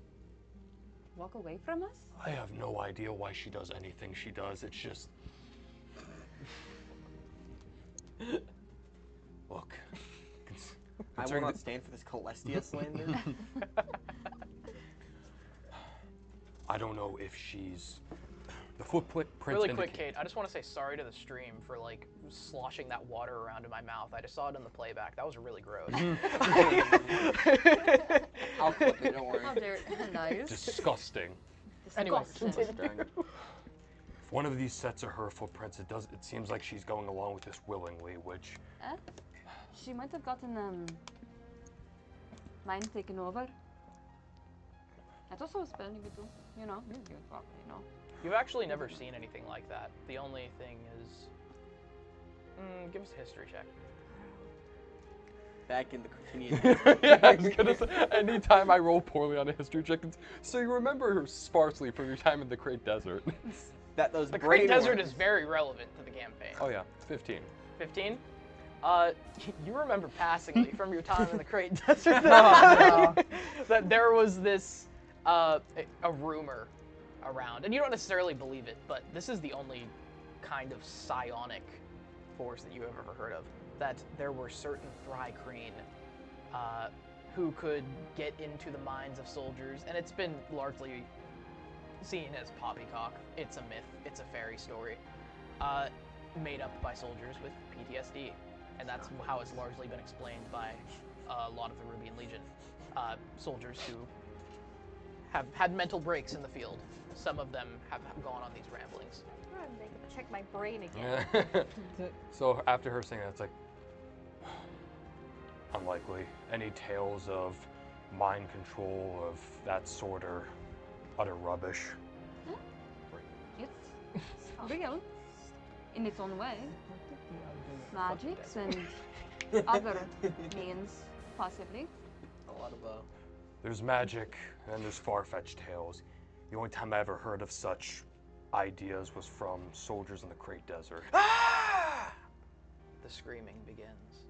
walk away from us? I have no idea why she does anything she does. It's just... Look. I will not stand for this Celestia slander. I don't know if she's... The footprint Really quick, Kate, I just want to say sorry to the stream for, like, sloshing that water around in my mouth. I just saw it in the playback. That was really gross. I'll clip it, don't worry. Oh, nice. Disgusting. Anyway, If one of these sets are her footprints, it seems like she's going along with this willingly, which... She might have gotten, mind taken over. That's also a spelling you do, you know, you do it properly, you know. You've actually never seen anything like that. The only thing is... give us a history check. Back in the continuous... Yeah, I was gonna say, anytime I roll poorly on a history check, so you remember her sparsely from your time in the Great Desert. The Great Desert is very relevant to the campaign. Oh yeah, 15. 15? You remember passingly from your time in the Great Desert that there was this, a rumor around, and you don't necessarily believe it, but this is the only kind of psionic force that you have ever heard of, that there were certain Thrycreen who could get into the minds of soldiers, and it's been largely seen as poppycock. It's a myth, it's a fairy story, made up by soldiers with PTSD, and that's how it's largely been explained by a lot of the Rubian Legion. Soldiers who have had mental breaks in the field. Some of them have gone on these ramblings. I'm gonna check my brain again. So after her saying that, it's like, unlikely. Any tales of mind control of that sort are utter rubbish. It's real in its own way. Magics and other means, possibly. A lot of There's magic and there's far-fetched tales. The only time I ever heard of such ideas was from soldiers in the Great Desert. The screaming begins.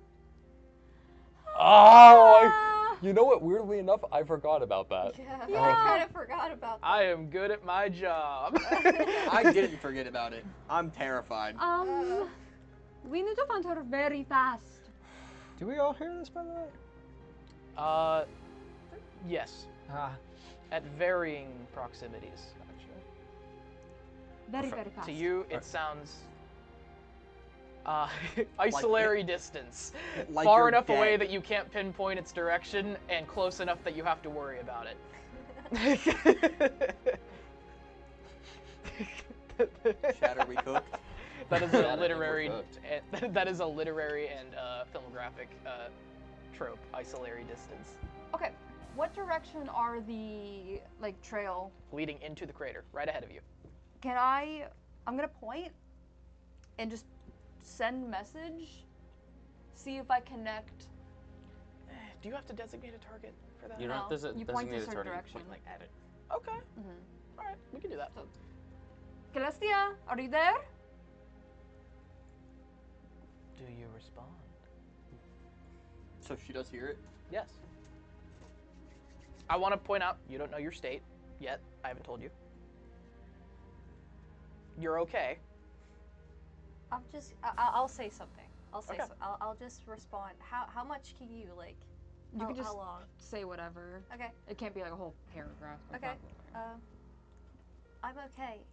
Oh, you know what? Weirdly enough, I forgot about that. Yeah, I kind of forgot about that. I am good at my job. I didn't forget about it. I'm terrified. We need to find her very fast. Do we all hear this, by the way? Yes. At varying proximities. Very, very fast. To you, it sounds isolary distance. Like Far you're enough dead. away that you can't pinpoint its direction, and close enough that you have to worry about it. Shatter we cooked. That is a literary. That is a literary and filmographic trope. Isolary distance. Okay, what direction are the trail? Leading into the crater, right ahead of you. Can I'm gonna point and just send message. See if I connect. Do you have to designate a target for that? You don't have to You point to a designate a certain target. direction. You point, at it. Okay. All right, we can do that. So, Celestia, are you there? Do you respond? So she does hear it? Yes. I want to point out, you don't know your state yet. I haven't told you. You're okay. I'll say something. I'll say Okay. so. I'll just respond. How much can you like? You can just how long? say whatever. Okay. It can't be like a whole paragraph. Like Okay. that. I'm okay.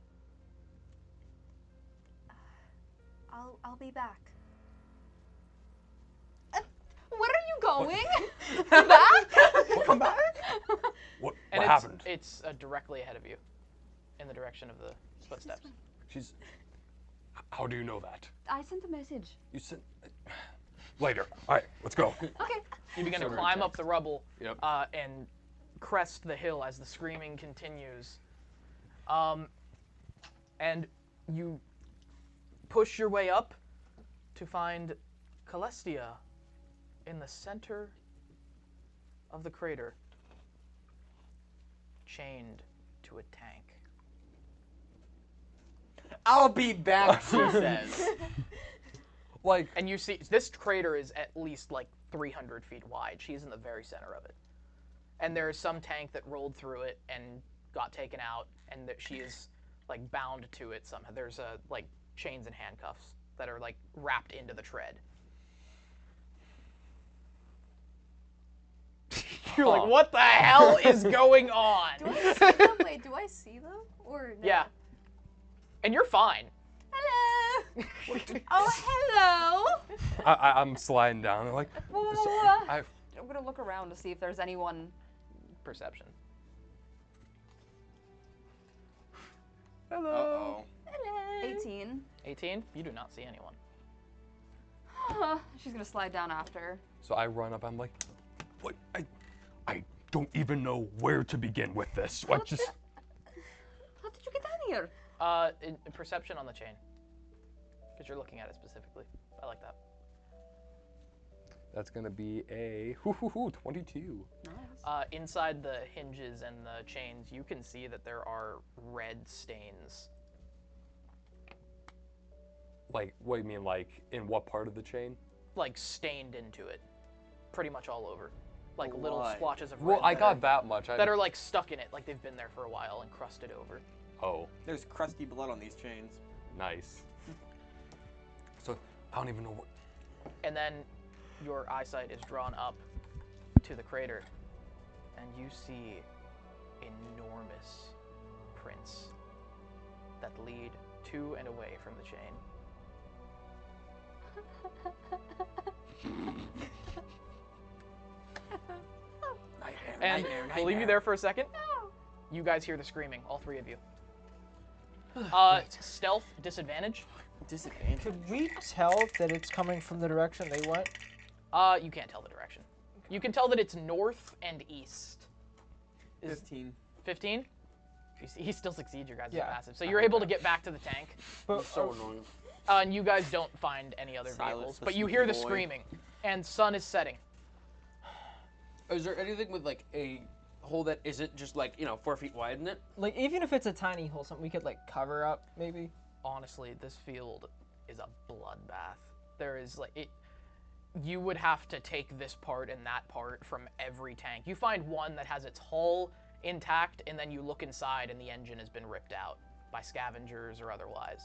I'll be back. Where are you going? Back? Come back? What happened? It's directly ahead of you, in the direction of the footsteps. She's How do you know that? I sent the message. You sent... Later. All right, let's go. Okay. You begin to climb up the rubble and crest the hill as the screaming continues. And you push your way up to find Celestia in the center of the crater, chained to a tank. I'll be back, she says. Like, and you see, this crater is at least like 300 feet wide. She's in the very center of it. And there is some tank that rolled through it and got taken out, and that she is like bound to it somehow. There's like chains and handcuffs that are like wrapped into the tread. You're like, what the hell is going on? Do I see them? Wait, do I see them? Or no? Yeah. And you're fine. Hello. Oh, hello. I'm sliding down. I'm like, I'm gonna look around to see if there's anyone. Perception. Hello. Hello. 18. 18? You do not see anyone. She's gonna slide down after. So I run up. I'm like, what? I don't even know where to begin with this. How did you get down here? Perception on the chain. Because you're looking at it specifically. I like that. That's gonna be a 22. Nice. Inside the hinges and the chains, you can see that there are red stains. Like, what do you mean, like, in what part of the chain? Like, stained into it. Pretty much all over. Like, Blood. little splotches of red. Well, I got that much. That are, like, stuck in it. Like, they've been there for a while and crusted over. Oh. There's crusty blood on these chains. Nice. So, I don't even know what... And then your eyesight is drawn up to the crater, and you see enormous prints that lead to and away from the chain. And we'll leave you there for a second. No. You guys hear the screaming, all three of you. Stealth disadvantage. Disadvantage. Could we tell that it's coming from the direction they went? You can't tell the direction. You can tell that it's north and east. 15. 15? He still succeeds your guys' Yeah. passive. So you're able to get back to the tank. But, so annoying. And you guys don't find any other vehicles, but you hear the screaming, and sun is setting. Is there anything with like a hole that isn't just like, 4 feet wide in it? like, even if it's a tiny hole, something we could, like, cover up, maybe? Honestly, this field is a bloodbath. There is, like, you would have to take this part and that part from every tank. You find one that has its hull intact, and then you look inside and the engine has been ripped out by scavengers or otherwise.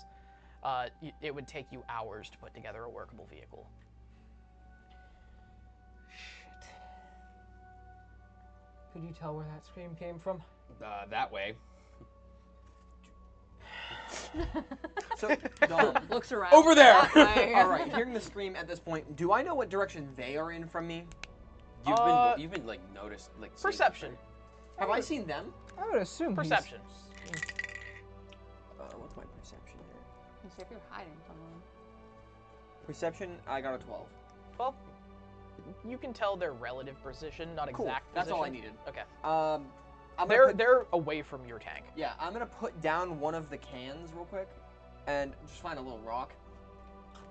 It would take you hours to put together a workable vehicle. Shit. Could you tell where that scream came from? That way. So, Dom, Looks around. Over there! All right, hearing the scream at this point, do I know what direction they are in from me? You've been like noticed like seeing Perception. Have I seen them? I would assume Perception. What's my perception here? Let's see if you're hiding somewhere. Perception, I got a 12. Well, you can tell their relative precision, not Cool. exact That's position. all I needed. Okay. They're away from your tank. Yeah, I'm gonna put down one of the cans real quick, and just find a little rock,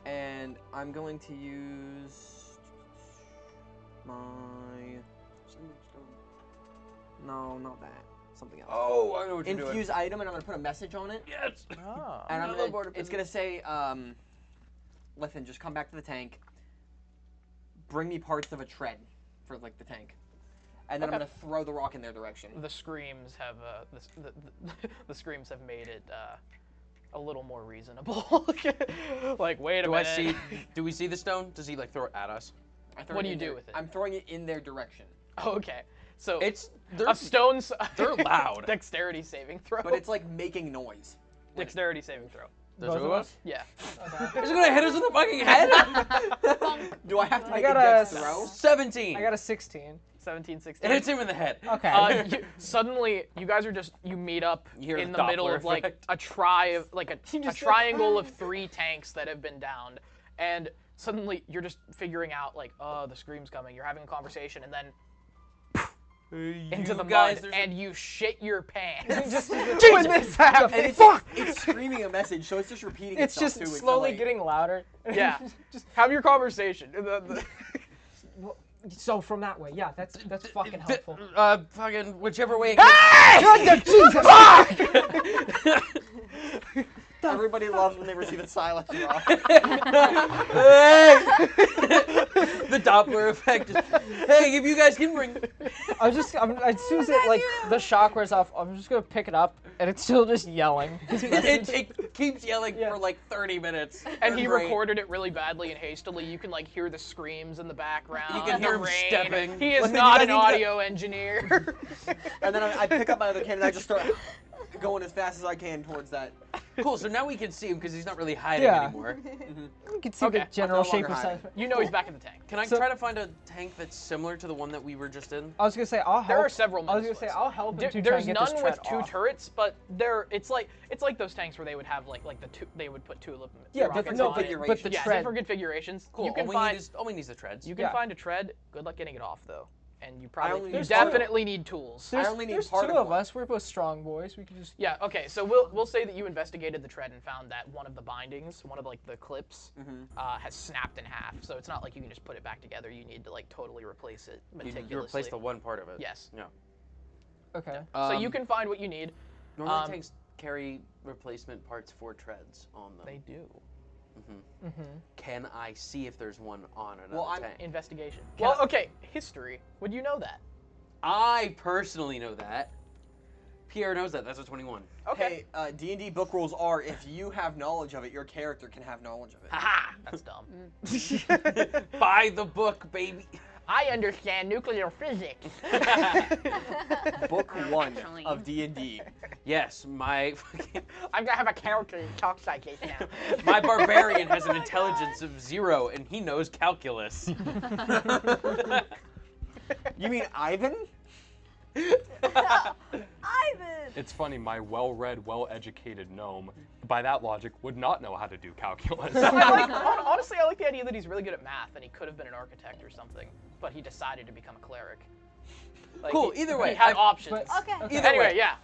and I'm going to use my. No, not that. Something else. Oh, I know what you're doing. Infuse item, and I'm gonna put a message on it. Yes. Ah. And it's gonna say, listen, just come back to the tank. Bring me parts of a tread for like the tank, and then I'm gonna throw the rock in their direction. The screams have the screams have made it a little more reasonable. Like, wait a minute. Do we see the stone? Does he like throw it at us? What do you do with it? I'm throwing it in their direction. Okay, so they're a stone's they're loud. Dexterity saving throw. But it's like making noise. Dexterity saving throw. The Both two of of us? us? Yeah. Is it gonna hit us in the fucking head? Do I have to I make a got dex a throw? 17. I got a 16. 17, 16. It hits him in the head. Okay. Suddenly, you guys are you meet up You hear in the the middle Doppler of like effect. a triangle of 3 tanks that have been downed, and suddenly you're just figuring out like, oh, the scream's coming. You're having a conversation, and then into the mud, and you shit your pants. Just when this happens. And it's screaming a message, so it's just repeating It's itself just too. slowly until, like, getting louder. Yeah. Just have your conversation. Well, so from that way, yeah, that's fucking helpful. Fucking whichever way. Jesus! Everybody loves when they receive a silence rock. The Doppler effect. Hey, if you guys can bring. As soon as it, like, the shock wears off, I'm just gonna pick it up, and it's still just yelling. It keeps yelling for like 30 minutes. And he Great. recorded it really badly and hastily. You can like hear the screams in the background. You can hear him the rain. stepping. He is Listen, not you an guys need to- audio engineer. And then I pick up my other cannon and I just start going as fast as I can towards that. Cool, so now we can see him because he's not really hiding Yeah. anymore. You can see the general no shape longer of size. hiding. You know he's back in the tank. Can I try to find a tank that's similar to the one that we were just in? I was gonna say I'll help. There are several. I was gonna say I'll help him to try There's and get none this with tread 2 off. turrets, but it's like those tanks where they would have like the two. They would put 2 Yeah, rockets different on it. configurations. But the yeah, tread. different configurations. Cool. You can All we need is the treads. You can find a tread. Good luck getting it off though, and you only you need definitely need tools. I only need There's part 2 of of one. us. We're both strong boys. We can just. Yeah. Okay. So we'll say that you investigated the tread and found that one of the bindings, one of like the clips, has snapped in half. So it's not like you can just put it back together. You need to like totally replace it meticulously. You replace the one part of it. Yes. Yeah. Okay. So you can find what you need. Normally tanks carry replacement parts for treads on them. They do. Can I see if there's one on another Well, tank? Investigation. Well, okay. History. Would you know that? I personally know that. Pierre knows that. That's a 21. Okay. Hey, D&D book rules are if you have knowledge of it, your character can have knowledge of it. Haha. That's dumb. Buy the book, baby. I understand nuclear physics. Book 1 of D&D. Yes, my fucking... I'm gonna have a character who talks like this now. My barbarian has an intelligence of 0, and he knows calculus. You mean Ivan? Ivan! It's funny, my well-read, well-educated gnome, by that logic, would not know how to do calculus. Honestly, I like the idea that he's really good at math and he could have been an architect or something, but he decided to become a cleric. Like, Cool, either way, He had I- options. Okay. Either Anyway, way, yeah.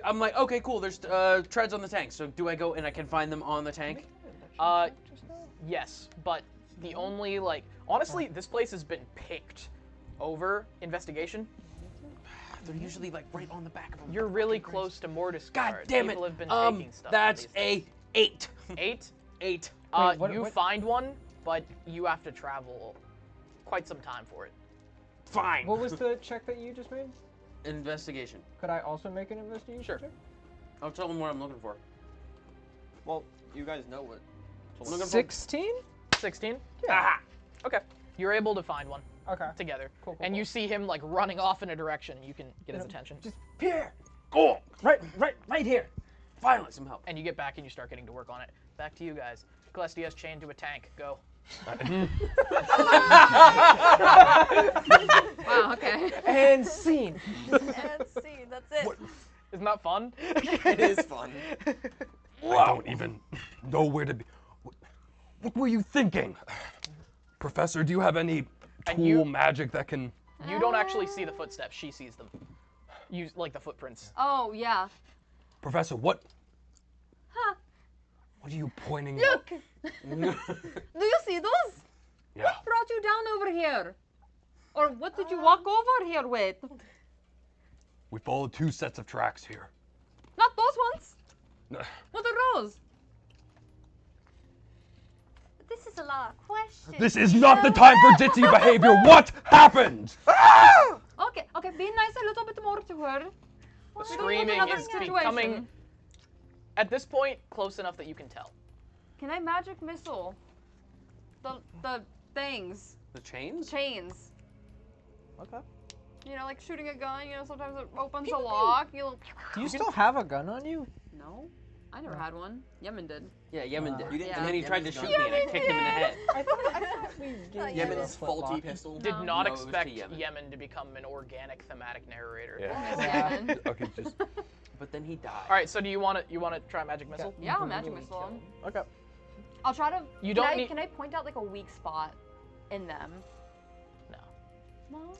I'm like, okay, cool. There's treads on the tank. So do I go and I can find them on the tank? Yes, but the only, like, honestly, this place has been picked over investigation. They're usually like right on the back of them. You're really close to Mortis. God damn it! People have been taking stuff. That's a 8. 8? 8. Wait, you what? find one, but you have to travel quite some time for it. Fine. What was the check that you just made? Investigation. Could I also make an investigation Sure. check? I'll tell them what I'm looking for. Well, you guys know what. I'm looking for 16? 16? Yeah. Aha! Okay. You're able to find one Okay. together. Cool, and you see him, like, running off in a direction. You can get his attention. Just Pierre. Go! Right here. Finally, some help. And you get back and you start getting to work on it. Back to you guys. Glestius chained to a tank. Go. Wow, okay. And scene. And see, that's it. Isn't that fun? It is fun. I don't even know where to be. What were you thinking? Professor, do you have any tool magic that can... You don't actually see the footsteps. She sees them. You, like, the footprints. Oh, yeah. Professor, what... Huh. What are you pointing at? Look! Do you see those? Yeah. What brought you down over here? Or what did you walk over here with? We followed 2 sets of tracks here. Not those ones. No. What are those? This is a lot of questions. This is not the time for ditzy behavior. What happened? Okay, be nice a little bit more to her. The screaming is becoming, at this point, close enough that you can tell. Can I magic missile the things? The chains? Chains. Okay. You know, like shooting a gun, you know, sometimes it opens a lock. Do you still have a gun on you? No. I never had one. Yemen did. Yeah, Yemen did. You didn't And then he have tried to Yemen's shoot gun. me and I kicked him in the head. I thought we gave Yemen's you a faulty flip-flop. pistol. Did not No, it was to expect Yemen. Yemen to become an organic thematic narrator. Yeah. Yemen. Okay, just But then he died. All right, so do you want to try magic missile? Yeah, I'll magic missile him. Okay. I'll try to. You don't need. Can I point out like a weak spot in them? No. No.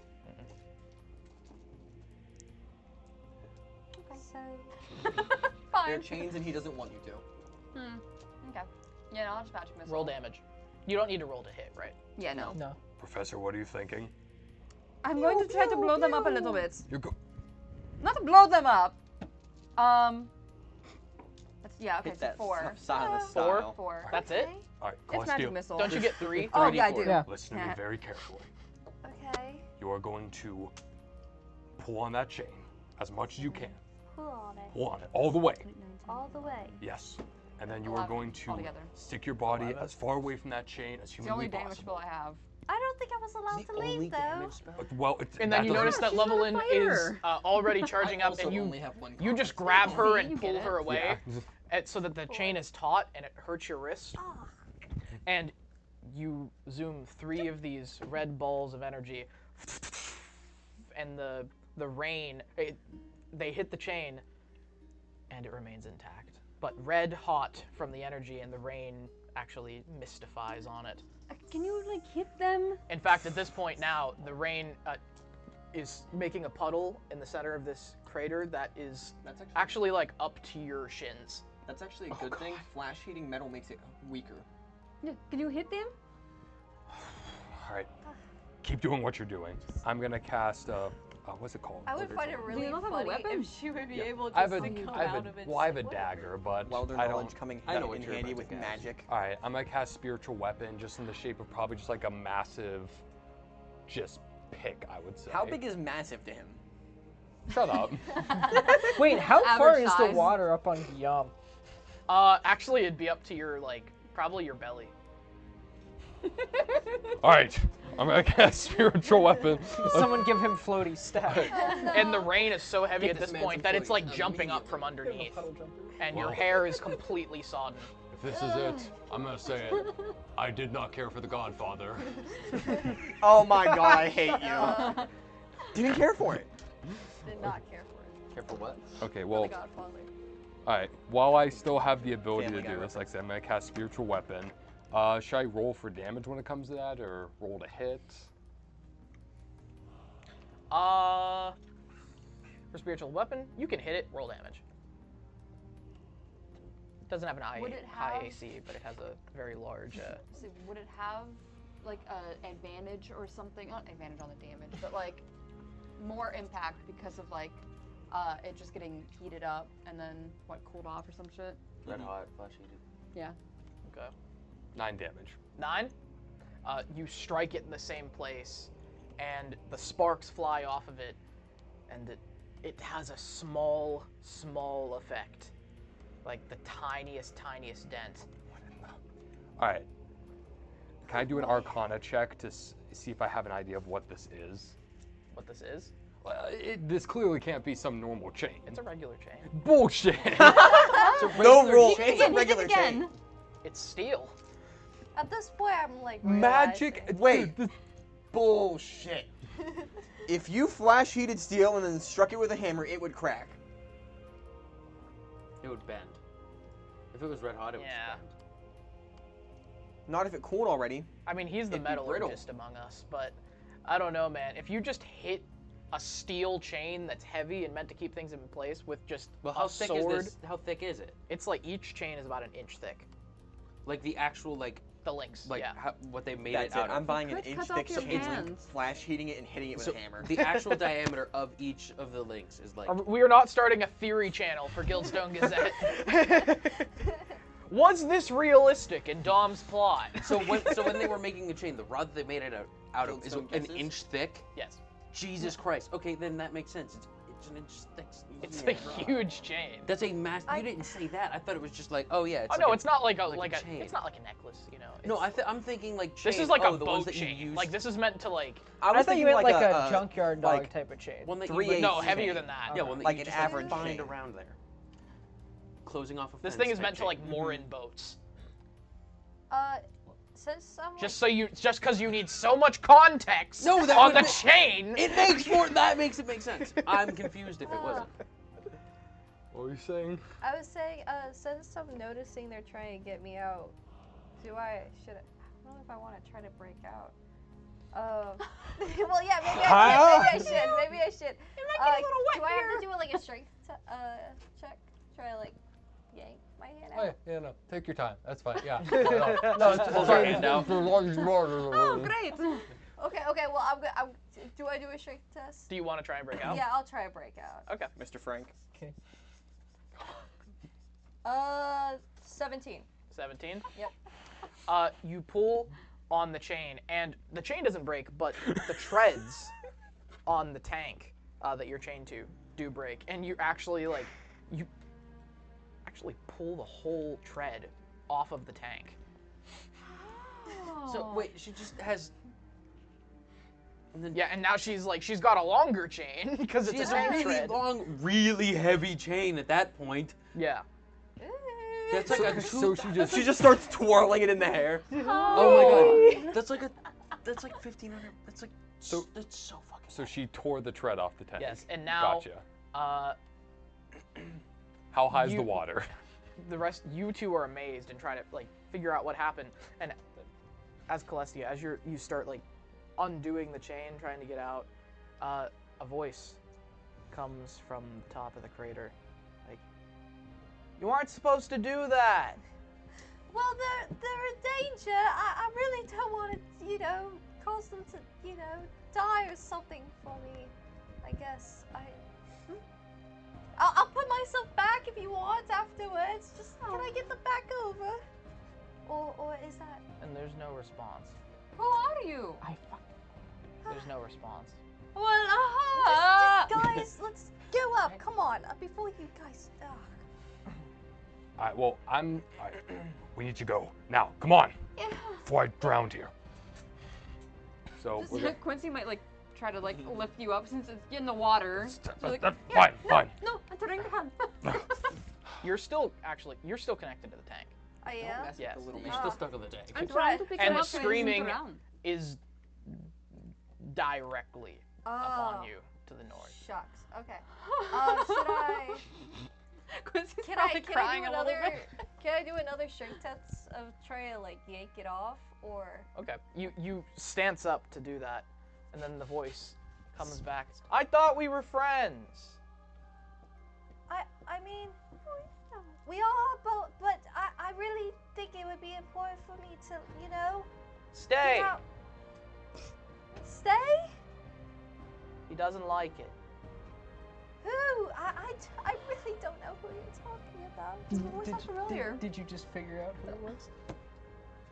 So, Fine. They're chains and he doesn't want you to. Okay. Yeah, no, I'll just magic missile. Roll damage. You don't need to roll to hit, right? Yeah, no. No. Professor, what are you thinking? I'm going to try to blow them up a little bit. You're go. Not to blow them up. That's, yeah, okay, Hit so that 4. Samus Four? style. 4. That's it? All right, It's magic Celestial. missile. Don't you get 3? Oh, yeah, I do. Yeah. Listen to me very carefully. okay. You are going to pull on that chain as much as you can. Pull on it. Pull on it all the way. All the way. Yes. And then you are 11 going to altogether. stick your body as far away from that chain as It's the humanly only damage spell possible. I have. I don't think I was allowed to leave though. Well, And then you notice that she's on Levelin is fire. already charging I up, also and only have one you just combat grab spell. her See, and you pull get her it. away, so that the chain is taut and it hurts your wrist. And you zoom 3 of these red balls of energy, and the rain, they hit the chain, and it remains intact. But red hot from the energy, and the rain actually mystifies on it. Can you like hit them? In fact, at this point now, the rain is making a puddle in the center of this crater that is That's actually like up to your shins. That's actually a good thing. Flash heating metal makes it weaker. Yeah, can you hit them? All right. Keep doing what you're doing. I'm gonna cast. What's it called? I would find it Do really you not have a funny weapon? if she would be Yeah. able to I have just a, come I have out a, of it. well, I have a dagger, but Welder I knowledge don't. coming I know what in you're handy about to with cast. magic. All right, I'm gonna cast spiritual weapon, just in the shape of probably just like a massive, just pick, I would say. How big is massive to him? Shut up. Wait, how far Average is the size. water up on Guillaume? Actually, it'd be up to your probably your belly. All right, I'm gonna cast spiritual weapon. Someone give him floaty staff. And the rain is so heavy Get at this this man point some that it's like floaties jumping up from underneath, Puddle jumper. and your Wow. hair is completely sodden. If this is it, I'm gonna say it. I did not care for the Godfather. Oh my god, I hate you. Didn't care for it. Did not care for it. Careful what? Okay, The well, Godfather. all right. While I still have the ability Family to Guy do this, like I reference. said, I'm gonna cast spiritual weapon. Should I roll for damage when it comes to that, or roll to hit? For spiritual weapon, you can hit it, roll damage. Doesn't have an Would it high have- AC, but it has a very large. So would it have like a advantage or something? Not advantage on the damage, but like more impact because of like it just getting heated up and then what cooled off or some shit. Red hot, flash heated. Yeah. Okay. 9 damage. 9. You strike it in the same place, and the sparks fly off of it, and it has a small effect, like the tiniest dent. All right. Can I do an Arcana check to see if I have an idea of what this is? What this is? This clearly can't be some normal chain. It's a regular chain. Bullshit. No roll. Hit It's a it regular again. chain. It's steel. At this point, I'm like Magic. realizing- Wait. Dude, Bullshit. If you flash heated steel and then struck it with a hammer, it would crack. It would bend. If it was red hot, it would Yeah. bend. Not if it cooled already. I mean, he's the It'd be brittle. metallurgist among us, but I don't know, man. If you just hit a steel chain that's heavy and meant to keep things in place with just Well, how a thick sword, is this? How thick is it? it's like each chain is about an inch thick. Like the actual like The links, yeah. yeah. What they made That's it it. out I'm of. buying an could inch cut thick off your chain, hands. flash heating it and hitting it with So a hammer. the actual diameter of each of the links is like. We are not starting a theory channel for Gildstone Gazette. Was this realistic in Dom's plot? So when they were making a chain, the rod that they made it out of is Gildstone an guesses? inch thick. Yes. Jesus Christ. Okay, then that makes sense. It's an inch thick. It's Yeah. a huge chain. That's a mass. You didn't say that. I thought it was just like, oh yeah. It's Oh like no, a- it's not like a like a chain. it's not like a necklace, you know. No, It's- I'm thinking like chain. this is like oh, a the ones boat that you chain. use. Like this is meant to like. I thought you meant like a a junkyard dog like type of chain. one that you 3/8 No, like- heavier chain. than that. Yeah, one that Like you an just average find chain. around there. closing off a This fence thing is type meant to like chain. moor in boats. Since I'm Just because you need so much context No, that on would the make- chain. It makes more. That makes it make sense. I'm confused if it wasn't. What were you saying? I was saying, since I'm noticing they're trying to get me out, I don't know if I want to try to break out. Well, yeah, maybe I should. Maybe I should. It might get a little wet do I have here. to do like a strength check? Try to like yank my hand Oh out? yeah, no. Take your time. That's fine. Yeah. No, it's hold our hand out. Oh, great. Okay. Well, do I do a strength test? Do you want to try and break out? Yeah, I'll try to break out. Okay. Mr. Frank. Okay. 17. 17. Yep. You pull on the chain, and the chain doesn't break, but the treads on the tank that you're chained to do break, and you actually pull the whole tread off of the tank. So wait, she just has. And then Yeah, and now she's got a longer chain because she it's has a a tank really tread. long, really heavy chain at that point. Yeah. That's like a So She just starts twirling it in the hair. Oh my god. That's like 1,500. That's like that's so fucking. So she tore the tread off the tank. Yes, and now Gotcha. How high's the you- water? the rest, you two are amazed and try to like figure out what happened. And as Celestia, as you start like undoing the chain, trying to get out, a voice comes from the top of the crater, like, "You aren't supposed to do that." Well, they're in danger. I really don't want to, cause them to, die or something for me. I guess I'll put myself back if you want afterwards. Just can I get them back over? Or is that? And there's no response. Who are you? There's no response. Well, Just guys, let's go up. Come on, before you guys. Alright, well, alright, we need to go. Now, come on. Yeah. Before I drown here. So, Just we're gonna... Quincy might like try to like lift you up since it's in the water. So, like, Fine, no, fine. No, I'm turning around. You're still connected to the tank. I am. Yes. You're still stuck on the tank. I'm trying to pick And him the up so he isn't screaming around. is directly upon you to the north. Shucks. Okay. Should I? Quincy's Can probably I do crying a little another? bit. Can I do another strength test of trying to like yank it off, or? Okay. You stance up to do that, and then the voice comes back. "I thought we were friends." I mean, we are, but I really think it would be important for me to, Stay. get out. Stay? He doesn't like it. Who? I really don't know who you're talking about. Does the voice sound familiar? Did you just figure out who it was?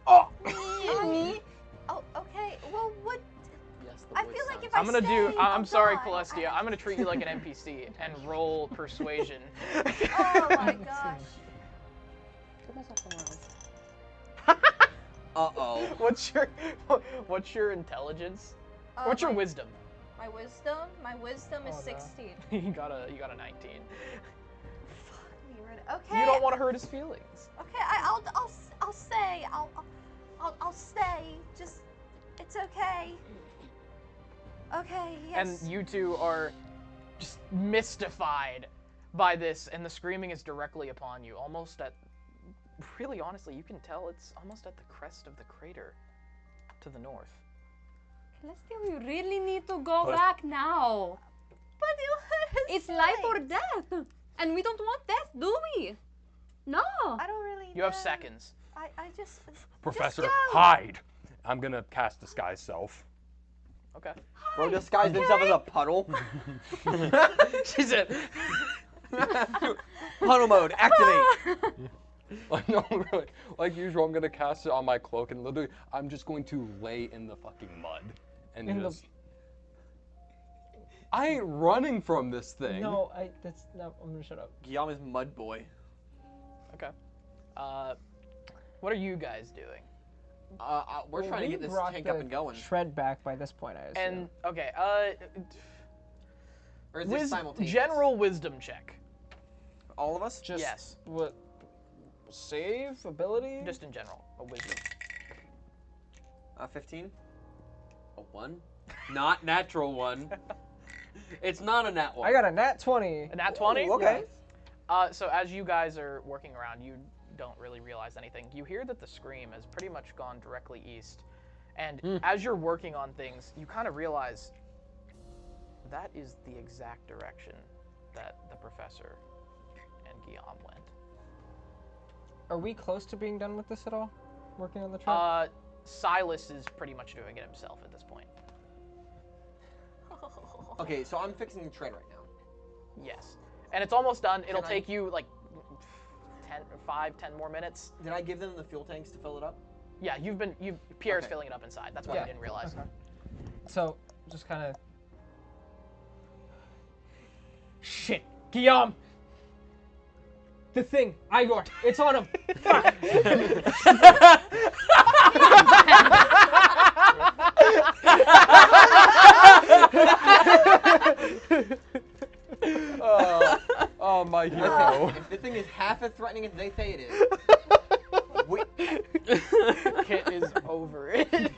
Oh! Me? Oh, okay. Well, what? Yes, I feel like if I'm gonna stay, I'm I'll sorry, die. Celestia. I'm gonna treat you like an NPC and roll persuasion. Oh my gosh. Uh-oh. What's your intelligence? Uh, What's your my- wisdom? My wisdom? My wisdom is Oh, no. 16. you got a 19. Fuck me, right. Okay. You don't want to hurt his feelings. Okay, I'll stay. I'll stay. Just, it's okay. Okay. Yes. And you two are just mystified by this, and the screaming is directly upon you, almost at. Really, honestly, you can tell it's almost at the crest of the crater to the north. Celestia, we really need to go But- back now. But It's life or death, and we don't want death, do we? No. I don't really. You have know. seconds. I just. Professor, just go. hide! I'm gonna cast Disguise Self. Okay. Bro disguised himself as a puddle. She said. Puddle mode, activate. Like, no, really. Like usual, I'm gonna cast it on my cloak, and literally, I'm just going to lay in the fucking mud. And just. I ain't running from this thing. No, that's no. I'm gonna shut up. Guillaume is mud boy. Okay. What are you guys doing? We're trying to get this tank up and going. Shred back by this point, I assume. And okay. Or is this simultaneous? General wisdom check. all of us? Just Yes. what? Save ability? Just in general, a wisdom. 15. A 1? Not natural 1. It's not a nat 1. I got a nat 20. A nat 20? Ooh, okay. So as you guys are working around, you don't really realize anything. You hear that the scream has pretty much gone directly east. And as you're working on things, you kind of realize that is the exact direction that the professor and Guillaume went. Are we close to being done with this at all? Working on the trap? Silas is pretty much doing it himself at this point. Okay, so I'm fixing the train right now. Yes. And it's almost done. It'll take you like 10 more minutes. Did I give them the fuel tanks to fill it up? Yeah, Pierre's filling it up inside. That's why you didn't realize. Okay. So, just kind of... Shit, Guillaume! The thing, Igor, it's on him! Fuck! Oh, my hero. If the thing is half as threatening as they say it is, Kit is over it.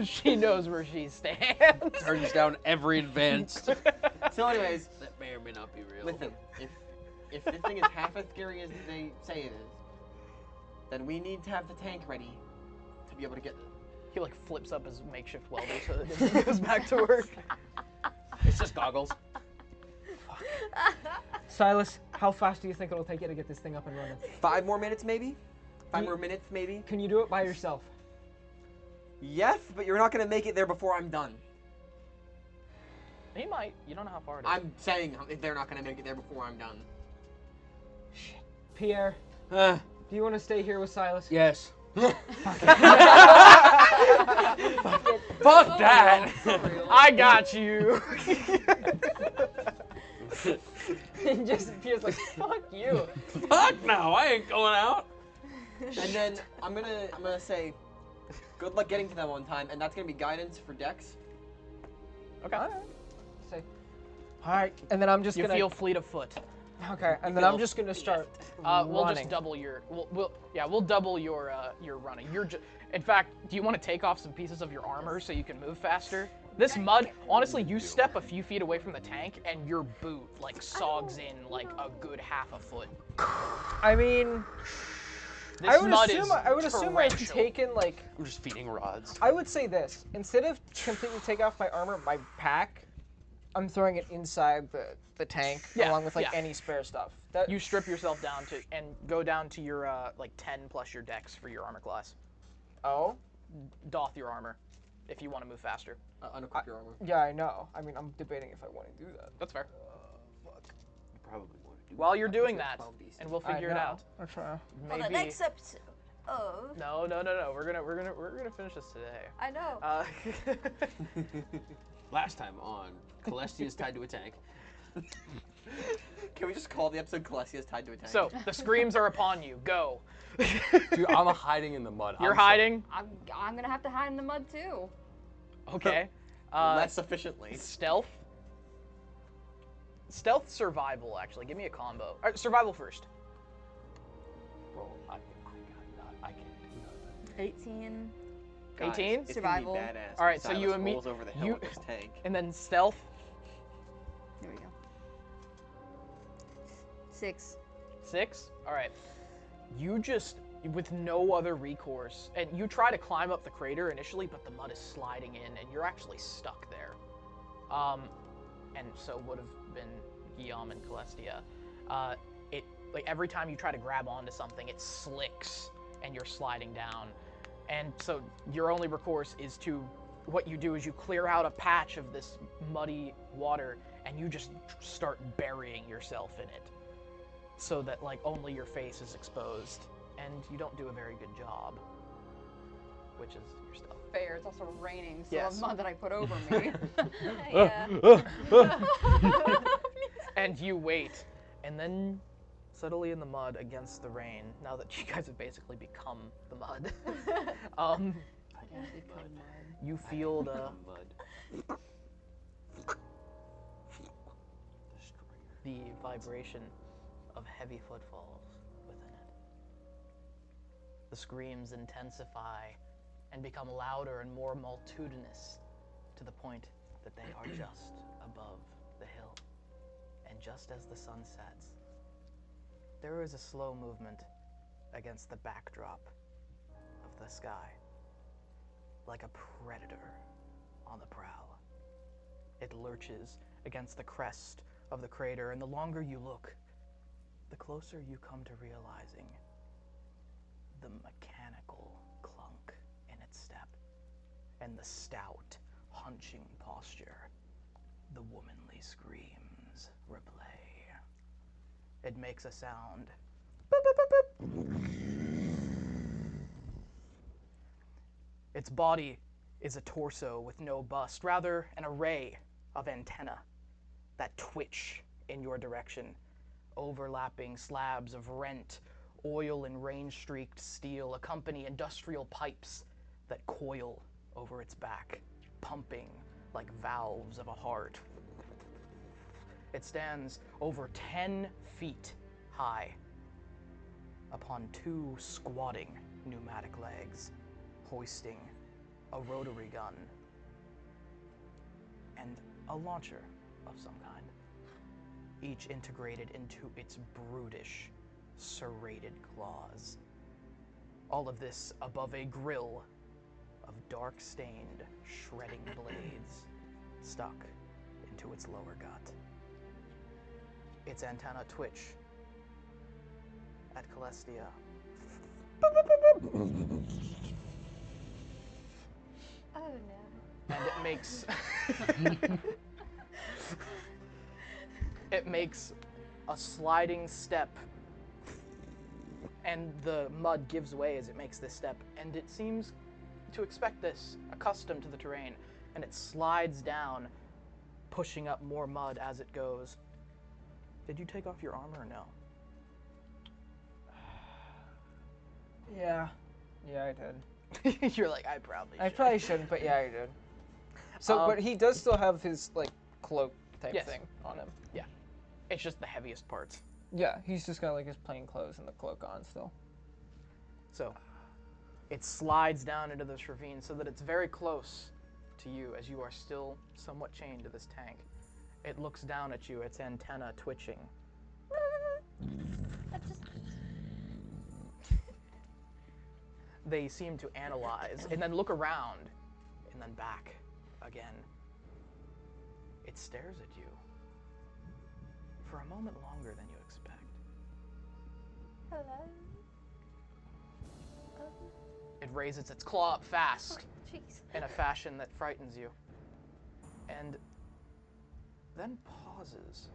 She knows where she stands. Turns down every advanced. So anyways, that may or may not be real. Listen, if this thing is half as scary as they say it is, then we need to have the tank ready to be able to get it. He like flips up his makeshift welder so that he goes back to work. It's just goggles. Silas, how fast do you think it'll take you to get this thing up and running? 5 more minutes, maybe? 5 more minutes, maybe? Can you do it by yourself? Yes, but you're not going to make it there before I'm done. He might. You don't know how far it is. I'm saying if they're not going to make it there before I'm done. Shit. Pierre, do you want to stay here with Silas? Yes. Fuck that! I got you. And just Pierre's like, fuck you. Fuck no, I ain't going out. And then I'm gonna say, good luck getting to them on time, and that's gonna be guidance for Dex. Okay. All right, and then I'm just gonna. You feel fleet of foot. Okay, and then I'm just gonna start. We'll just double your. We'll double your running. In fact, do you want to take off some pieces of your armor so you can move faster? This mud, honestly, you step a few feet away from the tank and your boot like sogs in like a good half a foot. I mean, I would assume I've taken like. I'm just feeding rods. I would say this: instead of completely take off my armor, my pack, I'm throwing it inside the tank along with like any spare stuff. You strip yourself down to and go down to your like 10 plus your dex for your armor class. Oh. Doff your armor if you want to move faster. Unequip your armor. Yeah, I know. I mean, I'm debating if I want to do that. That's fair. Fuck. You probably want to do While you're doing that, and we'll figure it out. I'll try. For the next episode of... No. We're gonna finish this today. I know. Last time on Celestia is tied to a tank. Can we just call the episode Celestia is tied to a tank? So the screams are upon you. Go. Dude, I'm hiding in the mud. You're hiding? I'm gonna have to hide in the mud too. Okay. Less sufficiently. Stealth. Stealth survival, actually. Give me a combo. All right, survival first. Bro, I can't do that. 18. 18? It's Survival. gonna be badass. All right, so Silas you and me. rolls over the hill with this tank. And then stealth. There we go. 6. 6? All right. You just, with no other recourse, and you try to climb up the crater initially, but the mud is sliding in, and you're actually stuck there. And so would have been Guillaume and Celestia. Like every time you try to grab onto something, it slicks, and you're sliding down. And so your only recourse is what you do is you clear out a patch of this muddy water, and you just start burying yourself in it. So that like only your face is exposed, and you don't do a very good job, which is your stealth. Fair. It's also raining, so Yes. the mud that I put over me. And you wait, and then subtly in the mud against the rain. Now that you guys have basically become the mud, you feel the vibration of heavy footfalls within it. The screams intensify and become louder and more multitudinous to the point that they are just above the hill. And just as the sun sets, there is a slow movement against the backdrop of the sky, like a predator on the prowl. It lurches against the crest of the crater, and the longer you look, the closer you come to realizing the mechanical clunk in its step, and the stout, hunching posture, the womanly screams replay. It makes a sound. Boop, boop, boop, boop. Its body is a torso with no bust, rather an array of antennae that twitch in your direction, overlapping slabs of rent, oil and rain-streaked steel accompany industrial pipes that coil over its back, pumping like valves of a heart. It stands over 10 feet high upon two squatting pneumatic legs, hoisting a rotary gun and a launcher of some kind, each integrated into its brutish, serrated claws. All of this above a grill of dark-stained, shredding blades stuck into its lower gut. Its antennae twitch at Celestia. Oh no. And it makes it makes a sliding step, and the mud gives way as it makes this step, and it seems to expect this, accustomed to the terrain, and it slides down, pushing up more mud as it goes. Did you take off your armor or no? Yeah. Yeah, I did. You're like, I probably shouldn't, but yeah, I did. So, but he does still have his, like, cloak type thing on him. Yeah. It's just the heaviest parts. Yeah, he's just got, like, his plain clothes and the cloak on still. So, it slides down into this ravine so that it's very close to you as you are still somewhat chained to this tank. It looks down at you, its antenna twitching. They seem to analyze and then look around and then back again. It stares at you for a moment longer than you expect. Hello? It raises its claw up fast Oh, jeez. in a fashion that frightens you, and then pauses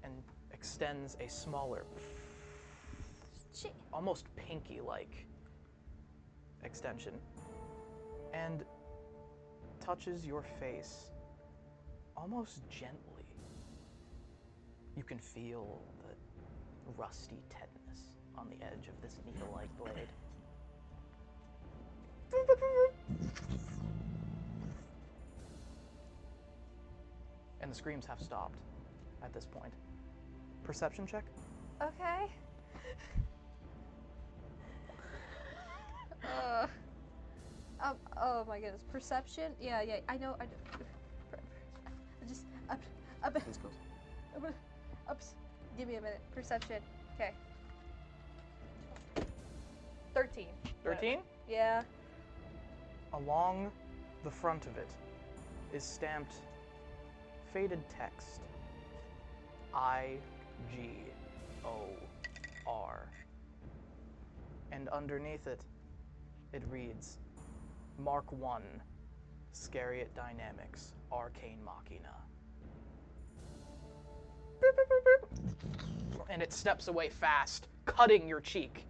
and extends a smaller, almost pinky-like extension, and touches your face almost gently. You can feel the rusty tetanus on the edge of this needle-like blade. And the screams have stopped at this point. Perception check? Okay. Oh my goodness. Perception? Yeah, I know. Just up. Give me a minute. Perception. Okay. 13. 13? Yeah. Along the front of it is stamped faded text. IGOR. And underneath it, it reads, Mark 1, Scariot Dynamics, Arcane Machina. And it steps away fast, cutting your cheek.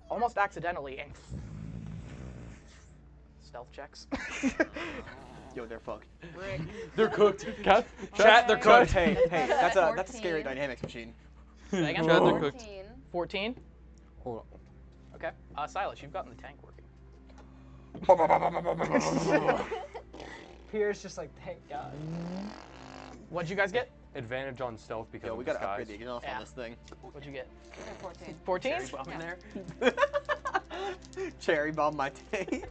Almost accidentally, and stealth checks. Yo, they're fucked. They're cooked. Chat, they're cooked. Hey, that's a scary dynamics machine. Say again? Chat, they're cooked. 14? Hold Okay. Silas, you've gotten the tank working. Pierre's just like, thank God. What'd you guys get? advantage on stealth because Yo, of we gotta disguise. upgrade the exhaust on this thing. What'd you get? 14. 14? Cherry bomb in there. Cherry bomb my take.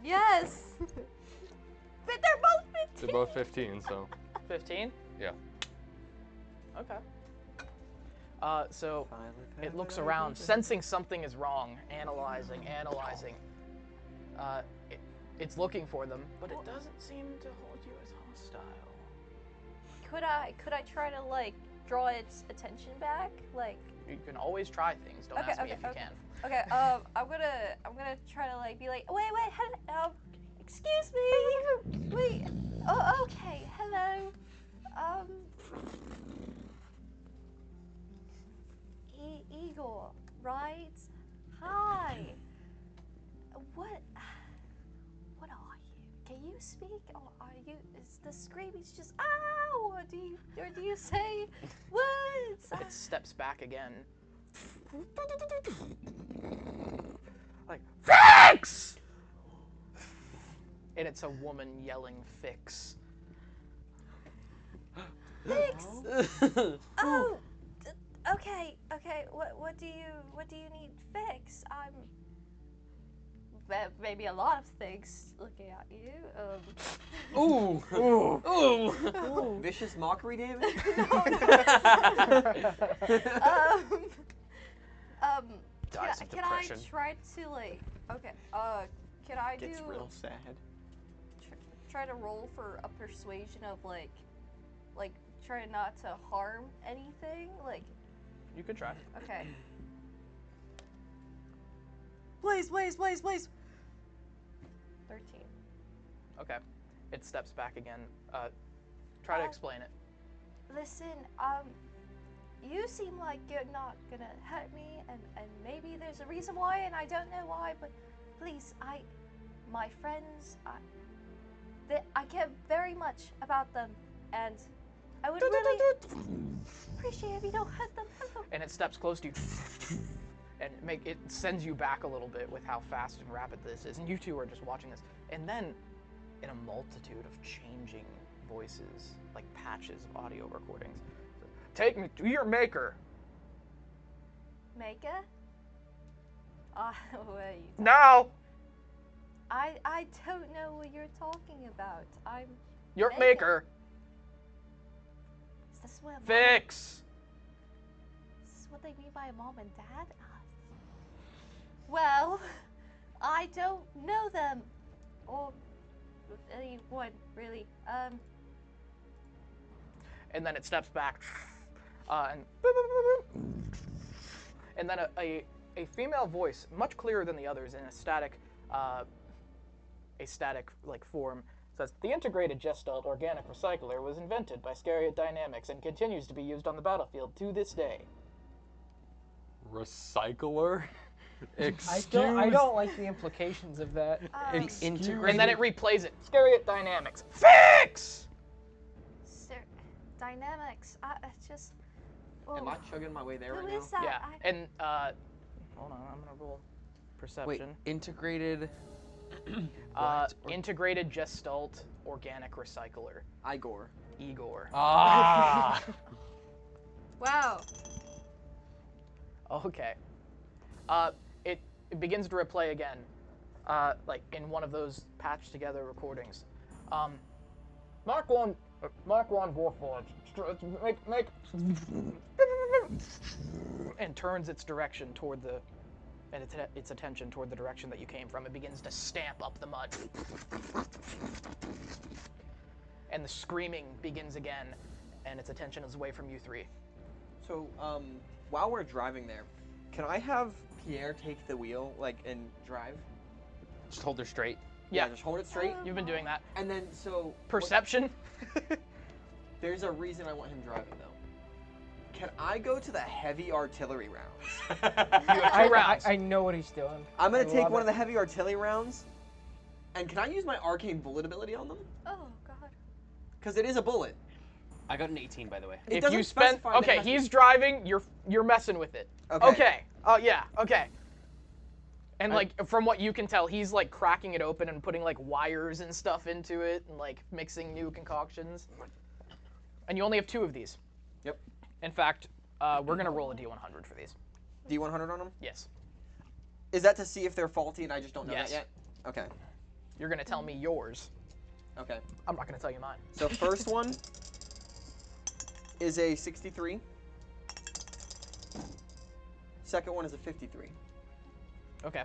Yes. But they're both 15. They're both 15, so 15? yeah. Okay. So it looks around, sensing something is wrong, analyzing. It's looking for them, but it doesn't seem to hold you as hostile. Could I try to like draw its attention back? Like You can always try things. Don't ask me if you can. Okay, I'm gonna try to like be like, wait, excuse me, wait, oh, okay, hello, Igor, right? Hi. What are you? Can you speak, or are you? Is the screaming just ow, or do you say words? It steps back again. Like, fix! And it's a woman yelling, fix. Fix. Oh. Okay. What do you need fix? I'm maybe a lot of things looking at you. Ooh. Vicious mockery, David. Can I try to like? Okay. Can I Gets real sad. Try to roll for a persuasion of like try not to harm anything, like. You could try. Okay. Please. 13. Okay. It steps back again. Try to explain it. Listen, you seem like you're not gonna hurt me, and maybe there's a reason why, and I don't know why, but please, my friends, I care very much about them, and I would really appreciate if you don't hurt them. And it steps close to you, and it sends you back a little bit with how fast and rapid this is. And you two are just watching this, and then, in a multitude of changing voices, like patches of audio recordings, take me to your maker. Maker? Wait. Now. I don't know what you're talking about. I'm Your maker. Is this what Fix. Is this what they mean by mom and dad? Well, I don't know them, or anyone really. And then it steps back, and then a female voice, much clearer than the others, in a static like form, says, "The integrated Gestalt organic recycler was invented by Scariot Dynamics and continues to be used on the battlefield to this day." Recycler? I don't like the implications of that. Integrated. And then it replays it. Scariot Dynamics. Fix! Dynamics. Just. Am I chugging my way there right now? Who is that? Yeah. And hold on, I'm gonna roll perception. Wait, integrated. Integrated Gestalt organic recycler. Igor. Ah. Wow. Okay. It begins to replay again, like in one of those patched together recordings. Mark 1 Warforged. Make and turns its direction toward its attention toward the direction that you came from. It begins to stamp up the mud. And the screaming begins again, and its attention is away from you three. So, while we're driving there, can I have Pierre take the wheel, and drive? Just hold her straight. Yeah, just hold it straight. You've been doing that. And then, so... Perception? There's a reason I want him driving, though. Can I go to the heavy artillery rounds? You have 2 rounds. I know what he's doing. I'm going to take one of the heavy artillery rounds, and can I use my arcane bullet ability on them? Oh, God. Because it is a bullet. I got an 18, by the way. If you spend... Okay, he's driving, you're messing with it. Okay. Oh, yeah, okay. And, from what you can tell, he's, cracking it open and putting, wires and stuff into it and, mixing new concoctions. And you only have 2 of these. Yep. In fact, we're gonna roll a D100 for these. D100 on them? Yes. Is that to see if they're faulty and I just don't know Yes. that yet? Okay. You're gonna tell me yours. Okay. I'm not gonna tell you mine. So first one is a 63. Second one is a 53. Okay.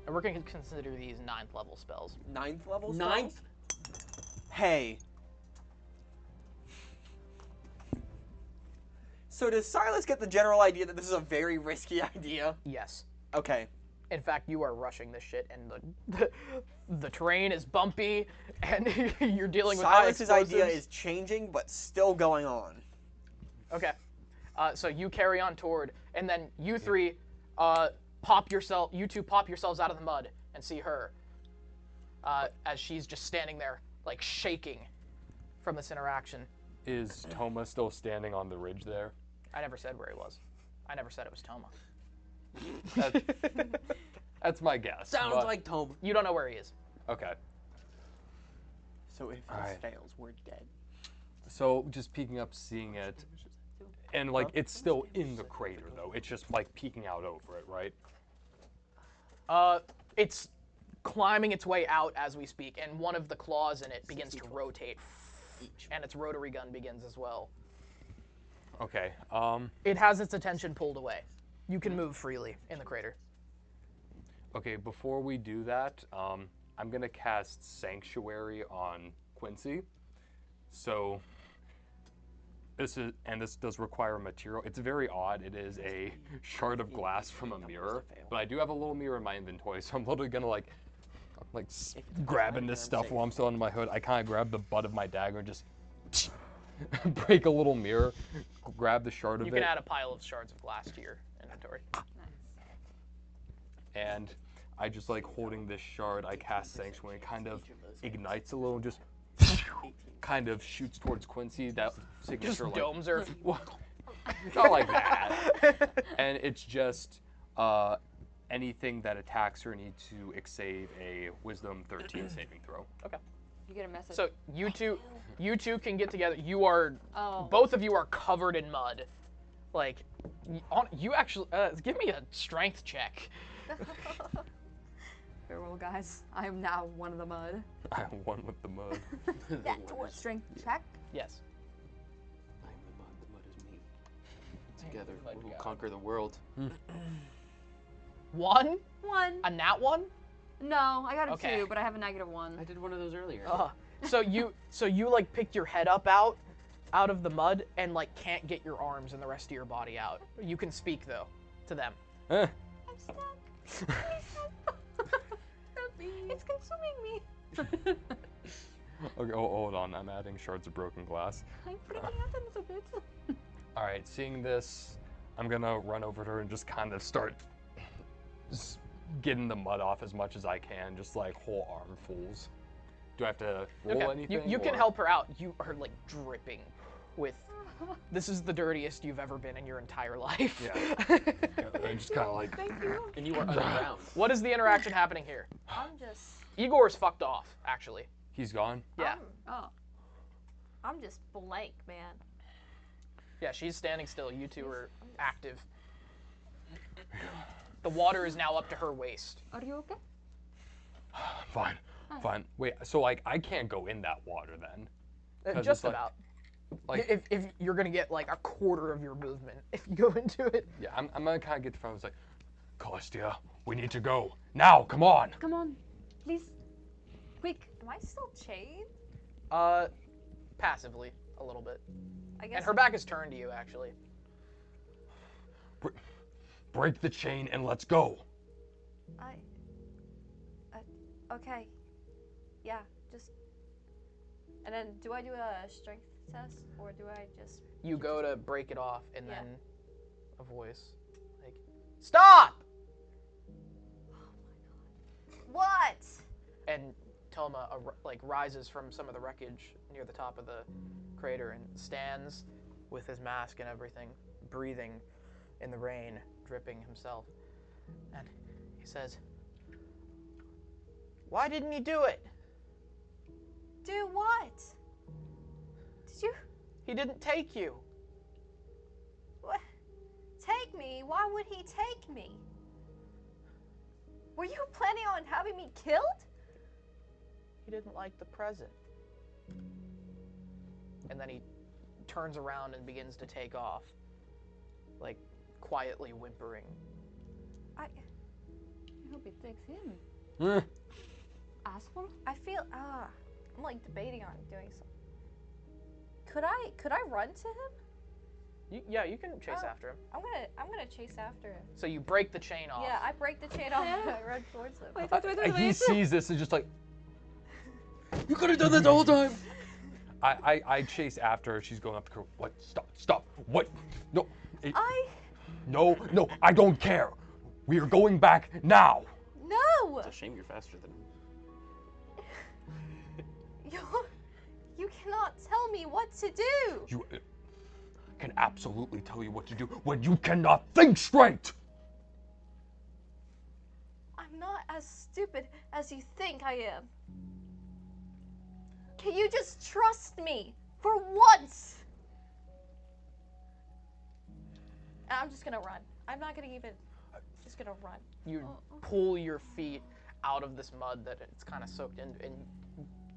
And we're gonna consider these 9th level spells. 9th level spells? 9th? Hey. So does Silas get the general idea that this is a very risky idea? Yes. Okay. In fact, you are rushing this shit, and the terrain is bumpy, and you're dealing with high Silas's explosives. idea is changing, but still going on. Okay. So you carry on toward, and then you 3 you 2 pop yourselves out of the mud and see her as she's just standing there, like shaking from this interaction. Is Toma still standing on the ridge there? I never said where he was. I never said it was Toma. That's my guess. Sounds but- like Toma. You don't know where he is. Okay. So if this fails, we're dead. So just peeking up, seeing it, and like it's still in the crater though. It's just like peeking out over it, right? It's climbing its way out as we speak, and one of the claws in it begins to rotate, and its rotary gun begins as well. Okay. It has its attention pulled away. You can move freely in the crater. Okay. Before we do that, I'm gonna cast Sanctuary on Quincy. So this does require material. It's very odd. It is a shard of glass from a mirror, but I do have a little mirror in my inventory, so I'm literally gonna like grabbing this stuff while I'm still under my hood. I kind of grab the butt of my dagger and just break a little mirror, grab the shard of it. You can add a pile of shards of glass to your inventory. And I just like holding this shard, I cast Sanctuary, and kind of ignites a little, just kind of shoots towards Quincy. That signature Just like, domes her. not like that. And it's just anything that attacks her needs to save a Wisdom 13 saving throw. Okay. You get a message. So you two can get together. You are, both of you are covered in mud. Like, you actually, give me a strength check. Farewell, guys. I am now one of the mud. I'm one with the mud. That towards strength check. Yes. I am the mud. The mud is me. Together, we will conquer the world. One? One. A nat 1? No, I got a Okay. 2, but I have a -1. I did one of those earlier. So you like pick your head up out of the mud and like can't get your arms and the rest of your body out. You can speak though to them. I'm stuck. It's consuming me. Okay, hold on. I'm adding shards of broken glass. I'm freaking out a little bit. All right, seeing this, I'm gonna run over to her and just kind of start getting the mud off as much as I can, just like whole armfuls. Do I have to roll anything? You can or- help her out. You are like dripping with. This is the dirtiest you've ever been in your entire life. Yeah. I'm just kind of like. Thank you. And you are underground. What is the interaction happening here? I'm just. Igor's fucked off, actually. He's gone? Yeah. I'm just blank, man. Yeah, she's standing still. You two are active. The water is now up to her waist. Are you okay? Fine. Fine. Wait, so like I can't go in that water then? 'Cause Just it's like- about. Like, if you're gonna get like a quarter of your movement if you go into it. yeah, I'm gonna kind of get the phone. I was like, Callistia, we need to go now. Come on. Come on, please, quick. Am I still chained? Passively a little bit. I guess. And her back is turned to you actually. Break the chain and let's go. Okay. Yeah. Just. And then, do I do a strength test, or do I just? You go to break it off, and Yeah. then a voice like, "Stop!" What? And Toma like rises from some of the wreckage near the top of the crater and stands with his mask and everything, breathing in the rain, dripping himself. And he says, "Why didn't you do it?" Do what? Did you? He didn't take you. What? Take me? Why would he take me? Were you planning on having me killed? He didn't like the present. And then he turns around and begins to take off, like quietly whimpering. I hope he takes him. Asshole. I feel I'm like debating on doing something. Could I run to him? Yeah, you can chase after him. I'm gonna chase after him. So you break the chain off. Yeah, I break the chain off and I run towards him. He sees this and just like, you could have done that the whole time. I chase after her. She's going up to her. What? Stop. What? No. No, I don't care. We are going back now. No! It's a shame you're faster than him. You cannot tell me what to do. You can absolutely tell you what to do when you cannot think straight. I'm not as stupid as you think I am. Can you just trust me for once? And I'm just gonna run. I'm not gonna even, just gonna run. You pull your feet out of this mud that it's kind of soaked in, and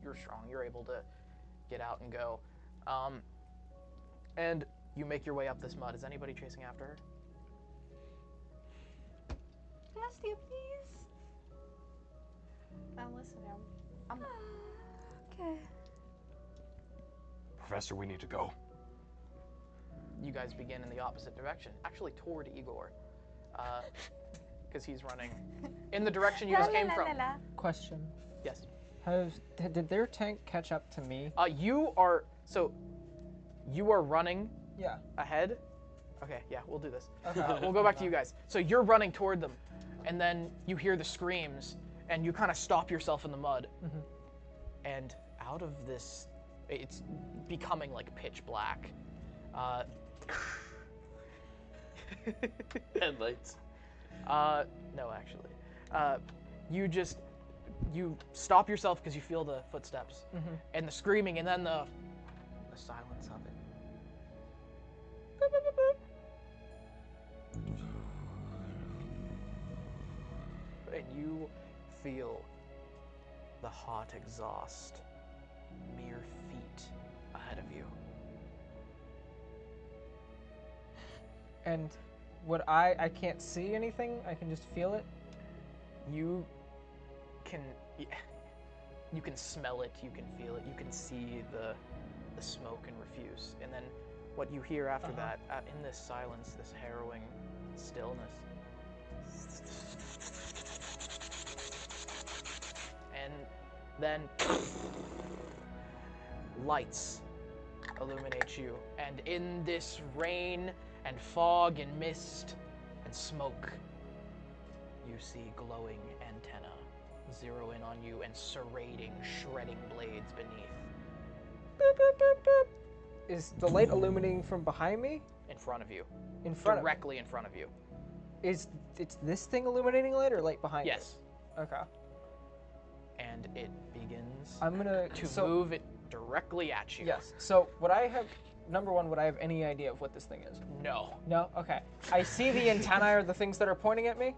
you're strong. You're able to get out and go. And you make your way up this mud. Is anybody chasing after her? Nasty, please. I'm listening. I'm okay. Professor, we need to go. You guys begin in the opposite direction, actually toward Igor, because he's running in the direction you just came from. Question. Yes. Did their tank catch up to me? You are running. Yeah. Ahead. Okay. Yeah, we'll do this. Okay. We'll go back to you guys. So you're running toward them, and then you hear the screams, and you kind of stop yourself in the mud, and out of this, it's becoming like pitch black. Headlights. No, actually. You stop yourself because you feel the footsteps and the screaming, and then the silence of it. Boop, boop, boop, boop. And you feel the hot exhaust mere feet ahead of you. And what I can't see anything, I can just feel it. You can smell it, you can feel it, you can see the smoke and refuse. And then what you hear after that, in this silence, this harrowing stillness. And then lights illuminate you. And in this rain and fog and mist and smoke, you see glowing antenna zero in on you and serrating, shredding blades beneath. Boop, boop, boop, boop. Is the light illuminating from behind me? In front of you. In front Directly in front of you. It's this thing illuminating light or light behind Yes. it? Okay. And it begins to move it directly at you. Yes. So would I have, number one, would I have any idea of what this thing is? No. No? Okay. I see the antennae are the things that are pointing at me?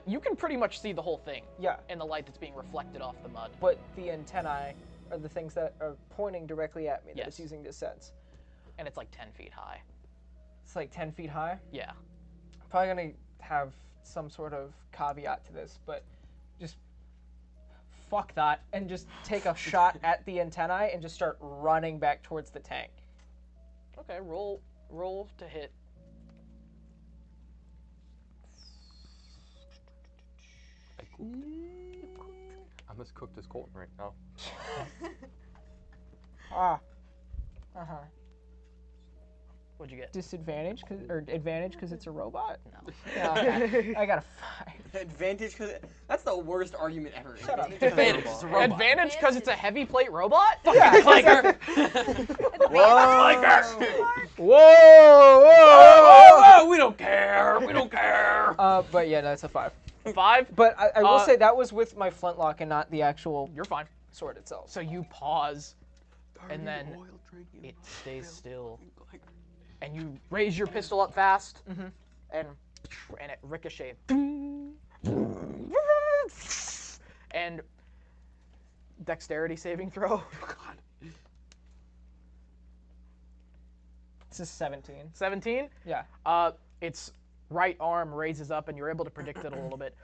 You can pretty much see the whole thing. Yeah. In the light that's being reflected off the mud. But the antennae are the things that are pointing directly at me that it's using to sense. And it's like 10 feet high. It's like 10 feet high? Yeah. I'm probably going to have some sort of caveat to this, but just fuck that and just take a shot at the antennae and just start running back towards the tank. Okay, roll to hit. I'm as cooked as Colton right now. What'd you get? Disadvantage or advantage because it's a robot? No. Yeah, okay. I got a 5. Advantage because that's the worst argument ever. Shut up. Advantage is a robot. Advantage because it's a heavy plate robot? Yeah, Flanker. Whoa! We don't care. We don't care. But yeah, that's a 5. 5? But I will say that was with my flintlock and not the actual You're fine. sword itself. So you pause and then it stays still. And you raise your pistol up fast, and it ricochets. And dexterity saving throw. God. This is 17. 17? Yeah. Its right arm raises up, and you're able to predict it a little bit.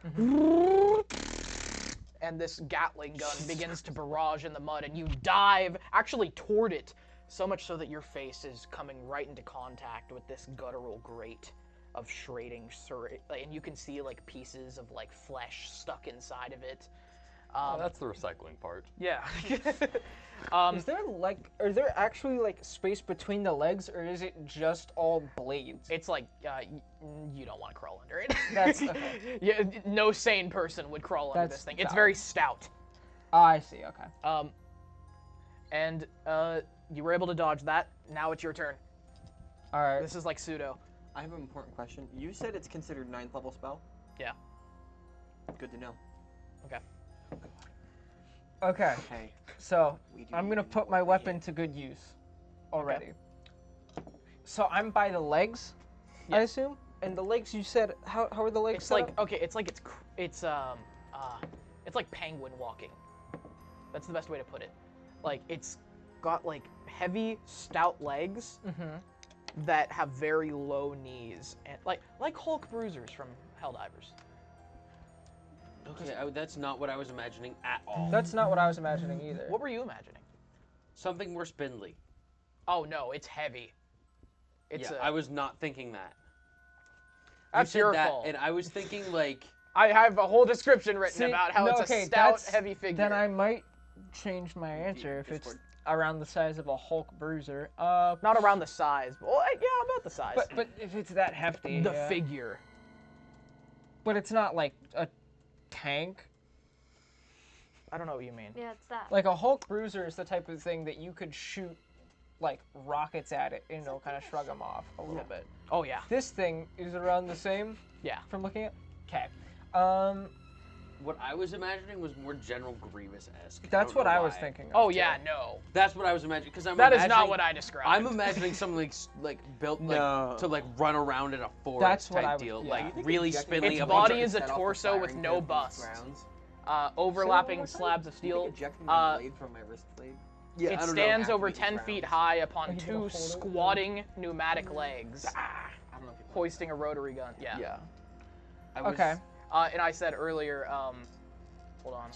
And this Gatling gun begins to barrage in the mud, and you dive actually toward it, so much so that your face is coming right into contact with this guttural grate of shredding, and you can see like pieces of like flesh stuck inside of it. That's the recycling part. Yeah. Is there actually like space between the legs, or is it just all blades? It's like you don't want to crawl under it. That's okay. Yeah, no sane person would crawl under this thing. It's very stout. I see. Okay. And you were able to dodge that. Now it's your turn. All right. This is like pseudo. I have an important question. You said it's considered 9th level spell? Yeah. Good to know. Okay. Okay. So I'm gonna put my weapon to good use already. Okay. So I'm by the legs, I assume. And the legs, you said, how are the legs? It's like it's like penguin walking. That's the best way to put it. Like it's got like heavy, stout legs that have very low knees, and like Hulk bruisers from Helldivers. Okay, that's not what I was imagining at all. That's not what I was imagining either. What were you imagining? Something more spindly. Oh no, it's heavy. I was not thinking that. That's your fault. And I was thinking like... I have a whole description written about how it's a stout, heavy figure. Then I might change my answer if it's around the size of a Hulk bruiser. Not around the size, but yeah, about the size. But if it's that hefty, the figure. But it's not like a tank. I don't know what you mean. Yeah, it's that. Like a Hulk bruiser is the type of thing that you could shoot like rockets at it and it'll kind of shrug them off a little bit. Oh yeah. This thing is around the same. Yeah. From looking at. Okay. What I was imagining was more General Grievous-esque. That's what I was thinking of. Oh yeah, no. That's what I was imagining because that is not what I described. I'm imagining something like built to like run around in a forest type deal, like really spindly. Its body is a torso with no bust. Overlapping slabs of steel. Blade from my wrist blade. Yeah, it stands over 10 feet high upon 2 squatting pneumatic legs, hoisting a rotary gun. Yeah. Yeah. Okay. And I said earlier, hold on.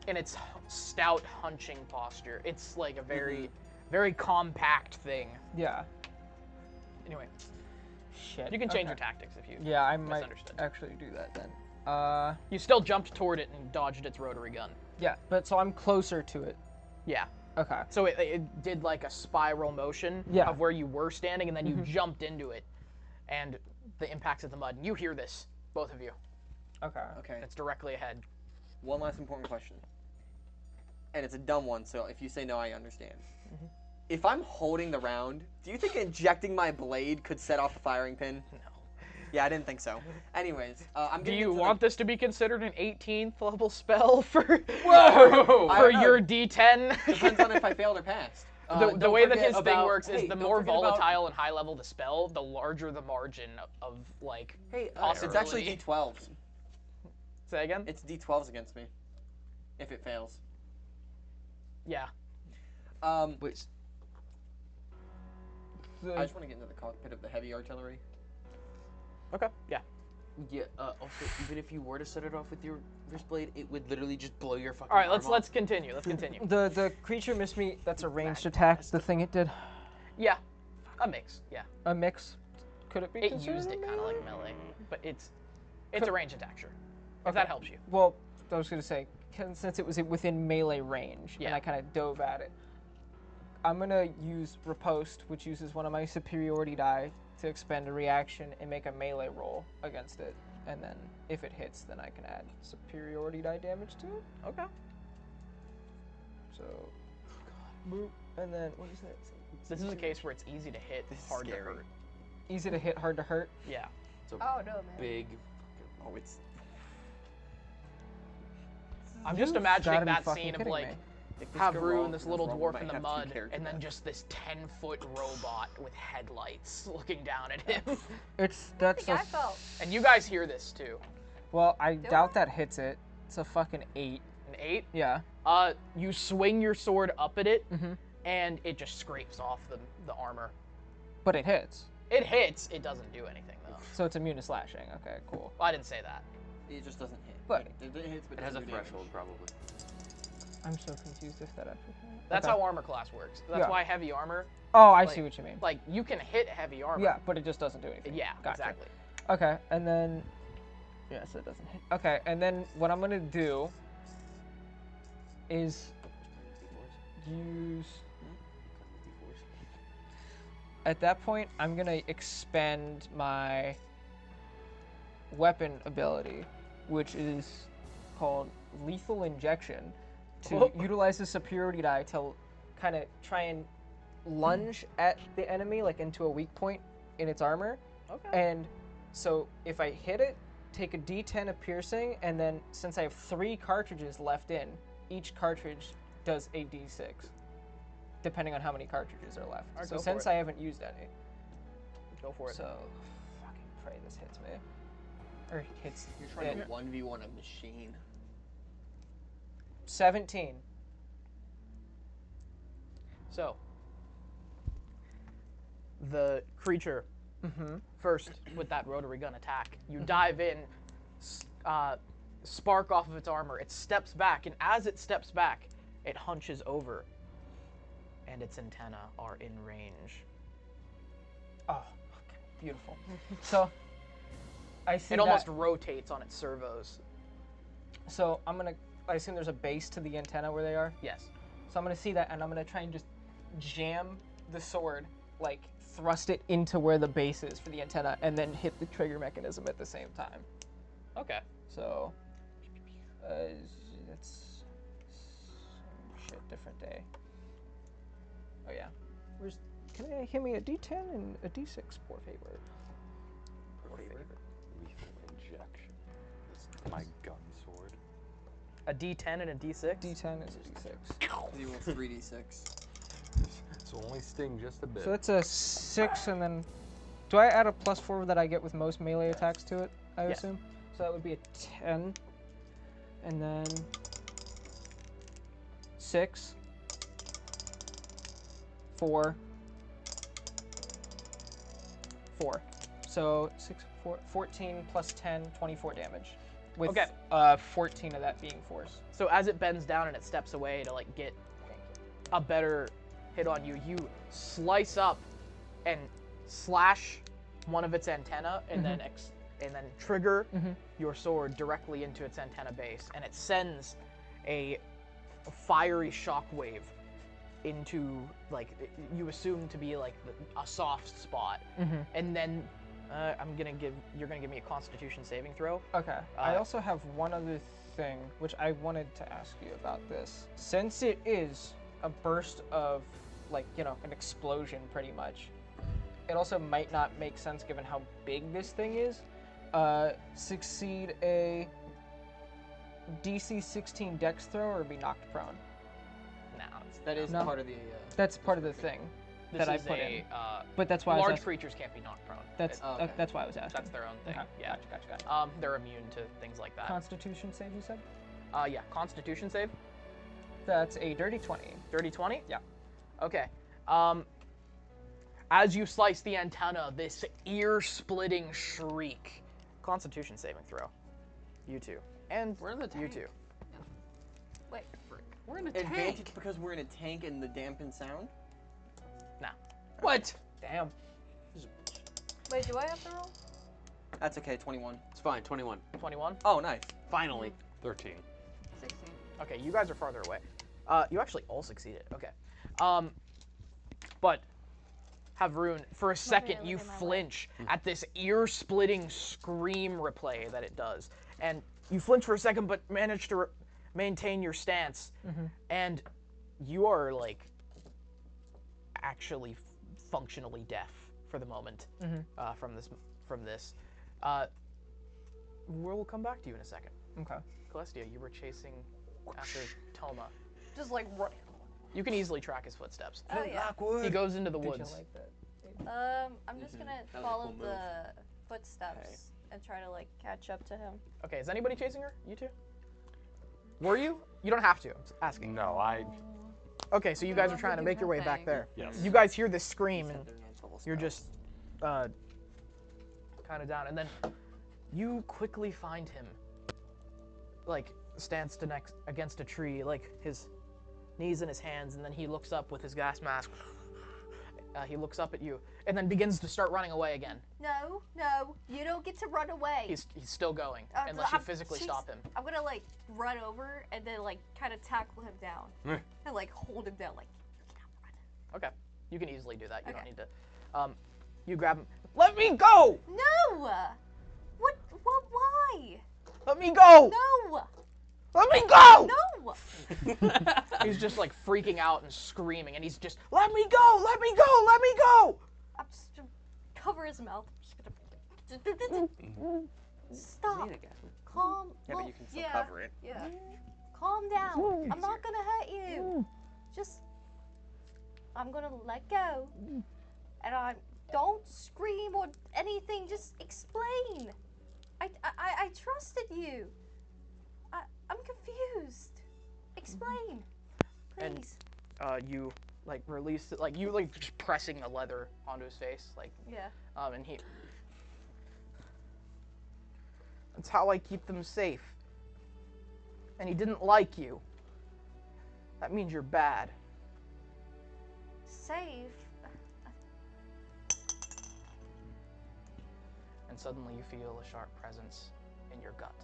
In its stout hunching posture, it's like a very, very compact thing. Yeah. Anyway. Shit. You can change your tactics if you. Yeah, I might actually do that then. You still jumped toward it and dodged its rotary gun. Yeah, but so I'm closer to it. Yeah. Okay. So it did like a spiral motion of where you were standing, and then you jumped into it, and the impacts of the mud. And you hear this, both of you. Okay. Okay. It's directly ahead. One last important question. And it's a dumb one, so if you say no, I understand. If I'm holding the round, do you think injecting my blade could set off a firing pin? No. Yeah, I didn't think so. Anyways, I'm Do you want this to be considered an 18th level spell for your D10? Depends on if I failed or passed. The way that his thing works is the more volatile and high level the spell, the larger the margin of like possibility. It's actually D12s. Say again? It's D12s against me. If it fails. Yeah. Wait. I just want to get into the cockpit of the heavy artillery. Okay. Yeah. Yeah. Also, even if you were to set it off with your wrist blade, it would literally just blow your fucking. All right. arm Let's off. continue. Let's continue. The creature missed me. That's a ranged attack. The thing it did. Yeah. A mix. Yeah. A mix. Could it be? It used it kind of like melee, but it's a ranged attack, sure. If that helps you. Well, I was gonna say since it was within melee range, and I kind of dove at it. I'm gonna use riposte, which uses one of my superiority die to expend a reaction and make a melee roll against it, and then if it hits, then I can add superiority die damage to it. Okay. So, boop, and then what is that? This is a case where it's easy to hit, hard to hurt. Easy to hit, hard to hurt. Yeah. So oh no, man. Big. Oh, it's. I'm just imagining that scene of like Havrun, this little dwarf in the mud, and then just this 10-foot robot with headlights looking down at him. That's I felt. And you guys hear this too. Well, I doubt that hits it. It's a fucking 8. An 8? Yeah. You swing your sword up at it, and it just scrapes off the armor. But it hits. It hits. It doesn't do anything though. So it's immune to slashing. Okay, cool. Well, I didn't say that. It just doesn't hit. But it hits, but It has a doesn't do damage. threshold, probably. I'm so confused if that actually hits. That's how armor class works. That's why heavy armor. Oh, I see what you mean. Like you can hit heavy armor. Yeah, but it just doesn't do anything. Yeah, Gotcha. exactly. Okay, and then yeah, so it doesn't hit. Okay, and then what I'm gonna do is use. At that point, I'm gonna expend my weapon ability, which is called Lethal Injection, to utilize the superiority die to kind of try and lunge at the enemy, like into a weak point in its armor. Okay. And so if I hit it, take a D10 of piercing, and then since I have 3 cartridges left in, each cartridge does a D6, depending on how many cartridges are left. Alright, So go for since it. I haven't used any, Go for it. so fucking pray this hits me. Or hits You're trying it. to 1v1 a machine. 17. So, the creature, first with that rotary gun attack, you dive in, spark off of its armor, it steps back, and as it steps back, it hunches over, and its antennae are in range. Oh, okay, beautiful. So, I see It that. almost rotates on its servos. So I assume there's a base to the antenna where they are? Yes. So I'm gonna see that, and I'm gonna try and just jam the sword, like thrust it into where the base is for the antenna, and then hit the trigger mechanism at the same time. Okay. So, that's shit, different day. Oh yeah. Can I hit me a D10 and a D6, poor favor? Lethal injection. It's my gun sword. A D10 and a D6? D10 is a D6. You roll 3d6. It's only sting just a bit. So that's a 6, and then do I add a +4 that I get with most melee attacks to it, I assume? So that would be a 10. And then 6, 4, 4. So 6, 4, 14 plus 10, 24 damage. With 14 of that being force. So as it bends down and it steps away to like get a better hit on you, you slice up and slash one of its antenna, and then trigger your sword directly into its antenna base, and it sends a fiery shockwave into like you assume to be like a soft spot, and then you're gonna give me a Constitution saving throw. Okay. I also have one other thing which I wanted to ask you about this. Since it is a burst of like, you know, an explosion pretty much, it also might not make sense given how big this thing is. Succeed a DC 16 Dex throw or be knocked prone. That is No. part of the. That's part of the thing This that I is put a, in. But that's why I was large asking. creatures can't be knocked prone. That's that's why I was asking. That's their own thing. Okay. Yeah. Gotcha. They're immune to things like that. Constitution save, you said? Yeah, Constitution save. That's a dirty 20. Dirty 20? Yeah. Okay. As you slice the antenna, this ear-splitting shriek. Constitution saving throw. You two. And we're in the you two. Wait. We're in a advantage because we're in a tank and the dampened sound? Nah. What? Damn. Wait, do I have to roll? That's okay, 21. It's fine, 21. 21? Oh, nice. Finally. 13. 16. Okay, you guys are farther away. You actually all succeeded. Okay. But Havrun, for a second, you flinch at this ear-splitting scream replay that it does. And you flinch for a second, but manage to maintain your stance. And you are, like, actually functionally deaf for the moment from this. We'll come back to you in a second. Okay. Celestia, you were chasing after Toma. Just like running. You can easily track his footsteps. Oh yeah. He goes into the Did woods. you like that? I'm just gonna That was a follow cool move. the footsteps and try to like catch up to him. Okay, is anybody chasing her? You two? Were you? You don't have to. I'm just asking. No, I. Okay, so you guys are trying to make your way back there. Yes. You guys hear this scream, and you're just kind of down, and then you quickly find him, like stands against a tree, like his knees in his hands, and then he looks up with his gas mask. He looks up at you, and then begins to start running away again. No, you don't get to run away. He's still going, unless you physically stop him. I'm gonna like run over and then like kind of tackle him down and like hold him down like. Okay, you can easily do that. You don't need to. You grab him. Let me go! No! What? Why? Let me go! No! Let me go! No! He's just like freaking out and screaming, and he's just, let me go! Let me go! Let me go! I'm just gonna cover his mouth. I'm just gonna. Stop. Calm. Yeah, but you can still yeah, cover it. Yeah. Calm down. I'm not gonna hurt you. Just. I'm gonna let go. And don't scream or anything. Just explain. I trusted you. I'm confused. Explain, please. And you like release it, like you like just pressing the leather onto his face, like yeah. And he. That's how I keep them safe. And he didn't like you. That means you're bad. Safe. And suddenly you feel a sharp presence in your gut.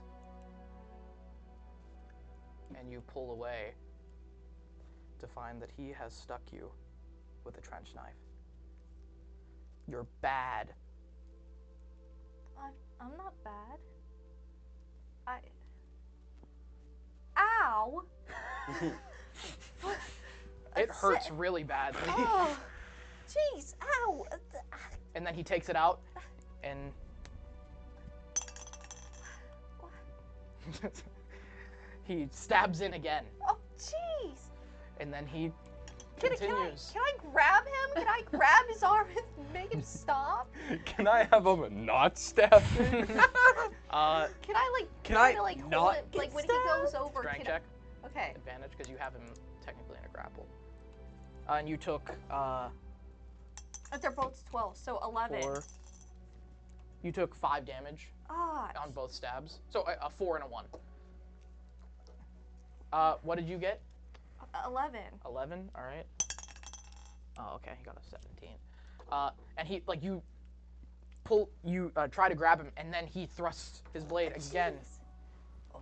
And you pull away to find that he has stuck you with a trench knife. You're bad. I'm not bad. Ow! It hurts really badly. Oh, jeez, ow! And then he takes it out and he stabs in again. Oh, jeez! And then he Can continues. I grab him? Can I grab his arm and make him stop? Can I have him not stab me? Can I like try to like hold it like when he goes over? Strength check. Okay. Advantage because you have him technically in a grapple. And you took They're both 12, so 11. 4. You took 5 damage on both stabs. So a 4 and a 1. What did you get? 11. 11. All right. Oh, okay. He got a 17. And he like you try to grab him, and then he thrusts his blade again. Oh.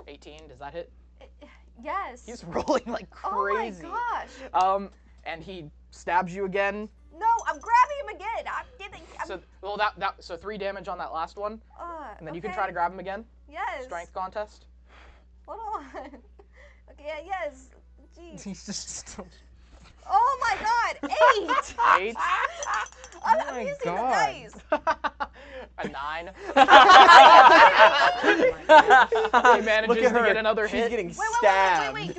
18. Does that hit? Yes. He's rolling like crazy. Oh my gosh. And he stabs you again. No, I'm grabbing him again. So 3 damage on that last one. And then you can try to grab him again. Yes. Strength contest. Hold on. Okay. Yes. Jeez. He's just. Oh my God. 8. 8. I'm using the dice. A 9. He manages to get another hit. She's getting stabbed. Wait.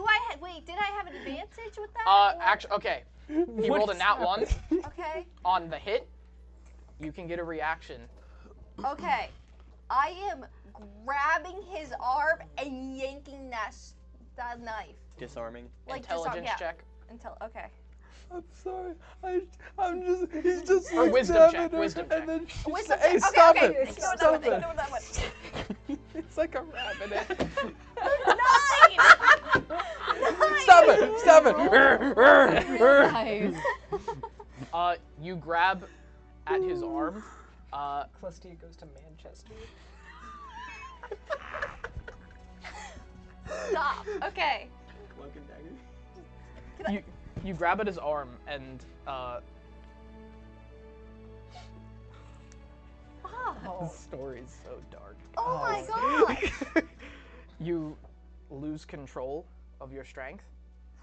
Did I have an advantage with that? Actually, okay. He rolled a nat 1. Okay. On the hit, you can get a reaction. Okay. I am grabbing his arm and yanking that knife. Disarming. Like Intelligence check. Okay. I'm sorry. He's just Or like wisdom stabbing check. her, Wisdom and check. then she Wisdom said, hey, check. stop Okay. it. Ignore that Stop one. it. Ignore that one. It's like a rabbit. 9. Stop it. Nice. You grab at his arm. Clustia goes to Manchester. Stop. Okay. Cloak and dagger. You grab at his arm and This story is so dark. Oh my God. You lose control of your strength.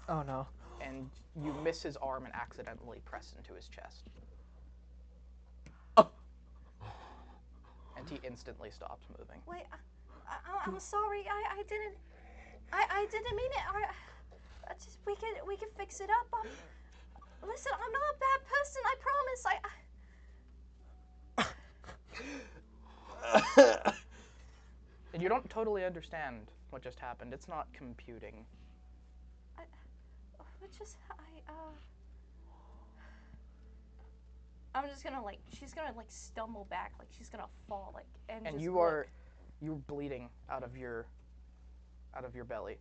Oh no. And you miss his arm and accidentally press into his chest. And he instantly stops moving. Wait. I'm sorry. I didn't. I didn't mean it. I just we can fix it up. Listen, I'm not a bad person. I promise. And you don't totally understand what just happened. It's not computing. I'm just gonna she's gonna stumble back, she's gonna fall, and just you're bleeding out of your belly.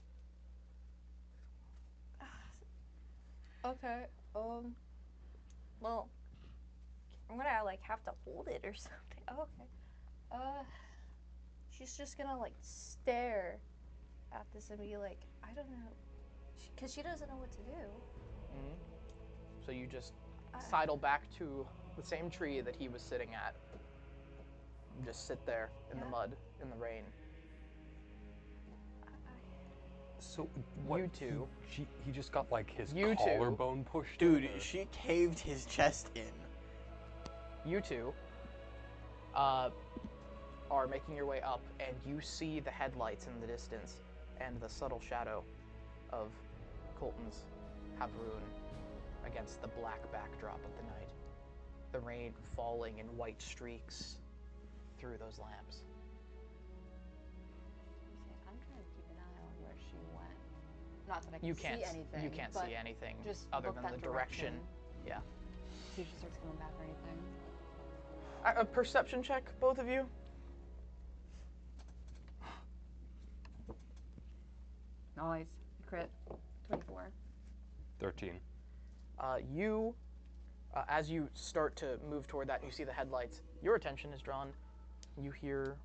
Okay. Well, I'm gonna have to hold it or something. Oh, okay. She's just gonna stare at this and be like, I don't know, because she doesn't know what to do. Mm-hmm. So you just sidle back to the same tree that he was sitting at. You just sit there in the mud, in the rain. So what? You two. He just got his You two. collarbone pushed. Dude, she caved his chest in. You two are making your way up, and you see the headlights in the distance and the subtle shadow of Colton's Havroon against the black backdrop of the night. The rain falling in white streaks through those lamps. I'm trying to keep an eye on where she went. Not that I can You can't see anything. You can't see anything just other look than that the direction. Yeah. See if she starts coming back or anything. A perception check, both of you. Nice. Crit. 24. 13. As you start to move toward that and you see the headlights, your attention is drawn. You hear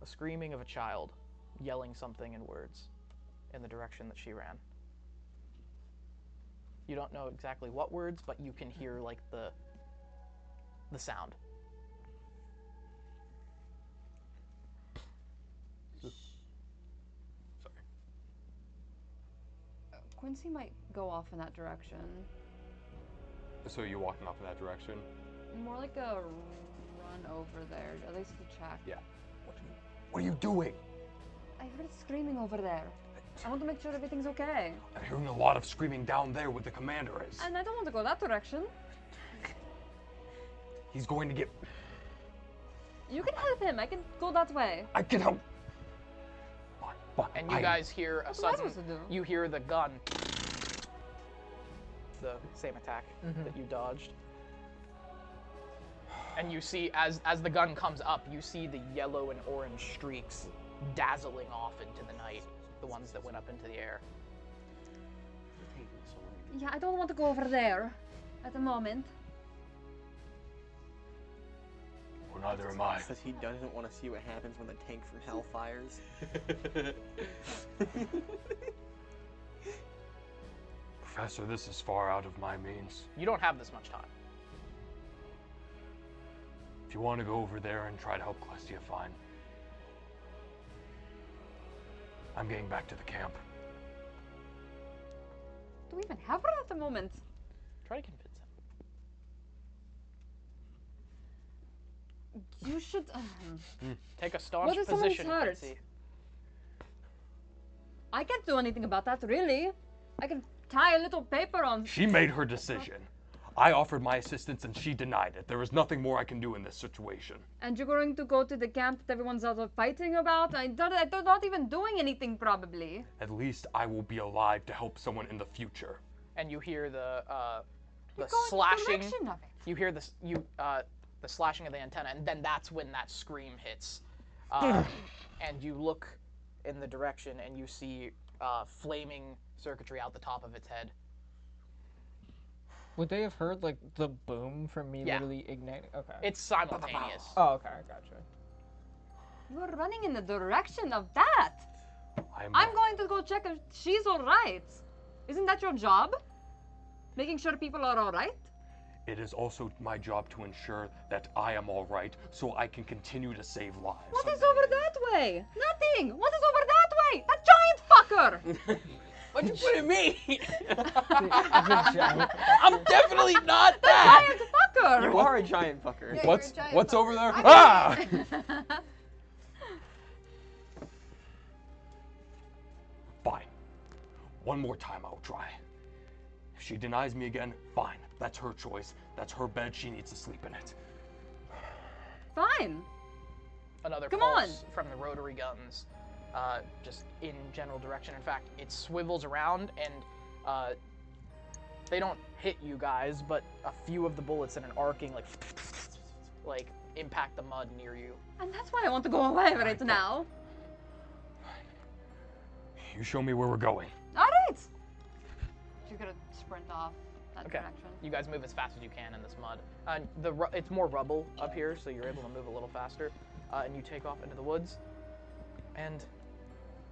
a screaming of a child yelling something in words in the direction that she ran. You don't know exactly what words, but you can hear the sound. Sorry. Quincy might go off in that direction. So you're walking off in that direction? More like a run over there, at least to check. Yeah. What are you doing? I heard screaming over there. I want to make sure everything's okay. I'm hearing a lot of screaming down there where the commander is. And I don't want to go that direction. He's going to get... You can help him. I can go that way. I can help. And you guys hear a sudden... You hear the gun. The same attack that you dodged. And you see, as the gun comes up, you see the yellow and orange streaks dazzling off into the night. The ones that went up into the air. Yeah, I don't want to go over there at the moment. Well, neither am I. Because he doesn't want to see what happens when the tank from hell fires. Professor, this is far out of my means. You don't have this much time. If you want to go over there and try to help Klestia, fine. I'm getting back to the camp. Do we even have her at the moment? Try to convince him. You should... Take a staunch position, Quincy. I can't do anything about that, really. I can tie a little paper on... She made her decision. I offered my assistance and she denied it. There is nothing more I can do in this situation. And you're going to go to the camp that everyone's out fighting about? They're not even doing anything, probably. At least I will be alive to help someone in the future. And you hear the slashing. You hear the slashing of the antenna, and then that's when that scream hits. And you look in the direction, and you see flaming circuitry out the top of its head. Would they have heard the boom from me literally igniting? Okay. It's simultaneous. Oh, okay, I gotcha. You're running in the direction of that. I'm going to go check if she's all right. Isn't that your job? Making sure people are all right? It is also my job to ensure that I am all right, so I can continue to save lives. What is over that way? Nothing. What is over that way? That giant fucker. What'd you put in me? I'm definitely not that. Giant fucker. You are a giant fucker. Yeah, what's over there? Ah! One more time, I'll try. If she denies me again, fine. That's her choice. That's her bed. She needs to sleep in it. Fine. Another Come pulse from the rotary guns, just in general direction. In fact, it swivels around and they don't hit you guys, but a few of the bullets in an arcing like impact the mud near you. And that's why I want to go away right now. You show me where we're going. All right. You're gonna sprint off that direction. You guys move as fast as you can in this mud. It's more rubble up here, so you're able to move a little faster. And you take off into the woods. And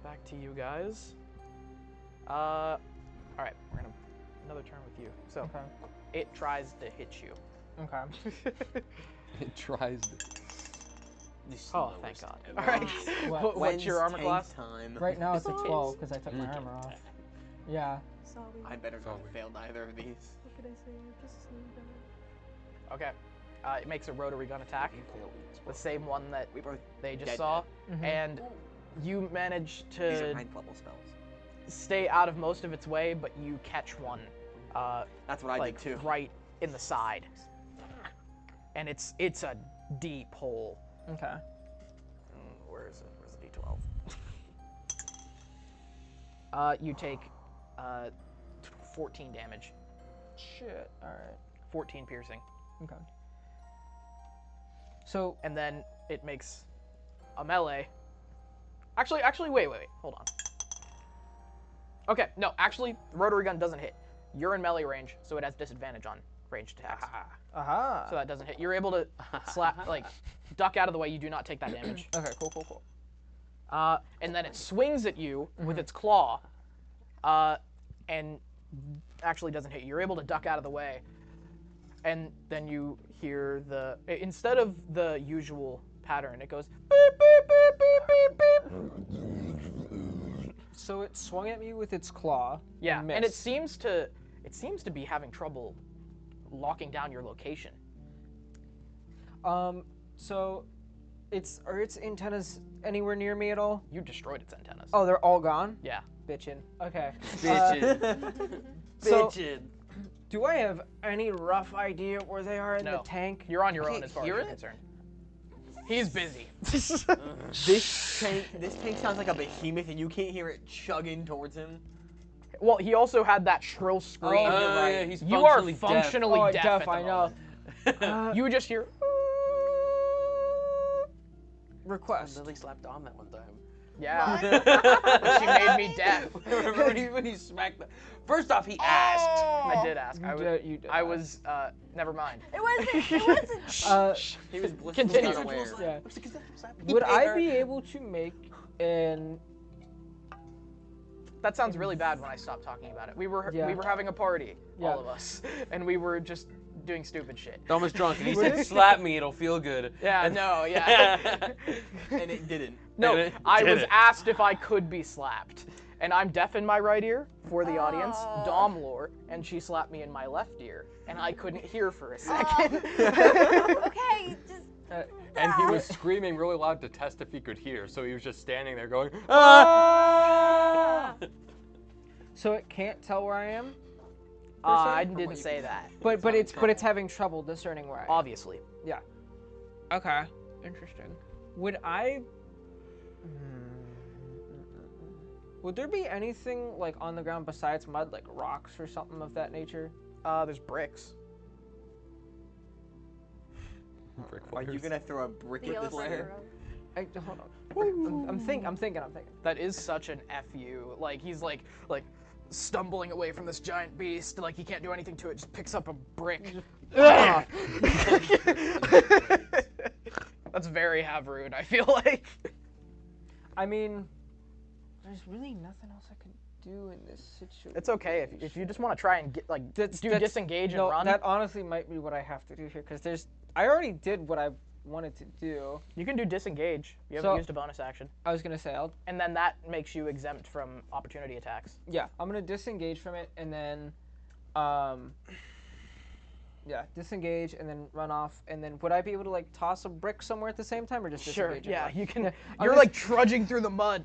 back to you guys. All right, we're gonna another turn with you. So it tries to hit you. Okay. It tries to. Oh, thank God. All right. What's your armor class? Right now it's a 12 because I took my armor off. Yeah. Sorry. I better not have failed either of these. What could I say? Just slow down. Okay. It makes a rotary gun attack. The same one that they just dead saw. Mhm. And you manage These are to 9th level spells. stay out of most of its way, but you catch one. That's what I did too. Right in the side. And it's a deep hole. Okay. Where is it? Where's the D12? You take 14 damage. Shit. All right. 14 piercing. Okay. So. And then it makes a melee. Actually, wait. Hold on. Okay, no, actually, the rotary gun doesn't hit. You're in melee range, so it has disadvantage on ranged attacks. Aha. So that doesn't hit. You're able to duck out of the way. You do not take that damage. Okay, cool. And then it swings at you with its claw, and actually doesn't hit you. You're able to duck out of the way, and then you hear instead of the usual pattern, it goes beep, beep, beep, beep, beep, beep. So it swung at me with its claw. Yeah, and it seems to be having trouble locking down your location. So are its antennas anywhere near me at all? You destroyed its antennas. Oh, they're all gone? Yeah. Bitchin'. Okay. Bitchin'. Do I have any rough idea where they are in the tank? You're on your own as far as you're concerned. He's busy. This tank sounds like a behemoth, and you can't hear it chugging towards him. Well, he also had that shrill scream. Oh, you're right. yeah, he's you are functionally functionally deaf. At the I know. moment. You just hear. Request. Lilli slapped on that one time. Yeah. But she made me deaf. Remember when he smacked the... First off, he asked. I did ask. You did. I was. Never mind. It wasn't. He was blissfully Continue. unaware. Yeah. Would I be able to make an... That sounds really bad when I stopped talking about it. We were having a party, all of us, and we were just doing stupid shit. Dom was drunk, and he said, "Slap me, it'll feel good." Yeah, and And it didn't. No, I was asked if I could be slapped. And I'm deaf in my right ear, for the audience, Dom lore, and she slapped me in my left ear, and I couldn't hear for a second. Okay, just... And he was screaming really loud to test if he could hear, so he was just standing there going, ah! So it can't tell where I am? I didn't say that. But it's having trouble discerning where I am. Obviously. Yeah. Okay. Interesting. Would I... Would there be anything like on the ground besides mud, like rocks or something of that nature? There's bricks. Are you gonna throw a brick at this lair? Hold on. I'm thinking. That is such an FU. Like he's like stumbling away from this giant beast. Like he can't do anything to it. Just picks up a brick. That's very Havrun, I feel like. I mean, there's really nothing else I can do in this situation. It's okay if you just want to try and get disengage and run. That honestly might be what I have to do here because I already did what I wanted to do. You can do disengage. You haven't used a bonus action. I was gonna say and then that makes you exempt from opportunity attacks. Yeah, I'm gonna disengage from it and then, disengage and then run off and then would I be able to like toss a brick somewhere at the same time or just disengage? Sure. Yeah, you can. You're like trudging through the mud.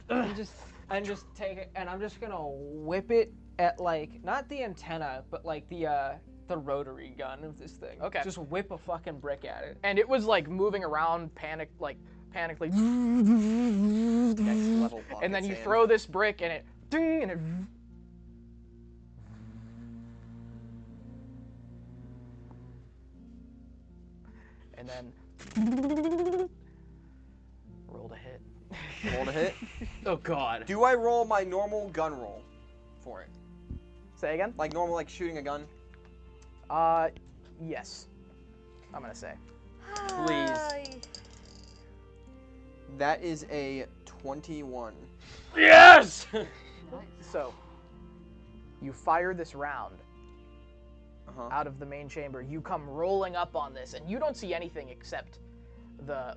and just take it, and I'm just gonna whip it at like not the antenna, but like the rotary gun of this thing. Okay. Just whip a fucking brick at it. And it was like moving around, panically. Next level pocket And then you sand. throw this brick, and it ding, and it. And then rolled a hit. Rolled a hit? Oh god. Do I roll my normal gun roll for it? Say again? Like normal, like shooting a gun? Yes. I'm gonna say. Please. That is a 21. Yes! So, you fire this round Uh-huh. out of the main chamber. You come rolling up on this, and you don't see anything except the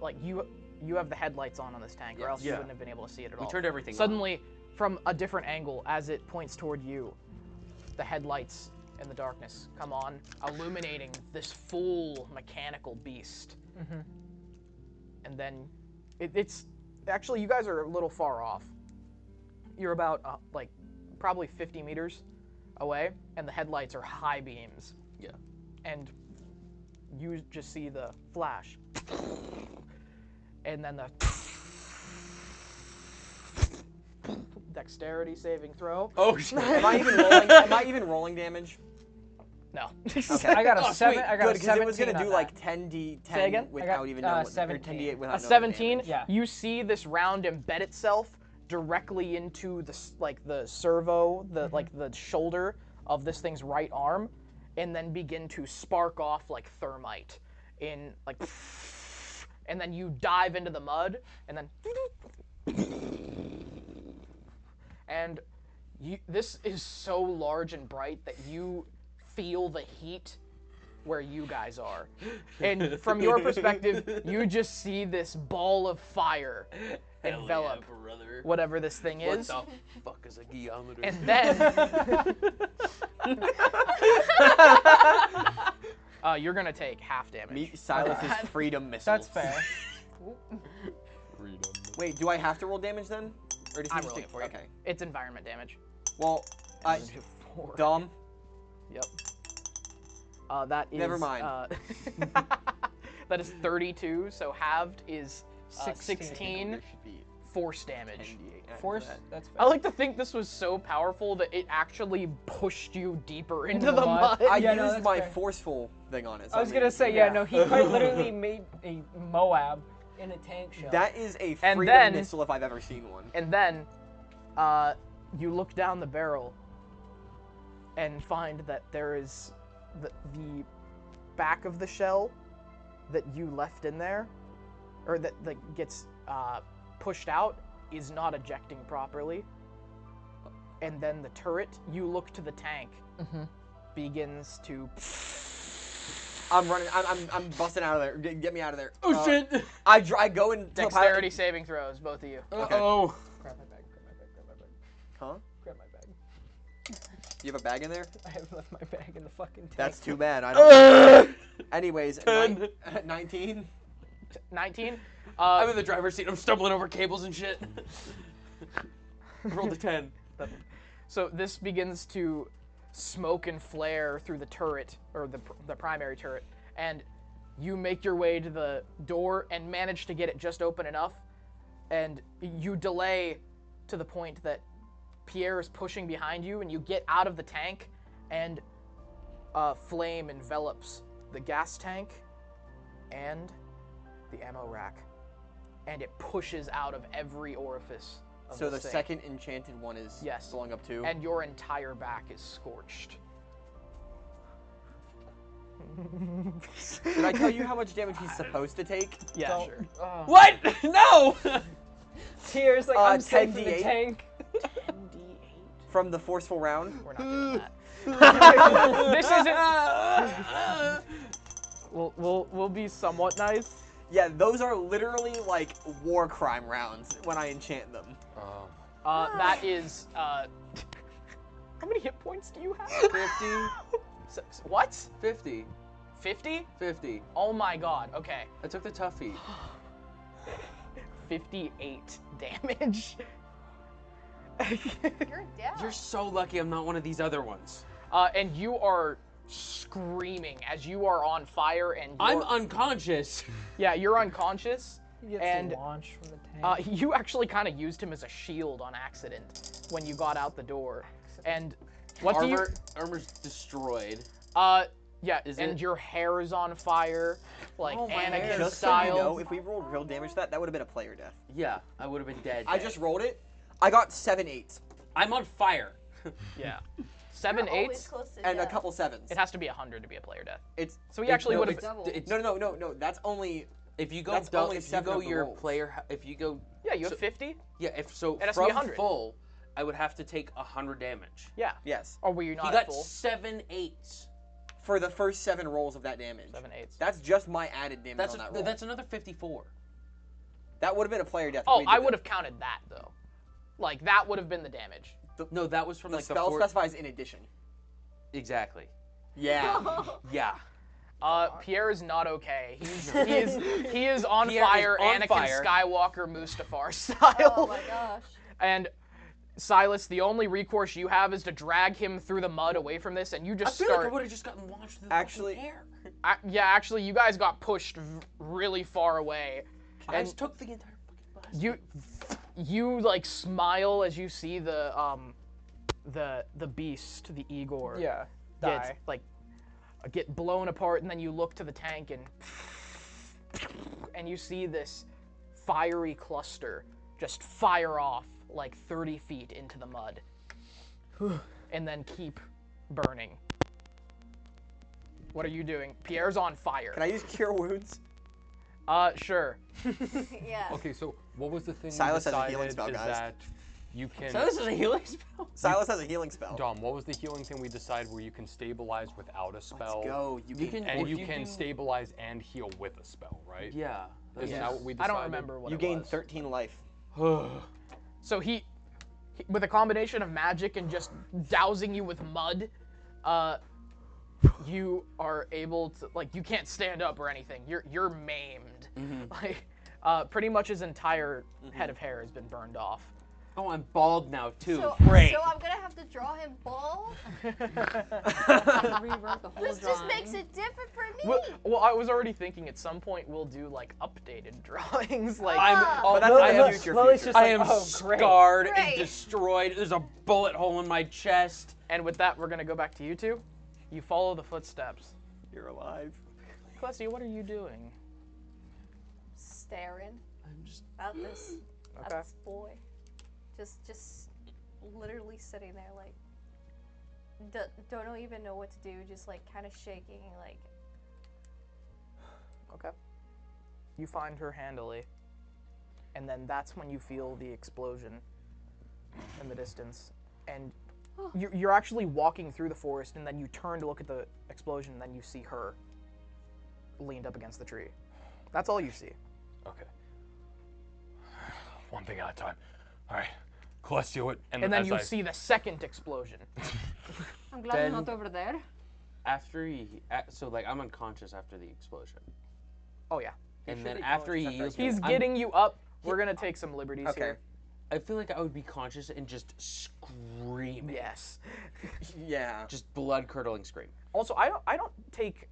you have the headlights on this tank, or else you wouldn't have been able to see it at all. We turned everything on. Suddenly, from a different angle, as it points toward you, the headlights in the darkness come on, illuminating this full mechanical beast. Mm-hmm. And then it's actually, you guys are a little far off. You're about like probably 50 meters away, and the headlights are high beams. Yeah. And you just see the flash, and then the dexterity saving throw. Oh shit! Am I even rolling damage? No. Okay. I got a 7. Sweet. I got Good, a 'cause 17. it was gonna on do that. like 10d10 Say again? without even knowing. 17. Or 10d8 without A knowing 17. damage. Yeah. You see this round embed itself directly into the the servo, like the shoulder of this thing's right arm, and then begin to spark off like thermite in like, and then you dive into the mud, and then, and this is so large and bright that you feel the heat where you guys are. And from your perspective, you just see this ball of fire envelop whatever this thing is. What the fuck is a geometer? And then you're gonna take half damage. Meet Silas's freedom missiles. That's fair. Freedom. Wait, do I have to roll damage then? Or does he I'm just rolling take- it for you. Okay. It's environment damage. Well, Four. dumb. Yep. That is. Never mind. That is 32. So halved is 16 There should be force damage. 10d8 after Force. that. That's fair. I like to think this was so powerful that it actually pushed you deeper into the mud. mud. I Yeah, no, used that's my fair. forceful thing on it. So I was mean, gonna say, yeah, no, he quite literally made a Moab in a tank shell. That is a And freedom then- missile if I've ever seen one. And then, you look down the barrel and find that there is the back of the shell that you left in there, or that gets pushed out, is not ejecting properly. And then the turret, you look to the tank, begins to. I'm running. I'm busting out of there. Get me out of there. Oh shit! I go and Dexterity saving throws, both of you. Oh. Grab my bag. Grab my bag. Grab my bag. Huh? Grab my bag. You have a bag in there? I have left my bag in the fucking tank. That's too bad. I don't. Anyways, 19. 19. I'm in the driver's seat. I'm stumbling over cables and shit. I rolled a 10. So this begins to smoke and flare through the turret, or the primary turret, and you make your way to the door and manage to get it just open enough, and you delay to the point that Pierre is pushing behind you, and you get out of the tank, and flame envelops the gas tank and the ammo rack, and it pushes out of every orifice of So the thing. second enchanted one is blowing up too? And your entire back is scorched. Did I tell you how much damage he's supposed to take? Yeah, sure. What? No! Tears like I'm safe in the 10d8. tank. 10d8. From the forceful round? We're not doing that. This isn't. We'll be somewhat nice. Yeah, those are literally like war crime rounds when I enchant them. That is. How many hit points do you have? 50. What? 50. 50? 50. Oh my god. Okay. I took the toughie. 58 damage. You're down. You're so lucky I'm not one of these other ones. And you are screaming as you are on fire and I'm unconscious. Yeah, you're unconscious. He gets And launched from the tank. you actually kind of used him as a shield on accident when you got out the door. And what do you? Armor's destroyed. Yeah, Is and it? your hair is on fire, like Oh, my hair. Anakin Just style. so you know, if we rolled real damage to that, that would have been a player death. Yeah, I would have been dead. I just rolled it. I got 7 8s. I'm on fire. Yeah. 7 You're always 8s, close to and a death. couple 7s. it has to be 100 to be a player death. It's So he actually would have. no. That's only. If you go That's double, only if you 7 go of the your rolls. player, if you go. Yeah, you have so- 50. Yeah, if so It has to be from 100. full, I would have to take 100 damage. Yeah. Yes. Or were you not He at got full? 7 8s. For the first 7 rolls of that damage. 7 8s. That's just my added damage That's on that roll. that's another 54. That would have been a player death. if Oh, we did I that. would have counted that though. Like that would have been the damage. No, that was from The like the spell specifies in addition. Exactly. Yeah. Yeah. Pierre is not okay. He is on Pierre is fire, on Anakin fire. Skywalker Mustafar style. Oh my gosh. And Silas, the only recourse you have is to drag him through the mud away from this, and you I just feel start. like I would have just gotten launched through the Actually- fucking air. Yeah, actually, you guys got pushed really far away. I And just took the entire fucking blast. you like smile as you see the beast, the Igor. Yeah. Get blown apart, and then you look to the tank and you see this fiery cluster just fire off like 30 feet into the mud and then keep burning. What are you doing? Pierre's on fire. Can I use Cure Wounds? Sure. Yeah. Okay, so what was the thing Silas you has a decided healing spell, is guys. that you can... So this is a healing spell. Silas has a healing spell. Dom, what was the healing thing we decided where you can stabilize without a spell? Let's go. You can. And you you can do- stabilize and heal with a spell, right? Yeah. Isn't Yeah. that what we I decided? don't remember what You it gain was. 13 life. So he, with a combination of magic and just dousing you with mud, you are able to, like, you can't stand up or anything. You're maimed. Like, pretty much his entire head of hair has been burned off. Oh, I'm bald now too. So, Great. so I'm gonna have to draw him bald? Rewrote the whole This just drawing. makes it different for me. Well, I was already thinking at some point we'll do like updated drawings. Like, But that's Lily- like future. Lily's future. just I like, am oh, great. scarred and Great. destroyed. There's a bullet hole in my chest. and with that, we're gonna go back to you two. You follow the footsteps. You're alive. Celestia, what are you doing? Staring I'm just. at this, Okay. at this boy. Just literally sitting there like, don't even know what to do, just like kind of shaking, like. Okay. You find her handily, and then that's when you feel the explosion in the distance, and you're actually walking through the forest, and then you turn to look at the explosion, and then you see her leaned up against the tree. That's all you see. Okay. One thing at a time. All right. Celestia, And then you see the second explosion. I'm glad Then- you're not over there. After he, so like I'm unconscious after the explosion, Oh yeah. and then after he heals me, He's I'm- getting you up. We're gonna take some liberties Okay. here. I feel like I would be conscious and just screaming. Yes. Yeah. Just blood curdling scream. Also, I don't take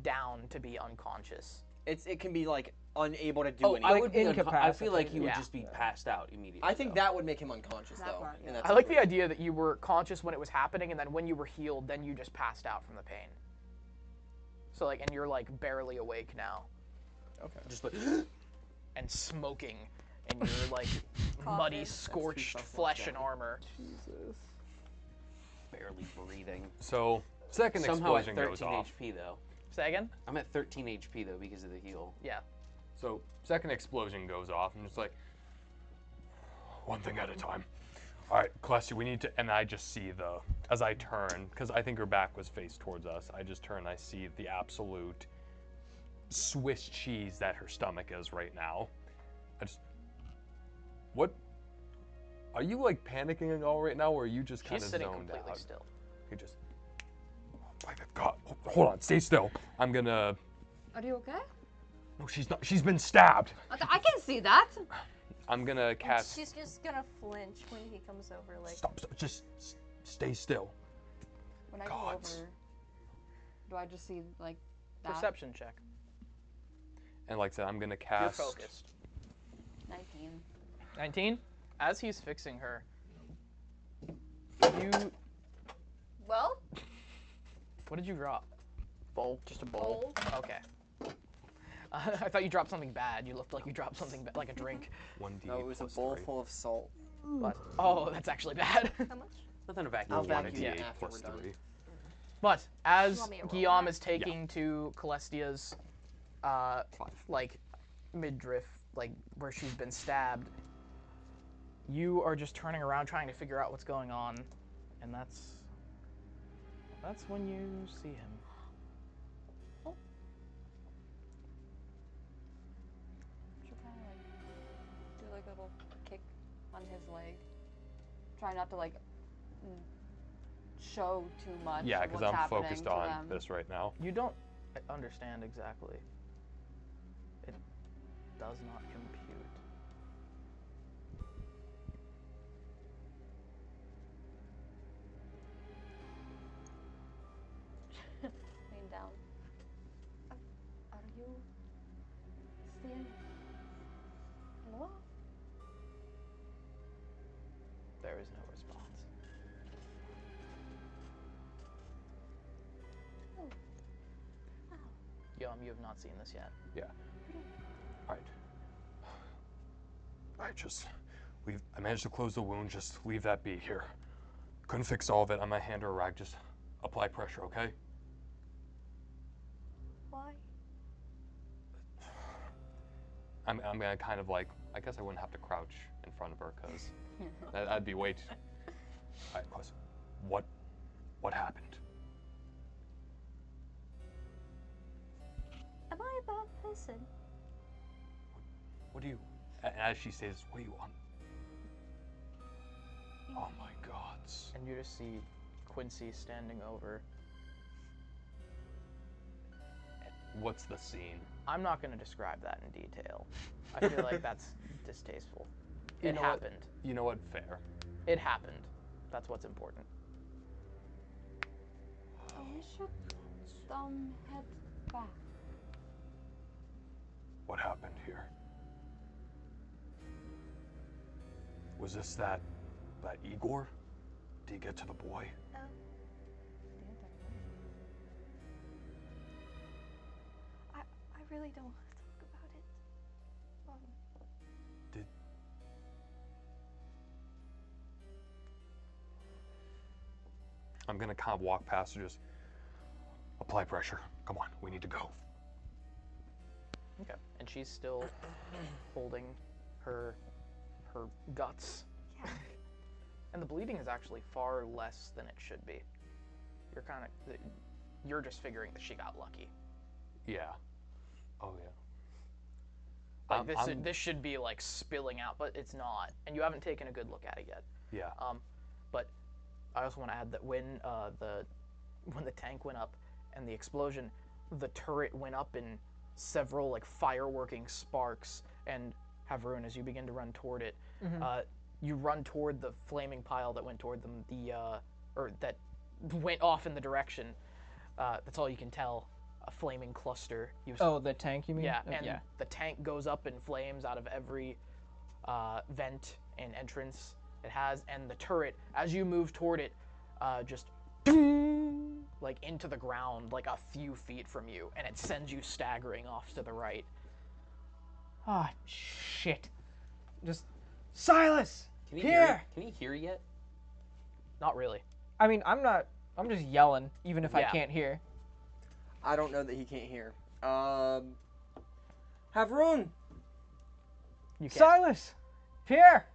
down to be unconscious. It can be like unable to do Oh, anything. I would be. I feel like he would Yeah. just be passed out immediately. I think that would make him unconscious That though. part, in yeah. that I like the situation. idea that you were conscious when it was happening, and then when you were healed, then you just passed out from the pain. So like, and you're like barely awake now, Okay. Just like. and smoking, and you're like muddy, scorched flesh and armor. Barely breathing. So, second Somehow at explosion 13 goes off. HP though. Say again? I'm at 13 HP though because of the heal. Yeah. So, second explosion goes off. I'm just like, one thing at a time. All right, Celestia, we need to, and I just see as I turn, because I think her back was faced towards us, I just turn, I see the absolute Swiss cheese that her stomach is right now. What? Are you like panicking at all right now, or are you just kind She's of sitting zoned completely out? still. You just, oh my God, hold on, stay still. I'm gonna, Are you okay? no, she's not, she's been stabbed. I can see that. I'm gonna cast. She's just gonna flinch when he comes over, like. Stop! Just stay still. When I go over, do I just see like that? Perception check. And like I said, I'm gonna cast. You're focused. 19. 19? As he's fixing her, you... Well? What did you drop? Bowl. Just a bowl? Okay. I thought you dropped something bad. You looked like you dropped something like a drink. 1d8 No, it was a bowl full of salt. But, oh, that's actually bad. How much? Nothing to vacuum. I'll vacuum it 1d8 after plus we're done. 3. But as want me to roll Guillaume that? is taking to Celestia's, like, midriff, like, where she's been stabbed, you are just turning around trying to figure out what's going on, and that's when you see him. She'll kind of like do like a little kick on his leg. Try not to like show too much. Yeah, of because what's I'm happening focused to on them. this right now. You don't understand exactly. It does not compute. Lean down. Are you still alive? There is no response. Oh. Wow. Guillaume, you have not seen this yet. Yeah. Alright. I managed to close the wound, just leave that be here. Couldn't fix all of it, I'm gonna hand her a rag, just apply pressure, okay? Why? I'm gonna kind of like, I guess I wouldn't have to crouch in front of her, because that'd be way too... Alright, question. What happened? Am I a bad person? What do you... As she says, what do you want? Oh my gods. And you just see Quincy standing over. What's the scene? I'm not going to describe that in detail. I feel like that's distasteful. You It know what? happened. You know what? Fair. It happened. That's what's important. Oh, we should head back. What happened here? Was this that Igor? Did he get to the boy? Oh. I really don't want to talk about it. I'm gonna kind of walk past and just apply pressure. Come on, we need to go. Okay. And she's still holding her guts. Yeah. And the bleeding is actually far less than it should be. You're just figuring that she got lucky. Yeah. Oh yeah. Like this should be like spilling out, but it's not. And you haven't taken a good look at it yet. Yeah. But I also want to add that when the tank went up and the explosion, the turret went up in several like fireworking sparks. And Havrun, as you begin to run toward it, you run toward the flaming pile that went toward them, or that went off in the direction. That's all you can tell. A flaming cluster. The tank, you mean? Yeah, and the tank goes up in flames out of every vent and entrance it has, and the turret, as you move toward it, just like into the ground, like a few feet from you, and it sends you staggering off to the right. Ah, shit. Just... Silas! Can he Here! Can he hear yet? Not really. I mean, I'm just yelling, even if I Yeah. can't hear. I don't know that he can't hear. Havrun! You can't. Silas! Pierre!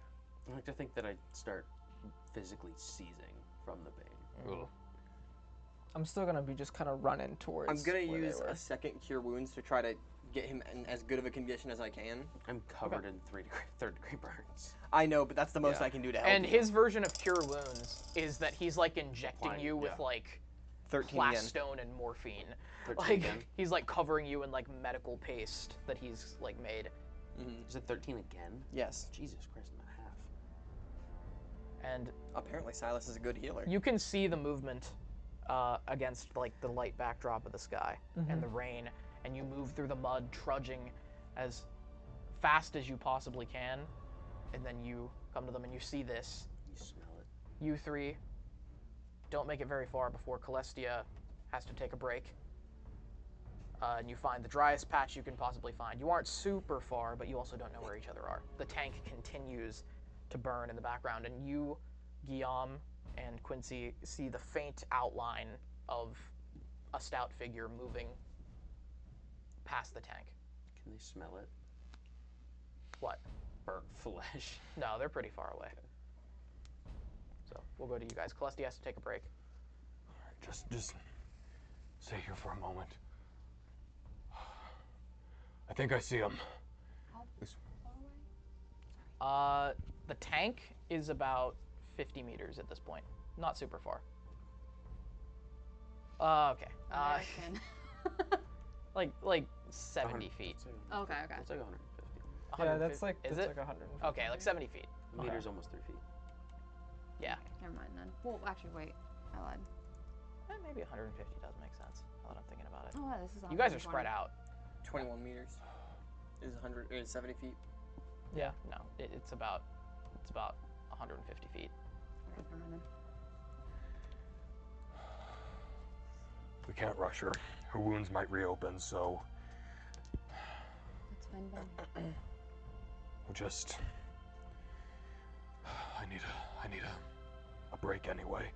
I like to think that I'd start physically seizing from the pain. Ugh. I'm still gonna be just kind of running towards. I'm gonna where they use were. a second cure wounds to try to get him in as good of a condition as I can. I'm covered in third degree burns. I know, but that's the most I can do to help And you. his version of cure wounds is that he's like injecting you with like 13 again. plastone and morphine. 13 Like again. he's like covering you in like medical paste that he's like made. Is it 13 again? Yes. Jesus Christ, I'm at half. And apparently Silas is a good healer. you can see the movement against like the light backdrop of the sky and the rain, and you move through the mud, trudging as fast as you possibly can, and then you come to them and you see this. You smell it. You three don't make it very far before Celestia has to take a break. And you find the driest patch you can possibly find. You aren't super far, but you also don't know where each other are. The tank continues to burn in the background, and you, Guillaume, and Quincy see the faint outline of a stout figure moving past the tank. Can they smell it? What? Burnt flesh. No, they're pretty far away. So we'll go to you guys. Celestia has to take a break. Just stay here for a moment. I think I see him. The tank is about 50 meters at this point. Not super far. Okay. Like 70 feet. Okay. It's like 150. Yeah, that's like Is that's it? like 150. Okay, like 70 feet. The meter's almost 3 feet. Yeah. Never mind then. Well, actually, wait. I lied. Maybe 150 does make sense. Now that I'm thinking about it. Oh, wow, this is You guys are spread out. 21 meters is 70 feet. Yeah. No, it's about 150 feet. We can't rush her. Her wounds might reopen, so That's fine, Ben. we'll just. I need a break anyway.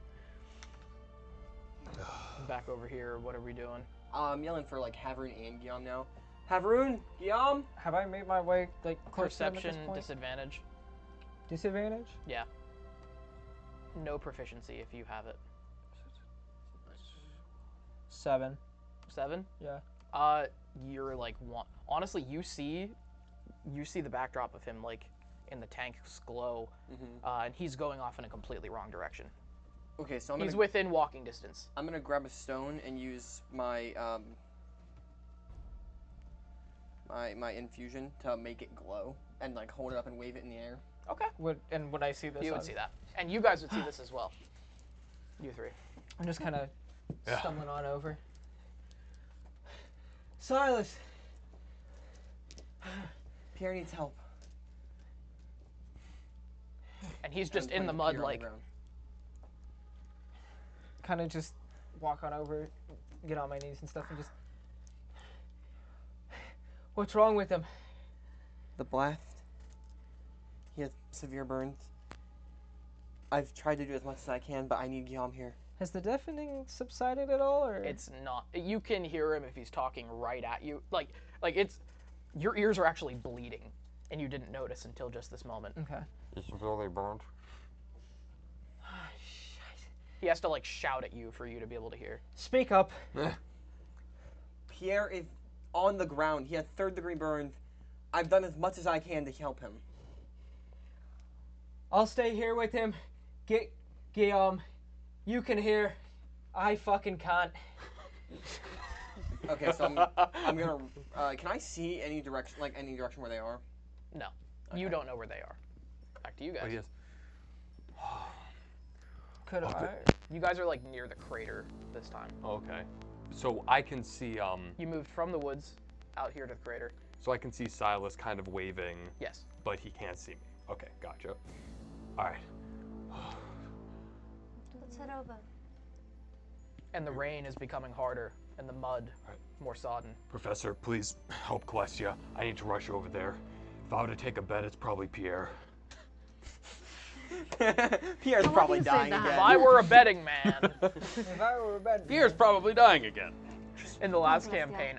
Back over here. What are we doing? I'm yelling for like Havrun and Guillaume now. Havrun, Guillaume. Have I made my way like close to them at Perception this point? disadvantage. Disadvantage? Yeah. No proficiency if you have it. 7. 7? Yeah. You're like one. Honestly, you see the backdrop of him like in the tank's glow, and he's going off in a completely wrong direction. Okay, so he's within walking distance. I'm gonna grab a stone and use my my infusion to make it glow and like hold it up and wave it in the air. Okay. Would I see this? You would see that, and you guys would see this as well. You three. I'm just kind of stumbling on over. Silas. Pierre needs help. And he's just in the mud, like. Kind of just walk on over, get on my knees and stuff, and just. What's wrong with him? The blast. He has severe burns. I've tried to do as much as I can, but I need Guillaume here. Has the deafening subsided at all, or? It's not. You can hear him if he's talking right at you. Like it's. Your ears are actually bleeding, and you didn't notice until just this moment. Okay. Is really burnt? He has to like shout at you for you to be able to hear. Speak up. Pierre is on the ground. He has 3rd-degree burns. I've done as much as I can to help him. I'll stay here with him. Guillaume, you can hear. I fucking can't. Okay, so I'm gonna. Can I see any direction where they are? No, you don't know where they are. Back to you guys. Oh, yes. Could I? You guys are like near the crater this time. Okay. So I can see. You moved from the woods out here to the crater. So I can see Silas kind of waving. Yes. But he can't see me. Okay, gotcha. All right. Let's head over. And the rain is becoming harder, and the mud more sodden. Professor, please help Celestia. I need to rush over there. If I were to take a bet, it's probably Pierre. Pierre's probably dying again. If I were a betting man. If I were a betting man. Pierre's probably dying again. In the last campaign,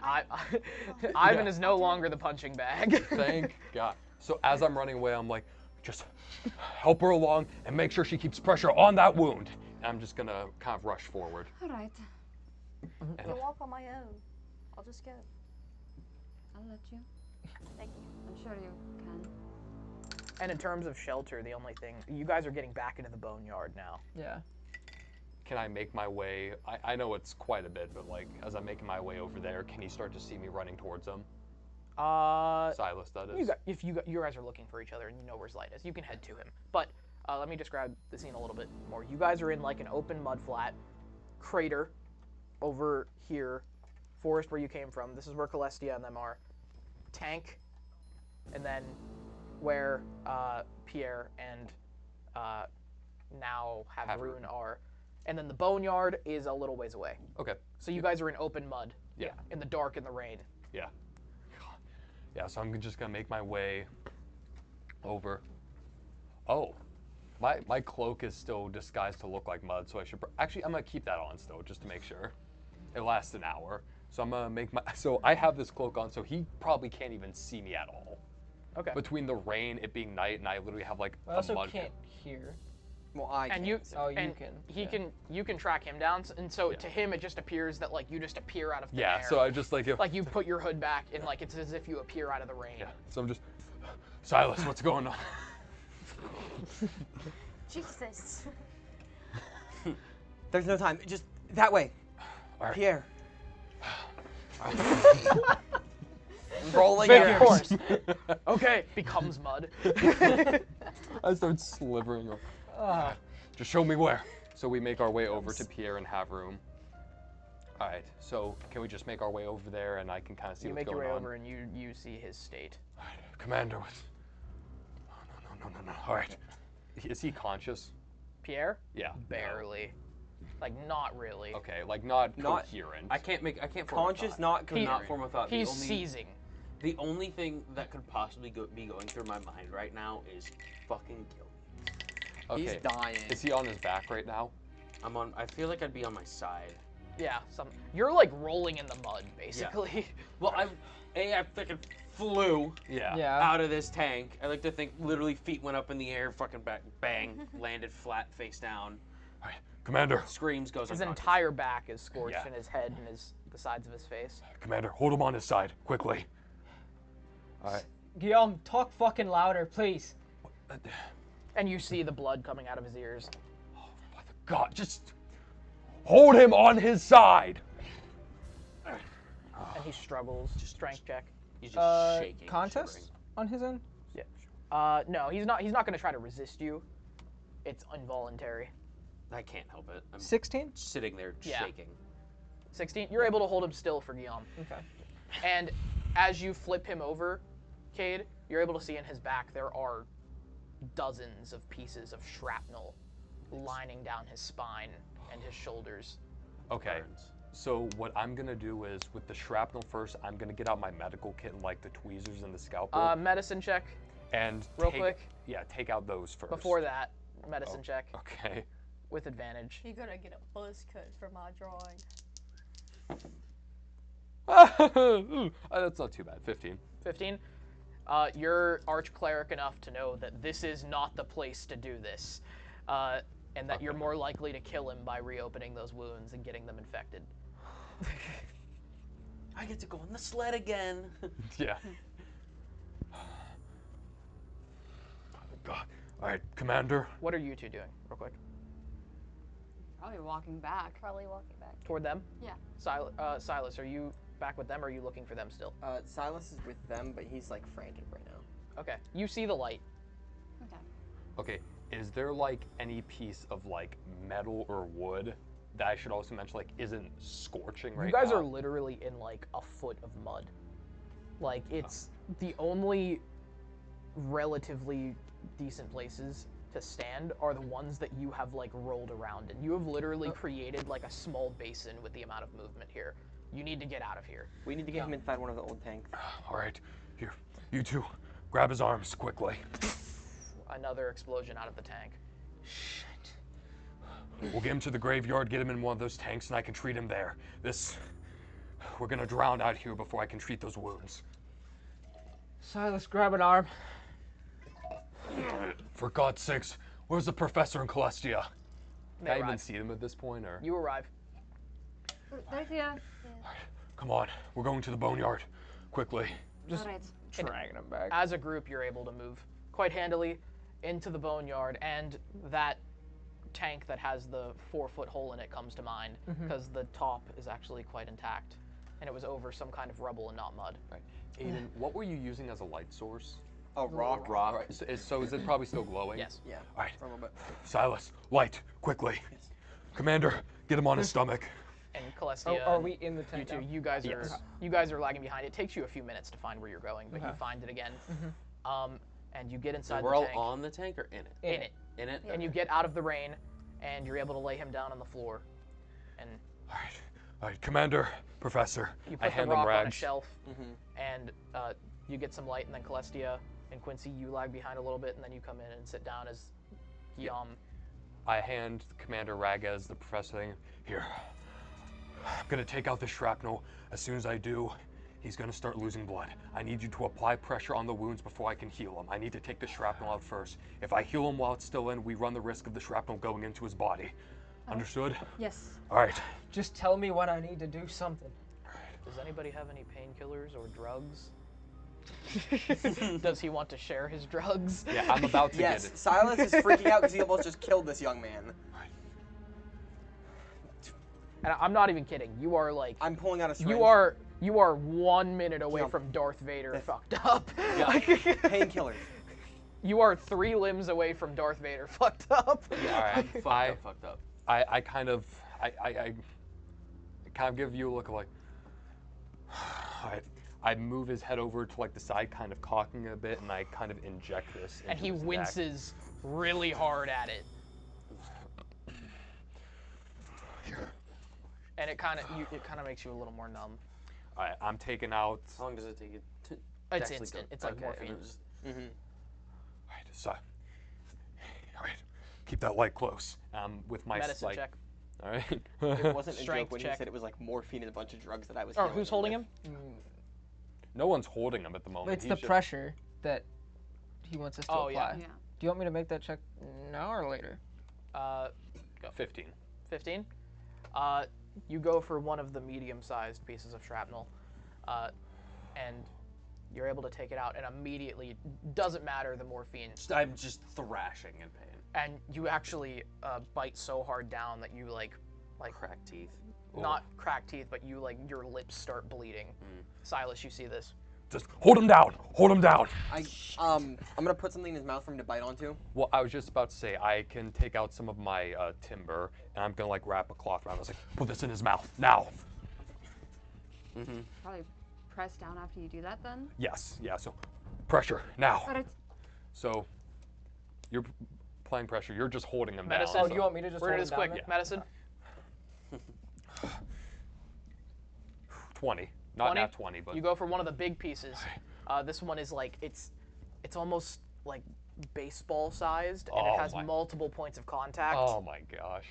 Ivan is no longer the punching bag. Thank God. So as I'm running away, I'm like, just help her along and make sure she keeps pressure on that wound. And I'm just gonna kind of rush forward. All right. I can walk on my own. I'll just go. I'll let you. Thank you. I'm sure you can. And in terms of shelter, the only thing, you guys are getting back into the boneyard now. Yeah. Can I make my way? I know it's quite a bit, but like as I'm making my way over there, can he start to see me running towards him? Silas, that is. You guys are looking for each other and you know where Light is, you can head to him. But let me describe the scene a little bit more. You guys are in like an open mud flat, crater over here, forest where you came from. This is where Celestia and them are. Tank, and then where Pierre and now Havarun are. And then the boneyard is a little ways away. Okay. So you guys are in open mud. Yeah. In the dark, in the rain. Yeah. Yeah, so I'm just gonna make my way over. Oh, my cloak is still disguised to look like mud, so I should actually I'm gonna keep that on still just to make sure. It lasts an hour, so I'm gonna make so I have this cloak on, so he probably can't even see me at all. Okay. Between the rain, it being night, and I literally have like I also a mud can't hear. Well, I and can. you can. You can track him down, and so to him it just appears that like you just appear out of the air. So I just like like you put your hood back and like it's as if you appear out of the rain. Yeah. So I'm just Silas, what's going on? Jesus. There's no time. Just that way. All right. Pierre. Rolling Of course. Okay, becomes mud. I start slivering. Just show me where. So we make our way over to Pierre and Havarun. All right. So can we just make our way over there, and I can kind of see you what's make going your way on? over, and you see his state. All right, Commander. No. All right. Is he conscious? Pierre? Yeah. Barely. Like not really. Okay. Like not coherent. I can't form Conscious, a thought. not Could not form a thought. He's seizing. The only thing that could possibly be going through my mind right now is fucking kill me. Okay. He's dying. Is he on his back right now? I feel like I'd be on my side. Yeah. You're like rolling in the mud, basically. Yeah. Well, I fucking flew out of this tank. I like to think literally feet went up in the air, fucking bang, landed flat, face down. All right, Commander. Screams, goes His unconscious. entire back is scorched, and his head and the sides of his face. Commander, hold him on his side, quickly. All right. Guillaume, talk fucking louder, please. And you see the blood coming out of his ears. God, just hold him on his side. And he struggles. Strength check. He's just shaking. Contest on his end? Yeah. No, he's not going to try to resist you. It's involuntary. I can't help it. I'm 16? Sitting there shaking. 16. You're able to hold him still for Guillaume. Okay. And as you flip him over, Cade, you're able to see in his back there are dozens of pieces of shrapnel lining down his spine and his shoulders. Okay. So what I'm gonna do is with the shrapnel first, I'm gonna get out my medical kit and like the tweezers and the scalpel. Medicine check. And real quick. Yeah, take out those first. Before that, medicine check. Okay. With advantage. You're gonna get a buzz cut for my drawing. That's not too bad. 15. 15. You're arch-cleric enough to know that this is not the place to do this. And that you're more likely to kill him by reopening those wounds and getting them infected. I get to go on the sled again. Yeah. God. All right, Commander. What are you two doing, real quick? Probably walking back. Toward them? Yeah. Silas, are you back with them, or are you looking for them still? Silas is with them, but he's like frantic right now. Okay. You see the light. Okay. Okay. Is there like any piece of like metal or wood that I should also mention like isn't scorching right now? You guys are literally in like a foot of mud. Like it's the only relatively decent places to stand are the ones that you have like rolled around in. You have literally created like a small basin with the amount of movement here. You need to get out of here. We need to get him inside one of the old tanks. All right, here, you two, grab his arms quickly. Another explosion out of the tank. We'll get him to the graveyard, get him in one of those tanks, and I can treat him there. We're gonna drown out here before I can treat those wounds. Silas, grab an arm. For God's sakes, where's the professor and Celestia? They Can I even arrive. see them at this point, or? You arrive. Right here. Come on, we're going to the boneyard, quickly. Just Alright. dragging him back. As a group, you're able to move quite handily into the boneyard, and that tank that has the 4-foot hole in it comes to mind because the top is actually quite intact, and it was over some kind of rubble and not mud. Right. Aiden, what were you using as a light source? A rock. Right. So is it probably still glowing? Yes. Yeah. All right. For a little bit. Silas, light, quickly. Commander, get him on his stomach. And Celestia. Are we in the You tent two, now? you guys are lagging behind. It takes you a few minutes to find where you're going, but you find it again. And you get inside We're the all tank. on the tank or in it? In it. In it? And you get out of the rain, and you're able to lay him down on the floor. And All right, Commander, Professor, you I put the hand them rock on a rags. shelf, and you get some light, and then Celestia and Quincy, you lag behind a little bit, and then you come in and sit down as Guillaume. I hand Commander Rages the professor thing. Here. I'm gonna take out the shrapnel. As soon as I do, he's gonna start losing blood. I need you to apply pressure on the wounds before I can heal him. I need to take the shrapnel out first. If I heal him while it's still in, we run the risk of the shrapnel going into his body. Understood? Yes. All right. Just tell me when I need to do something. Does anybody have any painkillers or drugs? Does he want to share his drugs? Yeah, I'm about to Yes, get it. Silas is freaking out because he almost just killed this young man. And I'm not even kidding. You are like. I'm pulling out a syringe. You are 1 minute away from Darth Vader fucked up. Yeah. Painkillers. You are 3 limbs away from Darth Vader fucked up. Yeah, all right. I'm fucked up. I kind of give you a look of like, all right. I move his head over to like the side, kind of cocking it a bit, and I kind of inject this. And he winces really hard at it. And it kind of makes you a little more numb. All right, I'm taking out. How long does it take you to It's actually instant. go? It's like Okay, morphine. and it was- All right, so. All right, keep that light close. With my Medicine like, check. All right. It wasn't a Strength joke when check. he said it was like morphine and a bunch of drugs that I was. Oh, healing who's holding him? No one's holding him at the moment. It's He's the just- pressure that he wants us to apply. Yeah. Yeah. Do you want me to make that check now or later? Go. 15. 15. You go for one of the medium-sized pieces of shrapnel, and you're able to take it out, and immediately, doesn't matter the morphine. I'm just thrashing in pain. And you actually bite so hard down that you like crack teeth. Not crack teeth, but you like your lips start bleeding. Silas, you see this? Just hold him down. Hold him down. I'm gonna put something in his mouth for him to bite onto. Well, I was just about to say I can take out some of my timber, and I'm gonna like wrap a cloth around. I was like, put this in his mouth now. Probably press down after you do that then. Yes. Yeah. So, pressure now. But it's So, you're applying pressure. You're just holding him Medicine. down. Oh, do you want me to just We're hold gonna him do down this quick. then? Medicine. 20. Not 20? nat 20, but You go for one of the big pieces. This one is like it's almost like baseball sized, and it has multiple points of contact. Oh my gosh.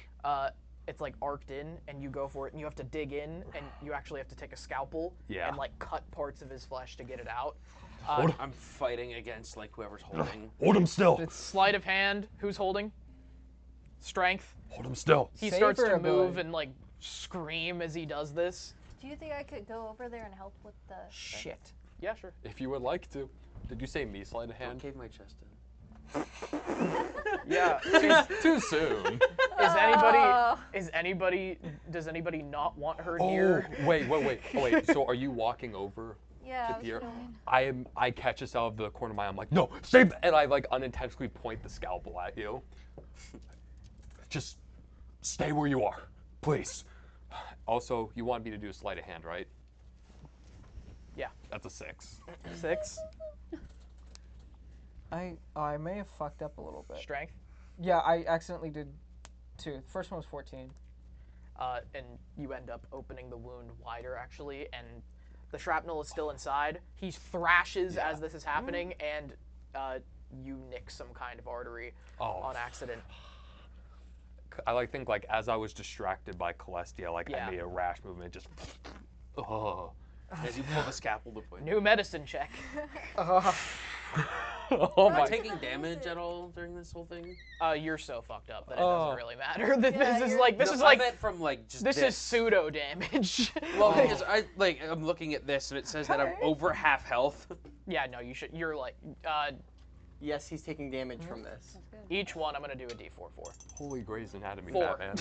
It's like arced in, and you go for it, and you have to dig in, and you actually have to take a scalpel and like cut parts of his flesh to get it out. I'm fighting against like whoever's holding. Hold him still. It's sleight of hand. Who's holding? Strength. Hold him still. He Save starts or to ability? move and like scream as he does this. Do you think I could go over there and help with the... Shit. Yeah, sure. If you would like to. Did you say me sleight of hand? Cave my chest in. Yeah. Too soon. Does anybody not want her Oh, near? wait. Oh, wait. So are you walking over Yeah, to I was Pierre? going. I catch us out of the corner of my eye. I'm like, no, save! And I like unintentionally point the scalpel at you. Just stay where you are, please. Also, you want me to do a sleight of hand, right? Yeah. That's a 6. 6. I may have fucked up a little bit. Strength. Yeah, I accidentally did 2. The first one was 14. And you end up opening the wound wider, actually, and the shrapnel is still inside. He thrashes as this is happening, and you nick some kind of artery on accident. I think like as I was distracted by Celestia, like I made a rash movement, just. As you pull the scalpel to point. New medicine check. Oh Am I taking damage at all during this whole thing? You're so fucked up that it doesn't really matter. This is I like meant from like just this is pseudo damage. Well, because I'm looking at this and it says that I'm over half health. Yeah, no, you should. You're like, Yes, he's taking damage from this. each one. I'm gonna do a D4 for. Holy Grey's Anatomy, 4. Batman.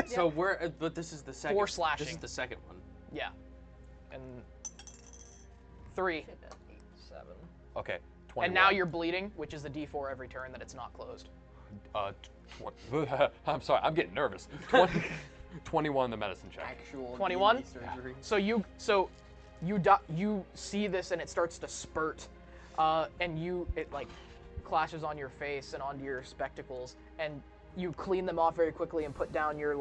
So but this is the second. 4 slashing. This is the second one. Yeah, and 3. 7. Okay, 21. And now you're bleeding, which is a D4 every turn that it's not closed. I'm sorry, I'm getting nervous. 21 the medicine check. Actual 21. surgery. So you see this and it starts to spurt, and it like clashes on your face and onto your spectacles, and you clean them off very quickly and put down your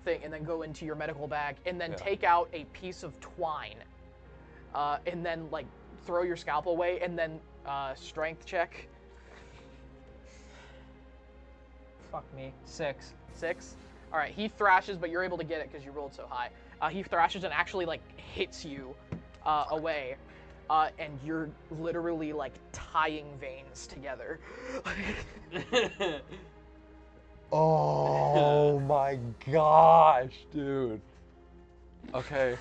thing, and then go into your medical bag, and then take out a piece of twine, and then like throw your scalpel away, and then strength check. Fuck me. 6. 6. All right, he thrashes, but you're able to get it because you rolled so high. He thrashes and actually like hits you away, and you're literally like tying veins together. Oh my gosh, dude. Okay.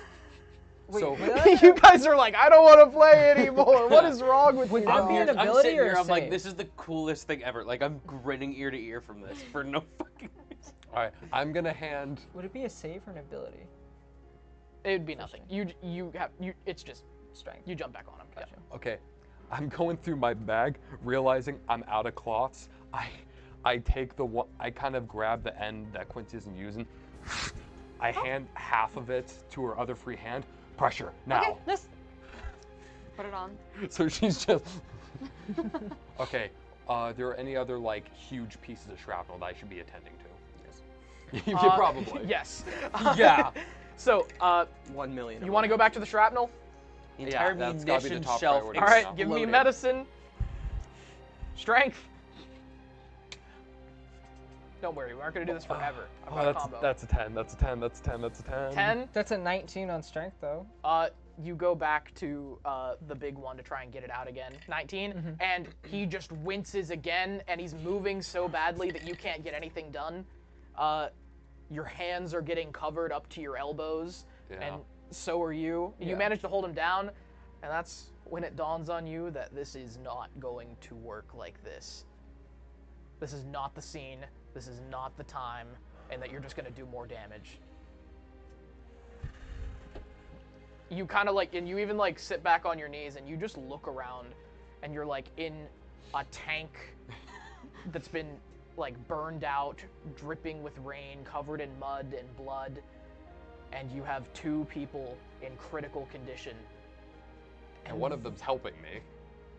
Wait, so you guys are like, I don't want to play anymore. What is wrong with you? I'm an sitting ability or here, a I'm like, save? this is the coolest thing ever. Like, I'm grinning ear to ear from this for no fucking reason. All right, I'm gonna hand. Would it be a save or an ability? It'd be nothing. It's just strength. You jump back on him. Gotcha. Okay, I'm going through my bag, realizing I'm out of cloths. I take the one. I kind of grab the end that Quincy isn't using. I hand half of it to her other free hand. Pressure now. Okay, this. Put it on. So she's just. Okay. There are any other like huge pieces of shrapnel that I should be attending to? Yes. You probably. Yes. Yeah. So, 1 million. you want to go back to the shrapnel? The entire that's gotta be the munition top shelf. priority. All right, give me exploded. medicine. Strength. Don't worry, we aren't going to do this forever. I've got a combo. That's a 10. That's a 10. That's a 10. That's a 10. 10. That's a 19 on strength, though. You go back to the big one to try and get it out again. 19. And he just winces again, and he's moving so badly that you can't get anything done. Your hands are getting covered up to your elbows, and so are you. You manage to hold him down, and that's when it dawns on you that this is not going to work like this. This is not the scene. This is not the time, and that you're just going to do more damage. You kind of like, and you even like sit back on your knees and you just look around, and you're like in a tank that's been like burned out, dripping with rain, covered in mud and blood, and you have 2 people in critical condition. And one of them's helping me.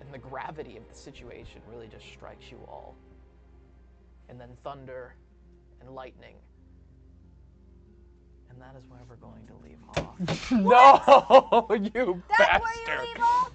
And the gravity of the situation really just strikes you all. And then thunder and lightning. And that is where we're going to leave off. No, you That's bastard. where you leave off?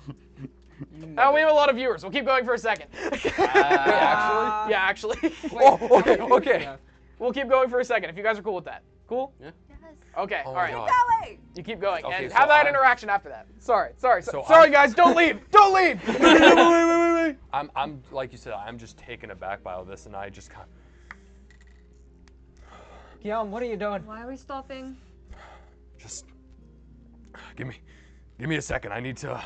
Oh, we have a lot of viewers. We'll keep going for a second. Wait, actually? Yeah, actually. Okay, okay. Yeah. We'll keep going for a second if you guys are cool with that. Cool? Yeah. Yes. Okay, Oh all my right. God. That way. You keep going. Okay, and so have that I'm- interaction after that. Sorry, So sorry I'm- guys, don't leave! Don't leave! Wait. I'm like you said, I'm just taken aback by all this, and I just kind Guillaume, what are you doing? Why are we stopping? just give me a second. I need to.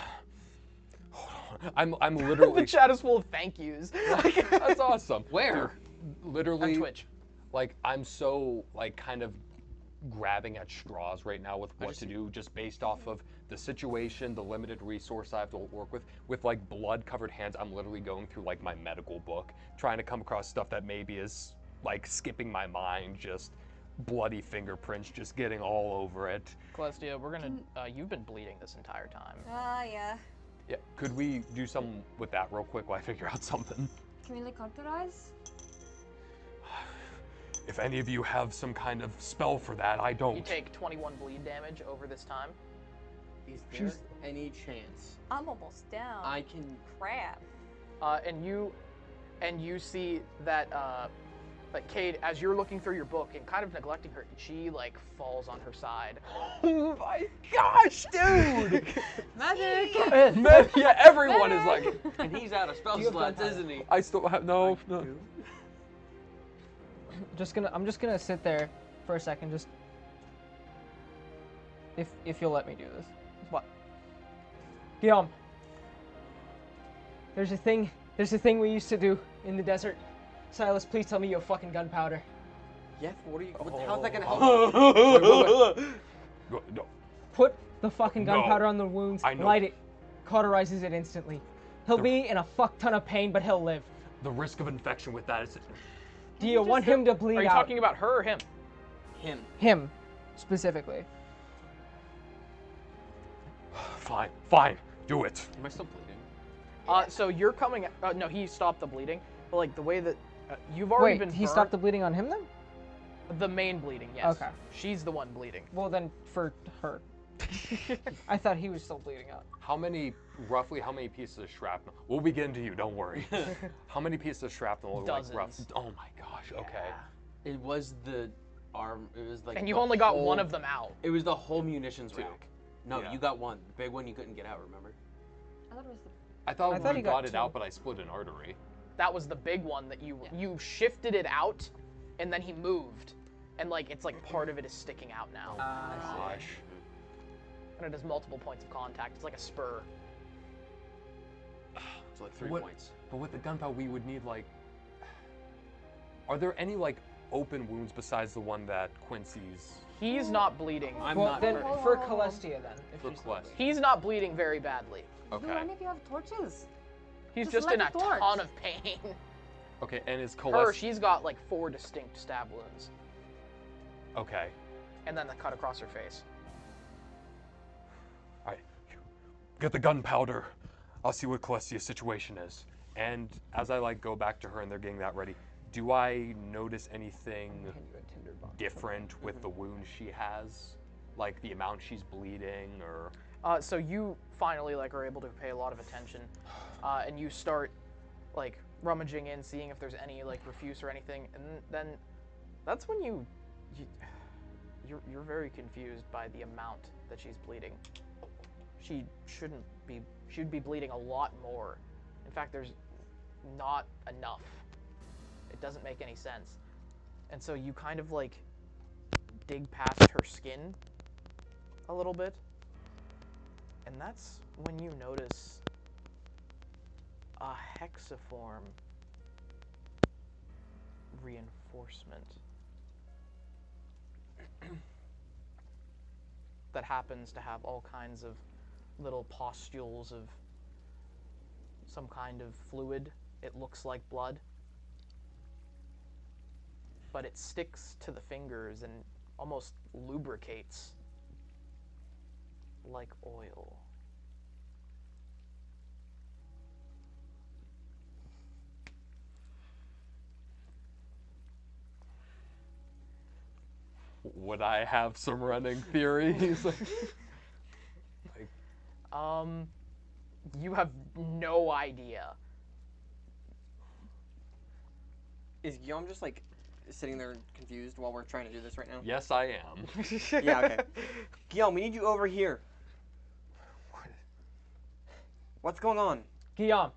Hold on. I'm literally. The chat is full of thank yous. That's awesome. Where? Literally. On Twitch. Like I'm so like kind of grabbing at straws right now with what to do, just based off of the situation, the limited resource I have to work with like blood-covered hands. I'm literally going through like my medical book, trying to come across stuff that maybe is like skipping my mind, just bloody fingerprints just getting all over it. Celestia, we're gonna, you've been bleeding this entire time. Yeah. Yeah, could we do something with that real quick while I figure out something? Can we like cauterize? If any of you have some kind of spell for that, I don't. You take 21 bleed damage over this time. Is there any chance I'm almost down. I can... Crap. And you see that, like Cade, as you're looking through your book and kind of neglecting her, she like falls on her side. Oh my gosh, dude! Magic! Yeah, everyone is like. And he's out of spell Do you have slots, gunpowder? isn't he? I still have no. I'm just gonna sit there for a second, just if you'll let me do this. What? Guillaume, there's a thing we used to do in the desert. Silas, please tell me you have fucking gunpowder. Yeah, what are you... How's that gonna help? No. the fucking No. gunpowder on the wounds, I know. light it, cauterizes it instantly. He'll be in a fuck ton of pain, but he'll live. The risk of infection with that is... Do you want him to bleed out? Are you talking about her or him? Him. Him, specifically. Fine, fine, do it. Am I still bleeding? So you're coming. No, he stopped the bleeding. But like the way that you've already been. He burnt, stopped the bleeding on him then? The main bleeding, yes. Okay. She's the one bleeding. Well then, for her. I thought he was still bleeding out. Roughly how many pieces of shrapnel? We'll be getting to you, don't worry. How many pieces of shrapnel? Dozens. Like oh my gosh, okay. It was the arm. It was like. And you the only got whole- one of them out. It was the whole munitions Two. rack. No, Yeah. you got one. The big one you couldn't get out. Remember? I thought it was the. I thought he we got got it two. out, but I split an artery. That was the big one that you shifted it out, and then he moved, and like it's like part of it is sticking out now. Gosh. And it has multiple points of contact. It's like a spur. It's like 3 points. But with the gunpowder, we would need like. Are there any like open wounds besides the one that Quincy's? He's not bleeding. Well, then for Celestia then. If For she's not Celestia. bleeding. He's not bleeding very badly. Do any of you have torches? He's Just just in light a the torch. ton of pain. Okay, and is Her, Celestia? she's got like 4 distinct stab wounds, Okay. and then the cut across her face. All right. Get the gunpowder. I'll see what Celestia's situation is. And as I like go back to her and they're getting that ready, do I notice anything different with the wound she has? Like the amount she's bleeding or... So you finally like are able to pay a lot of attention, and you start like rummaging in, seeing if there's any like refuse or anything, and then that's when you're very confused by the amount that she's bleeding. She shouldn't be. She'd be bleeding a lot more. In fact, there's not enough. It doesn't make any sense. And so you kind of like dig past her skin a little bit. And that's when you notice a hexiform reinforcement that happens to have all kinds of little pustules of some kind of fluid. It looks like blood, but it sticks to the fingers and almost lubricates like oil. Would I have some running theories? You have no idea. Is Guillaume just like sitting there confused while we're trying to do this right now? Yes, I am. Yeah, okay. Guillaume, we need you over here. What's going on? Guillaume.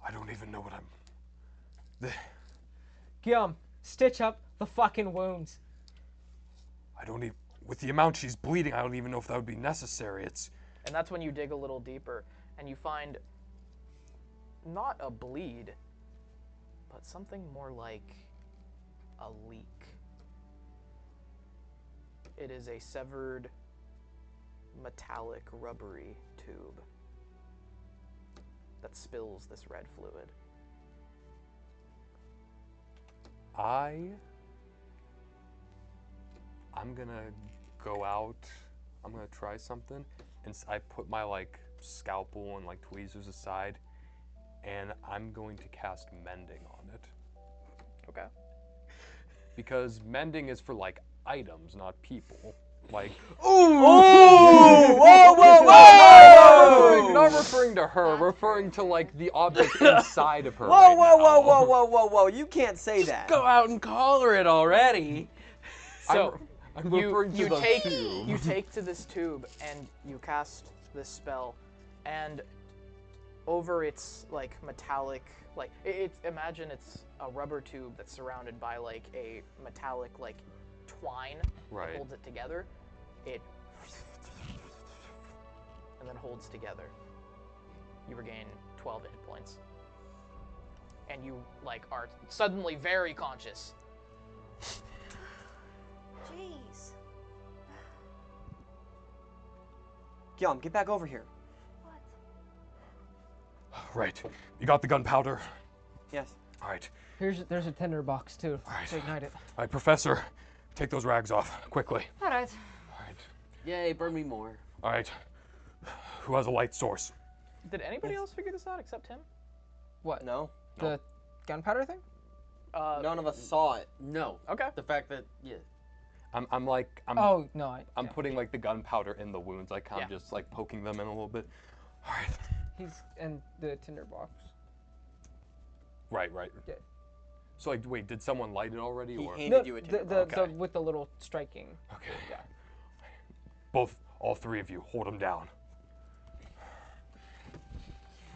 I don't even know what I'm... Guillaume, stitch up the fucking wounds. I don't even... With the amount she's bleeding, I don't even know if that would be necessary. It's... And that's when you dig a little deeper and you find not a bleed, but something more like a leak. It is a severed metallic rubbery tube that spills this red fluid. I'm gonna go out. I'm gonna try something. And I put my like scalpel and like tweezers aside, and I'm going to cast mending on it. Okay. Because mending is for like items, not people. Like, Ooh! Whoa! Whoa! Whoa! Not referring to her, referring to like the object inside of her. Whoa! right Whoa! now. Whoa! Whoa! Whoa! Whoa! Whoa! You can't say that. Go out and collar it already. So I'm referring to the tube. You take to this tube and you cast this spell, and over its like metallic, like imagine it's a rubber tube that's surrounded by like a metallic like twine Right. that holds it together. It and then holds together. You regain 12 hit points, and you like are suddenly very conscious. Jeez. Guillaume, get back over here. Right. You got the gunpowder? Yes. All right. There's a tinder box too. All right. To ignite it. All right, Professor, take those rags off quickly. All right. All right. Yay, burn me more. All right. Who has a light source? Did anybody else figure this out except him? What? No. The gunpowder thing? None of us saw it. No. Okay. The fact that I'm Oh no! I'm putting like the gunpowder in the wounds, like kind of just like poking them in a little bit. All right. He's in the tinder box. Right. Yeah. So like, wait, did someone light it already? He or handed you a tinder box. The with the little striking. Okay. Yeah. All three of you, hold him down.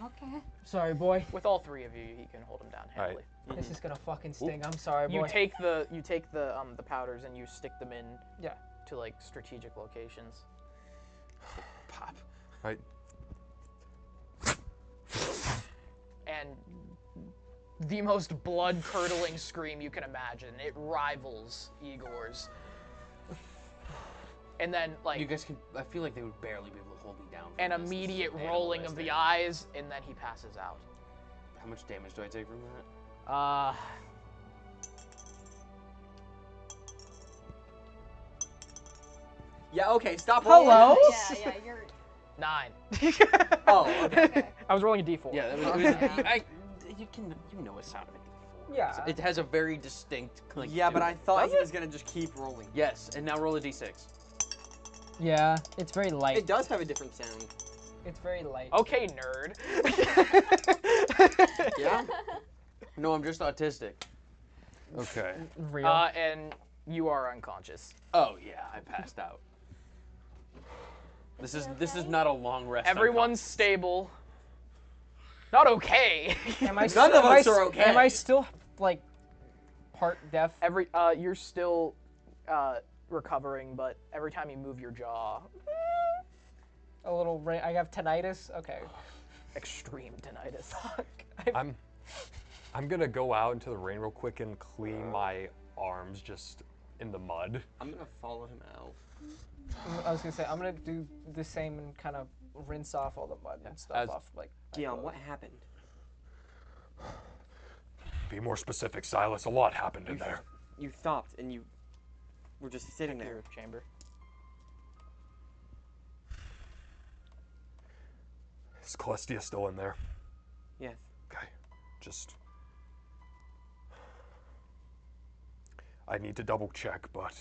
Okay. Sorry, boy. With all three of you, he can hold him down handily. Right. This is gonna fucking sting. I'm sorry, boy. You take the powders and you stick them in. Yeah. To like strategic locations. pop. Right. And the most blood-curdling scream you can imagine. It rivals Igor's. And then, like... You guys can... I feel like they would barely be able to hold me down. An immediate rolling of the eyes, and then he passes out. How much damage do I take from that? Yeah, okay, stop rolling. Hello? Yeah, you're... 9. Oh, okay. I was rolling a d4. Yeah, that was, you know a sound of a d4. Yeah. It has a very distinct clink. Yeah, to but it. I thought he was gonna just keep rolling. Yes, and now roll a d6. Yeah, it's very light. It does have a different sound. It's very light. Okay, nerd. Yeah? No, I'm just autistic. Okay. Real. And you are unconscious. Oh yeah, I passed out. This is not a long rest. Everyone's stable. Not okay. Am I None of us are okay. Am I still like part deaf? You're still recovering, but every time you move your jaw, A little. I have tinnitus. Okay. extreme tinnitus. I'm gonna go out into the rain real quick and clean my arms just in the mud. I'm gonna follow him out. I was gonna say I'm gonna do the same and kind of rinse off all the mud and stuff off like. Guillaume, what happened? Be more specific, Silas. A lot happened in there. You stopped and you were just sitting there. Chamber. Is Celestia still in there? Yes. Okay. Just... I need to double check, but...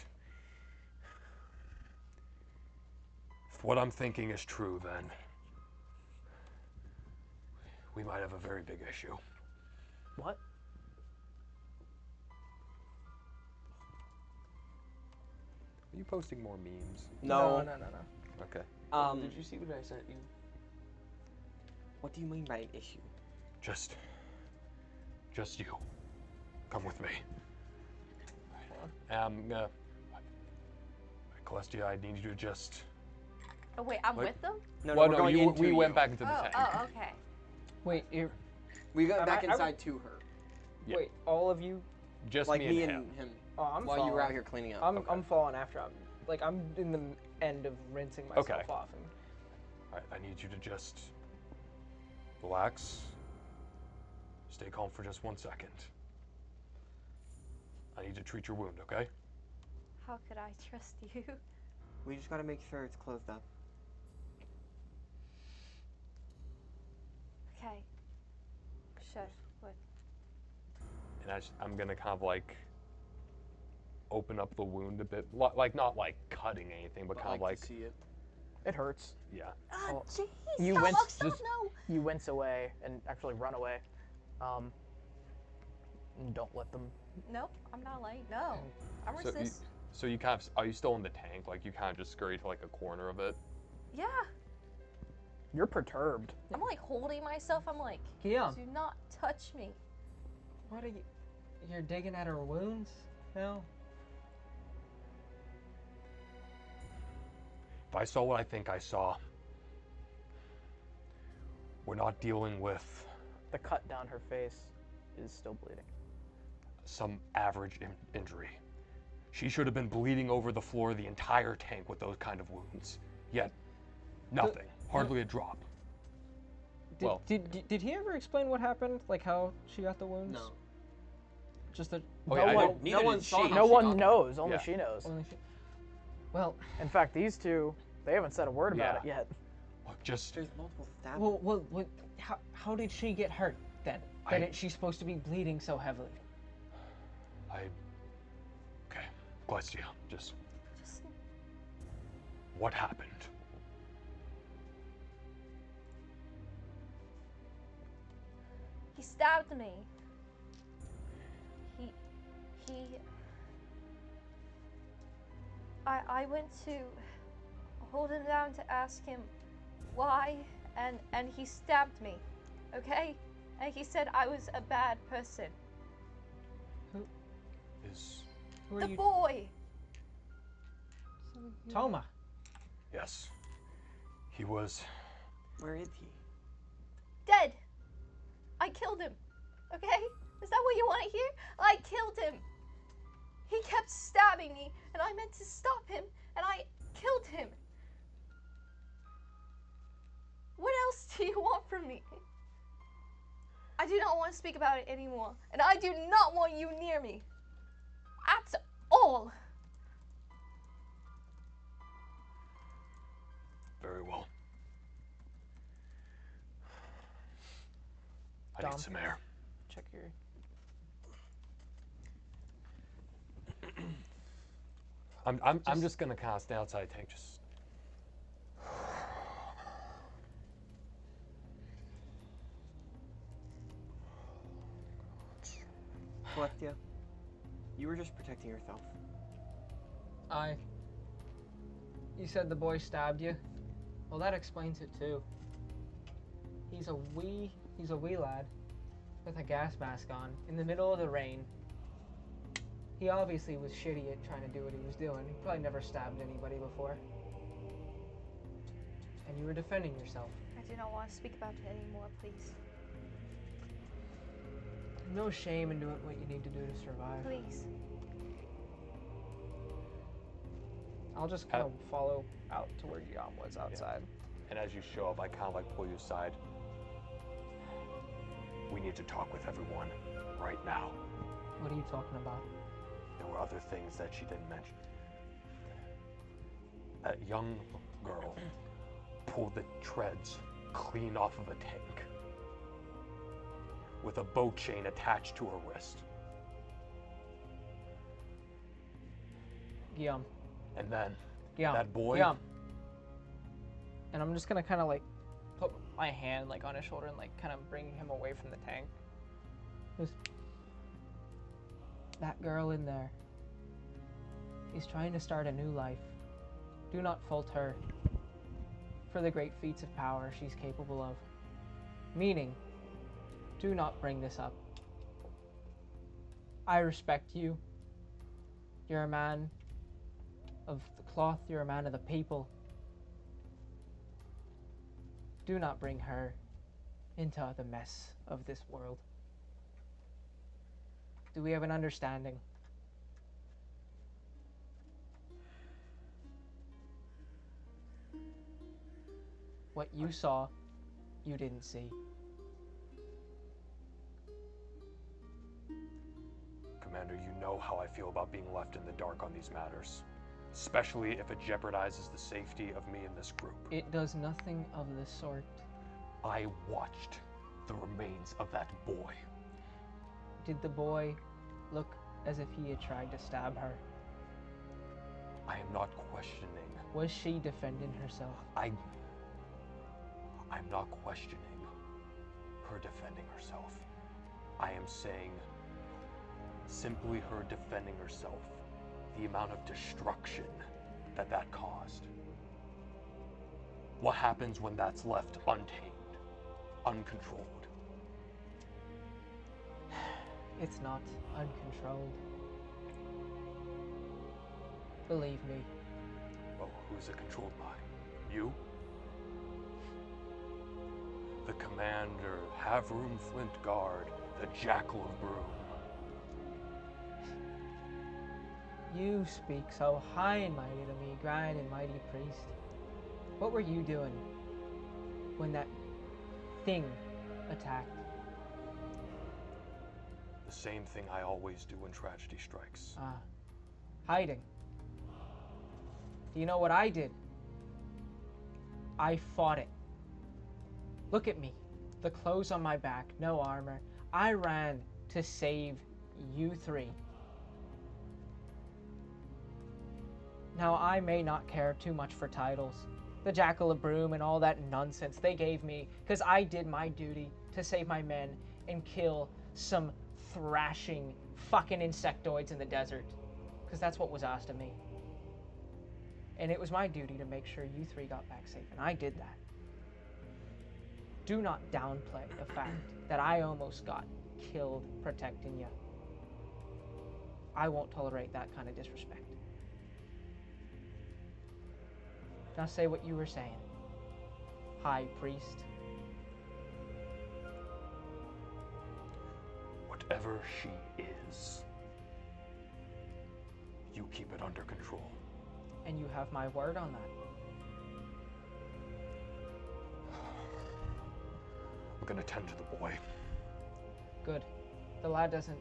if what I'm thinking is true, then... we might have a very big issue. What? Are you posting more memes? No. No. Okay. Did you see what I sent you? What do you mean by an issue? Just you. Come with me. Celestia, I need you to just... Oh wait, I'm Wait. with them? No, well, we're no, going into we you. went back into the Oh, tank. oh, okay. Wait, We got back I- inside to her. Yeah. wait, all of you? Just Like me and him. him. Oh, I'm While following. you were out here cleaning up. I'm following after. I'm in the end of rinsing myself Okay. off. And All right, I need you to just relax. Stay calm for just 1 second. I need to treat your wound, okay? How could I trust you? We just gotta make sure it's closed up. Okay. Sure. What? And I'm gonna kind of like open up the wound a bit, like not like cutting anything, but kind of like. To see it. It hurts. Yeah. Oh, jeez. You stop, wince. stop, no. You wince away and actually run away. Don't let them. Nope, I'm not late. No. I'm So resist. so you kind of are you still in the tank? Like you kind of just scurry to like a corner of it. Yeah. You're perturbed. I'm like holding myself. I'm like, Guillaume. do not touch me. what are you? You're digging at her wounds now? If I saw what I think I saw, we're not dealing with The cut down her face is still bleeding. some average injury. She should have been bleeding over the floor of the entire tank with those kind of wounds. Yet, Nothing. Hardly a drop. Did he ever explain what happened? Like how she got the wounds? No. Just that. No one knows. Only she knows. Well, in fact, these two, they haven't said a word about it yet. Look, just. There's multiple stab. Well, how did she get hurt then? She's supposed to be bleeding so heavily. Okay, Glestia, just. What happened? He stabbed me. I went to hold him down to ask him why, and he stabbed me, okay? And he said I was a bad person. Who are the you? boy! Toma. Yes. He was. Where is he? Dead! I killed him, okay? Is that what you want to hear? I killed him! He kept stabbing me, and I meant to stop him, and I killed him. What else do you want from me? I do not want to speak about it anymore, and I do not want you near me. That's all. Very well. I Dom, need some air. Check your. I'm just gonna cast the outside tank. Just. Celestia, you were just protecting yourself. You said the boy stabbed you? Well, that explains it too. He's a wee lad with a gas mask on in the middle of the rain. He obviously was shitty at trying to do what he was doing. He probably never stabbed anybody before. And you were defending yourself. I do not want to speak about it anymore, please. No shame in doing what you need to do to survive. Please. I'll just kind of follow out to where Yam was outside. Yeah. And as you show up, I kind of like pull you aside. We need to talk with everyone right now. What are you talking about? There were other things that she didn't mention. That young girl pulled the treads clean off of a tank with a boat chain attached to her wrist. Guillaume. And then Guillaume. that boy. Guillaume. And I'm just gonna kind of like put my hand like on his shoulder and like kind of bring him away from the tank. Just that girl in there is trying to start a new life. Do not fault her for the great feats of power she's capable of. Meaning, do not bring this up. I respect you. You're a man of the cloth, you're a man of the people. Do not bring her into the mess of this world. Do we have an understanding? What you saw, you didn't see. Commander, you know how I feel about being left in the dark on these matters, especially if it jeopardizes the safety of me and this group. It does nothing of the sort. I watched the remains of that boy. Did the boy look as if he had tried to stab her? I am not questioning. Was she defending herself? I'm not questioning her defending herself. I am saying simply her defending herself, the amount of destruction that caused. What happens when that's left untamed, uncontrolled? It's not uncontrolled. Believe me. Well, who's it controlled by? You? The commander, Havroom Flintguard, the Jackal of Broom. You speak so high and mighty to me, grand and mighty priest. What were you doing when that thing attacked? The same thing I always do when tragedy strikes. Hiding. Do you know what I did? I fought it. Look at me. The clothes on my back, no armor. I ran to save you three. Now, I may not care too much for titles. The Jackal of Broom and all that nonsense they gave me because I did my duty to save my men and kill some thrashing fucking insectoids in the desert. Because that's what was asked of me. And it was my duty to make sure you three got back safe, and I did that. Do not downplay the fact that I almost got killed protecting you. I won't tolerate that kind of disrespect. Now say what you were saying, High Priest. Whatever she is, you keep it under control. And you have my word on that. I'm gonna tend to the boy. Good. The lad doesn't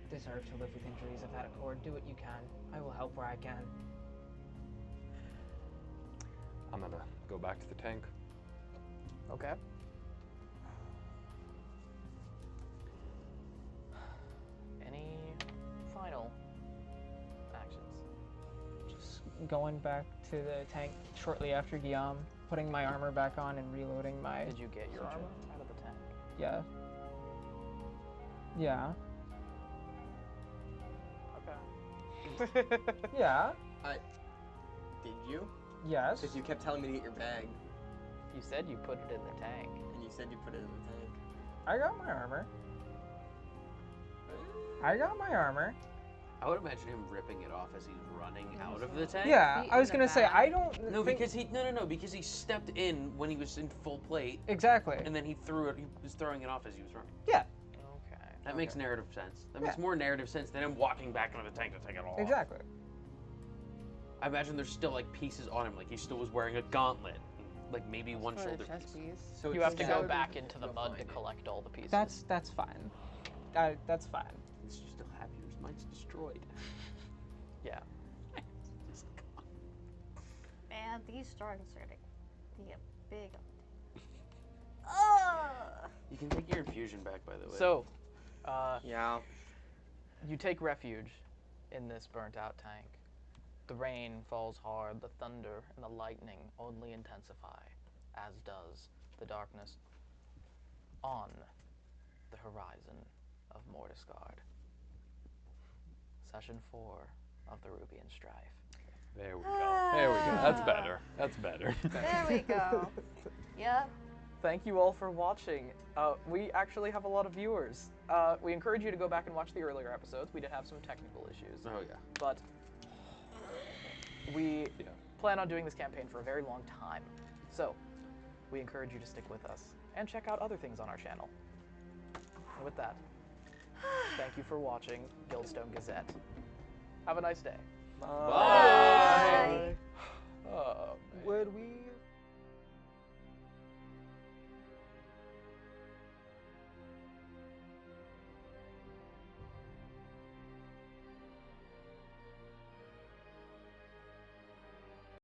deserve to live with injuries of that accord. Do what you can. I will help where I can. I'm gonna go back to the tank. Okay. Any final actions? Just going back to the tank shortly after Guillaume, putting my armor back on and reloading my... Did you get your armor out of the tank? Yeah. Yeah. Okay. Yeah. Did you? Yes. Because you kept telling me to get your bag. You said you put it in the tank. And you said you put it in the tank. I got my armor. I got my armor. I would imagine him ripping it off as he's running out of the tank. Yeah, I was gonna say I don't. No, think... because because he stepped in when he was in full plate. Exactly. And then he threw it. He was throwing it off as he was running. Yeah. Okay. That makes narrative sense. That makes more narrative sense than him walking back into the tank to take it all off. Exactly. I imagine there's still like pieces on him, like he still was wearing a gauntlet, like maybe one shoulder piece. So you have to go back into the mud to collect all the pieces. That's fine. That's fine. You still have yours. Mine's destroyed. Yeah. Man, these drawings are gonna be a big update. You can take your infusion back, by the way. So, yeah. You take refuge in this burnt-out tank. The rain falls hard, the thunder and the lightning only intensify, as does the darkness on the horizon of Mortisgard. Session 4 of the Rubian Strife. There we go. There we go. That's better. That's better. There we go. Yep. Thank you all for watching. We actually have a lot of viewers. We encourage you to go back and watch the earlier episodes. We did have some technical issues. Oh yeah. But we plan on doing this campaign for a very long time. So we encourage you to stick with us and check out other things on our channel. And with that, thank you for watching Gildstone Gazette. Have a nice day. Bye. Oh, Would we